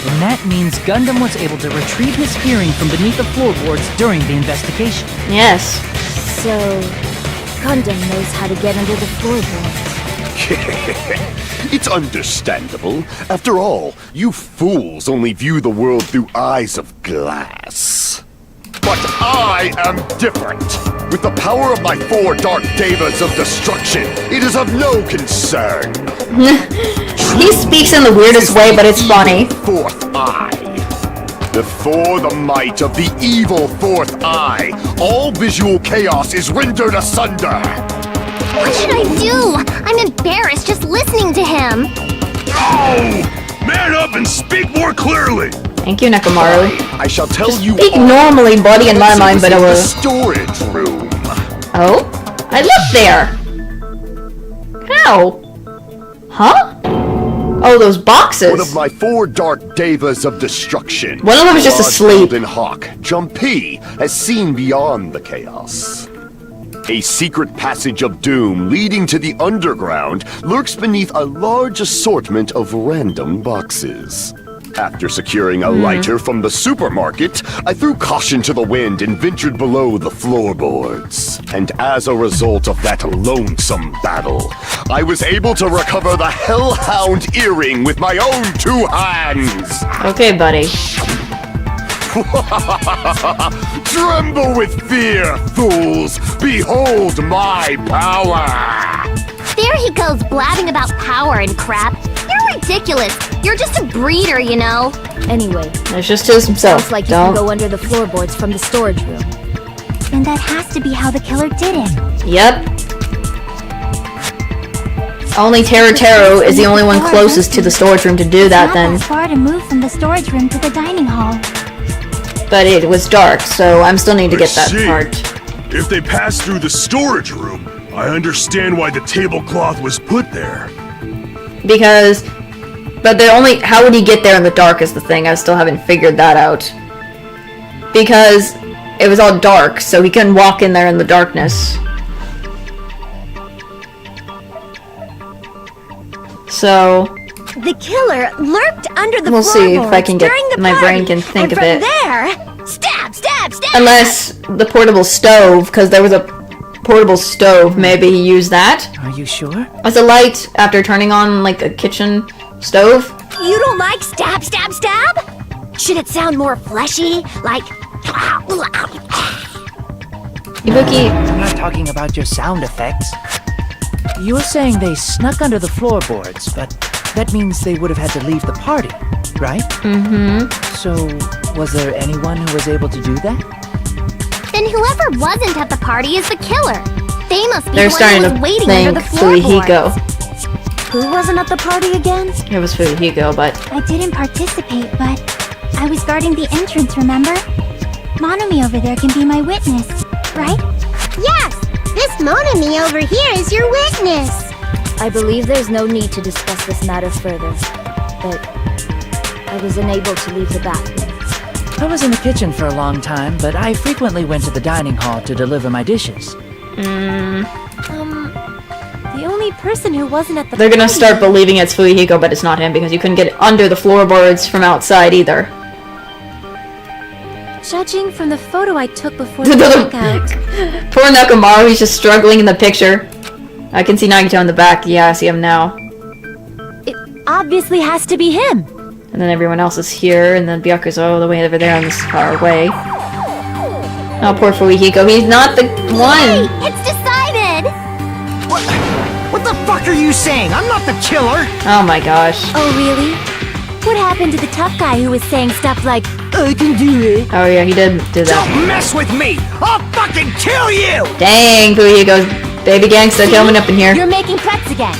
then that means Gundam was able to retrieve his hearing from beneath the floorboards during the investigation. Yes. So, Gundam knows how to get under the floorboards. It's understandable. After all, you fools only view the world through eyes of glass. But I am different. With the power of my 4 dark devas of destruction, it is of no concern. He speaks in the weirdest way, but it's funny. Fourth eye. Before the might of the evil fourth eye, all visual chaos is rendered asunder. What should I do? I'm embarrassed just listening to him. Oh! Man up and speak more clearly! Thank you, Nekomaru. I shall tell you Speak all. normally, buddy, in my mind, but I The will. storage room. Oh? I looked there! How? Huh? Oh, those boxes! One of my 4 dark devas of destruction. One of them is just asleep. Golden Hawk, Jumpy, has seen beyond the chaos. A secret passage of doom leading to the underground lurks beneath a large assortment of random boxes. After securing a lighter from the supermarket, I threw caution to the wind and ventured below the floorboards. And as a result of that lonesome battle, I was able to recover the Hellhound earring with my own 2 hands! Okay, buddy. Tremble with fear, fools! Behold my power! There he goes blabbing about power and crap. You're ridiculous. You're just a breeder, you know. Anyway, It's just himself. sounds like you can go under the floorboards from the storage room. Then that has to be how the killer did it. Yep. Only Teru is the only one closest to the storage room to do that then. It's not that far to move from the storage room to the dining hall. But it was dark, so I'm still need to get that Let's see. part. If they passed through the storage room, I understand why the tablecloth was put there. Because... But the only... How would he get there in the dark is the thing. I still haven't figured that out. Because it was all dark, so he couldn't walk in there in the darkness. So... The killer lurked under the We'll see if I floorboards can get... during the My party, brain can think and of from it. there, stab, stab, stab. Unless the portable stove, because there was a portable stove, maybe he used that. Are you sure? As a light after turning on, like, a kitchen stove. You don't like stab, stab, stab? Should it sound more fleshy, like? Ibuki, I'm not talking about your sound effects. You were saying they snuck under the floorboards, but that means they would have had to leave the party, right? Mm-hmm. So, was there anyone who was able to do that? Then whoever wasn't at the party is the killer. They must be they're the one starting who to was waiting think under the floorboards. Fuyuhiko. Who wasn't at the party again? It was Fuyuhiko, but... I didn't participate, but I was guarding the entrance, remember? Monami over there can be my witness, right? Yes, this Monami over here is your witness. I believe there's no need to discuss this matter further, but I was unable to leave the bathroom. I was in the kitchen for a long time, but I frequently went to the dining hall to deliver my dishes. The only person who wasn't at the They're gonna party- start believing it's Fuyuhiko, but it's not him, because you couldn't get under the floorboards from outside either. Judging from the photo I took before the blackout. Poor Nekomaru, he's just struggling in the picture. I can see Nagito in the back. Yeah, I see him now. It obviously has to be him. And then everyone else is here, and then Byaku's all the way over there on this far away. Oh, poor Fuyuhiko, he's not the one! It's decided. What the fuck are you saying? I'm not the killer! Oh my gosh. Oh, really? What happened to the tough guy who was saying stuff like, I can do it? Oh yeah, he did do that. Don't mess with me! I'll fucking kill you! Dang, Fuyuhiko's baby gangsta coming up in here. You're making threats again.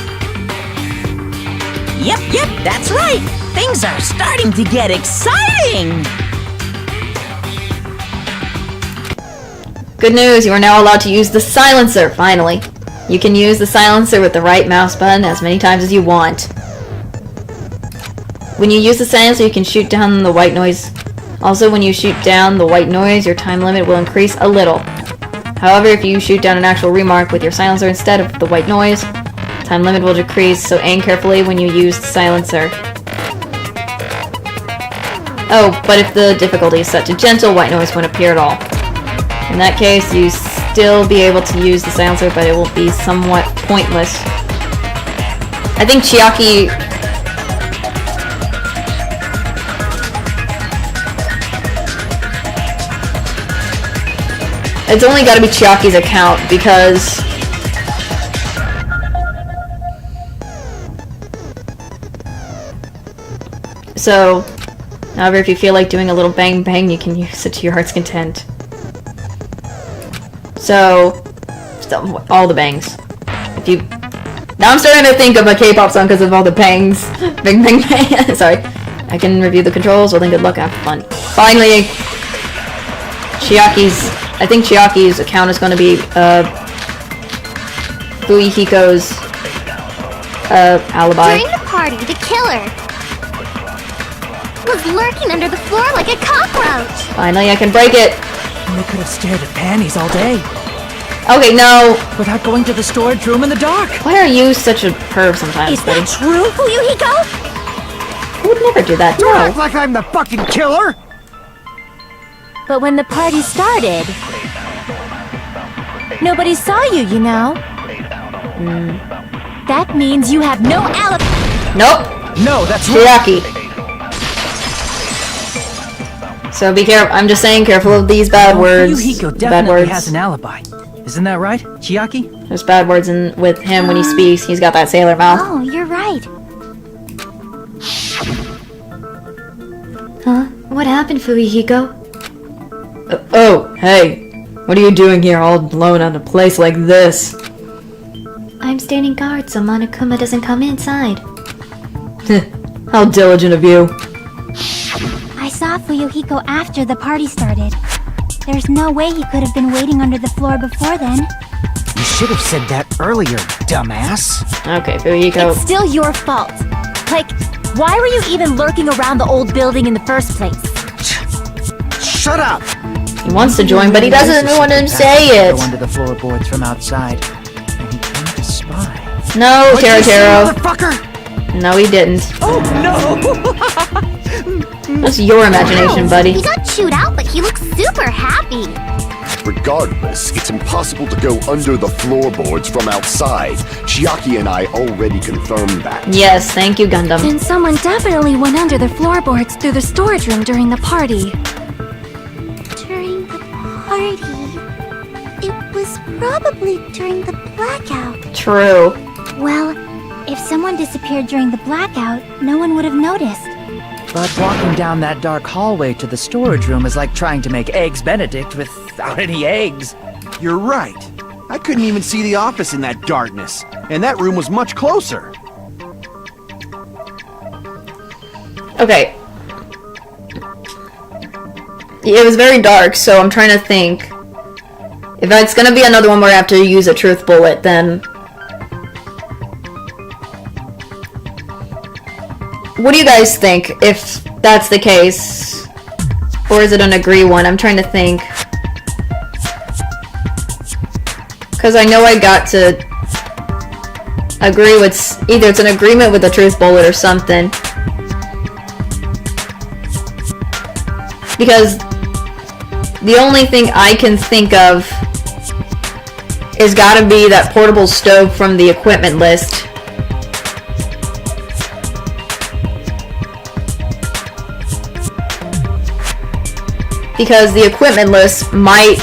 Yep, that's right. Things are starting to get exciting. Good news, you are now allowed to use the silencer, finally. You can use the silencer with the right mouse button as many times as you want. When you use the silencer, you can shoot down the white noise. Also, when you shoot down the white noise, your time limit will increase a little. However, if you shoot down an actual remark with your silencer instead of the white noise, Time limit will decrease, so aim carefully when you use the silencer. Oh, but if the difficulty is set to gentle, white noise won't appear at all. In that case, you still be able to use the silencer, but it will be somewhat pointless. I think Chiaki... It's only gotta be Chiaki's account, because... So, however, if you feel like doing a little bang bang, you can use it to your heart's content. So, all the bangs. If you... Now I'm starting to think of a K-pop song because of all the bangs. Bang bang bang. Sorry. I can review the controls. Well then, good luck. Have fun. Finally, Chiaki's... I think Chiaki's account is going to be, Fuihiko's, alibi. During the party, the killer was lurking under the floor like a cockroach. Finally, I can break it. They could have stared at panties all day. Okay, no. Without going to the storage room in the dark. Why are you such a perv sometimes, Is that true, Fuyuhiko? I would never do that. Don't No. act like I'm the fucking killer! But when the party started, nobody saw you, you know. That means you have no alibi. Nope. No, that's Chiaki. So be careful. I'm just saying, careful of these bad words. Yuhiko Bad definitely words. has an alibi. Isn't that right, Chiaki? There's bad words in with him when he speaks. He's got that sailor mouth. Oh, you're right. Huh? What happened, Fuihiko? Oh, hey. What are you doing here all alone at a place like this? I'm standing guard so Monokuma doesn't come inside. How diligent of you. I saw Fuyuhiko after the party started. There's no way he could have been waiting under the floor before then. You should have said that earlier, dumbass. Okay, Fuihiko. It's still your fault. Like, why were you even lurking around the old building in the first place? Shut up! He wants to join, but he doesn't want to say Go it. under the floorboards from outside, and he came to spy. No, Taro Taro. Motherfucker! No, he didn't. Oh no! That's your imagination, buddy. He got chewed out, but he looks super happy. Regardless, it's impossible to go under the floorboards from outside. Chiaki and I already confirmed that. Yes, thank you, Gundam. Then someone definitely went under the floorboards through the storage room during the party. During the party. It was probably during the blackout. True. Well, if someone disappeared during the blackout, no one would have noticed. But walking down that dark hallway to the storage room is like trying to make Eggs Benedict without any eggs. You're right. I couldn't even see the office in that darkness, and that room was much closer. Okay. It was very dark, so I'm trying to think. If it's gonna be another one where I have to use a truth bullet, then... What do you guys think, if that's the case? Or is it an agree one? I'm trying to think. Because I know I got to agree with... Either it's an agreement with the truth bullet or something. Because the only thing I can think of is gotta be that portable stove from the equipment list. Because the equipment list might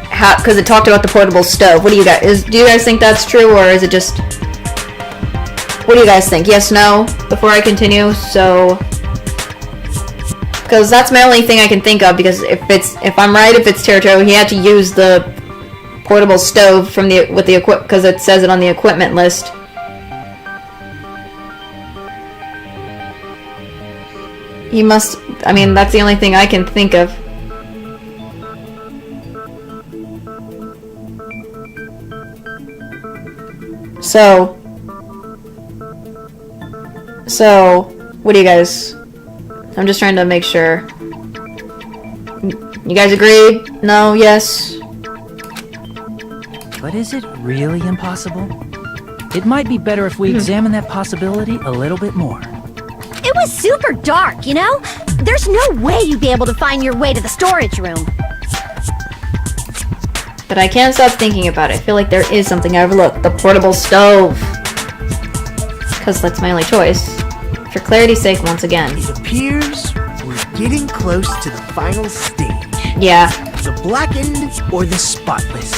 have, because it talked about the portable stove. What do you guys, do you guys think that's true, or is it just, what do you guys think? Yes, no, before I continue, so, because that's my only thing I can think of, because if I'm right, if it's Teruto, he had to use the portable stove from the, with the equip, because it says it on the equipment list. He must, I mean, that's the only thing I can think of. So, what do you guys... I'm just trying to make sure. You guys agree? No? Yes? But is it really impossible? It might be better if we examine that possibility a little bit more. It was super dark, you know? There's no way you'd be able to find your way to the storage room. But I can't stop thinking about it. I feel like there is something I overlooked. The portable stove. Because that's my only choice. For clarity's sake, once again. It appears we're getting close to the final stage. Yeah. The blackened or the spotless?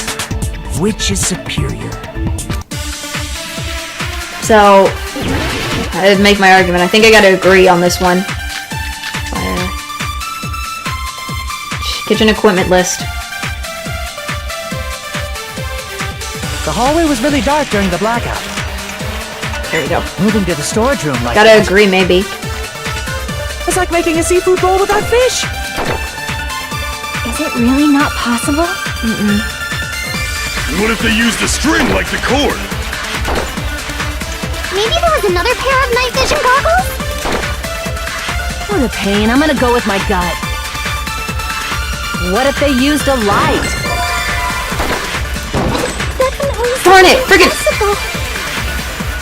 Which is superior? So, I'd make my argument. I think I gotta agree on this one. Kitchen equipment list. The hallway was really dark during the blackout. There you go. Moving to the storage room like Gotta that. agree, maybe. It's like making a seafood bowl without fish. Is it really not possible? What if they used a string like the cord? Maybe there was another pair of night vision goggles? What a pain. I'm gonna go with my gut. What if they used a light? Darn it! Friggin'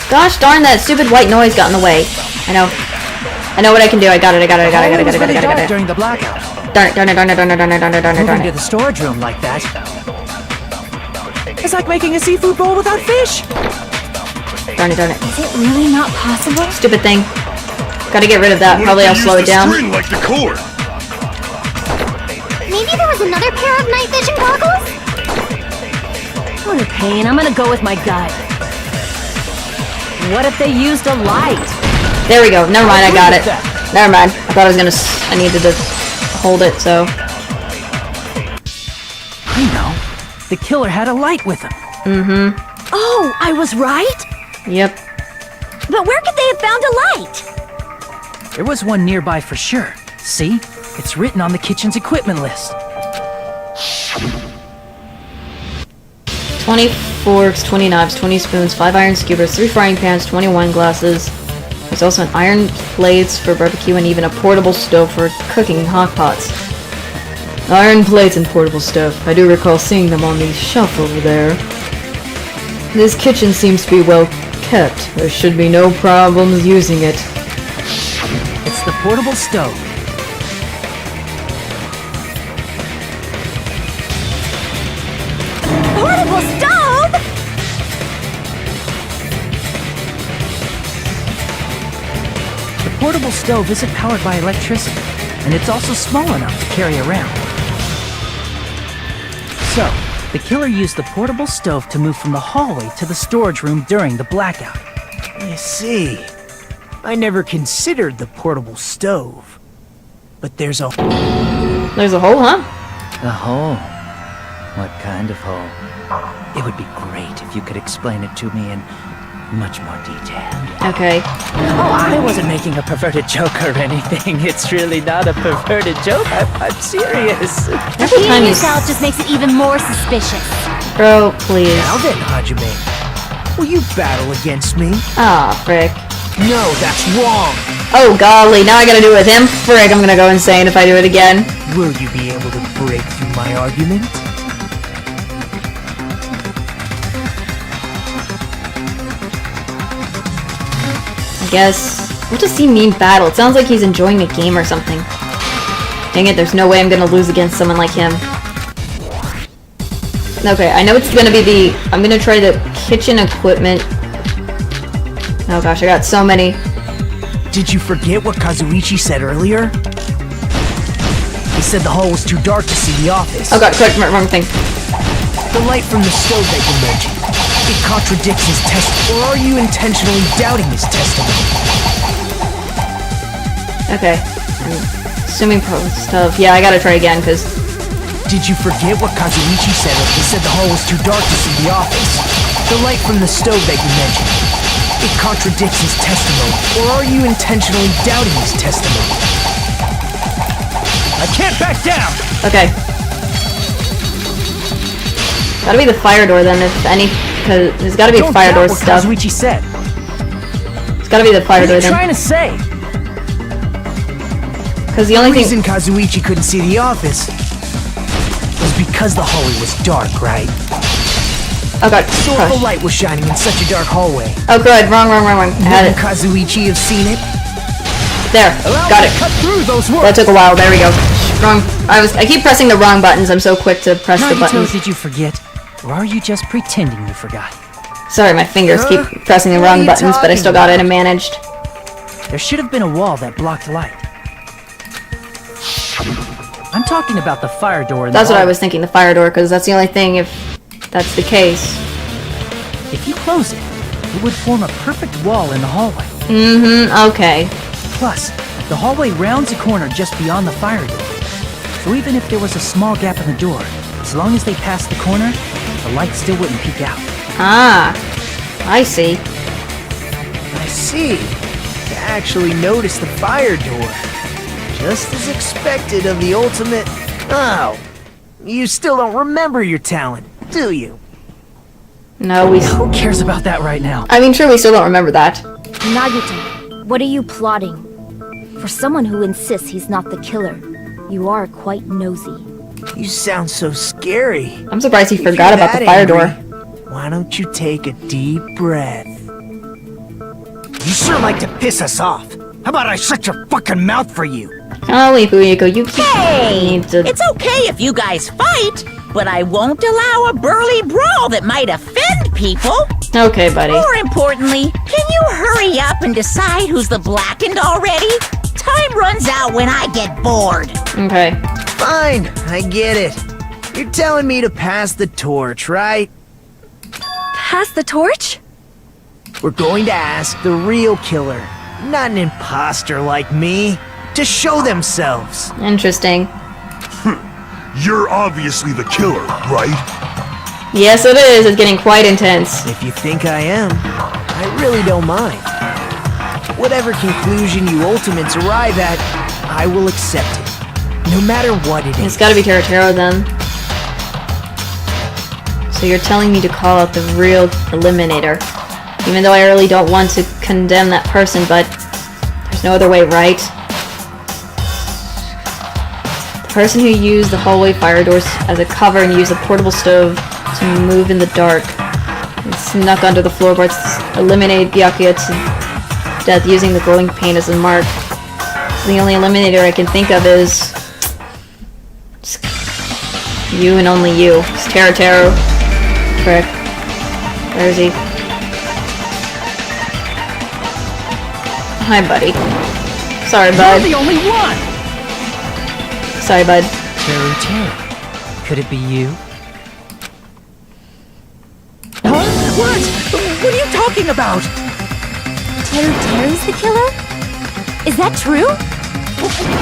gosh darn, that stupid white noise got in the way. I know what I can do. I got it. During the blackout. Darn it. Moving to the storage room like that. It's like making a seafood bowl without fish. Darn it. Is it really not possible? Stupid thing. Gotta get rid of that. Probably I'll slow it down. String like the cord. Maybe there was another pair of night vision goggles? What a pain. I'm gonna go with my gut. What if they used a light? There we go. Never mind, I got it. Never mind. I thought I was gonna... I needed to hold it, so... I know. The killer had a light with him. Oh, I was right? Yep. But where could they have found a light? There was one nearby for sure. See? It's written on the kitchen's equipment list. 20 forks, 20 knives, 20 spoons, 5 iron skewers, 3 frying pans, 20 wine glasses. There's also an iron plates for barbecue and even a portable stove for cooking hot pots. Iron plates and portable stove. I do recall seeing them on the shelf over there. This kitchen seems to be well kept. There should be no problems using it. It's the portable stove. Portable stove? The portable stove isn't powered by electricity, and it's also small enough to carry around. So, the killer used the portable stove to move from the hallway to the storage room during the blackout. I see. I never considered the portable stove. But there's a... There's a hole, huh? A hole? What kind of hole? It would be great if you could explain it to me in much more detail. Okay. Oh, I wasn't making a perverted joke or anything. It's really not a perverted joke. I'm serious. Every time you... Yourself just makes it even more suspicious. Bro, please. Now then, Hajime. Will you battle against me? Ah, frick. No, that's wrong. Oh golly, now I gotta do it with him? Frick, I'm gonna go insane if I do it again. Will you be able to break through my argument? I guess. What does he mean battle? It sounds like he's enjoying a game or something. Dang it, there's no way I'm gonna lose against someone like him. Okay, I know it's gonna be the... I'm gonna try the kitchen equipment. Oh gosh, I got so many. Did you forget what Kazuichi said earlier? He said the hall was too dark to see the office. Oh god, quick, wrong thing. The light from the stove that you mentioned. It contradicts his testimony. Or are you intentionally doubting his testimony? Okay. I'm assuming probably stuff. Yeah, I gotta try again, because... Did you forget what Kazuichi said? He said the hall was too dark to see the office. The light from the stove that you mentioned. It contradicts his testimony. Or are you intentionally doubting his testimony? I can't back down! Okay. Gotta be the fire door then, if any... Because there's gotta be fire door stuff. Kazuichi said. It's gotta be the fire door What are you then. trying to say? Because the only reason Kazuichi couldn't see the office was because the hallway was dark, right? Oh god. Sure, Gosh. the light was shining in such a dark hallway. Oh good, wrong. I had Wouldn't it. Kazuichi have seen it? There, got it. Cut through those words. That took a while, there we go. Wrong. I keep pressing the wrong buttons, I'm so quick to press the Nagito, buttons. did you forget? Or are you just pretending you forgot? Sorry, my fingers keep pressing the What are wrong you buttons, but I still got it talking and managed. There should have been a wall that blocked light. I'm talking about the fire door in That's the what I hallway. was thinking, the fire door, because that's the only thing if that's the case. If you close it, it would form a perfect wall in the hallway. Okay. Plus, the hallway rounds a corner just beyond the fire door. So even if there was a small gap in the door, as long as they passed the corner, the light still wouldn't peek out. Ah, I see. I see. You actually noticed the fire door. Just as expected of the ultimate... Oh, you still don't remember your talent, do you? No, we... Who cares about that right now? I mean, sure, we still don't remember that. Nagito, what are you plotting? For someone who insists he's not the killer, you are quite nosy. You sound so scary. I'm surprised he If forgot you're about the that fire angry, door. Why don't you take a deep breath? You sure like to piss us off. How about I shut your fucking mouth for you? Golly, Fuyuko, you keep... Hey! need to... It's okay if you guys fight, but I won't allow a burly brawl that might offend people. Okay, buddy. More importantly, can you hurry up and decide who's the blackened already? Time runs out when I get bored. Okay. Fine, I get it. You're telling me to pass the torch, right? Pass the torch? We're going to ask the real killer, not an imposter like me, to show themselves. Interesting. You're obviously the killer, right? Yes, it is. It's getting quite intense. If you think I am, I really don't mind. Whatever conclusion you ultimates arrive at, I will accept it. No matter what it is. It's gotta be Teratero then. So you're telling me to call out the real Eliminator. Even though I really don't want to condemn that person, but there's no other way, right? The person who used the hallway fire doors as a cover and used a portable stove to move in the dark and snuck under the floorboards eliminated Byakuya to death using the glowing paint as a mark. So the only Eliminator I can think of is you and only you. It's Teratero. Frick. Where is he? Hi, buddy. Sorry, bud. You're the only one! Sorry, bud. Teru. Could it be you? Huh? What? What are you talking about? Teru's the killer? Is that true?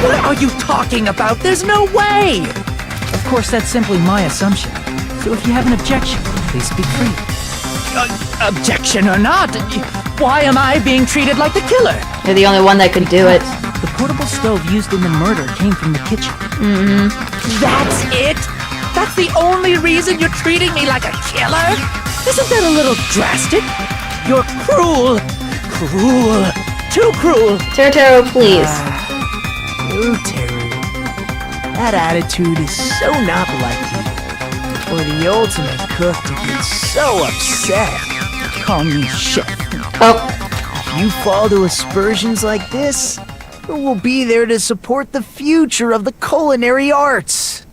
What are you talking about? There's no way! Of course, that's simply my assumption. So if you have an objection, please speak freely. Objection or not, why am I being treated like the killer? You're the only one that could do it. The portable stove used in the murder came from the kitchen. That's it? That's the only reason you're treating me like a killer? Isn't that a little drastic? You're cruel. Cruel. Too cruel. Teratero, please. Ooh, Teru. That attitude is so not like you. For the ultimate cook to get so upset. Call me chef. Oh. If you fall to aspersions like this, who will be there to support the future of the culinary arts?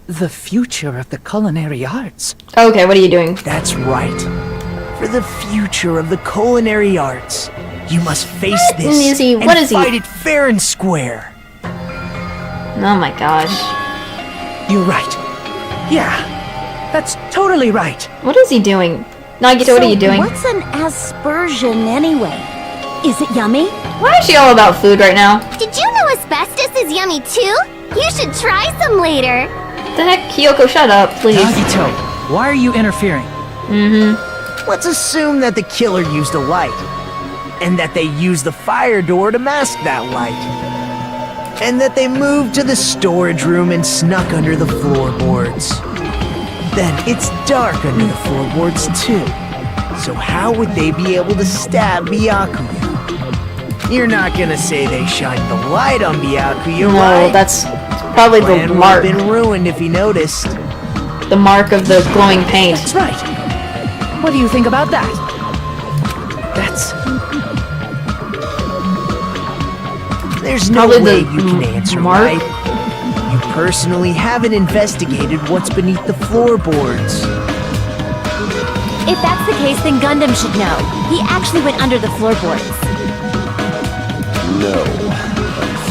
The future of the culinary arts? Okay, what are you doing? That's right. For the future of the culinary arts, you must face What this is he? and What is he? fight it fair and square. Oh my gosh. You're right. Yeah, that's totally right. What is he doing? Nagito, what are you doing? What's an aspersion anyway? Is it yummy? Why is she all about food right now? Did you know asbestos is yummy too? You should try some later. The heck, Kyoko, shut up, please. Nagito, why are you interfering? Let's assume that the killer used a light, and that they used the fire door to mask that light, and that they moved to the storage room and snuck under the floorboards. Then it's dark under the floorboards too. So how would they be able to stab Byakuya? You're not gonna say they shined the light on Byakuya, No, right? that's probably Plan the would mark. have been ruined if he noticed. the mark of the glowing paint. That's right. What do you think about that? There's no Probably way the you can answer, mark? right? You personally haven't investigated what's beneath the floorboards. If that's the case, then Gundam should know. He actually went under the floorboards. No.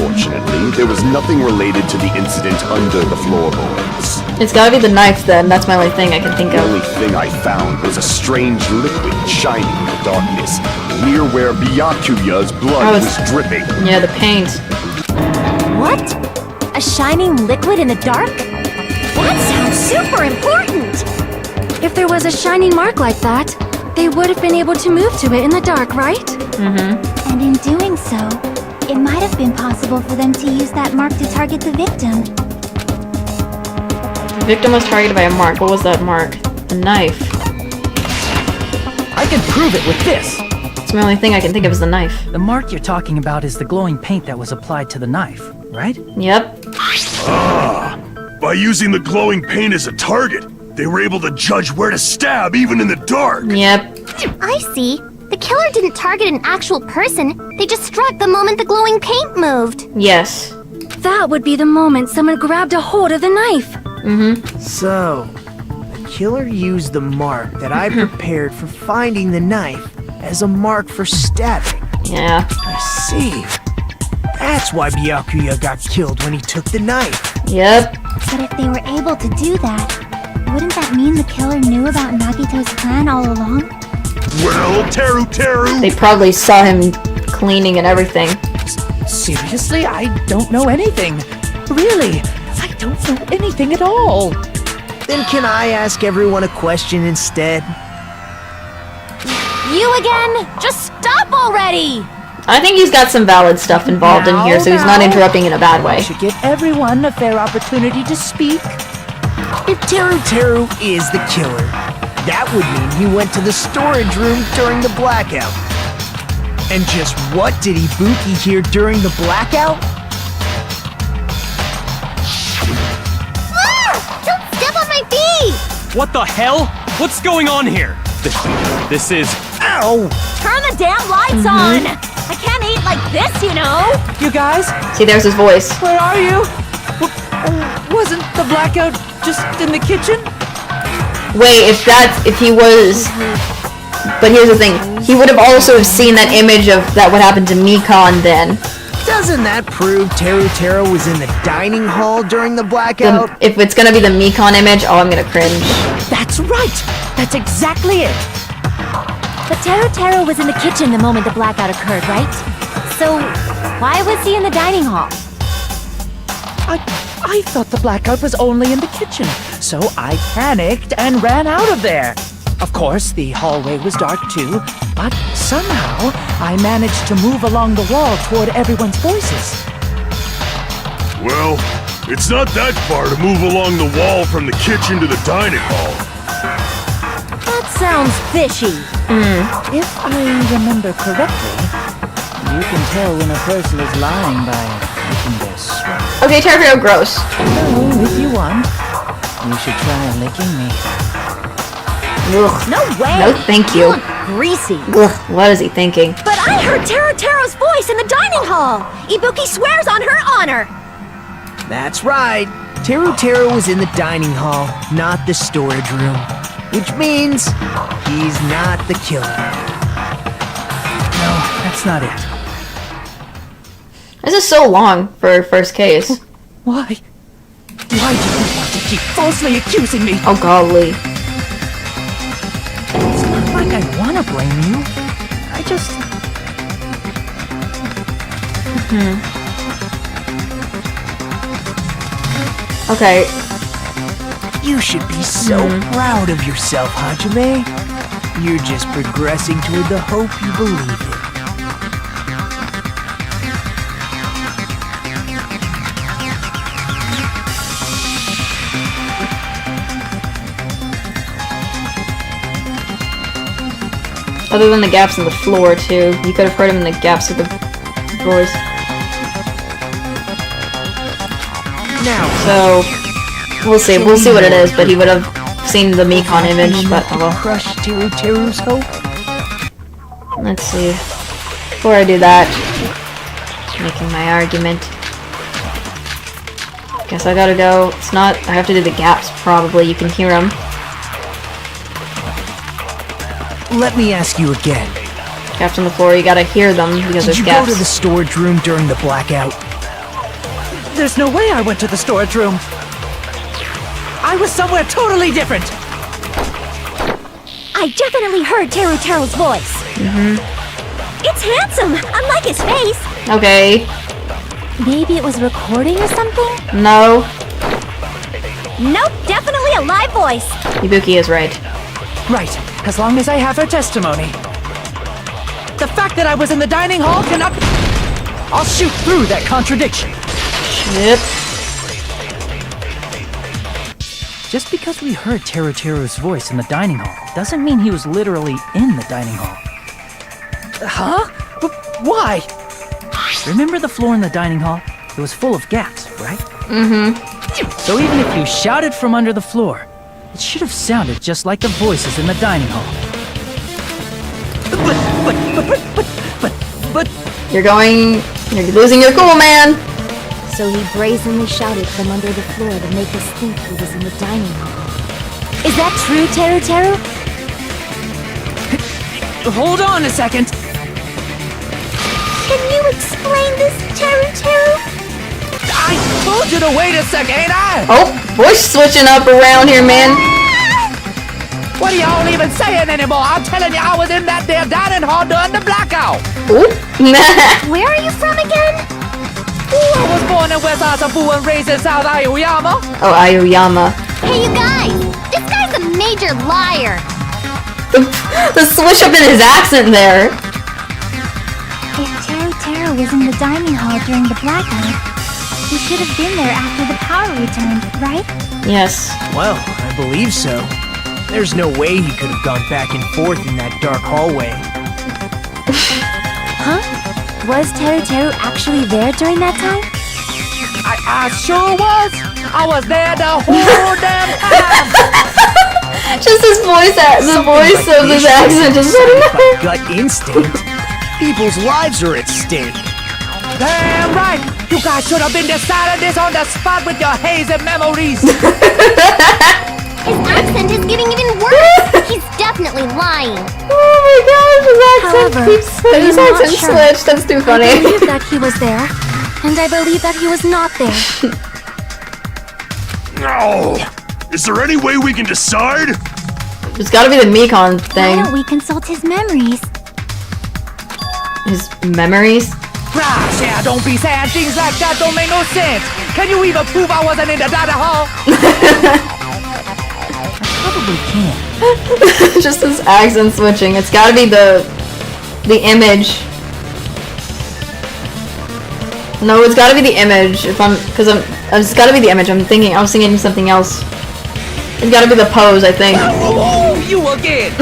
Unfortunately, there was nothing related to the incident under the floorboards. It's gotta be the knife then. That's my only thing I can think The of. only thing I found was a strange liquid shining in the darkness, near where Byakuya's blood was dripping. Yeah, the paint. What? A shining liquid in the dark? That sounds super important! If there was a shining mark like that, they would have been able to move to it in the dark, right? Mm-hmm. And in doing so, it might have been possible for them to use that mark to target the victim. The victim was targeted by a mark. What was that mark? A knife. I can prove it with this. It's the only thing I can think of is the knife. The mark you're talking about is the glowing paint that was applied to the knife, right? Yep. Ah, by using the glowing paint as a target, they were able to judge where to stab even in the dark. Yep. I see. The killer didn't target an actual person. They just struck the moment the glowing paint moved. Yes. That would be the moment someone grabbed a hold of the knife. Mm-hmm. So, the killer used the mark that I prepared for finding the knife as a mark for stabbing. Yeah. I see. That's why Byakuya got killed when he took the knife. Yep. But if they were able to do that, wouldn't that mean the killer knew about Nagito's plan all along? Well, Teru! They probably saw him cleaning and everything. Seriously? I don't know anything. Really? I don't know anything at all. Then can I ask everyone a question instead? You again? Just stop already! I think he's got some valid stuff involved in here, so he's not interrupting in a bad way. I should give everyone a fair opportunity to speak. If Teru is the killer, that would mean he went to the storage room during the blackout. And just what did Ibuki hear during the blackout? Don't step on my feet! What the hell? What's going on here? This is... Ow! Turn the damn lights on! I can't eat like this, you know! You guys? See, there's his voice. Where are you? Wasn't the blackout just in the kitchen? Wait, if he was... But here's the thing. He would have also have seen that image of that what happened to Mikan then. Doesn't that prove Teru was in the dining hall during the blackout? If it's gonna be the Mikan image, oh, I'm gonna cringe. That's right! That's exactly it! But Teru was in the kitchen the moment the blackout occurred, right? So, why was he in the dining hall? I thought the blackout was only in the kitchen, so I panicked and ran out of there. Of course, the hallway was dark too, but somehow I managed to move along the wall toward everyone's voices. Well, it's not that far to move along the wall from the kitchen to the dining hall. That sounds fishy. If I remember correctly, you can tell when a person is lying by licking their sweat. Okay, Terrio, gross. So, if you want, you should try licking me. Ugh. No way! No, thank you. Greasy. Ugh, what is he thinking? But I heard Teru's voice in the dining hall! Ibuki swears on her honor! That's right. Teru was in the dining hall, not the storage room. Which means he's not the killer. No, that's not it. This is so long for a first case. Why? Why do you want to keep falsely accusing me? Oh, golly. It's not like I want to blame you. I just... Okay. You should be so proud of yourself, Hajime. You're just progressing toward the hope you believe in. Other than the gaps in the floor, too. You could have heard him in the gaps of the doors. Now, So... We'll see what it is, but he would have seen the Mekon image, but oh well. Crush Teru's hope. Let's see. Before I do that, making my argument. Guess I gotta go. It's not. I have to do the gaps. Probably you can hear them. Let me ask you again. Gaps on the floor. You gotta hear them because Did there's you gaps. go to the storage room during the blackout? There's no way I went to the storage room. I was somewhere totally different. I definitely heard Teru's voice. It's handsome, unlike his face. Okay. Maybe it was recording or something? No. Nope, definitely a live voice. Ibuki is right. Right, as long as I have her testimony. The fact that I was in the dining hall cannot... I'll shoot through that contradiction. Yep. Just because we heard Teru's voice in the dining hall doesn't mean he was literally in the dining hall. Huh? But why? Remember the floor in the dining hall? It was full of gaps, right? So even if you shouted from under the floor, it should have sounded just like the voices in the dining hall. But... You're losing your cool, man! So he brazenly shouted from under the floor to make us think he was in the dining hall. Is that true, Teru? Hold on a second. Can you explain this, Teru? I told you to wait a second, ain't I? Oh, voice switching up around here, man. What are y'all even saying anymore? I'm telling you, I was in that there dining hall during the blackout. Ooh. Where are you from again? I was born in West Asabu and raised in South Aoyama. Oh, Aoyama. Hey, you guys! This guy's a major liar! The switch up in his accent there. If Teru was in the dining hall during the blackout, he should have been there after the power returned, right? Yes. Well, I believe so. There's no way he could have gone back and forth in that dark hallway. Huh? Was Teru actually there during that time? I sure was. I was there the whole damn time. Just his voice, the voice of his accent just by gut instinct. People's lives are at stake. Damn right. You guys should have been deciding this on the spot with your hazy memories. His accent is getting even worse! He's definitely lying! Oh my gosh, his accent However, keeps his I'm not accent sure. switched. That's too funny. I believe that he was there, and I believe that he was not there. Oh, is there any way we can decide? It's gotta be the Mekon Why thing. don't we consult his memories? His memories? Gosh, yeah, don't be saying things like that. Don't make no sense. Can you even prove I wasn't in the dining hall? Probably can. Just his accent switching. It's gotta be the image. No, it's gotta be the image. It's gotta be the image. I was thinking something else. It's gotta be the pose, I think. Oh, you again!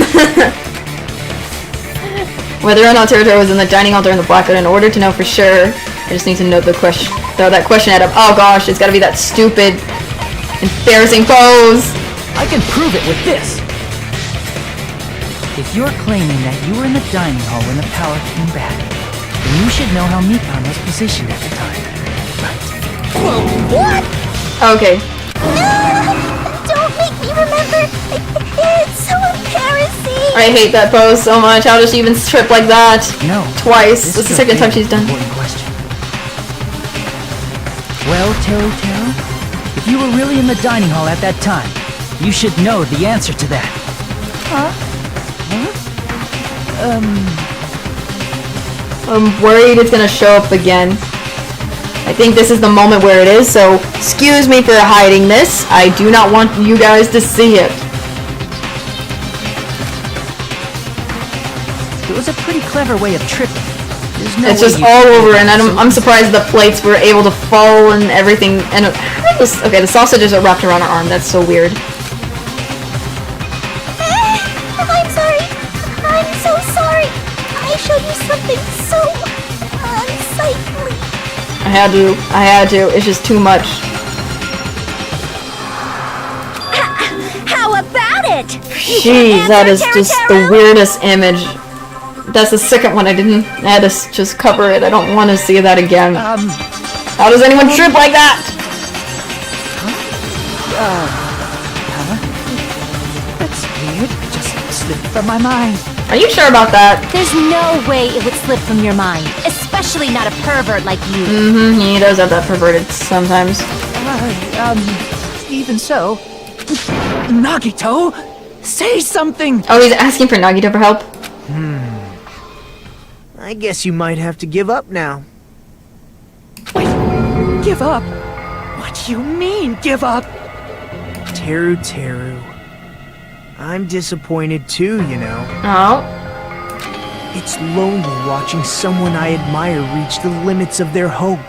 Whether or not Teru was in the dining hall during the blackout, in order to know for sure, I just need to know the question. Throw that question at him. Oh gosh, it's gotta be that stupid, embarrassing pose. I can prove it with this. If you're claiming that you were in the dining hall when the power came back, then you should know how Mekon was positioned at the time. Right. What? Okay. Don't make me remember! It's so embarrassing! I hate that pose so much. How does she even trip like that? No. Twice. This That's the is a second time very she's done. important question. Well, Teru, if you were really in the dining hall at that time, you should know the answer to that. Huh? I'm worried it's gonna show up again. I think this is the moment where it is, so excuse me for hiding this. I do not want you guys to see it. It was a pretty clever way of tripping. There's no It's way just you all could over, do and that, so I'm surprised the plates were able to fall and everything. And okay, the sausages are wrapped around her arm. That's so weird. I'm sorry! I'm so sorry! I showed you something so unsightly! I had to. It's just too much. about it? Jeez, that is just the weirdest image. That's the second one I didn't add to just cover it. I don't want to see that again. How does anyone trip like that? That's weird. Just slipped from my mind. Are you sure about that? There's no way it would slip from your mind, especially not a pervert like you. Mm-hmm, he does have that perverted sometimes. Even so. Nagito, say something. Oh, he's asking for Nagito for help? I guess you might have to give up now. Give up? What do you mean, give up? Teru. I'm disappointed too, you know. Oh? It's lonely watching someone I admire reach the limits of their hope.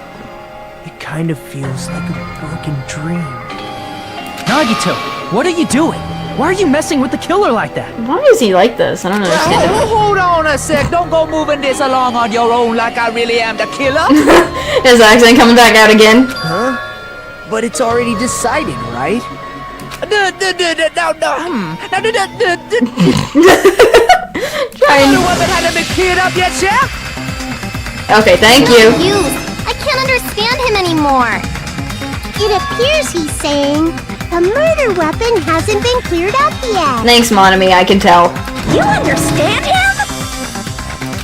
It kind of feels like a broken dream. Nagito, what are you doing? Why are you messing with the killer like that? Why is he like this? I don't understand. Hold on a sec. Don't go moving this along on your own like I really am the killer. His accent coming back out again. Huh? But it's already decided, right? The weapon hadn't been cleared up yet, Chef? Okay, thank you. I can't understand him anymore. It appears he's saying the murder weapon hasn't been cleared up yet. Thanks, Monami, I can tell. You understand him?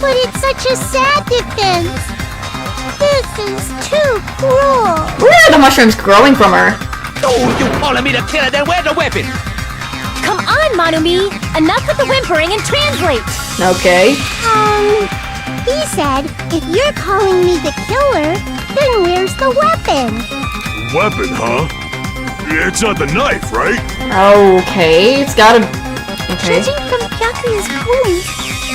But it's such a sad defense. This is too cruel. Where are the mushrooms growing from her? Oh, you calling me the killer? Then where's the weapon? Come on, Manumi! Enough with the whimpering and translate! Okay. He said, if you're calling me the killer, then where's the weapon? Weapon, huh? It's not the knife, right? Okay, it's gotta... Okay. Judging from Byakuya's wound,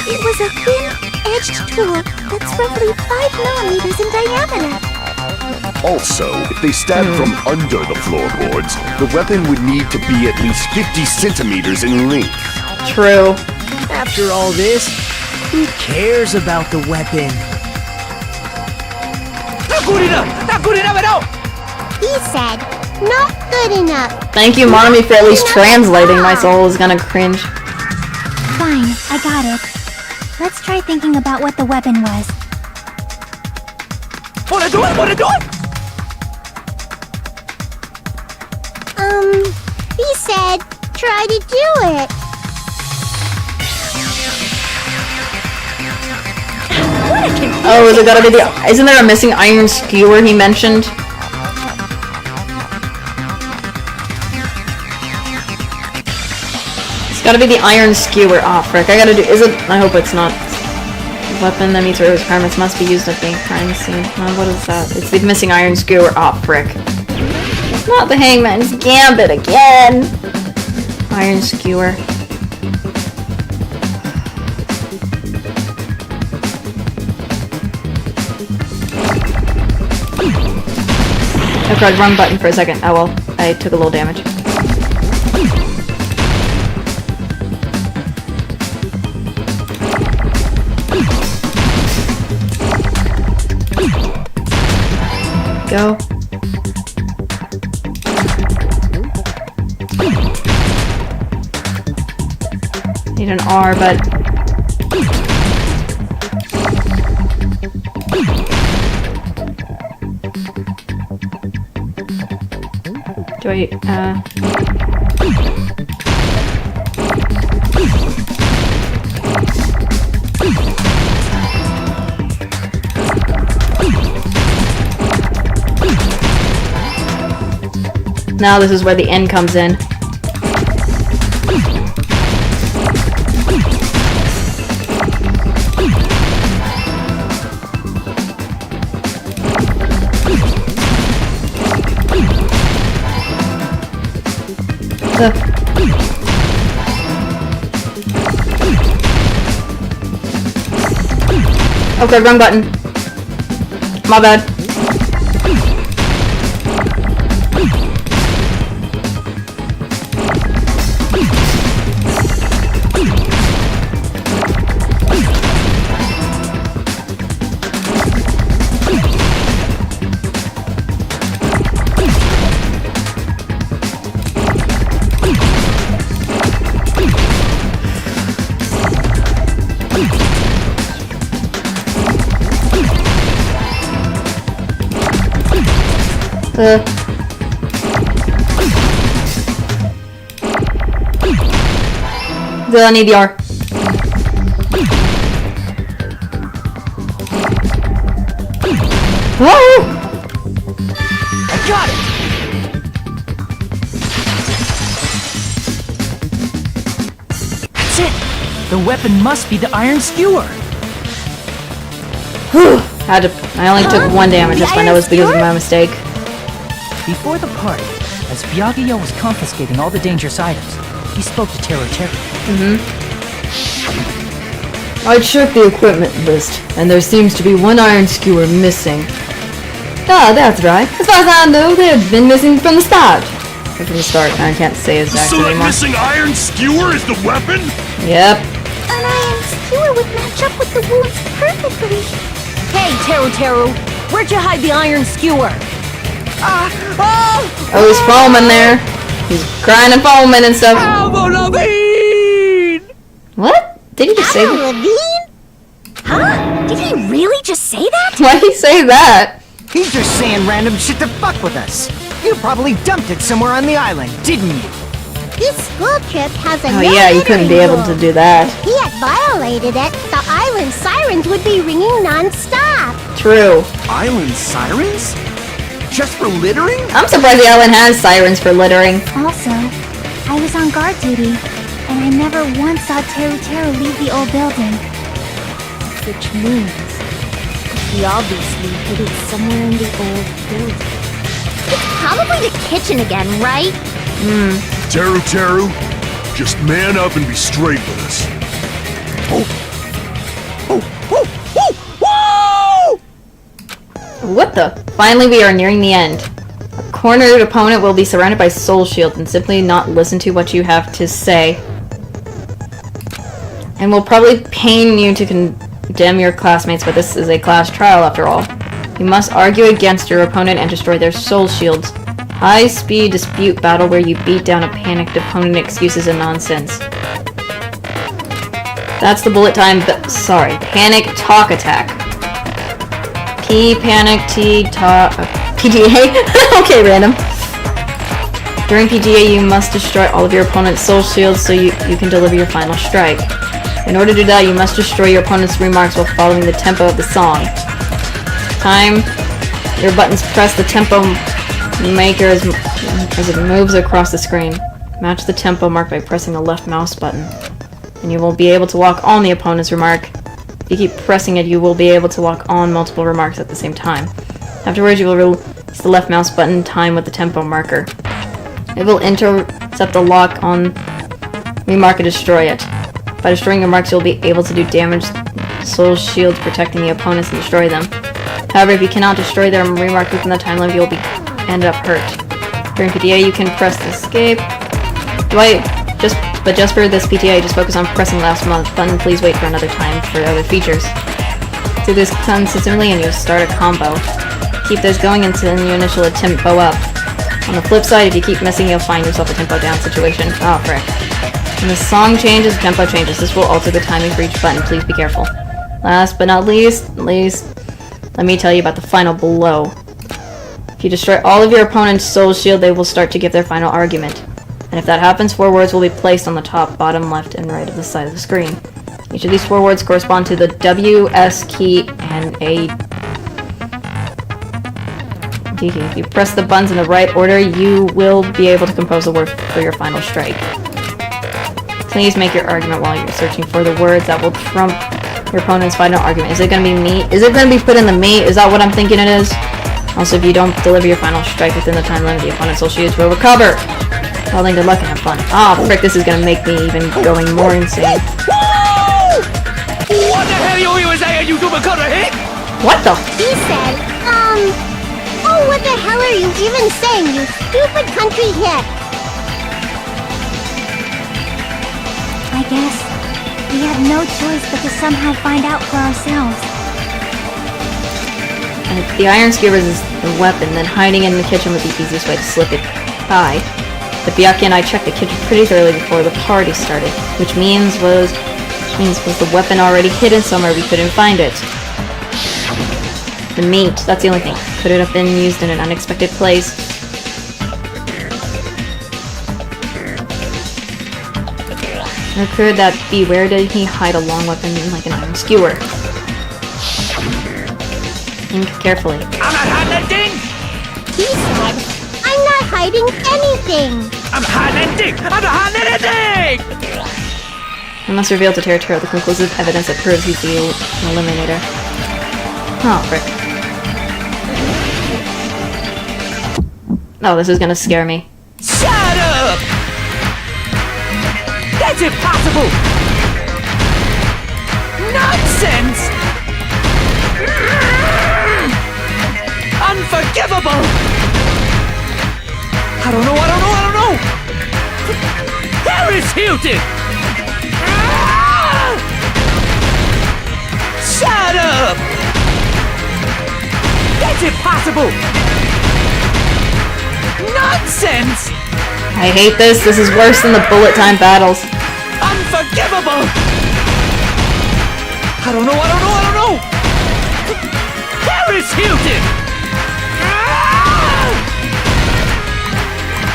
it was a thin-edged tool that's roughly 5 millimeters in diameter. Also, if they stabbed from under the floorboards, the weapon would need to be at least 50 centimeters in length. True. After all this, who cares about the weapon? Not good enough! Not good enough at all! He said, not good enough. Thank you, Monami, for at least translating. My soul is gonna cringe. Fine, I got it. Let's try thinking about what the weapon was. Wanna do it? Wanna do it? He said, try to do it. Oh, is it gotta be the... Isn't there a missing iron skewer he mentioned? It's gotta be the iron skewer. Oh, frick. I gotta do... Is it... I hope it's not... Weapon that meets various requirements must be used at the crime scene. What is that? It's the missing iron skewer. Oh, frick. It's not the Hangman's Gambit again! Iron skewer. I pressed wrong button for a second. Oh well, I took a little damage. Go. Need an R, but... Do I, Now this is where the N comes in. Okay, wrong button. My bad. I need the R. Oh! I got it! That's it! The weapon must be the iron skewer! Whew! I only took 1 damage, that's fine, that was because of my mistake. Before the party, as Byakuya was confiscating all the dangerous items, he spoke to Teru Teru. I checked the equipment list, and there seems to be 1 iron skewer missing. Ah, that's right. As far as I know, they've been missing from the start. From the start, I can't say exactly So that anymore. missing iron skewer is the weapon? Yep. An iron skewer would match up with the wounds perfectly. Hey, Teru Teru, where'd you hide the iron skewer? Oh, he's foaming there. He's crying and foaming and stuff. What? Did he just say that? Levine? Huh? Did he really just say that? Why'd he say that? He's just saying random shit to fuck with us. You probably dumped it somewhere on the island, didn't you? This school trip has a Oh no yeah, you couldn't be littering able to rule. do that. If he had violated it, the island sirens would be ringing non-stop. True. Island sirens? Just for littering? I'm surprised the island has sirens for littering. Also, I was on guard duty, and I never once saw Teru Teru leave the old building. Which means he obviously hid it somewhere in the old building. It's probably the kitchen again, right? Teru Teru, just man up and be straight with us. What the? Finally, we are nearing the end. A cornered opponent will be surrounded by soul shields and simply not listen to what you have to say. And will probably pain you to condemn your classmates, but this is a class trial after all. You must argue against your opponent and destroy their soul shields. High-speed dispute battle where you beat down a panicked opponent, excuses and nonsense. That's the bullet time, sorry, panic talk attack. P, panic, T, talk, PTA? Okay, random. During PTA, you must destroy all of your opponent's soul shields so you can deliver your final strike. In order to do that, you must destroy your opponent's remarks while following the tempo of the song. Time, your buttons press the tempo maker as it moves across the screen. Match the tempo mark by pressing the left mouse button. And you will be able to walk on the opponent's remark. If you keep pressing it, you will be able to walk on multiple remarks at the same time. Afterwards, you will release the left mouse button time with the tempo marker. It will intercept the lock on remark and destroy it. By destroying your marks, you'll be able to do damage soul shields protecting the opponents and destroy them. However, if you cannot destroy their remark within the time limit, you'll end up hurt. During PTA, you can press escape. But just for this PTA, just focus on pressing the last button. Please wait for another time for other features. Do this consistently and you'll start a combo. Keep this going until you initial a tempo up. On the flip side, if you keep missing, you'll find yourself a tempo down situation. Oh, frick. When the song changes, the tempo changes. This will alter the timing for each button. Please be careful. Last but not least, let me tell you about the final blow. If you destroy all of your opponent's soul shield, they will start to give their final argument. And if that happens, 4 words will be placed on the top, bottom, left, and right of the side of the screen. Each of these 4 words correspond to the W, S key, and A D key. If you press the buttons in the right order, you will be able to compose a word for your final strike. Please make your argument while you're searching for the words that will trump your opponent's final argument. Is it going to be me? Is it going to be put in the me? Is that what I'm thinking it is? Also, if you don't deliver your final strike within the time limit, the opponent's soul shields will recover. Well, then good luck and have fun. Ah, frick, this is gonna make me even going more insane. What the hell you even saying, you super cutter hit? What the? He said, oh, what the hell are you even saying, you stupid country hit? I guess we have no choice but to somehow find out for ourselves. The iron skewer is the weapon, then hiding in the kitchen was the easiest way to slip it by. But Byakuya and I checked the kitchen pretty thoroughly before the party started, which means was the weapon already hidden somewhere we couldn't find it. the meat. That's the only thing. Could it have been used in an unexpected place? Or could that be, where did he hide a long weapon like an iron skewer? Think carefully. I'm not hiding anything! He said, I'm not hiding anything! I'm hiding anything! I'm not hiding anything! We must reveal to Teratero the conclusive evidence that proves he's the Eliminator. Oh, frick. Oh, this is gonna scare me. Shut up! That's impossible! Nonsense! Unforgivable! I don't know! Harris Hilton! Shut up! That's impossible! Nonsense! I hate this. This is worse than the bullet time battles. Unforgivable! I don't know! Harris Hilton!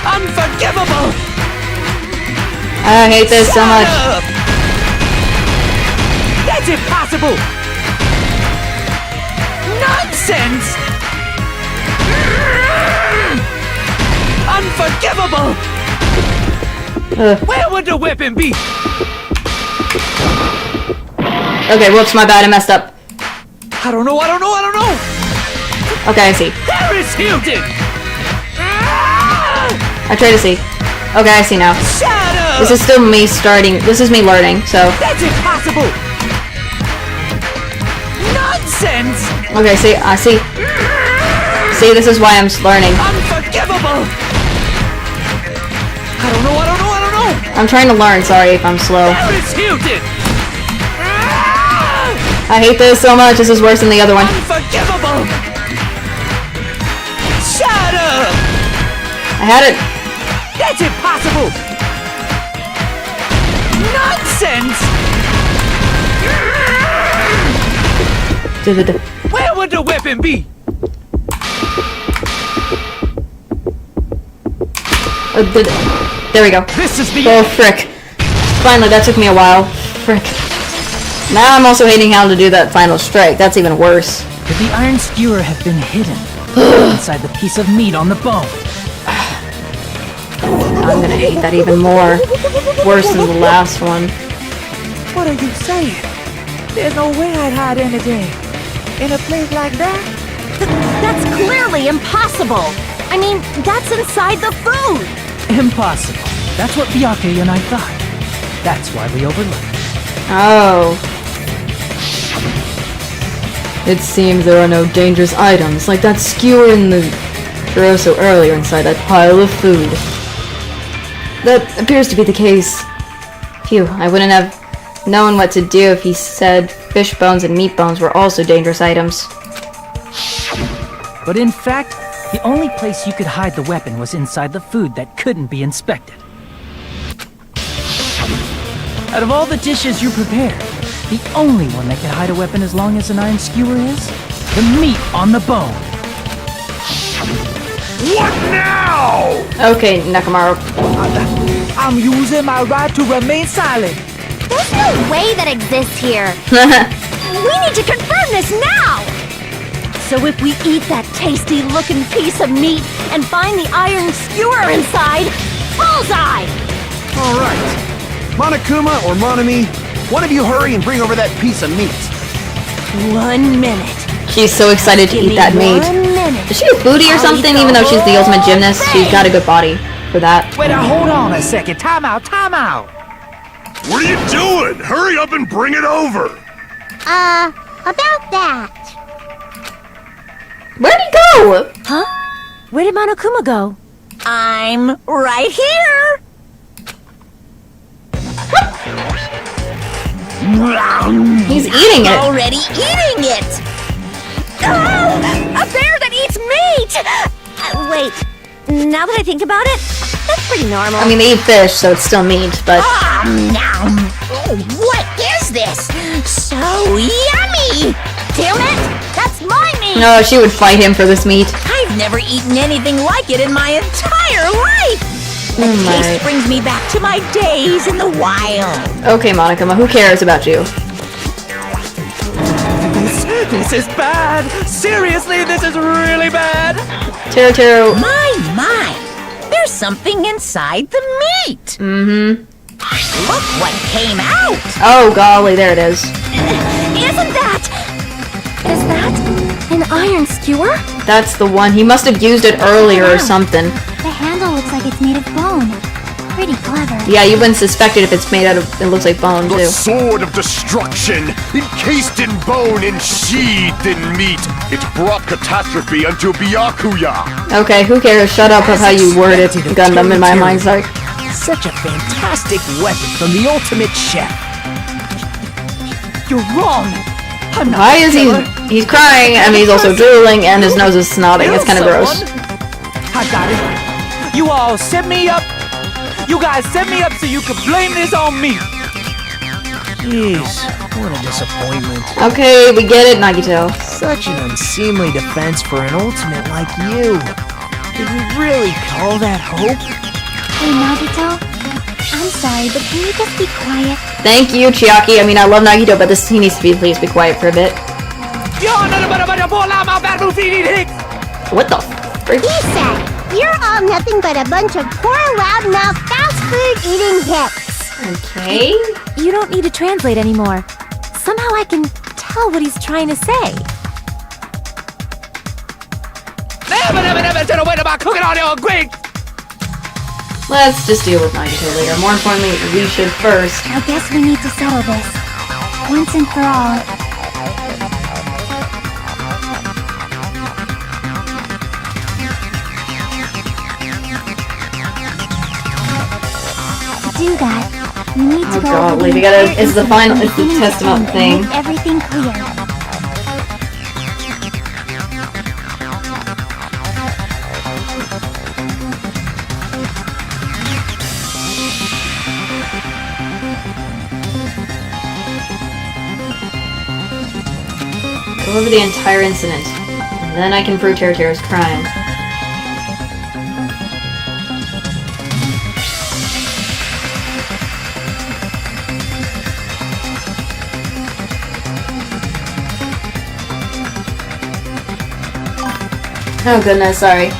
Unforgivable! I hate this so much. That's impossible! Nonsense! Unforgivable! Where would the weapon be? Okay, whoops, my bad, I messed up. I don't know! Okay, I see. Harris Hilton! I try to see. Okay, I see now. Shut up! This is still me starting. This is me learning, so. That's impossible! Nonsense! Okay, see, I see. See, this is why I'm learning. Unforgivable! I don't know! I'm trying to learn, sorry if I'm slow. Harris Hilton! I hate this so much, this is worse than the other one. Unforgivable! Shut up! I had it. That's impossible! Nonsense! Where would the weapon be? There we go. This is the Oh, frick. Finally, that took me a while. Frick. Now I'm also hating how to do that final strike. That's even worse. Could the iron skewer have been hidden inside the piece of meat on the bone? I'm gonna hate that even more. Worse than the last one. What are you saying? There's no way I'd hide anything in a place like that. That's clearly impossible. I mean, that's inside the food. Impossible. That's what Byakuya and I thought. That's why we overlooked it. Oh. It seems there are no dangerous items, like that skewer in the Kuroso earlier inside that pile of food. That appears to be the case. Phew, I wouldn't have known what to do if he said fish bones and meat bones were also dangerous items. But in fact, the only place you could hide the weapon was inside the food that couldn't be inspected. Out of all the dishes you prepared, the only one that can hide a weapon as long as an iron skewer is the meat on the bone. What now? Okay, Nakamaru. I'm using my right to remain silent. There's no way that exists here. We need to confirm this now! So if we eat that tasty-looking piece of meat and find the iron skewer inside, bullseye! All right. Monokuma or Monami, one of you hurry and bring over that piece of meat. 1 minute. She's so excited to eat that meat. 1 minute. Is she a foodie or something? Even though she's the ultimate gymnast, she's got a good body for that. Wait, hold on a second. Time out. What are you doing? Hurry up and bring it over! About that. Where'd he go? Huh? Where did Monokuma go? I'm right here! He's eating it. Already eating it! Oh, a bear that eats meat! Wait, now that I think about it, that's pretty normal. I mean, they eat fish, so it's still meat, but... What is this? So yummy! Damn it! That's my meat! No, she would fight him for this meat. I've never eaten anything like it in my entire life. The taste brings me back to my days in the wild. Okay, Monica, who cares about you? This is bad. Seriously, this is really bad. Taro. My. There's something inside the meat. Mm-hmm. Look what came out. Oh, golly, there it is. Isn't that an iron skewer? That's the one. He must have used it earlier or something. The handle looks like it's made of bone. Pretty clever. Yeah, you wouldn't suspect it if it's made out of, it looks like bone, The too. sword of destruction, encased in bone and sheathed in meat. It brought catastrophe unto Byakuya. Okay, who cares? Shut up of how you word it, Gundam, in my mind's like. Such a fantastic weapon from the ultimate chef. You're wrong. I'm not Why a is killer. he's crying, and he's also drooling, and his nose is snotting. It's kind of gross. I got it. You all set me up. You guys set me up so you could blame this on me. Jeez, what a disappointment. Okay, we get it, Nagito. Such an unseemly defense for an ultimate like you. Did you really call that hope? Hey, Nagito. I'm sorry, but can you just be quiet? Thank you, Chiaki. I mean, I love Nagito, but he needs to please be quiet for a bit. What the frick? He said, you're all nothing but a bunch of poor, loudmouth, fast food eating hicks. Okay. You don't need to translate anymore. Somehow I can tell what he's trying to say. Let's just deal with Nagito later. More importantly, we should first. I guess we need to settle this. Once and for all. To do that, we need to Oh go god, over we the gotta, entire it's the final, it's the beginning to testament end and thing. make everything clear. Go over the entire incident, and then I can prove Teru's crime. Oh goodness, sorry.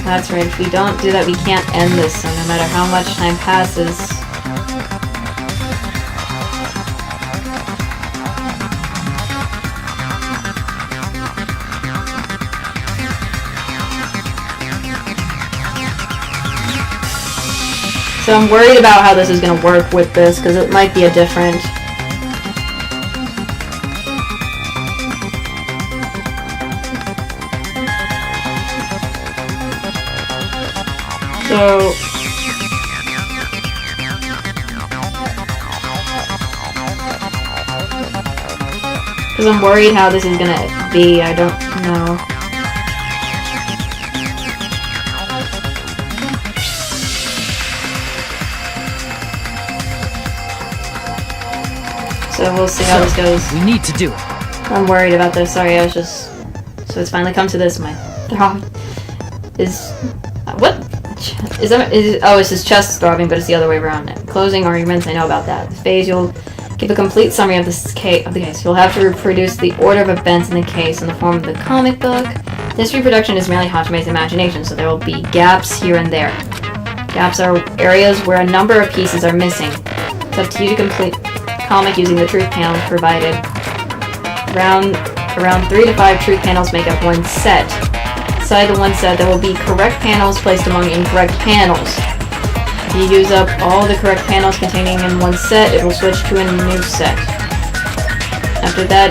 That's right, if we don't do that, we can't end this, so no matter how much time passes. So I'm worried about how this is going to work with this, because it might be a different... So... Because I'm worried how this is going to be, I don't know. So we'll see how this goes. We need to do it. I'm worried about this. Sorry, I was just... So it's finally come to this. My throb is... What? Oh, it's his chest throbbing, but it's the other way around. Closing arguments, I know about that. The phase, you'll give a complete summary of the case. You'll have to reproduce the order of events in the case in the form of the comic book. This reproduction is merely Hachime's imagination, so there will be gaps here and there. Gaps are areas where a number of pieces are missing. It's up to you to complete comic using the truth panels provided. Around 3 to 5 truth panels make up one set. Inside the one set, there will be correct panels placed among incorrect panels. If you use up all the correct panels containing in one set, it will switch to a new set. After that,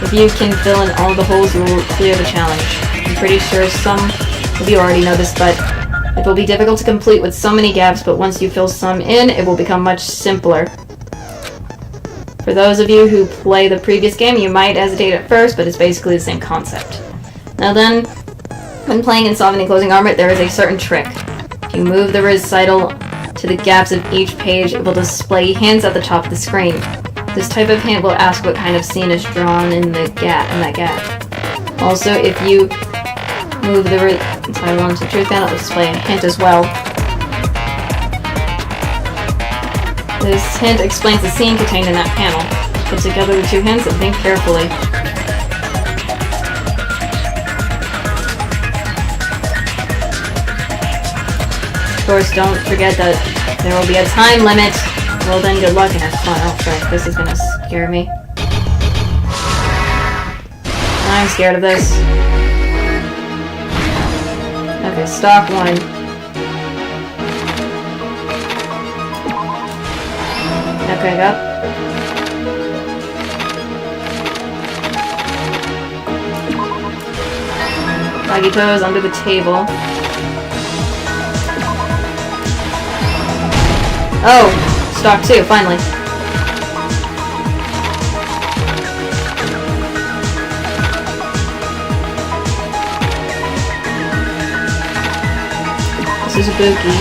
if you can fill in all the holes, you will clear the challenge. I'm pretty sure some of you already know this, but it will be difficult to complete with so many gaps, but once you fill some in, it will become much simpler. For those of you who play the previous game, you might hesitate at first, but it's basically the same concept. Now then, when playing and solving the closing argument, there is a certain trick. If you move the recital to the gaps of each page, it will display hints at the top of the screen. This type of hint will ask what kind of scene is drawn in that gap. Also, if you move the title onto the truth panel, it'll display a hint as well. This hint explains the scene contained in that panel. Put together the two hints and think carefully. Of course, don't forget that there will be a time limit. Well then, good luck and have fun. Oh frick, this is gonna scare me. I'm scared of this. Okay, stock 1. Okay, up. Doggy toes under the table. Oh, stock 2, finally. This is a bookie.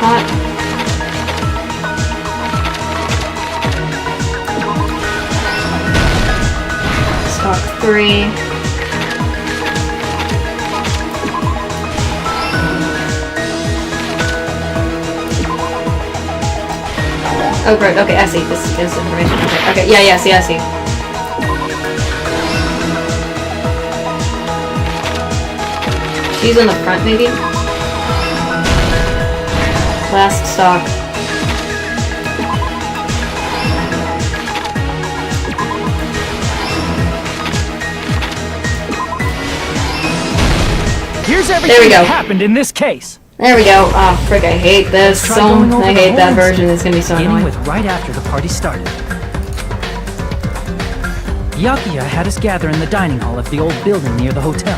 Hot. Stock 3. Oh, right, okay, I see. This is information. Okay, yeah, see, I see. She's in the front, maybe? Last stock. Here's everything There we go. that happened in this case. There we go. Oh, frick, I hate this. Try going over I the hate whole that incident, version. It's gonna be so beginning annoying. with right after the party started. Byakuya had us gather in the dining hall of the old building near the hotel.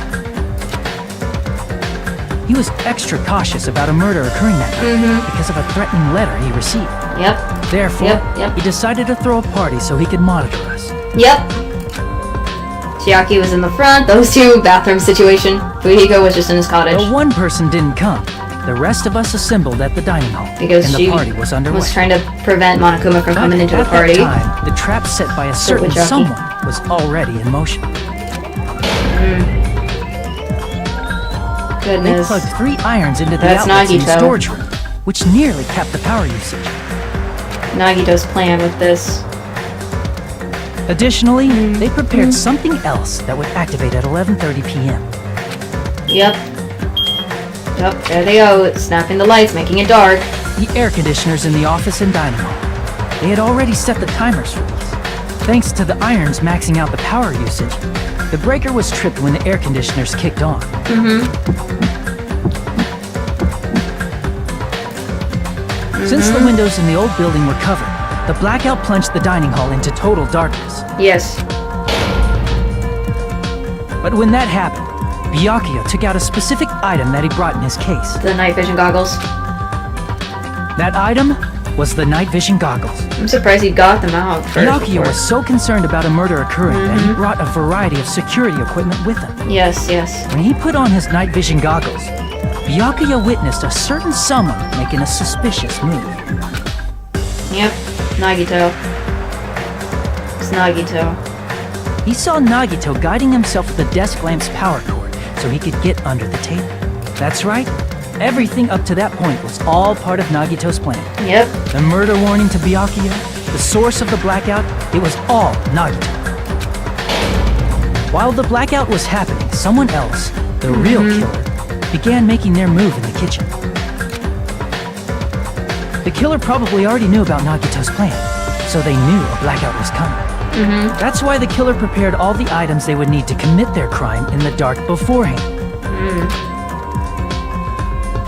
He was extra cautious about a murder occurring that night because of a threatening letter he received. Yep. Therefore, Yep. he decided to throw a party so he could monitor us. Yep. Chiaki was in the front. Those two, bathroom situation. Fujiko was just in his cottage. Though one person didn't come, the rest of us assembled at the dining hall, Because and she the party was underway. was trying to prevent Monokuma from coming into the party. At that time, the trap set by a certain with Jackie. someone was already in motion. They Goodness. plugged 3 irons into the That's outlets in the Nagito. storage room, which nearly capped the power usage. Nagito's plan with this. Additionally, they prepared something else that would activate at 11:30 p.m. Yep. Yep, there they go. Snapping the lights, making it dark. The air conditioners in the office and dining hall. They had already set the timers for these. Thanks to the irons maxing out the power usage, the breaker was tripped when the air conditioners kicked on. Since the windows in the old building were covered, the blackout plunged the dining hall into total darkness. Yes. But when that happened, Byakuya took out a specific item that he brought in his case. The night vision goggles. That item was the night vision goggles. I'm surprised he got them out first. Byakuya before. was so concerned about a murder occurring that he brought a variety of security equipment with him. Yes, yes. When he put on his night vision goggles, Byakuya witnessed a certain someone making a suspicious move. Yep. Nagito. It's Nagito. He saw Nagito guiding himself with the desk lamp's power cord so he could get under the table. That's right. Everything up to that point was all part of Nagito's plan. Yep. The murder warning to Byakuya, the source of the blackout, it was all Nagito. While the blackout was happening, someone else, the real killer, began making their move in the kitchen. The killer probably already knew about Nagito's plan, so they knew a blackout was coming. That's why the killer prepared all the items they would need to commit their crime in the dark beforehand.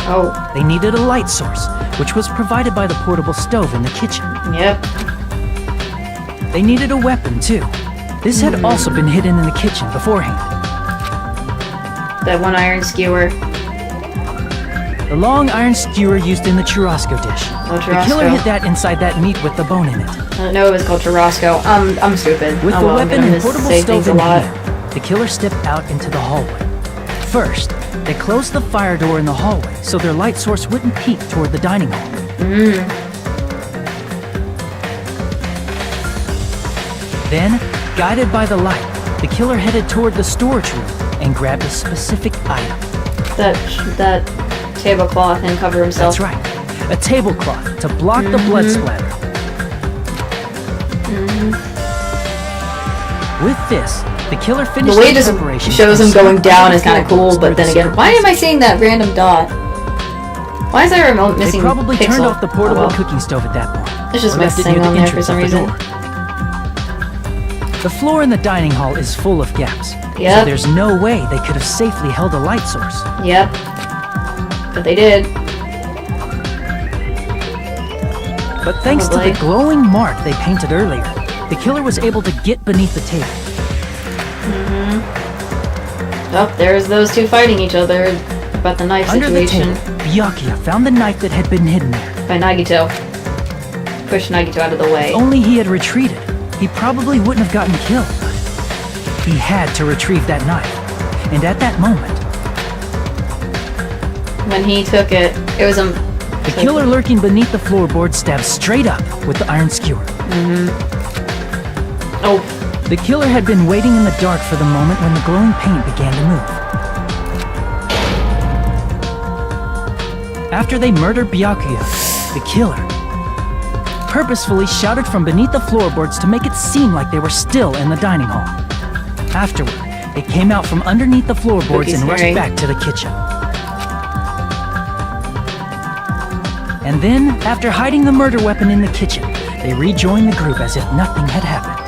Oh. They needed a light source, which was provided by the portable stove in the kitchen. Yep. They needed a weapon, too. This had also been hidden in the kitchen beforehand. That one iron skewer. The long iron skewer used in the churrasco dish. Oh, The killer churrasco. hid that inside that meat with the bone in it. I didn't know it was called churrasco. I'm stupid. With Oh, the well, I'm weapon gonna and portable say stove things a in lot. hand, the killer stepped out into the hallway. First, they closed the fire door in the hallway so their light source wouldn't peek toward the dining hall. Then, guided by the light, the killer headed toward the storage room and grabbed a specific item. That tablecloth and cover himself. That's right. A tablecloth to block the blood splatter. With this, the killer finished the way it the just preparation shows him and going set down up is kind of the cool, floorboards but then where the again, why am I seeing that random dot? Why is that remote They missing probably pixel? turned off the portable Oh, well. cooking stove at that point. It's just or left it missing near the on there for entrance some of the reason. door. The floor in the dining hall is full of gaps. So Yep. there's no way they could have safely held a light source. Yep. But they did. But thanks to Probably. the glowing mark they painted earlier, the killer was able to get beneath the table. Oh, there's those two fighting each other about the knife Under situation. the table, Byakuya found the knife that had been hidden there. By Nagito. Push Nagito out of the way. If only he had retreated, he probably wouldn't have gotten killed. But he had to retrieve that knife. And at that moment, When he took it, it was the killer lurking beneath the floorboard stabbed straight up with the iron skewer. Oh. The killer had been waiting in the dark for the moment when the glowing paint began to move. After they murdered Byakuya, the killer purposefully shouted from beneath the floorboards to make it seem like they were still in the dining hall. Afterward, they came out from underneath the floorboards Spooky and rushed scary. back to the kitchen. And then, after hiding the murder weapon in the kitchen, they rejoined the group as if nothing had happened.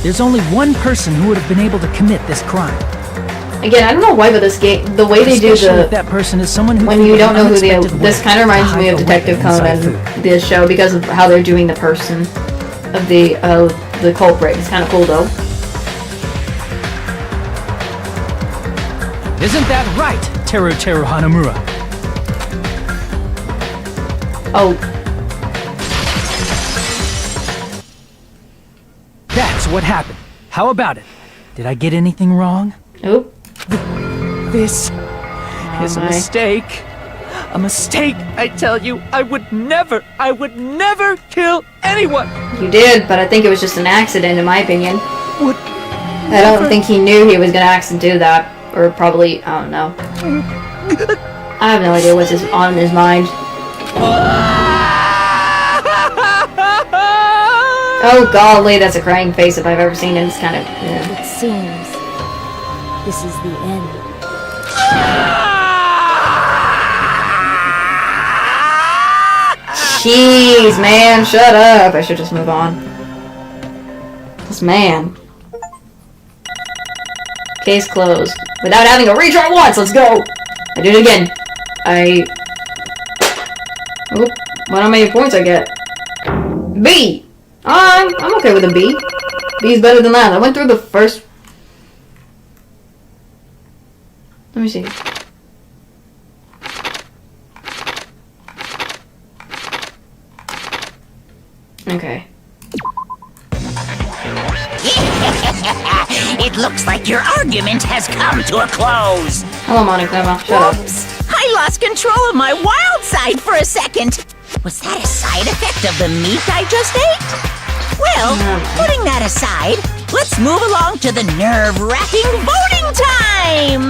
There's only one person who would have been able to commit this crime. Again, I don't know why, but this game, the way they do Especially the if that person is someone who when could you in don't know an who the unexpected this way kind of reminds hide me of a Detective weapon inside Conan, food. this show, because of how they're doing the person of the culprit. It's kind of cool though. Isn't that right, Teru Hanamura? Oh, That's what happened. How about it? Did I get anything wrong? Oop. This is a my. mistake. A mistake, I tell you. I would never kill anyone. You did, but I think it was just an accident, in my opinion. Would I don't think he knew he was gonna accidentally do that, or probably I don't know. I have no idea what's on his mind. Oh golly, that's a crying face if I've ever seen it. It's kind of. Yeah. It seems this is the end. Jeez, man, shut up. I should just move on. This man. Case closed. Without having to retry once, let's go! I did it again. Oop, what how many points I get? B! I'm okay with a B. B is better than that. I went through the first... Let me see. Okay. It looks like your argument has come to a close. Hello, Monica. Shut up. I lost control of my wild side for a second. Was that a side effect of the meat I just ate? Well, putting that aside, let's move along to the nerve-wracking voting time!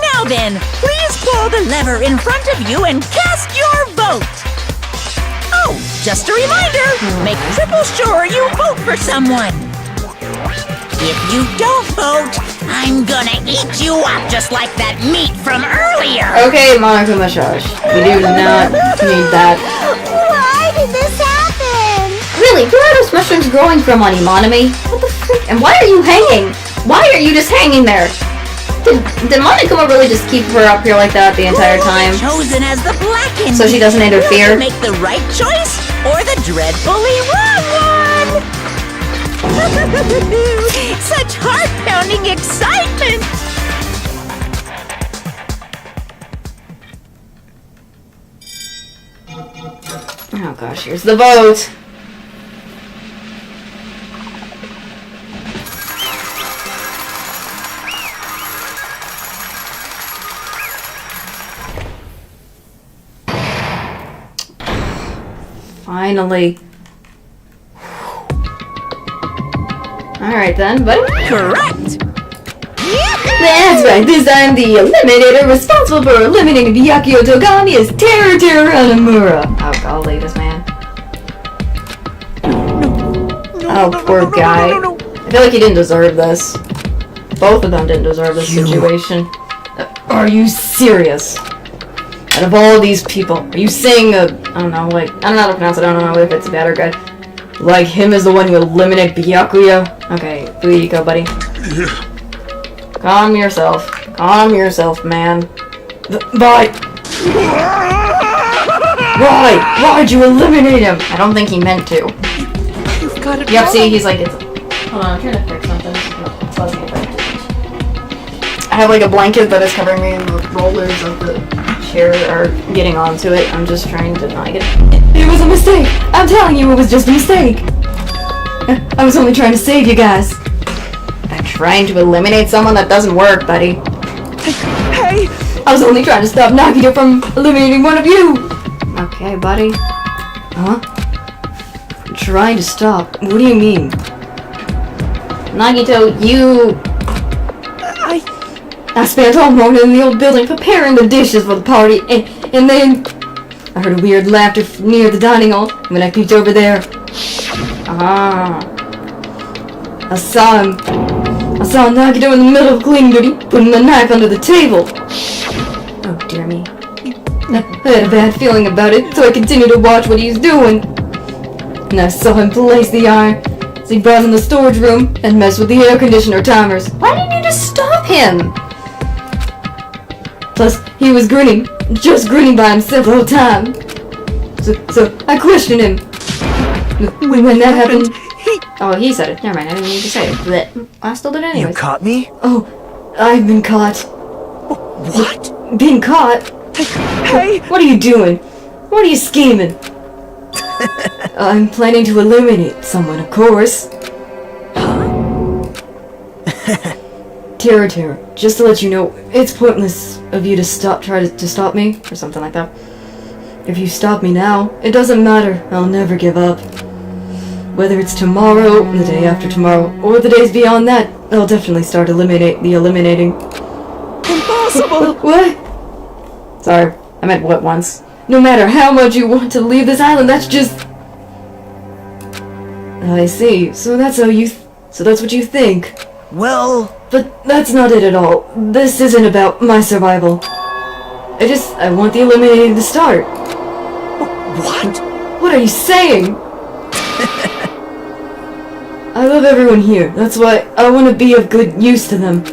Now then, please pull the lever in front of you and cast your vote! Oh, just a reminder, make triple sure you vote for someone! If you don't vote, I'm gonna eat you up just like that meat from earlier! Okay, Monica Massage. We do not need that. Why did this happen? Really, where are those mushrooms growing from on Imanami? What the frick? And why are you hanging? Why are you just hanging there? Did Monokuma really just keep her up here like that the entire time? Chosen as the blackened. So she doesn't interfere? Will you make the right choice or the dreadfully wrong one? Such heart-pounding excitement! Oh gosh, here's the vote. Finally. Alright then, buddy. Correct! That's right, this time the Eliminator responsible for eliminating Byakuya Togami is Terror Hanamura. Oh golly, this man. Oh, poor guy. I feel like he didn't deserve this. Both of them didn't deserve this situation. Are you serious? Out of all these people, are you saying I don't know, like, I don't know how to pronounce it, I don't know if it's bad or good. Like him is the one who eliminated Byakuya? Okay, Fuyiko, buddy. Calm yourself. Calm yourself, man. Why'd you eliminate him? I don't think he meant to. You've got it Yep, wrong. see, he's like, hold on, I'm trying to fix something. I have like a blanket that is covering me and the rollers of the chair are getting onto it. I'm just trying to not get it. It was a mistake! I'm telling you, it was just a mistake! I was only trying to save you guys. I'm trying to eliminate someone that doesn't work, buddy. Hey! I was only trying to stop Nagito from eliminating one of you! Okay, buddy. Huh? Trying to stop? What do you mean? Nagito, you... I spent all morning in the old building preparing the dishes for the party, and then... I heard a weird laughter near the dining hall when I peeked over there. I saw him. I saw Nagito in the middle of cleaning duty, putting the knife under the table. Oh dear me. I had a bad feeling about it, so I continued to watch what he was doing. And I saw him place the iron, so he brought in the storage room and messed with the air conditioner timers. Why didn't you just stop him? Plus, he was grinning, just grinning by himself the whole time. So I questioned him. When that happened... Oh, he said it. Never mind, I didn't need to say it. But I still did it anyways. You caught me? Oh, I've been caught. What? Being caught? Hey! What are you doing? What are you scheming? I'm planning to eliminate someone, of course. Terror, just to let you know, it's pointless of you to try to stop me, or something like that. If you stop me now, it doesn't matter, I'll never give up. Whether it's tomorrow, the day after tomorrow, or the days beyond that, I'll definitely start eliminating. Impossible! What? Sorry, I meant what once. No matter how much you want to leave this island, that's just... I see, so that's what you think. Well... But that's not it at all. This isn't about my survival. I want the eliminating to start. What? What are you saying? I love everyone here. That's why I want to be of good use to them.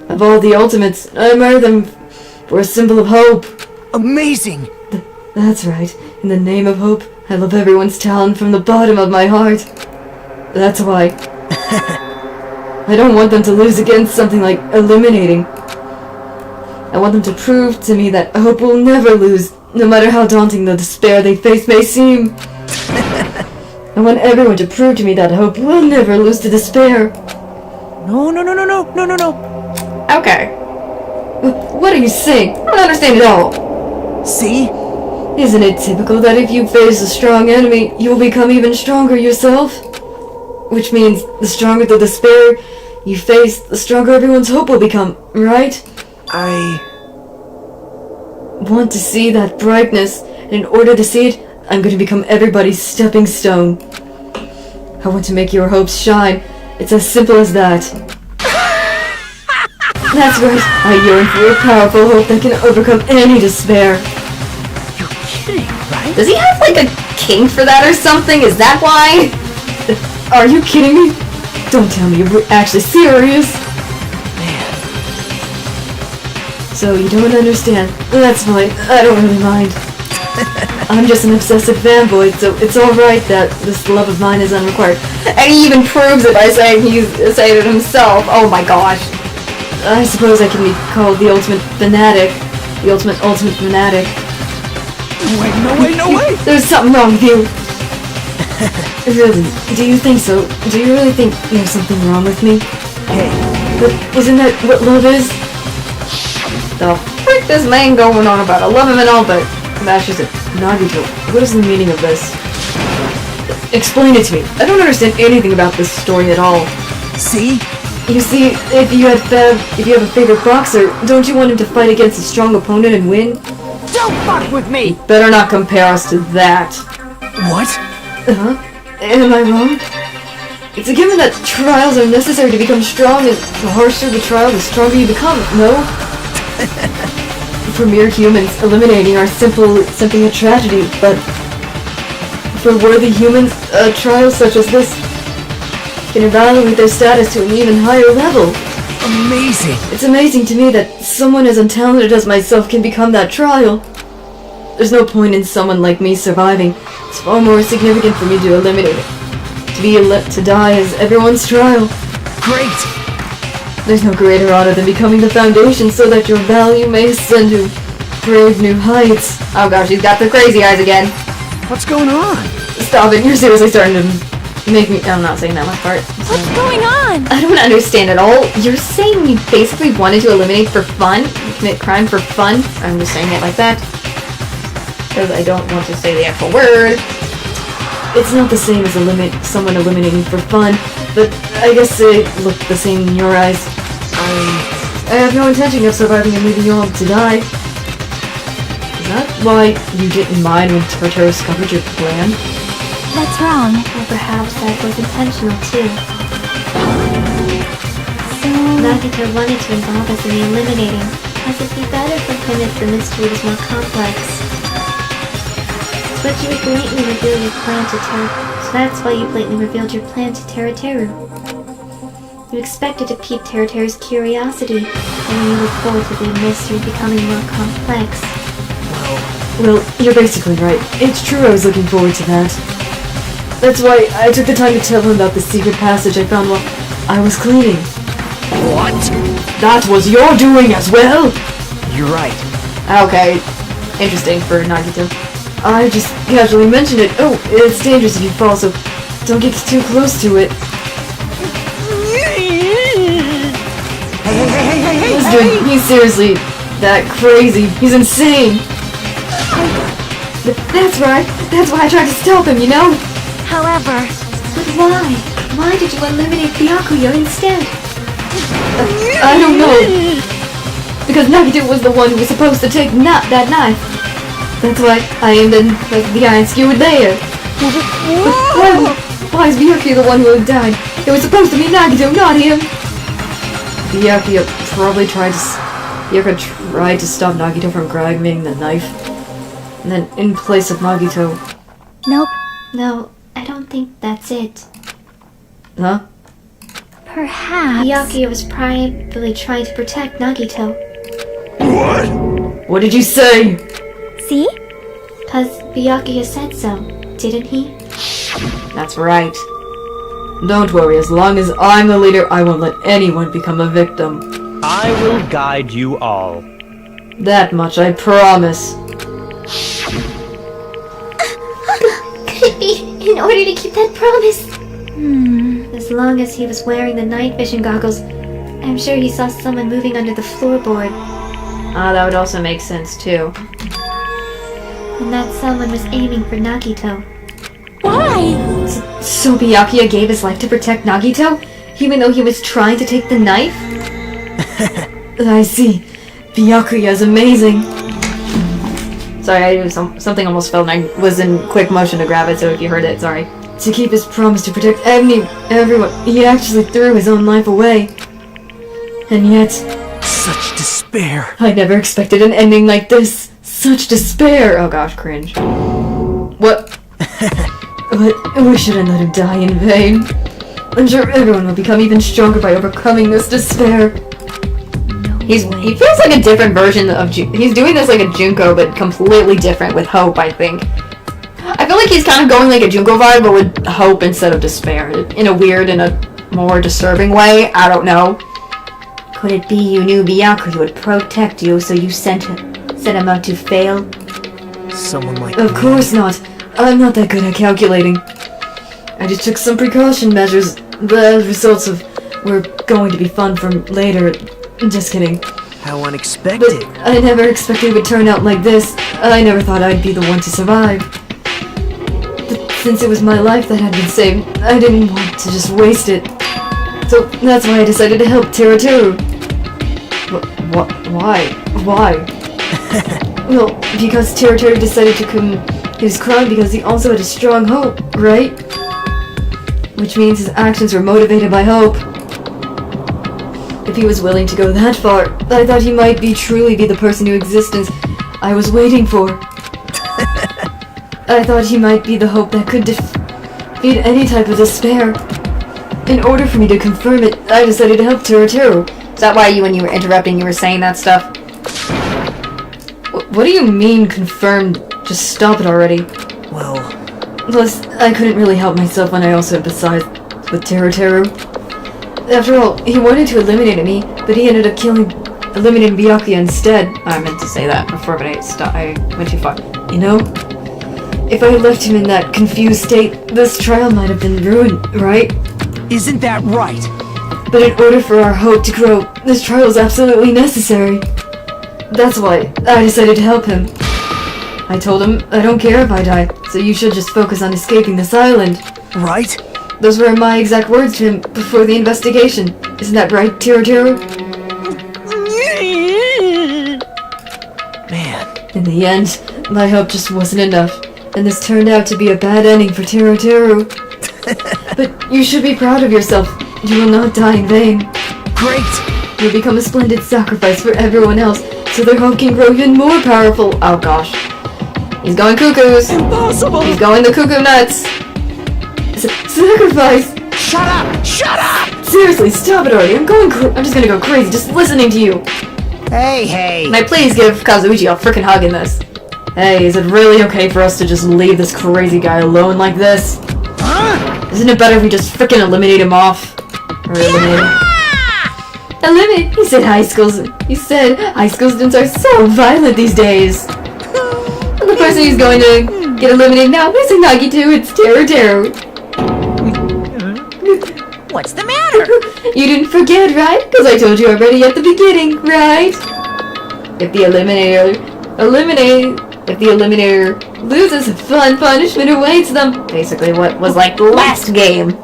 Of all the ultimates, I admire them for a symbol of hope. Amazing! That's right. In the name of hope, I love everyone's talent from the bottom of my heart. That's why. I don't want them to lose against something like eliminating. I want them to prove to me that hope will never lose, no matter how daunting the despair they face may seem. I want everyone to prove to me that hope will never lose to despair. No. Okay. What are you saying? I don't understand at all. See? Isn't it typical that if you face a strong enemy, you will become even stronger yourself? Which means the stronger the despair you face, the stronger everyone's hope will become, right? I want to see that brightness, and in order to see it, I'm going to become everybody's stepping stone. I want to make your hopes shine. It's as simple as that. That's right. I yearn for a powerful hope that can overcome any despair. You're kidding, right? Does he have like a king for that or something? Is that why? Are you kidding me? Don't tell me you're actually serious. Man. So you don't understand. That's fine. I don't really mind. I'm just an obsessive fanboy, so it's alright that this love of mine is unrequired. And he even proves it by saying he's saying it himself. Oh my gosh. I suppose I can be called the ultimate fanatic. The ultimate fanatic. No way! There's something wrong with you. Really? Do you think so? Do you really think there's something wrong with me? Hey. But isn't that what love is? The frick this man going on about? I love him and all, but that's just it. Nagito, what is the meaning of this? Explain it to me. I don't understand anything about this story at all. See? You see, if you have a favorite boxer, don't you want him to fight against a strong opponent and win? Don't fuck with me! Better not compare us to that. What? Huh? Am I wrong? It's a given that trials are necessary to become strong, and the harsher the trial, the stronger you become, no? For mere humans, eliminating are simply a tragedy, but for worthy humans, a trial such as this can evaluate their status to an even higher level. Amazing! It's amazing to me that someone as untalented as myself can become that trial. There's no point in someone like me surviving. It's far more significant for me to eliminate it. To die is everyone's trial. Great! There's no greater honor than becoming the foundation so that your value may ascend to brave new heights. Oh gosh, he's got the crazy eyes again. What's going on? Stop it, you're seriously starting to make me... I'm not saying that much part. What's going on? I don't understand at all. You're saying you basically wanted to eliminate for fun? Commit crime for fun? I'm just saying it like that. Because I don't want to say the actual word. It's not the same as someone eliminating for fun, but I guess it looked the same in your eyes. I have no intention of surviving and leaving you all to die. Is that why you didn't mind when Turtle discovered your plan? That's wrong. Or perhaps that was intentional too. So Nagito wanted to involve us in the eliminating, as it'd be better for him if the mystery was more complex. But you blatantly revealed your plan to so that's why you blatantly revealed your plan to Teru. You expected to pique Teru's curiosity, and you look forward to the mystery becoming more complex. Well, you're basically right. It's true I was looking forward to that. That's why I took the time to tell him about the secret passage I found while I was cleaning. What? That was your doing as well? You're right. Okay. Interesting for Nagito. I just casually mentioned it. Oh, it's dangerous if you fall, so don't get too close to it. He's seriously that crazy. He's insane. That's right. That's why I tried to stop him, you know? However... But why? Why did you eliminate Byakuya instead? I don't know. Because Nagito was the one who was supposed to take that knife. That's why I aimed in the iron skewer there. But why is Byakuya the one who had died? It was supposed to be Nagito, not him. Byakuya probably tried to stop Nagito from grabbing the knife. And then in place of Nagito... Nope. No, I don't think that's it. Huh? Perhaps... Byakuya was probably trying to protect Nagito. What? What did you say? See? Cause Byakuya said so, didn't he? That's right. Don't worry, as long as I'm the leader, I won't let anyone become a victim. I will guide you all. That much I promise. Could it be in order to keep that promise? As long as he was wearing the night vision goggles, I'm sure he saw someone moving under the floorboard. That would also make sense too. And that someone was aiming for Nagito. Why? So Byakuya gave his life to protect Nagito? Even though he was trying to take the knife? I see. Byakuya is amazing. Sorry, I knew something almost fell and I was in quick motion to grab it, so if you heard it, sorry. To keep his promise to protect everyone, he actually threw his own life away. And yet... Such despair. I never expected an ending like this. Such despair. Oh gosh, cringe. What? But we shouldn't let him die in vain. I'm sure everyone will become even stronger by overcoming this despair. He feels like a different version of... He's doing this like a Junko, but completely different with hope, I think. I feel like he's kind of going like a Junko vibe, but with hope instead of despair. In a weird and a more disturbing way. I don't know. Could it be you knew Byakuya would protect you, so you sent him out to fail? Someone like Of course not. I'm not that good at calculating. I just took some precaution measures. The results were going to be fun for later. Just kidding. How unexpected. But I never expected it would turn out like this. I never thought I'd be the one to survive. But since it was my life that had been saved, I didn't want to just waste it. So that's why I decided to help Teru. Why? Why? Well, because Teru decided to commit his crime because he also had a strong hope, right? Which means his actions were motivated by hope. If he was willing to go that far, I thought he might truly be the person whose existence I was waiting for. I thought he might be the hope that could defeat any type of despair. In order for me to confirm it, I decided to help Teru. Is that why when you were interrupting, you were saying that stuff? What do you mean, confirmed? Just stop it already. Well... Plus, I couldn't really help myself when I also empathized with Teru. After all, he wanted to eliminate me, but he ended up eliminating Byakuya instead. I meant to say that before, but I went too far. You know? If I left him in that confused state, this trial might have been ruined, right? Isn't that right? But in order for our hope to grow, this trial is absolutely necessary. That's why I decided to help him. I told him, I don't care if I die, so you should just focus on escaping this island. Right? Those were my exact words to him before the investigation. Isn't that right, Teru? Man. In the end, my hope just wasn't enough, and this turned out to be a bad ending for Teru. But you should be proud of yourself. You will not die in vain. Great! You'll become a splendid sacrifice for everyone else, so their hope can grow even more powerful. Oh gosh. He's going cuckoos. Impossible! He's going the cuckoo nuts. Sacrifice! Shut up! Shut up! Seriously, stop it already. I'm just gonna go crazy just listening to you. Hey! May I please give Kazuichi a freaking hug in this? Hey, is it really okay for us to just leave this crazy guy alone like this? Huh? Isn't it better if we just freaking eliminate him off? Or eliminate him? Eliminate? He said high school students are so violent these days. And the person who's going to get eliminated now isn't Nagito, it's Teru. What's the matter? You didn't forget, right? Because I told you already at the beginning, right? If the eliminator loses, a fun punishment awaits them. Basically what was like the last game.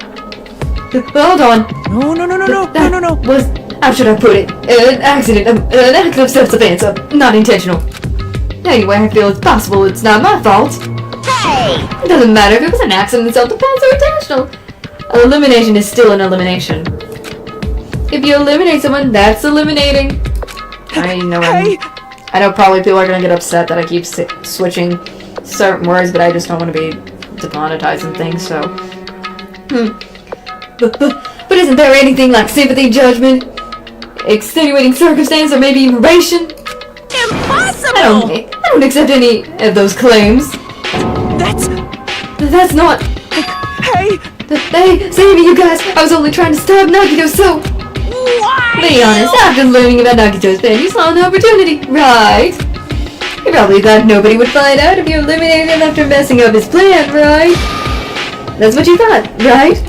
Hold on. No. Was, how should I put it? An accident, an act of self-defense, not intentional. Anyway, I feel it's possible it's not my fault. Hey! It doesn't matter if it was an accident, self-defense, or intentional. Elimination is still an elimination. If you eliminate someone, that's eliminating. I know probably people are gonna get upset that I keep switching certain words, but I just don't want to be demonetizing things, so... But isn't there anything like sympathy, judgment, extenuating circumstance, or maybe emotion? Impossible! I don't accept any of those claims. That's not... Hey! Hey, save me, you guys! I was only trying to stop Nagito, so... Why? Be honest, after learning about Nagito's plan, you saw an opportunity, right? You probably thought nobody would find out if you eliminated him after messing up his plan, right? That's what you thought, right?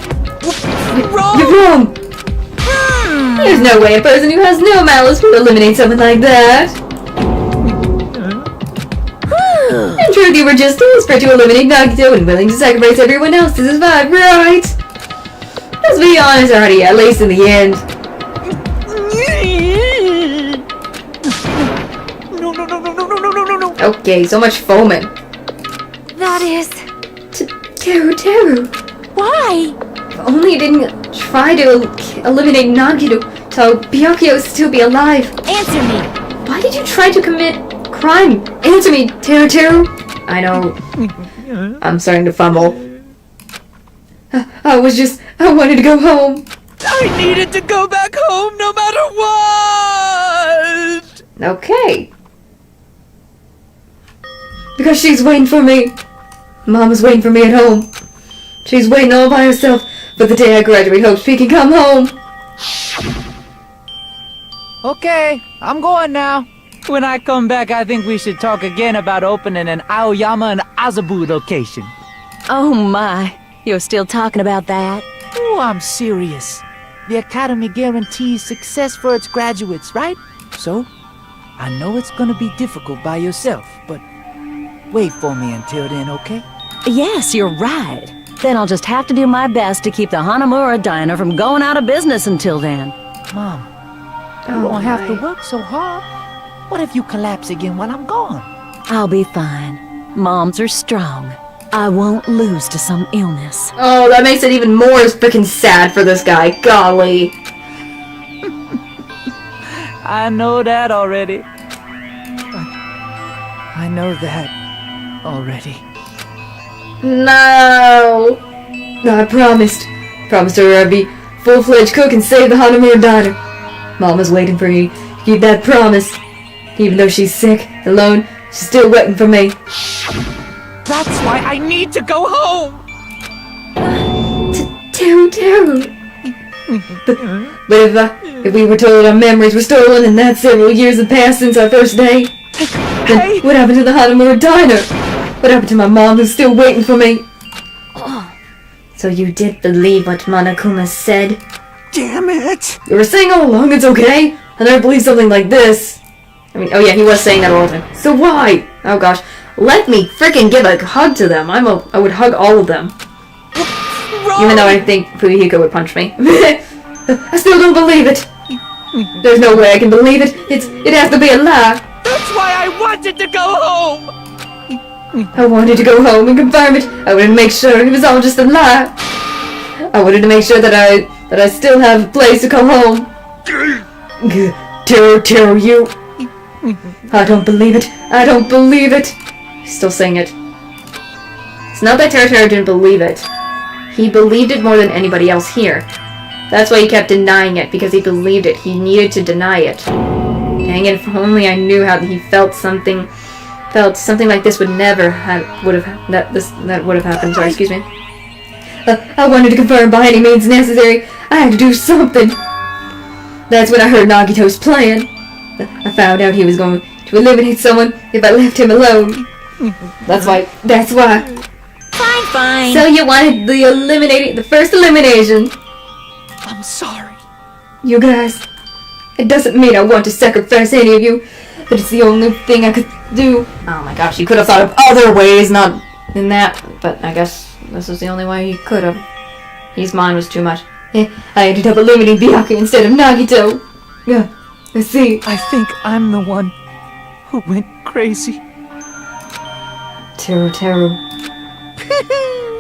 Wrong! You're wrong! There's no way a person who has no malice would eliminate someone like that. In truth, you were just desperate to eliminate Nagito and willing to sacrifice everyone else to survive, right? Let's be honest already, at least in the end. No. Okay, so much foaming. That is... Teru. Why? If only you didn't try to eliminate Nagito, so Byakuya would still be alive. Answer me. Why did you try to commit crime? Answer me, Teru. I know. I'm starting to fumble. I wanted to go home. I needed to go back home no matter what! Okay. Because she's waiting for me. Mama's waiting for me at home. She's waiting all by herself for the day I graduate. Hope she can come home. Okay, I'm going now. When I come back, I think we should talk again about opening an Aoyama and Azabu location. Oh my, you're still talking about that? Oh, I'm serious. The Academy guarantees success for its graduates, right? So, I know it's gonna be difficult by yourself, but wait for me until then, okay? Yes, you're right. Then I'll just have to do my best to keep the Hanamura Diner from going out of business until then. Mom, you don't have to work so hard. What if you collapse again while I'm gone? I'll be fine. Moms are strong. I won't lose to some illness. Oh, that makes it even more freaking sad for this guy. Golly. I know that already. I know that already. No! I promised. Promised her I'd be full-fledged cook and save the Hanamura Diner. Mama's waiting for me to keep that promise. Even though she's sick, alone, she's still waiting for me. That's why I need to go home! Teru. But if we were told our memories were stolen and that several years have passed since our first day, then what happened to the Hanamura Diner? What happened to my mom who's still waiting for me? So you did believe what Monokuma said? Damn it! You were saying all along it's okay? I never believed something like this. I mean, oh yeah, he was saying that all the time. So why? Oh gosh. Let me freaking give a hug to them. I would hug all of them. Even though I think Fuyuhiko would punch me. I still don't believe it. There's no way I can believe it. It has to be a lie. That's why I wanted to go home! I wanted to go home and confirm it. I wanted to make sure it was all just a lie. I wanted to make sure that I still have a place to come home. Teru, you. I don't believe it. I don't believe it. Still saying it. It's not that Teru didn't believe it. He believed it more than anybody else here. That's why he kept denying it, because he believed it. He needed to deny it. Dang it, if only I knew how he felt something like this would never have happened. Sorry, excuse me. I wanted to confirm by any means necessary. I had to do something. That's when I heard Nagito's plan. I found out he was going to eliminate someone if I left him alone. That's why. Fine. So you wanted the first elimination. I'm sorry. You guys. It doesn't mean I want to sacrifice any of you, but it's the only thing I could do. Oh my gosh, you could have thought of other ways, not in that, but I guess this was the only way he could have. His mind was too much. I ended up eliminating Byakuya instead of Nagito. Yeah, I see. I think I'm the one who went crazy. Teru.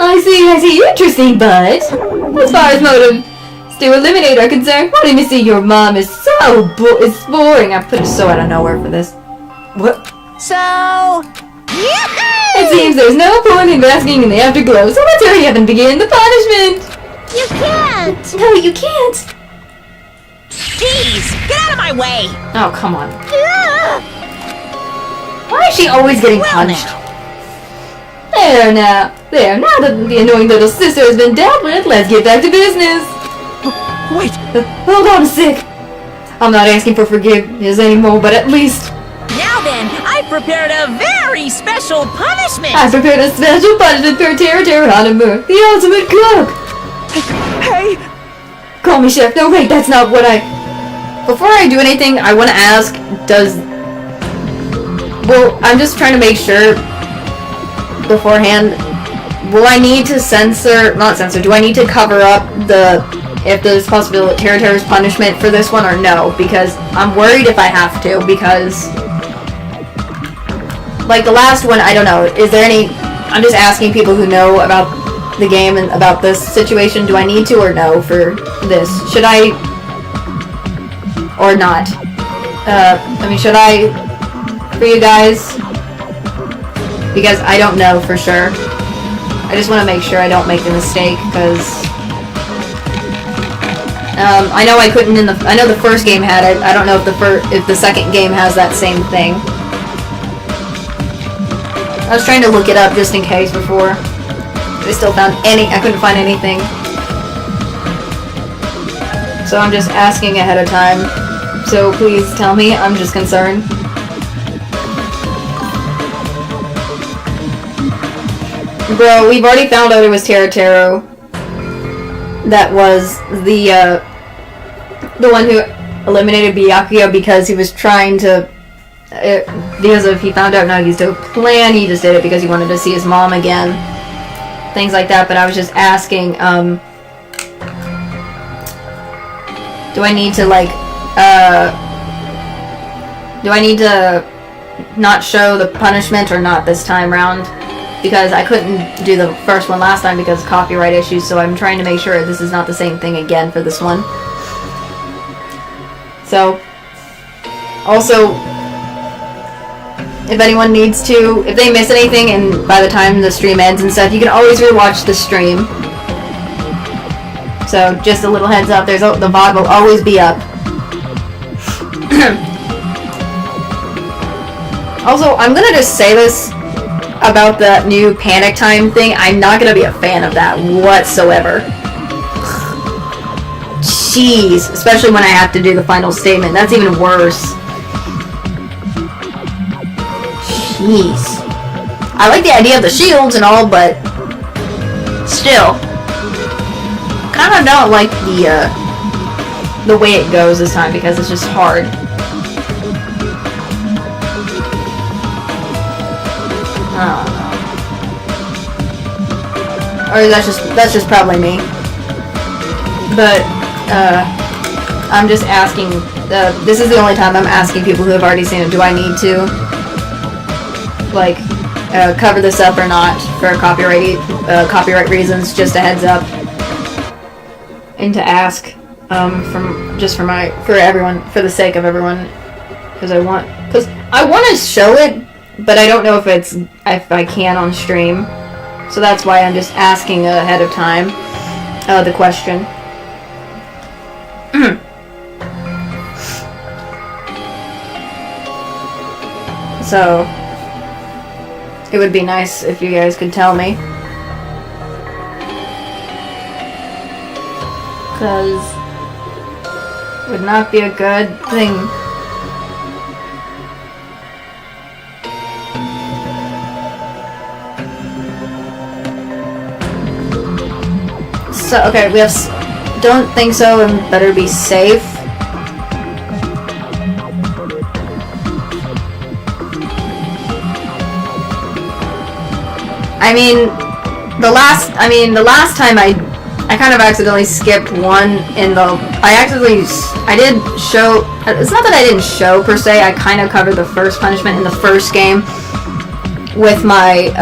I see. Interesting, but as far as motive to eliminate are concerned, wanting to see your mom is it's boring. I put it so out of nowhere for this. What? So... It seems there's no point in basking in the afterglow, so let's hurry up and begin the punishment! You can't! No, you can't! Jeez! Get out of my way! Oh, come on. Why is she always getting punched? There, now that the annoying little sister has been dealt with, let's get back to business! Wait! Hold on a sec! I'm not asking for forgiveness anymore, but at least... Now then, I prepared a very special punishment! I prepared a special punishment for Teru Hanamura, the ultimate cook! Hey! Call me chef. No, wait, that's not what I... Before I do anything, I want to ask, Well, I'm just trying to make sure beforehand, will I need to do I need to cover up if there's possibility Teru's punishment for this one or no? Because I'm worried if I have to, because like the last one, I don't know. Is there any... I'm just asking people who know about the game and about this situation. Do I need to or no for this? Should I... Or not? Should I... For you guys? Because I don't know for sure. I just want to make sure I don't make the mistake, because... I know I couldn't I know the first game had it. I don't know if the second game has that same thing. I was trying to look it up just in case before. I still I couldn't find anything. So I'm just asking ahead of time. So please tell me, I'm just concerned. Bro, we've already found out it was Teru. That was the one who eliminated Byakuya because he was trying to... because if he found out Nagito's plan, he just did it because he wanted to see his mom again. things like that, but I was just asking, do I need to, like, do I need to not show the punishment or not this time round? Because I couldn't do the first one last time because of copyright issues, so I'm trying to make sure this is not the same thing again for this one. So, also, if anyone needs to, if they miss anything and by the time the stream ends and stuff, you can always rewatch the stream. So, just a little heads up, the VOD will always be up. Also, I'm gonna just say this about the new panic time thing. I'm not gonna be a fan of that whatsoever. Jeez, especially when I have to do the final statement. That's even worse. Jeez. I like the idea of the shields and all, but still, kind of don't like the way it goes this time because it's just hard. I don't know. Or that's just probably me. But I'm just asking. This is the only time I'm asking people who have already seen it. Do I need to like cover this up or not for copyright reasons? Just a heads up, and to ask for everyone, for the sake of everyone, because I want to show it. But I don't know if I can on stream, so that's why I'm just asking ahead of time the question. So it would be nice if you guys could tell me, because it would not be a good thing. So, okay, we have don't think so and better be safe. The last time I kind of accidentally skipped one in the, I did show, it's not that I didn't show per se, I kind of covered the first punishment in the first game with my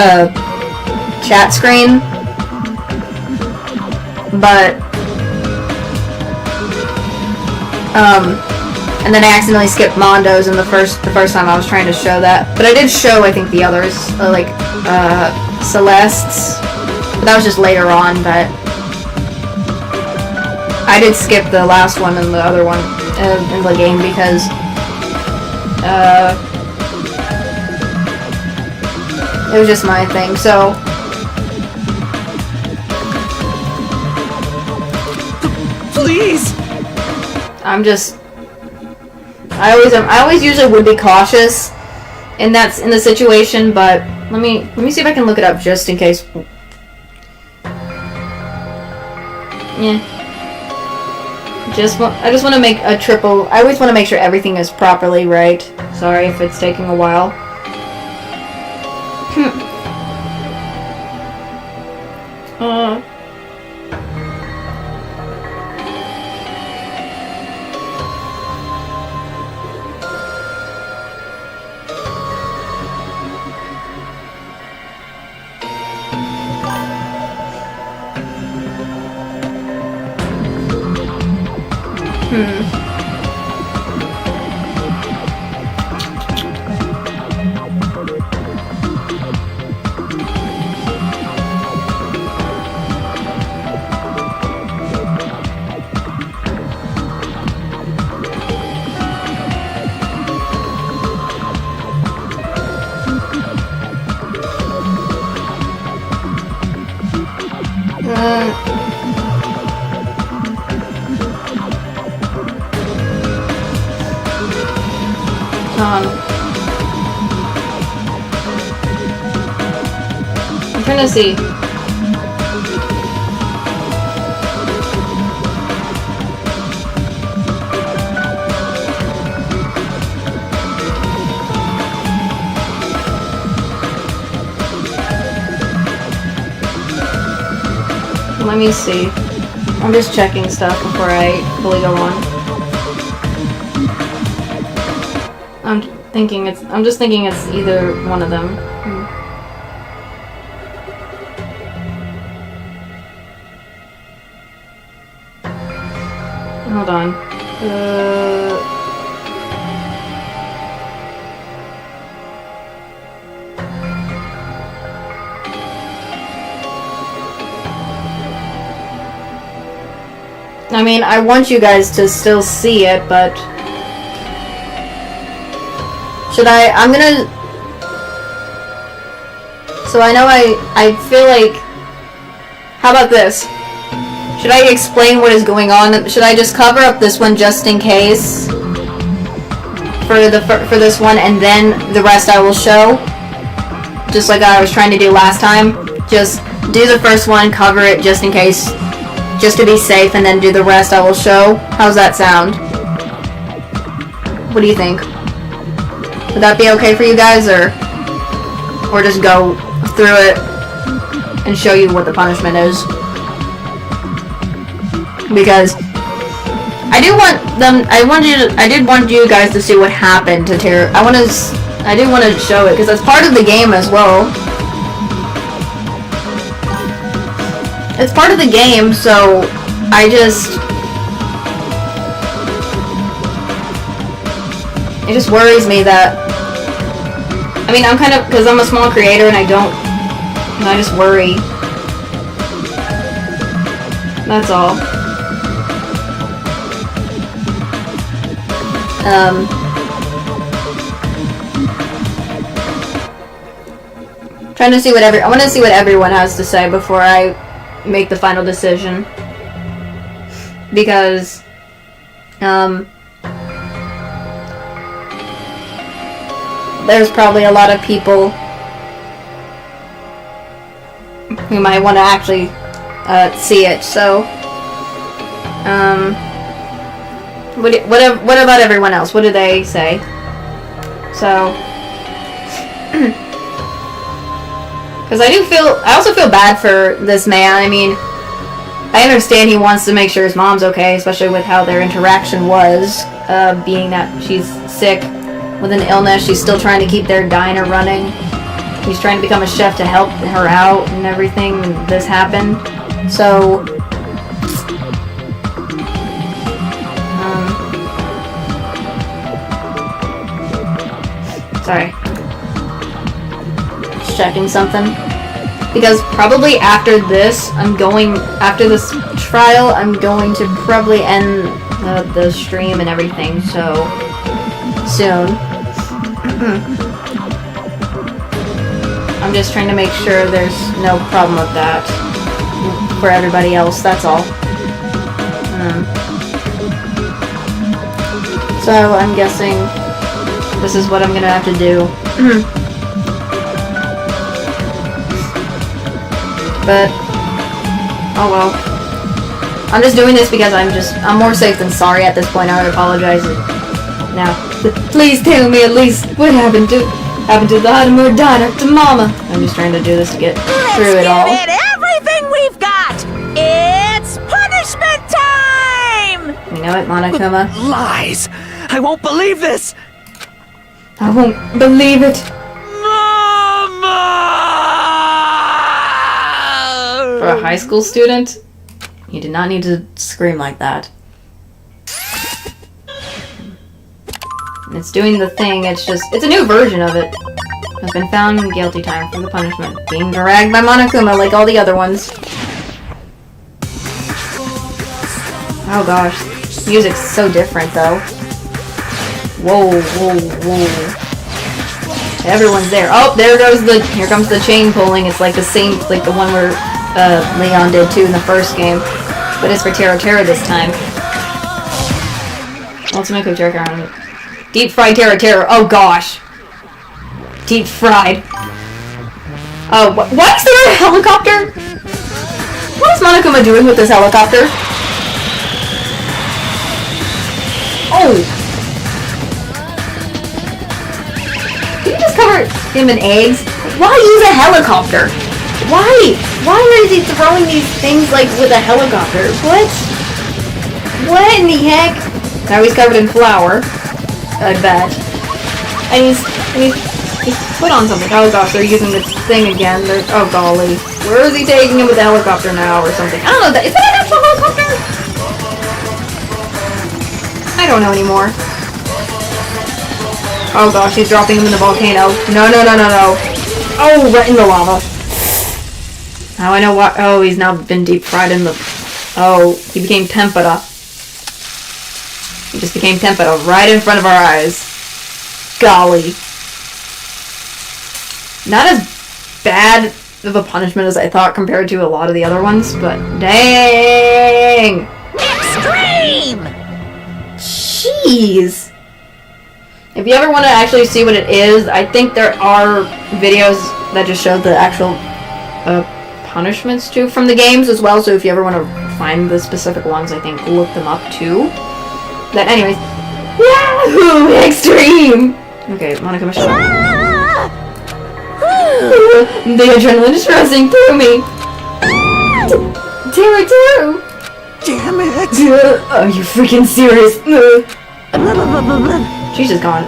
chat screen. But and then I accidentally skipped Mondo's in the first time I was trying to show that. But I did show, I think, the others, like Celeste's, but that was just later on. But I did skip the last one and the other one in the game because it was just my thing. So. Please. I always usually would be cautious in the situation, but let me see if I can look it up just in case. Yeah. I just want to make a triple. I always want to make sure everything is properly right. Sorry if it's taking a while. I'm trying to see. let me see. I'm just checking stuff before I fully go on. I'm just thinking it's either one of them. Hold on. I mean, I want you guys to still see it, but should I'm gonna, so I know I feel like, how about this? Should I explain what is going on? Should I just cover up this one just in case for this one, and then the rest I will show, just like I was trying to do last time? Just do the first one, cover it just in case, just to be safe, and then do the rest I will show. How's that sound? What do you think? Would that be okay for you guys, or just go through it and show you what the punishment is? Because I did want you guys to see what happened to Tara. I did want to show it because that's part of the game as well. It's part of the game, so it just worries me that, I mean, I'm kind of, because I'm a small creator and I just worry. That's all. Trying to see I want to see what everyone has to say before I make the final decision, because there's probably a lot of people who might want to actually see it. So what about everyone else? What do they say? So because I also feel bad for this man. I mean, I understand he wants to make sure his mom's okay, especially with how their interaction was, being that she's sick with an illness. She's still trying to keep their diner running. He's trying to become a chef to help her out and everything, and this happened. So, sorry. Just checking something. Because probably after this trial, I'm going to probably end the stream and everything, so soon. I'm just trying to make sure there's no problem with that for everybody else, that's all. So I'm guessing this is what I'm gonna have to do. But, oh well. I'm just doing this because I'm more safe than sorry at this point. I would apologize now. But please tell me at least what happened to the Hanamura diner to Mama. I'm just trying to do this to get through it all. Let's give it everything we've got! It's punishment time! You know it, Monokuma? Lies! I won't believe this! I won't believe it. For a high school student, you did not need to scream like that. It's doing the thing, it's a new version of it. Has been found guilty, time for the punishment. Being dragged by Monokuma like all the other ones. Oh gosh. Music's so different though. Whoa, whoa, whoa. Everyone's there. Oh, here comes the chain pulling. It's like the same, like the one where Leon did too in the first game. But it's for Taro this time. Ultimate cook Taro. Deep fried Taro. Oh gosh. Deep fried. Oh, why is there a helicopter? What is Monokuma doing with this helicopter? Oh. Can you just cover him in eggs? Why use a helicopter? Why? Why is he throwing these things like with a helicopter? What? What in the heck? Now he's covered in flour. I bet. And he's put on something. Oh gosh, they're using this thing again. Oh golly. Where is he taking him with the helicopter now or something? I don't know. Is that an actual helicopter? I don't know anymore. Oh gosh, he's dropping him in the volcano. No. Oh, right in the lava. Now I know what. Oh, he's now been deep fried in the. Oh, he became tempura. He just became tempura right in front of our eyes. Golly. Not as bad of a punishment as I thought compared to a lot of the other ones, but dang! Extreme! Jeez! If you ever want to actually see what it is, I think there are videos that just show the actual punishments too from the games as well, so if you ever want to find the specific ones, I think look them up too. But anyways, Yahoo! Extreme! Okay, Monica Michelle. The adrenaline is rushing through me. Taro! Damn it! Are you freaking serious? She's just gone.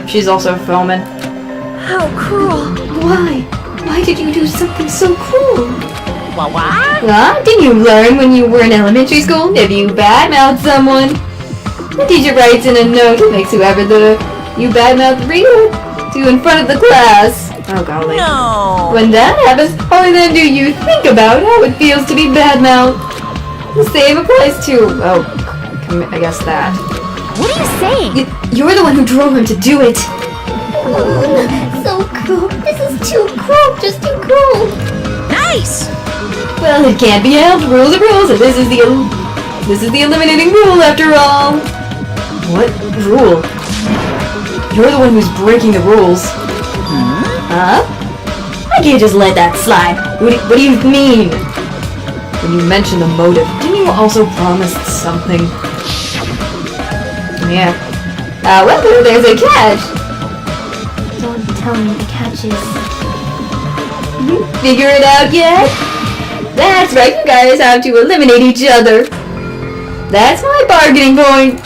She's also foaming. How cruel. Why? Why did you do something so cruel? What? Huh? Didn't you learn when you were in elementary school? If you badmouth someone, the teacher writes in a note and makes whoever you badmouth read it to in front of the class. Oh golly. No. When that happens, only then do you think about how it feels to be badmouthed. The same applies to... Oh, I guess that. What are you saying? You're the one who drove him to do it. So cruel. This is too cruel. Just too cruel. Nice. Well, it can't be helped. Rules are rules, and this is the eliminating rule after all. What rule? You're the one who's breaking the rules. Huh? I can't just let that slide. What do you mean? When you mentioned the motive, didn't you also promise something? Yeah. Well, there's a catch. Don't tell me the catch is... Figure it out yet? That's right, you guys have to eliminate each other. That's my bargaining point.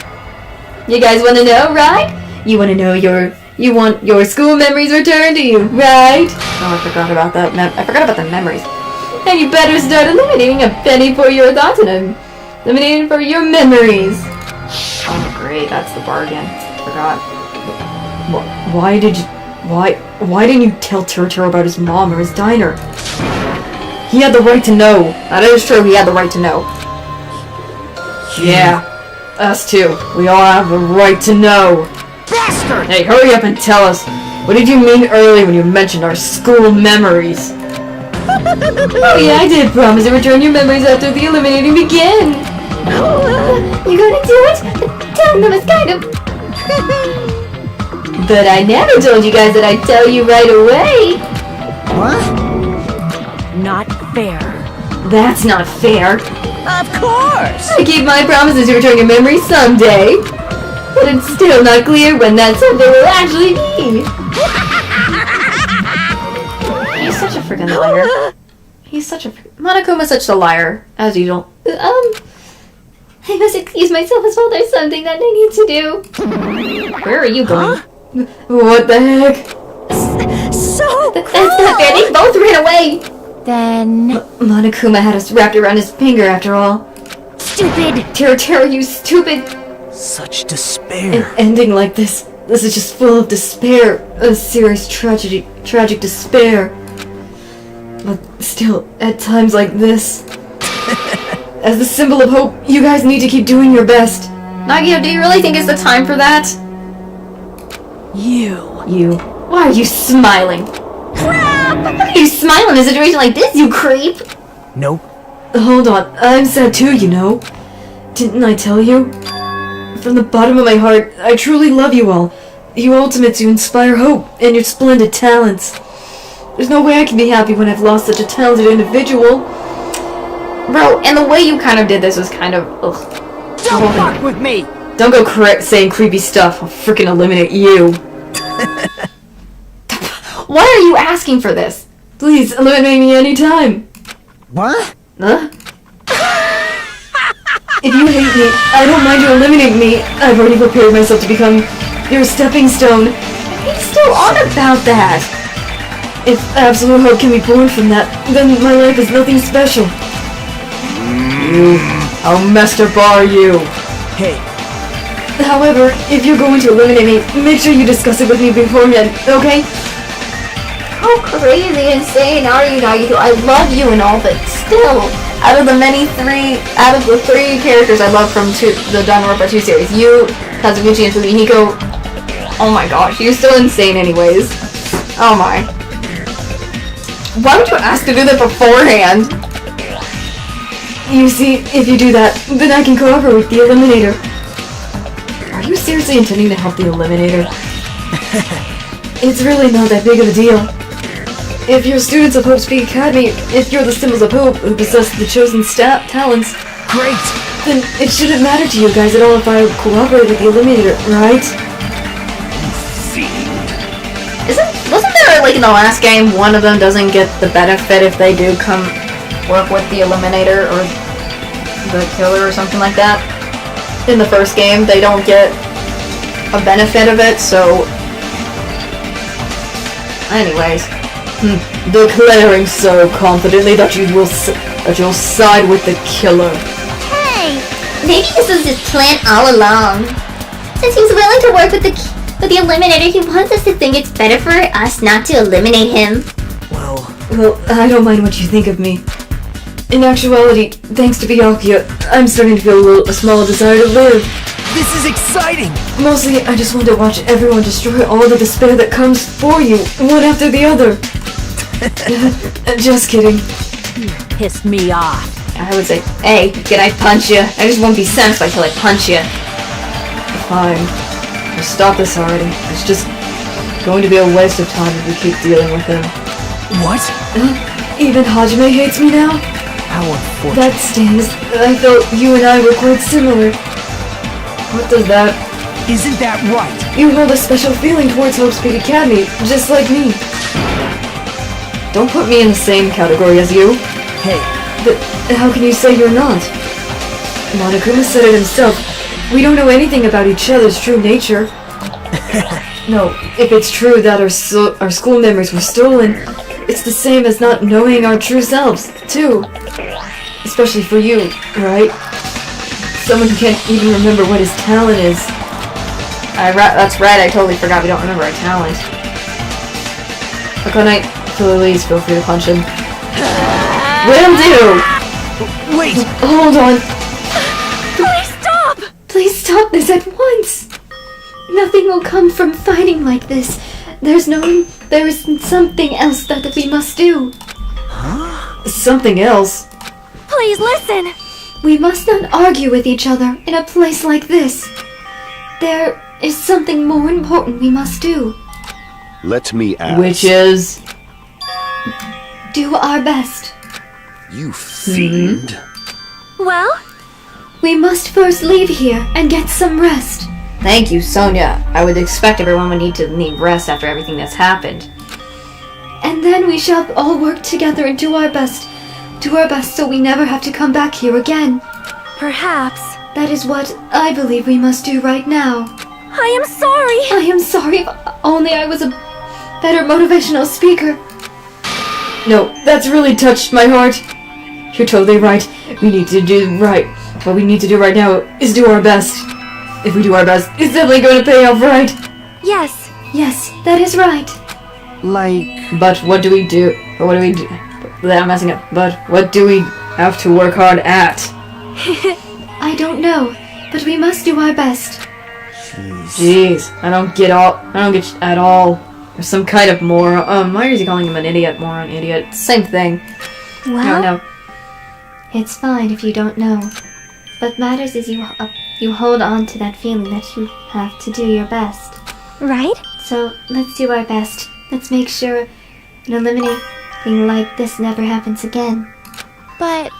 You guys want to know, right? You want to know you want your school memories returned to you, right? Oh, I forgot about that. I forgot about the memories. And you better start eliminating a penny for your thoughts and eliminating for your memories. Oh, great, that's the bargain. Forgot. Why didn't you tell Turtle about his mom or his diner? He had the right to know. That is true, he had the right to know. Yeah, us too. We all have the right to know. Bastard! Hey, hurry up and tell us. What did you mean earlier when you mentioned our school memories? Oh yeah, I did promise to return your memories after the eliminating began. You gonna do it? Telling them is kind of... But I never told you guys that I'd tell you right away. What? Not fair. That's not fair. Of course! I keep my promises to return your memories someday. But it's still not clear when that someday will actually be. He's such a freaking liar. He's such a... Monokuma's such a liar, as usual. I must excuse myself as well. There's something that I need to do. Where are you going? What the heck? That's not fair. They both ran away. Then... Monokuma had us wrapped around his finger after all. Stupid. Taro, you stupid. Such despair. An ending like this. This is just full of despair. A serious tragic despair. But still, at times like this, as the symbol of hope, you guys need to keep doing your best. Nagio, do you really think it's the time for that? You. Why are you smiling? Crap! Why are you smiling in a situation like this, you creep? Nope. Hold on, I'm sad too, you know. Didn't I tell you? From the bottom of my heart, I truly love you all. You ultimates who inspire hope and your splendid talents. There's no way I can be happy when I've lost such a talented individual. Bro, and the way you kind of did this was kind of... Ugh. Don't fuck with me! Don't go saying creepy stuff. I'll freaking eliminate you. Why are you asking for this? Please, eliminate me anytime. What? Huh? If you hate me, I don't mind you eliminating me. I've already prepared myself to become your stepping stone. He's still on about that. If absolute hope can be born from that, then my life is nothing special. How messed up are you? Hey. However, if you're going to eliminate me, make sure you discuss it with me beforehand, okay? How crazy insane are you, Nagito? I love you and all, but still, out of the three characters I love from the Danganronpa 2 series, you, Kazuguchi, and Fumihiko, oh my gosh, you're still insane anyways. Oh my. Why would you ask to do that beforehand? You see, if you do that, then I can cooperate with the Eliminator. Are you seriously intending to help the Eliminator? It's really not that big of a deal. If you're students of Hope's Peak Academy, if you're the symbols of Hope who possess the chosen talents, great! Then it shouldn't matter to you guys at all if I cooperate with the Eliminator, right? Wasn't there, like, in the last game, one of them doesn't get the benefit if they do come work with the Eliminator or the Killer or something like that? In the first game, they don't get a benefit of it, so... Anyways. Declaring so confidently that you'll side with the Killer. Hey, maybe this was his plan all along. Since he's willing to work with the Eliminator, he wants us to think it's better for us not to eliminate him. Well, I don't mind what you think of me. In actuality, thanks to Byakuya, I'm starting to feel a small desire to live. This is exciting! Mostly, I just want to watch everyone destroy all the despair that comes for you, one after the other. Just kidding. You pissed me off. I would say, hey, can I punch you? I just won't be satisfied till I punch you. Fine. Just stop this already. It's just going to be a waste of time if we keep dealing with him. What? Even Hajime hates me now? How unfortunate. That stings. I felt you and I were quite similar. What does that... Isn't that right? You hold a special feeling towards Hope's Peak Academy, just like me. Don't put me in the same category as you. Hey. But how can you say you're not? Monokuma said it himself. We don't know anything about each other's true nature. No, if it's true that our school memories were stolen, it's the same as not knowing our true selves, too. Especially for you, right? Someone who can't even remember what his talent is. That's right, I totally forgot we don't remember our talent. Akane, please feel free to punch him. Will do! Wait! Hold on! Please stop! Please stop this at once! Nothing will come from fighting like this. There is something else that we must do. Huh? Something else? Please listen! We must not argue with each other in a place like this. There is something more important we must do. Let me ask. Which is? Do our best. You fiend. Well? We must first leave here and get some rest. Thank you, Sonia. I would expect everyone would need rest after everything that's happened. And then we shall all work together and do our best. Do our best so we never have to come back here again. Perhaps. That is what I believe we must do right now. I am sorry. I am sorry. If only I was a better motivational speaker. No, that's really touched my heart. You're totally right. We need to do right. What we need to do right now is do our best. If we do our best, it's definitely going to pay off, right? Yes. Yes, that is right. Like... But what do we do? What do we do? I'm messing up. But what do we have to work hard at? I don't know, but we must do our best. Jeez, I don't get at all. There's some kind of moron. Why is he calling him an idiot, moron, idiot? Same thing. Well, no. It's fine if you don't know. What matters is you hold on to that feeling that you have to do your best. Right? So let's do our best. Let's make sure an eliminating like this never happens again. But...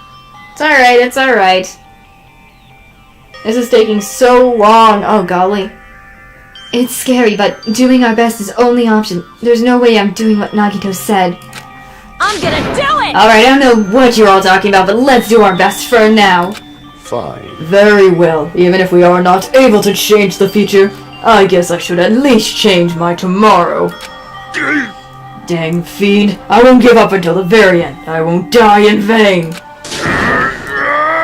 It's alright. This is taking so long. Oh, golly. It's scary, but doing our best is only option. There's no way I'm doing what Nagito said. I'm gonna do it! Alright, I don't know what you're all talking about, but let's do our best for now. Fine. Very well. Even if we are not able to change the future, I guess I should at least change my tomorrow. Dang fiend, I won't give up until the very end. I won't die in vain.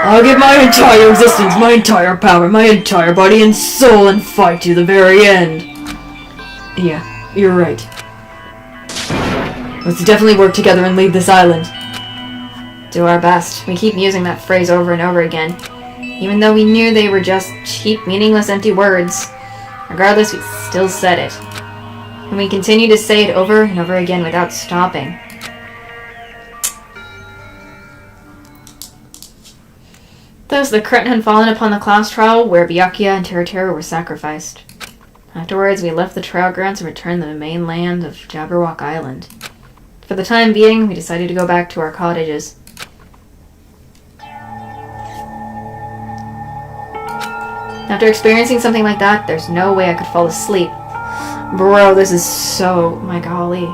I'll give my entire existence, my entire power, my entire body and soul and fight to the very end. Yeah, you're right. Let's definitely work together and leave this island. Do our best. We keep using that phrase over and over again, even though we knew they were just cheap, meaningless, empty words. Regardless, we still said it. And we continue to say it over and over again without stopping. Thus, the curtain had fallen upon the class trial where Byakuya and Teruteru were sacrificed. Afterwards, we left the trial grounds and returned to the mainland of Jabberwock Island. For the time being, we decided to go back to our cottages. After experiencing something like that, there's no way I could fall asleep. Bro, this is so... My golly.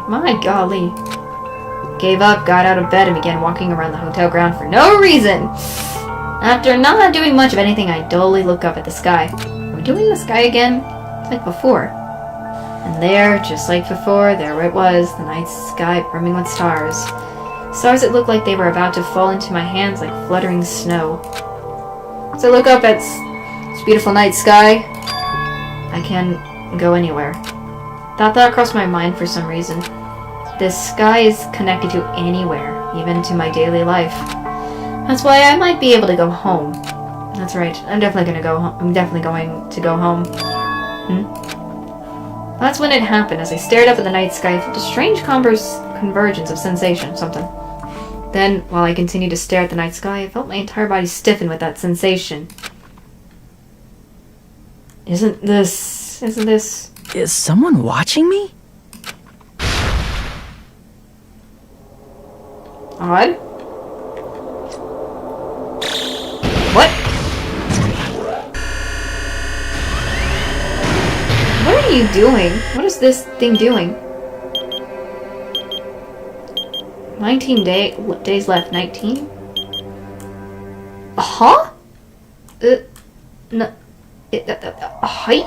Gave up, got out of bed, and began walking around the hotel ground for no reason. After not doing much of anything, I dully look up at the sky. Are we doing the sky again? Like before. And there, just like before, there it was, the night sky brimming with stars. Stars that looked like they were about to fall into my hands like fluttering snow. As I look up at this beautiful night sky, I can't go anywhere. That crossed my mind for some reason. This sky is connected to anywhere, even to my daily life. That's why I might be able to go home. That's right, I'm definitely going to go home. That's when it happened. As I stared up at the night sky, I felt a strange convergence of sensation, something. Then, while I continued to stare at the night sky, I felt my entire body stiffen with that sensation. Isn't this... Is someone watching me? Odd? What? What are you doing? What is this thing doing? 19 days left. 19? Huh? No. Hi?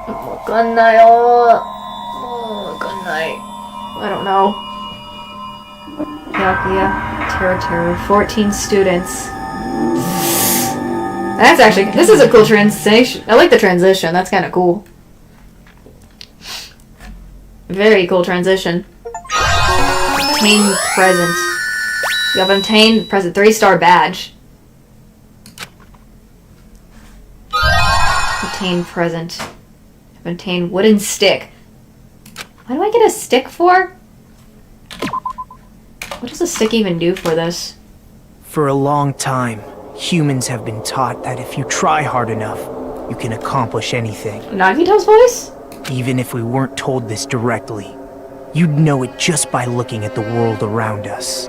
わかんないよ。わかんない。I don't know. Byakuya, Teruteru, 14 students. That's actually, this is a cool transition. I like the transition. That's kind of cool. Very cool transition. Obtain present. You have obtained present 3-star badge. Obtain present. Obtain wooden stick. Why do I get a stick for? What does a stick even do for this? For a long time, humans have been taught that if you try hard enough, you can accomplish anything. Nagito's voice? Even if we weren't told this directly, you'd know it just by looking at the world around us.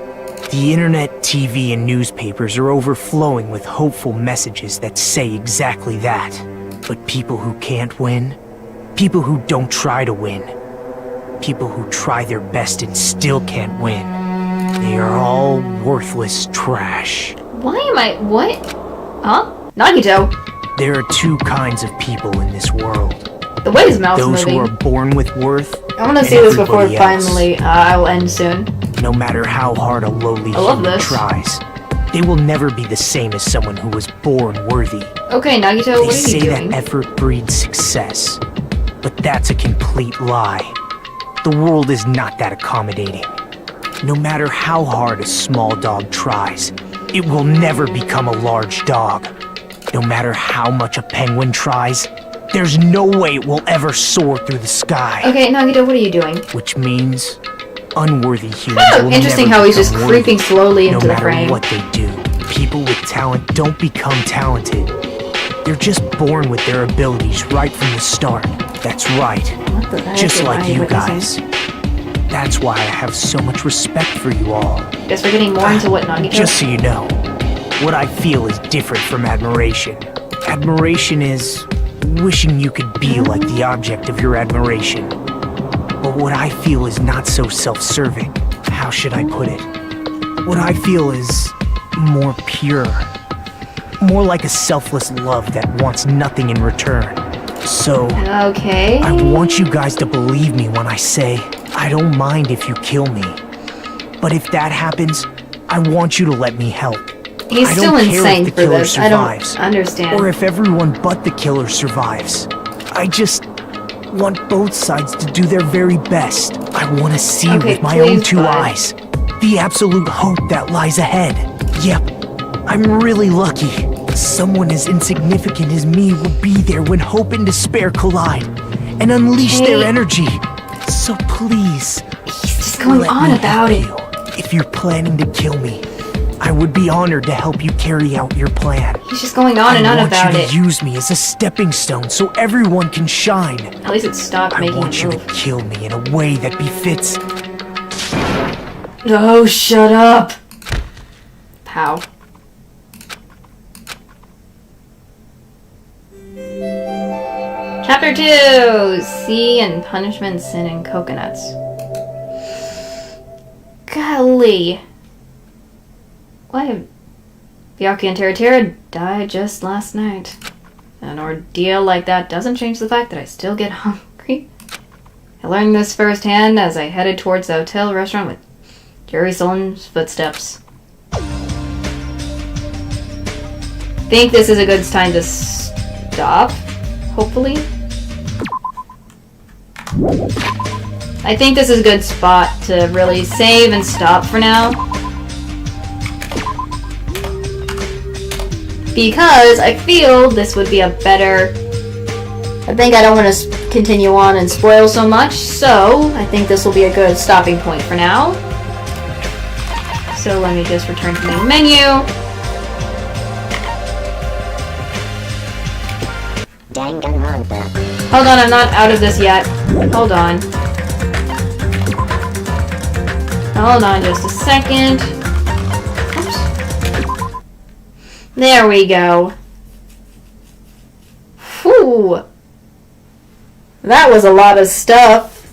The internet, TV, and newspapers are overflowing with hopeful messages that say exactly that. But people who can't win, people who don't try to win, people who try their best and still can't win, they are all worthless trash. Why am I... what? Huh? Nagito? There are two kinds of people in this world. The way his mouth's Those moving. who are born with worth. I want to see this before it finally I'll end soon. No matter how hard a lowly human tries, they will never be the same as someone who was born worthy. Okay, Nagito, what are you They say doing? that effort breeds success, but that's a complete lie. The world is not that accommodating. No matter how hard a small dog tries, it will never become a large dog. No matter how much a penguin tries, there's no way it will ever soar through the sky. Okay, Nagito, what are you doing? Which means unworthy humans will Interesting never how he's just become creeping worthy, slowly into no the matter frame. what they do. People with talent don't become talented. They're just born with their abilities right from the start. That's right. What the heck Just am like I you witnessing? guys. That's why I have so much respect for you all. Guess we're getting more into what Nagito... Just so you know, what I feel is different from admiration. Admiration is wishing you could be like the object of your admiration. But what I feel is not so self-serving. how should I put it? What I feel is more pure. More like a selfless love that wants nothing in return. So, okay. I want you guys to believe me when I say I don't mind if you kill me. But if that happens, I want you to let me help. He's still insane for this. I don't understand. Or if everyone but the killer survives. I just want both sides to do their very best. I want to see with my own two eyes the absolute hope that lies ahead. Yep, I'm really lucky. Someone as insignificant as me will be there when hope and despair collide and unleash their energy. So please, he's just going on about it. If you're planning to kill me, I would be honored to help you carry out your plan. He's just going on and on about I want you it. to use me as a stepping stone so everyone can shine. At least it stopped making I want you to kill me in a way that befits. Oh, shut up. Pow. Chapter 2, Sea and Punishment, Sin and Coconuts. Golly. Why? Byakuya and Teratera died just last night. An ordeal like that doesn't change the fact that I still get hungry. I learned this firsthand as I headed towards the hotel restaurant with Jerry Solon's footsteps. Think this is a good time to stop, hopefully. I think this is a good spot to really save and stop for now. Because I feel this would be a better... I think I don't want to continue on and spoil so much, so I think this will be a good stopping point for now. So let me just return to the menu. Danganronpa. Hold on, I'm not out of this yet. Hold on. Hold on just a second. Oops. There we go. Whew. That was a lot of stuff.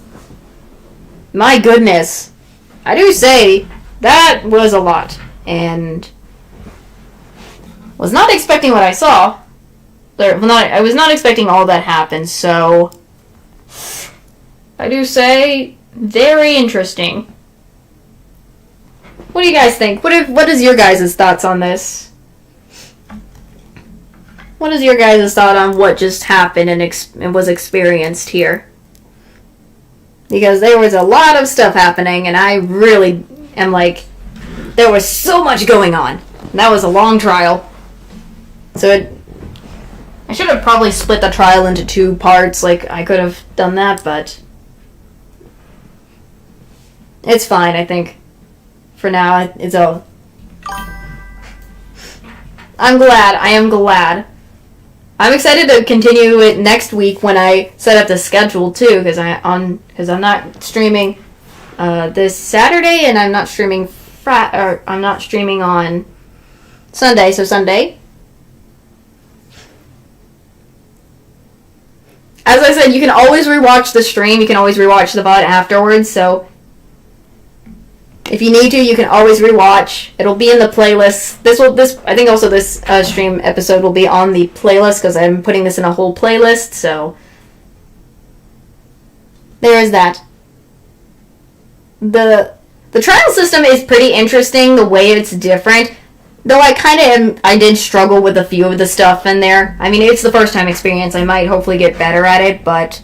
My goodness. I do say, that was a lot. And was not expecting what I saw. I was not expecting all that happened, so I do say, very interesting. What do you guys think? What is your guys' thoughts on this? What is your guys' thought on what just happened and was experienced here? Because there was a lot of stuff happening, and I really am like, there was so much going on. And that was a long trial. So I should have probably split the trial into 2 parts, like I could have done that, but it's fine, I think. For now, it's all... I'm glad. I am glad. I'm excited to continue it next week when I set up the schedule too, because I'm not streaming this Saturday, and I'm not streaming I'm not streaming on Sunday. So Sunday, as I said, you can always rewatch the stream. You can always rewatch the VOD afterwards. So if you need to, you can always rewatch. It'll be in the playlist. I think also this stream episode will be on the playlist because I'm putting this in a whole playlist. So there is that. The trial system is pretty interesting. The way it's different, though, I did struggle with a few of the stuff in there. I mean, it's the first time experience. I might hopefully get better at it, but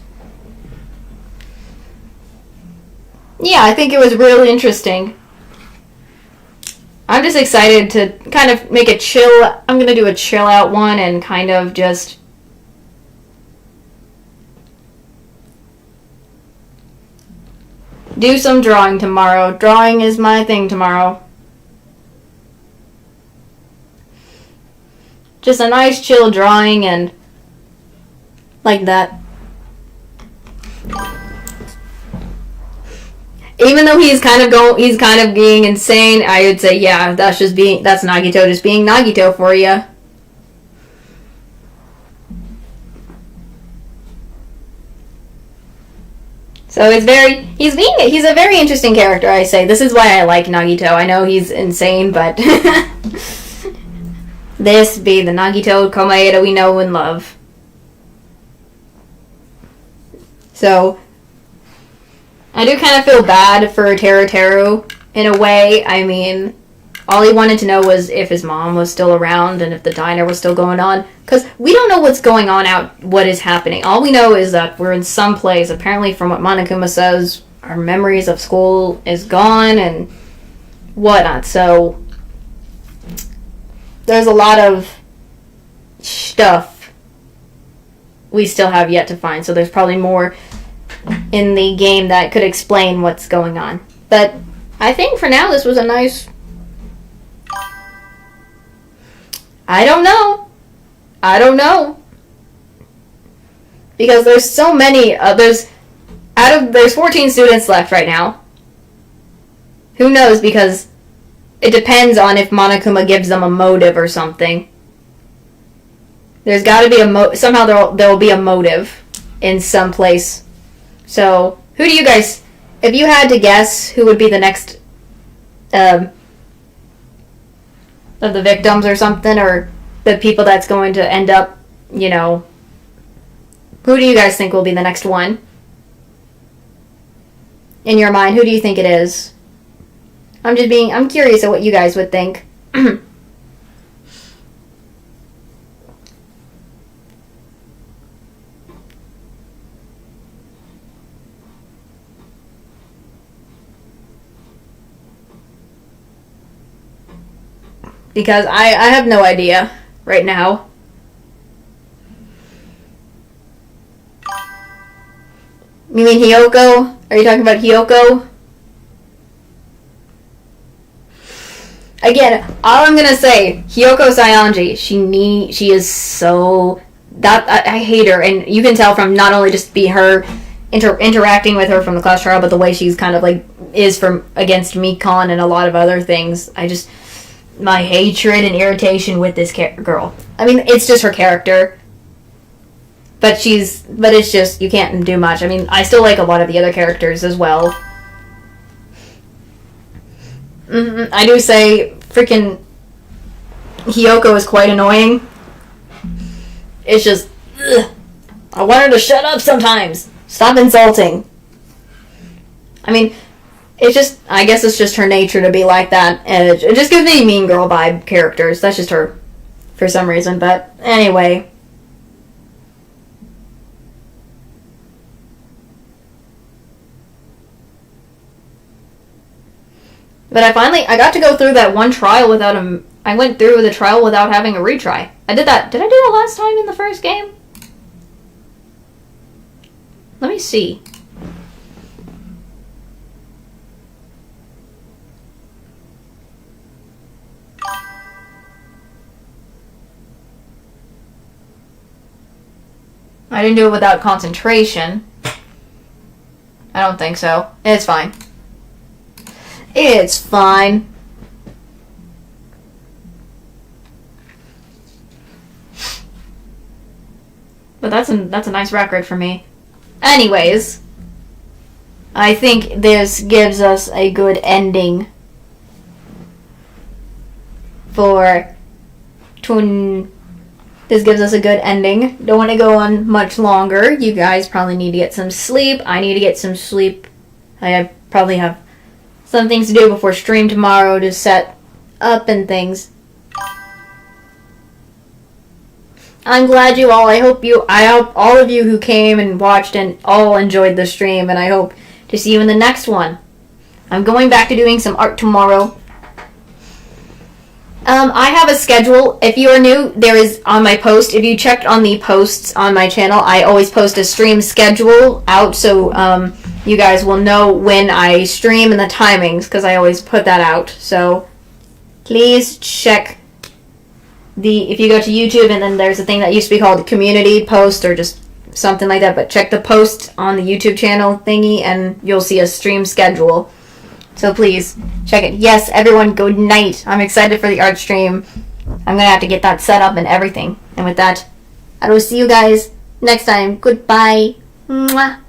yeah, I think it was really interesting. I'm just excited to kind of make a chill... I'm going to do a chill out one and kind of just... do some drawing tomorrow. Drawing is my thing tomorrow. Just a nice chill drawing and like that. Even though he's kind of being insane, I would say, yeah, that's Nagito just being Nagito for you. So So he's a very interesting character, I say. This is why I like Nagito. I know he's insane, but this be the Nagito Komaeda we know and love. So I do kind of feel bad for Teruteru in a way. I mean, all he wanted to know was if his mom was still around and if the diner was still going on. Because we don't know what's going on what is happening. All we know is that we're in some place. Apparently, from what Monokuma says, our memories of school is gone and whatnot. So, there's a lot of stuff we still have yet to find. So, there's probably more in the game that could explain what's going on. But I think for now, this was a nice... I don't know. Because there's so many, there's 14 students left right now. Who knows, because it depends on if Monokuma gives them a motive or something. There's gotta be somehow there'll be a motive in some place. So, who do you guys, if you had to guess who would be the next, of the victims or something, or the people that's going to end up, you know, who do you guys think will be the next one? In your mind, who do you think it is? I'm curious at what you guys would think. Because I have no idea right now. You mean Hiyoko? Are you talking about Hiyoko? Again, all I'm gonna say, Hiyoko Saionji, she is so... I hate her, and you can tell from not only just her interacting with her from the class trial, but the way she's kind of like is against Mikon and a lot of other things. My hatred and irritation with this girl. I mean, it's just her character. But it's just, you can't do much. I mean, I still like a lot of the other characters as well. I do say, freaking Hiyoko is quite annoying. It's just, ugh. I want her to shut up sometimes. Stop insulting. I mean, I guess it's just her nature to be like that. And it just gives me Mean Girl vibe characters. That's just her for some reason. But anyway. But I got to go through that one trial I went through the trial without having a retry. I did that. Did I do it last time in the first game? Let me see. I didn't do it without concentration. I don't think so. It's fine. It's fine. But that's a nice record for me. Anyways, I think this gives us a good ending for This gives us a good ending. Don't want to go on much longer. You guys probably need to get some sleep. I need to get some sleep. I probably have some things to do before stream tomorrow to set up and things. I'm glad you all, I hope all of you who came and watched and all enjoyed the stream, and I hope to see you in the next one. I'm going back to doing some art tomorrow. I have a schedule. If you are new, there is on my post. If you checked on the posts on my channel, I always post a stream schedule out, so you guys will know when I stream and the timings, because I always put that out. So please check if you go to YouTube, and then there's a thing that used to be called community post or just something like that, but check the post on the YouTube channel thingy and you'll see a stream schedule. So please check it. Yes, everyone, good night. I'm excited for the art stream. I'm gonna have to get that set up and everything. And with that, I will see you guys next time. Goodbye. Mwah.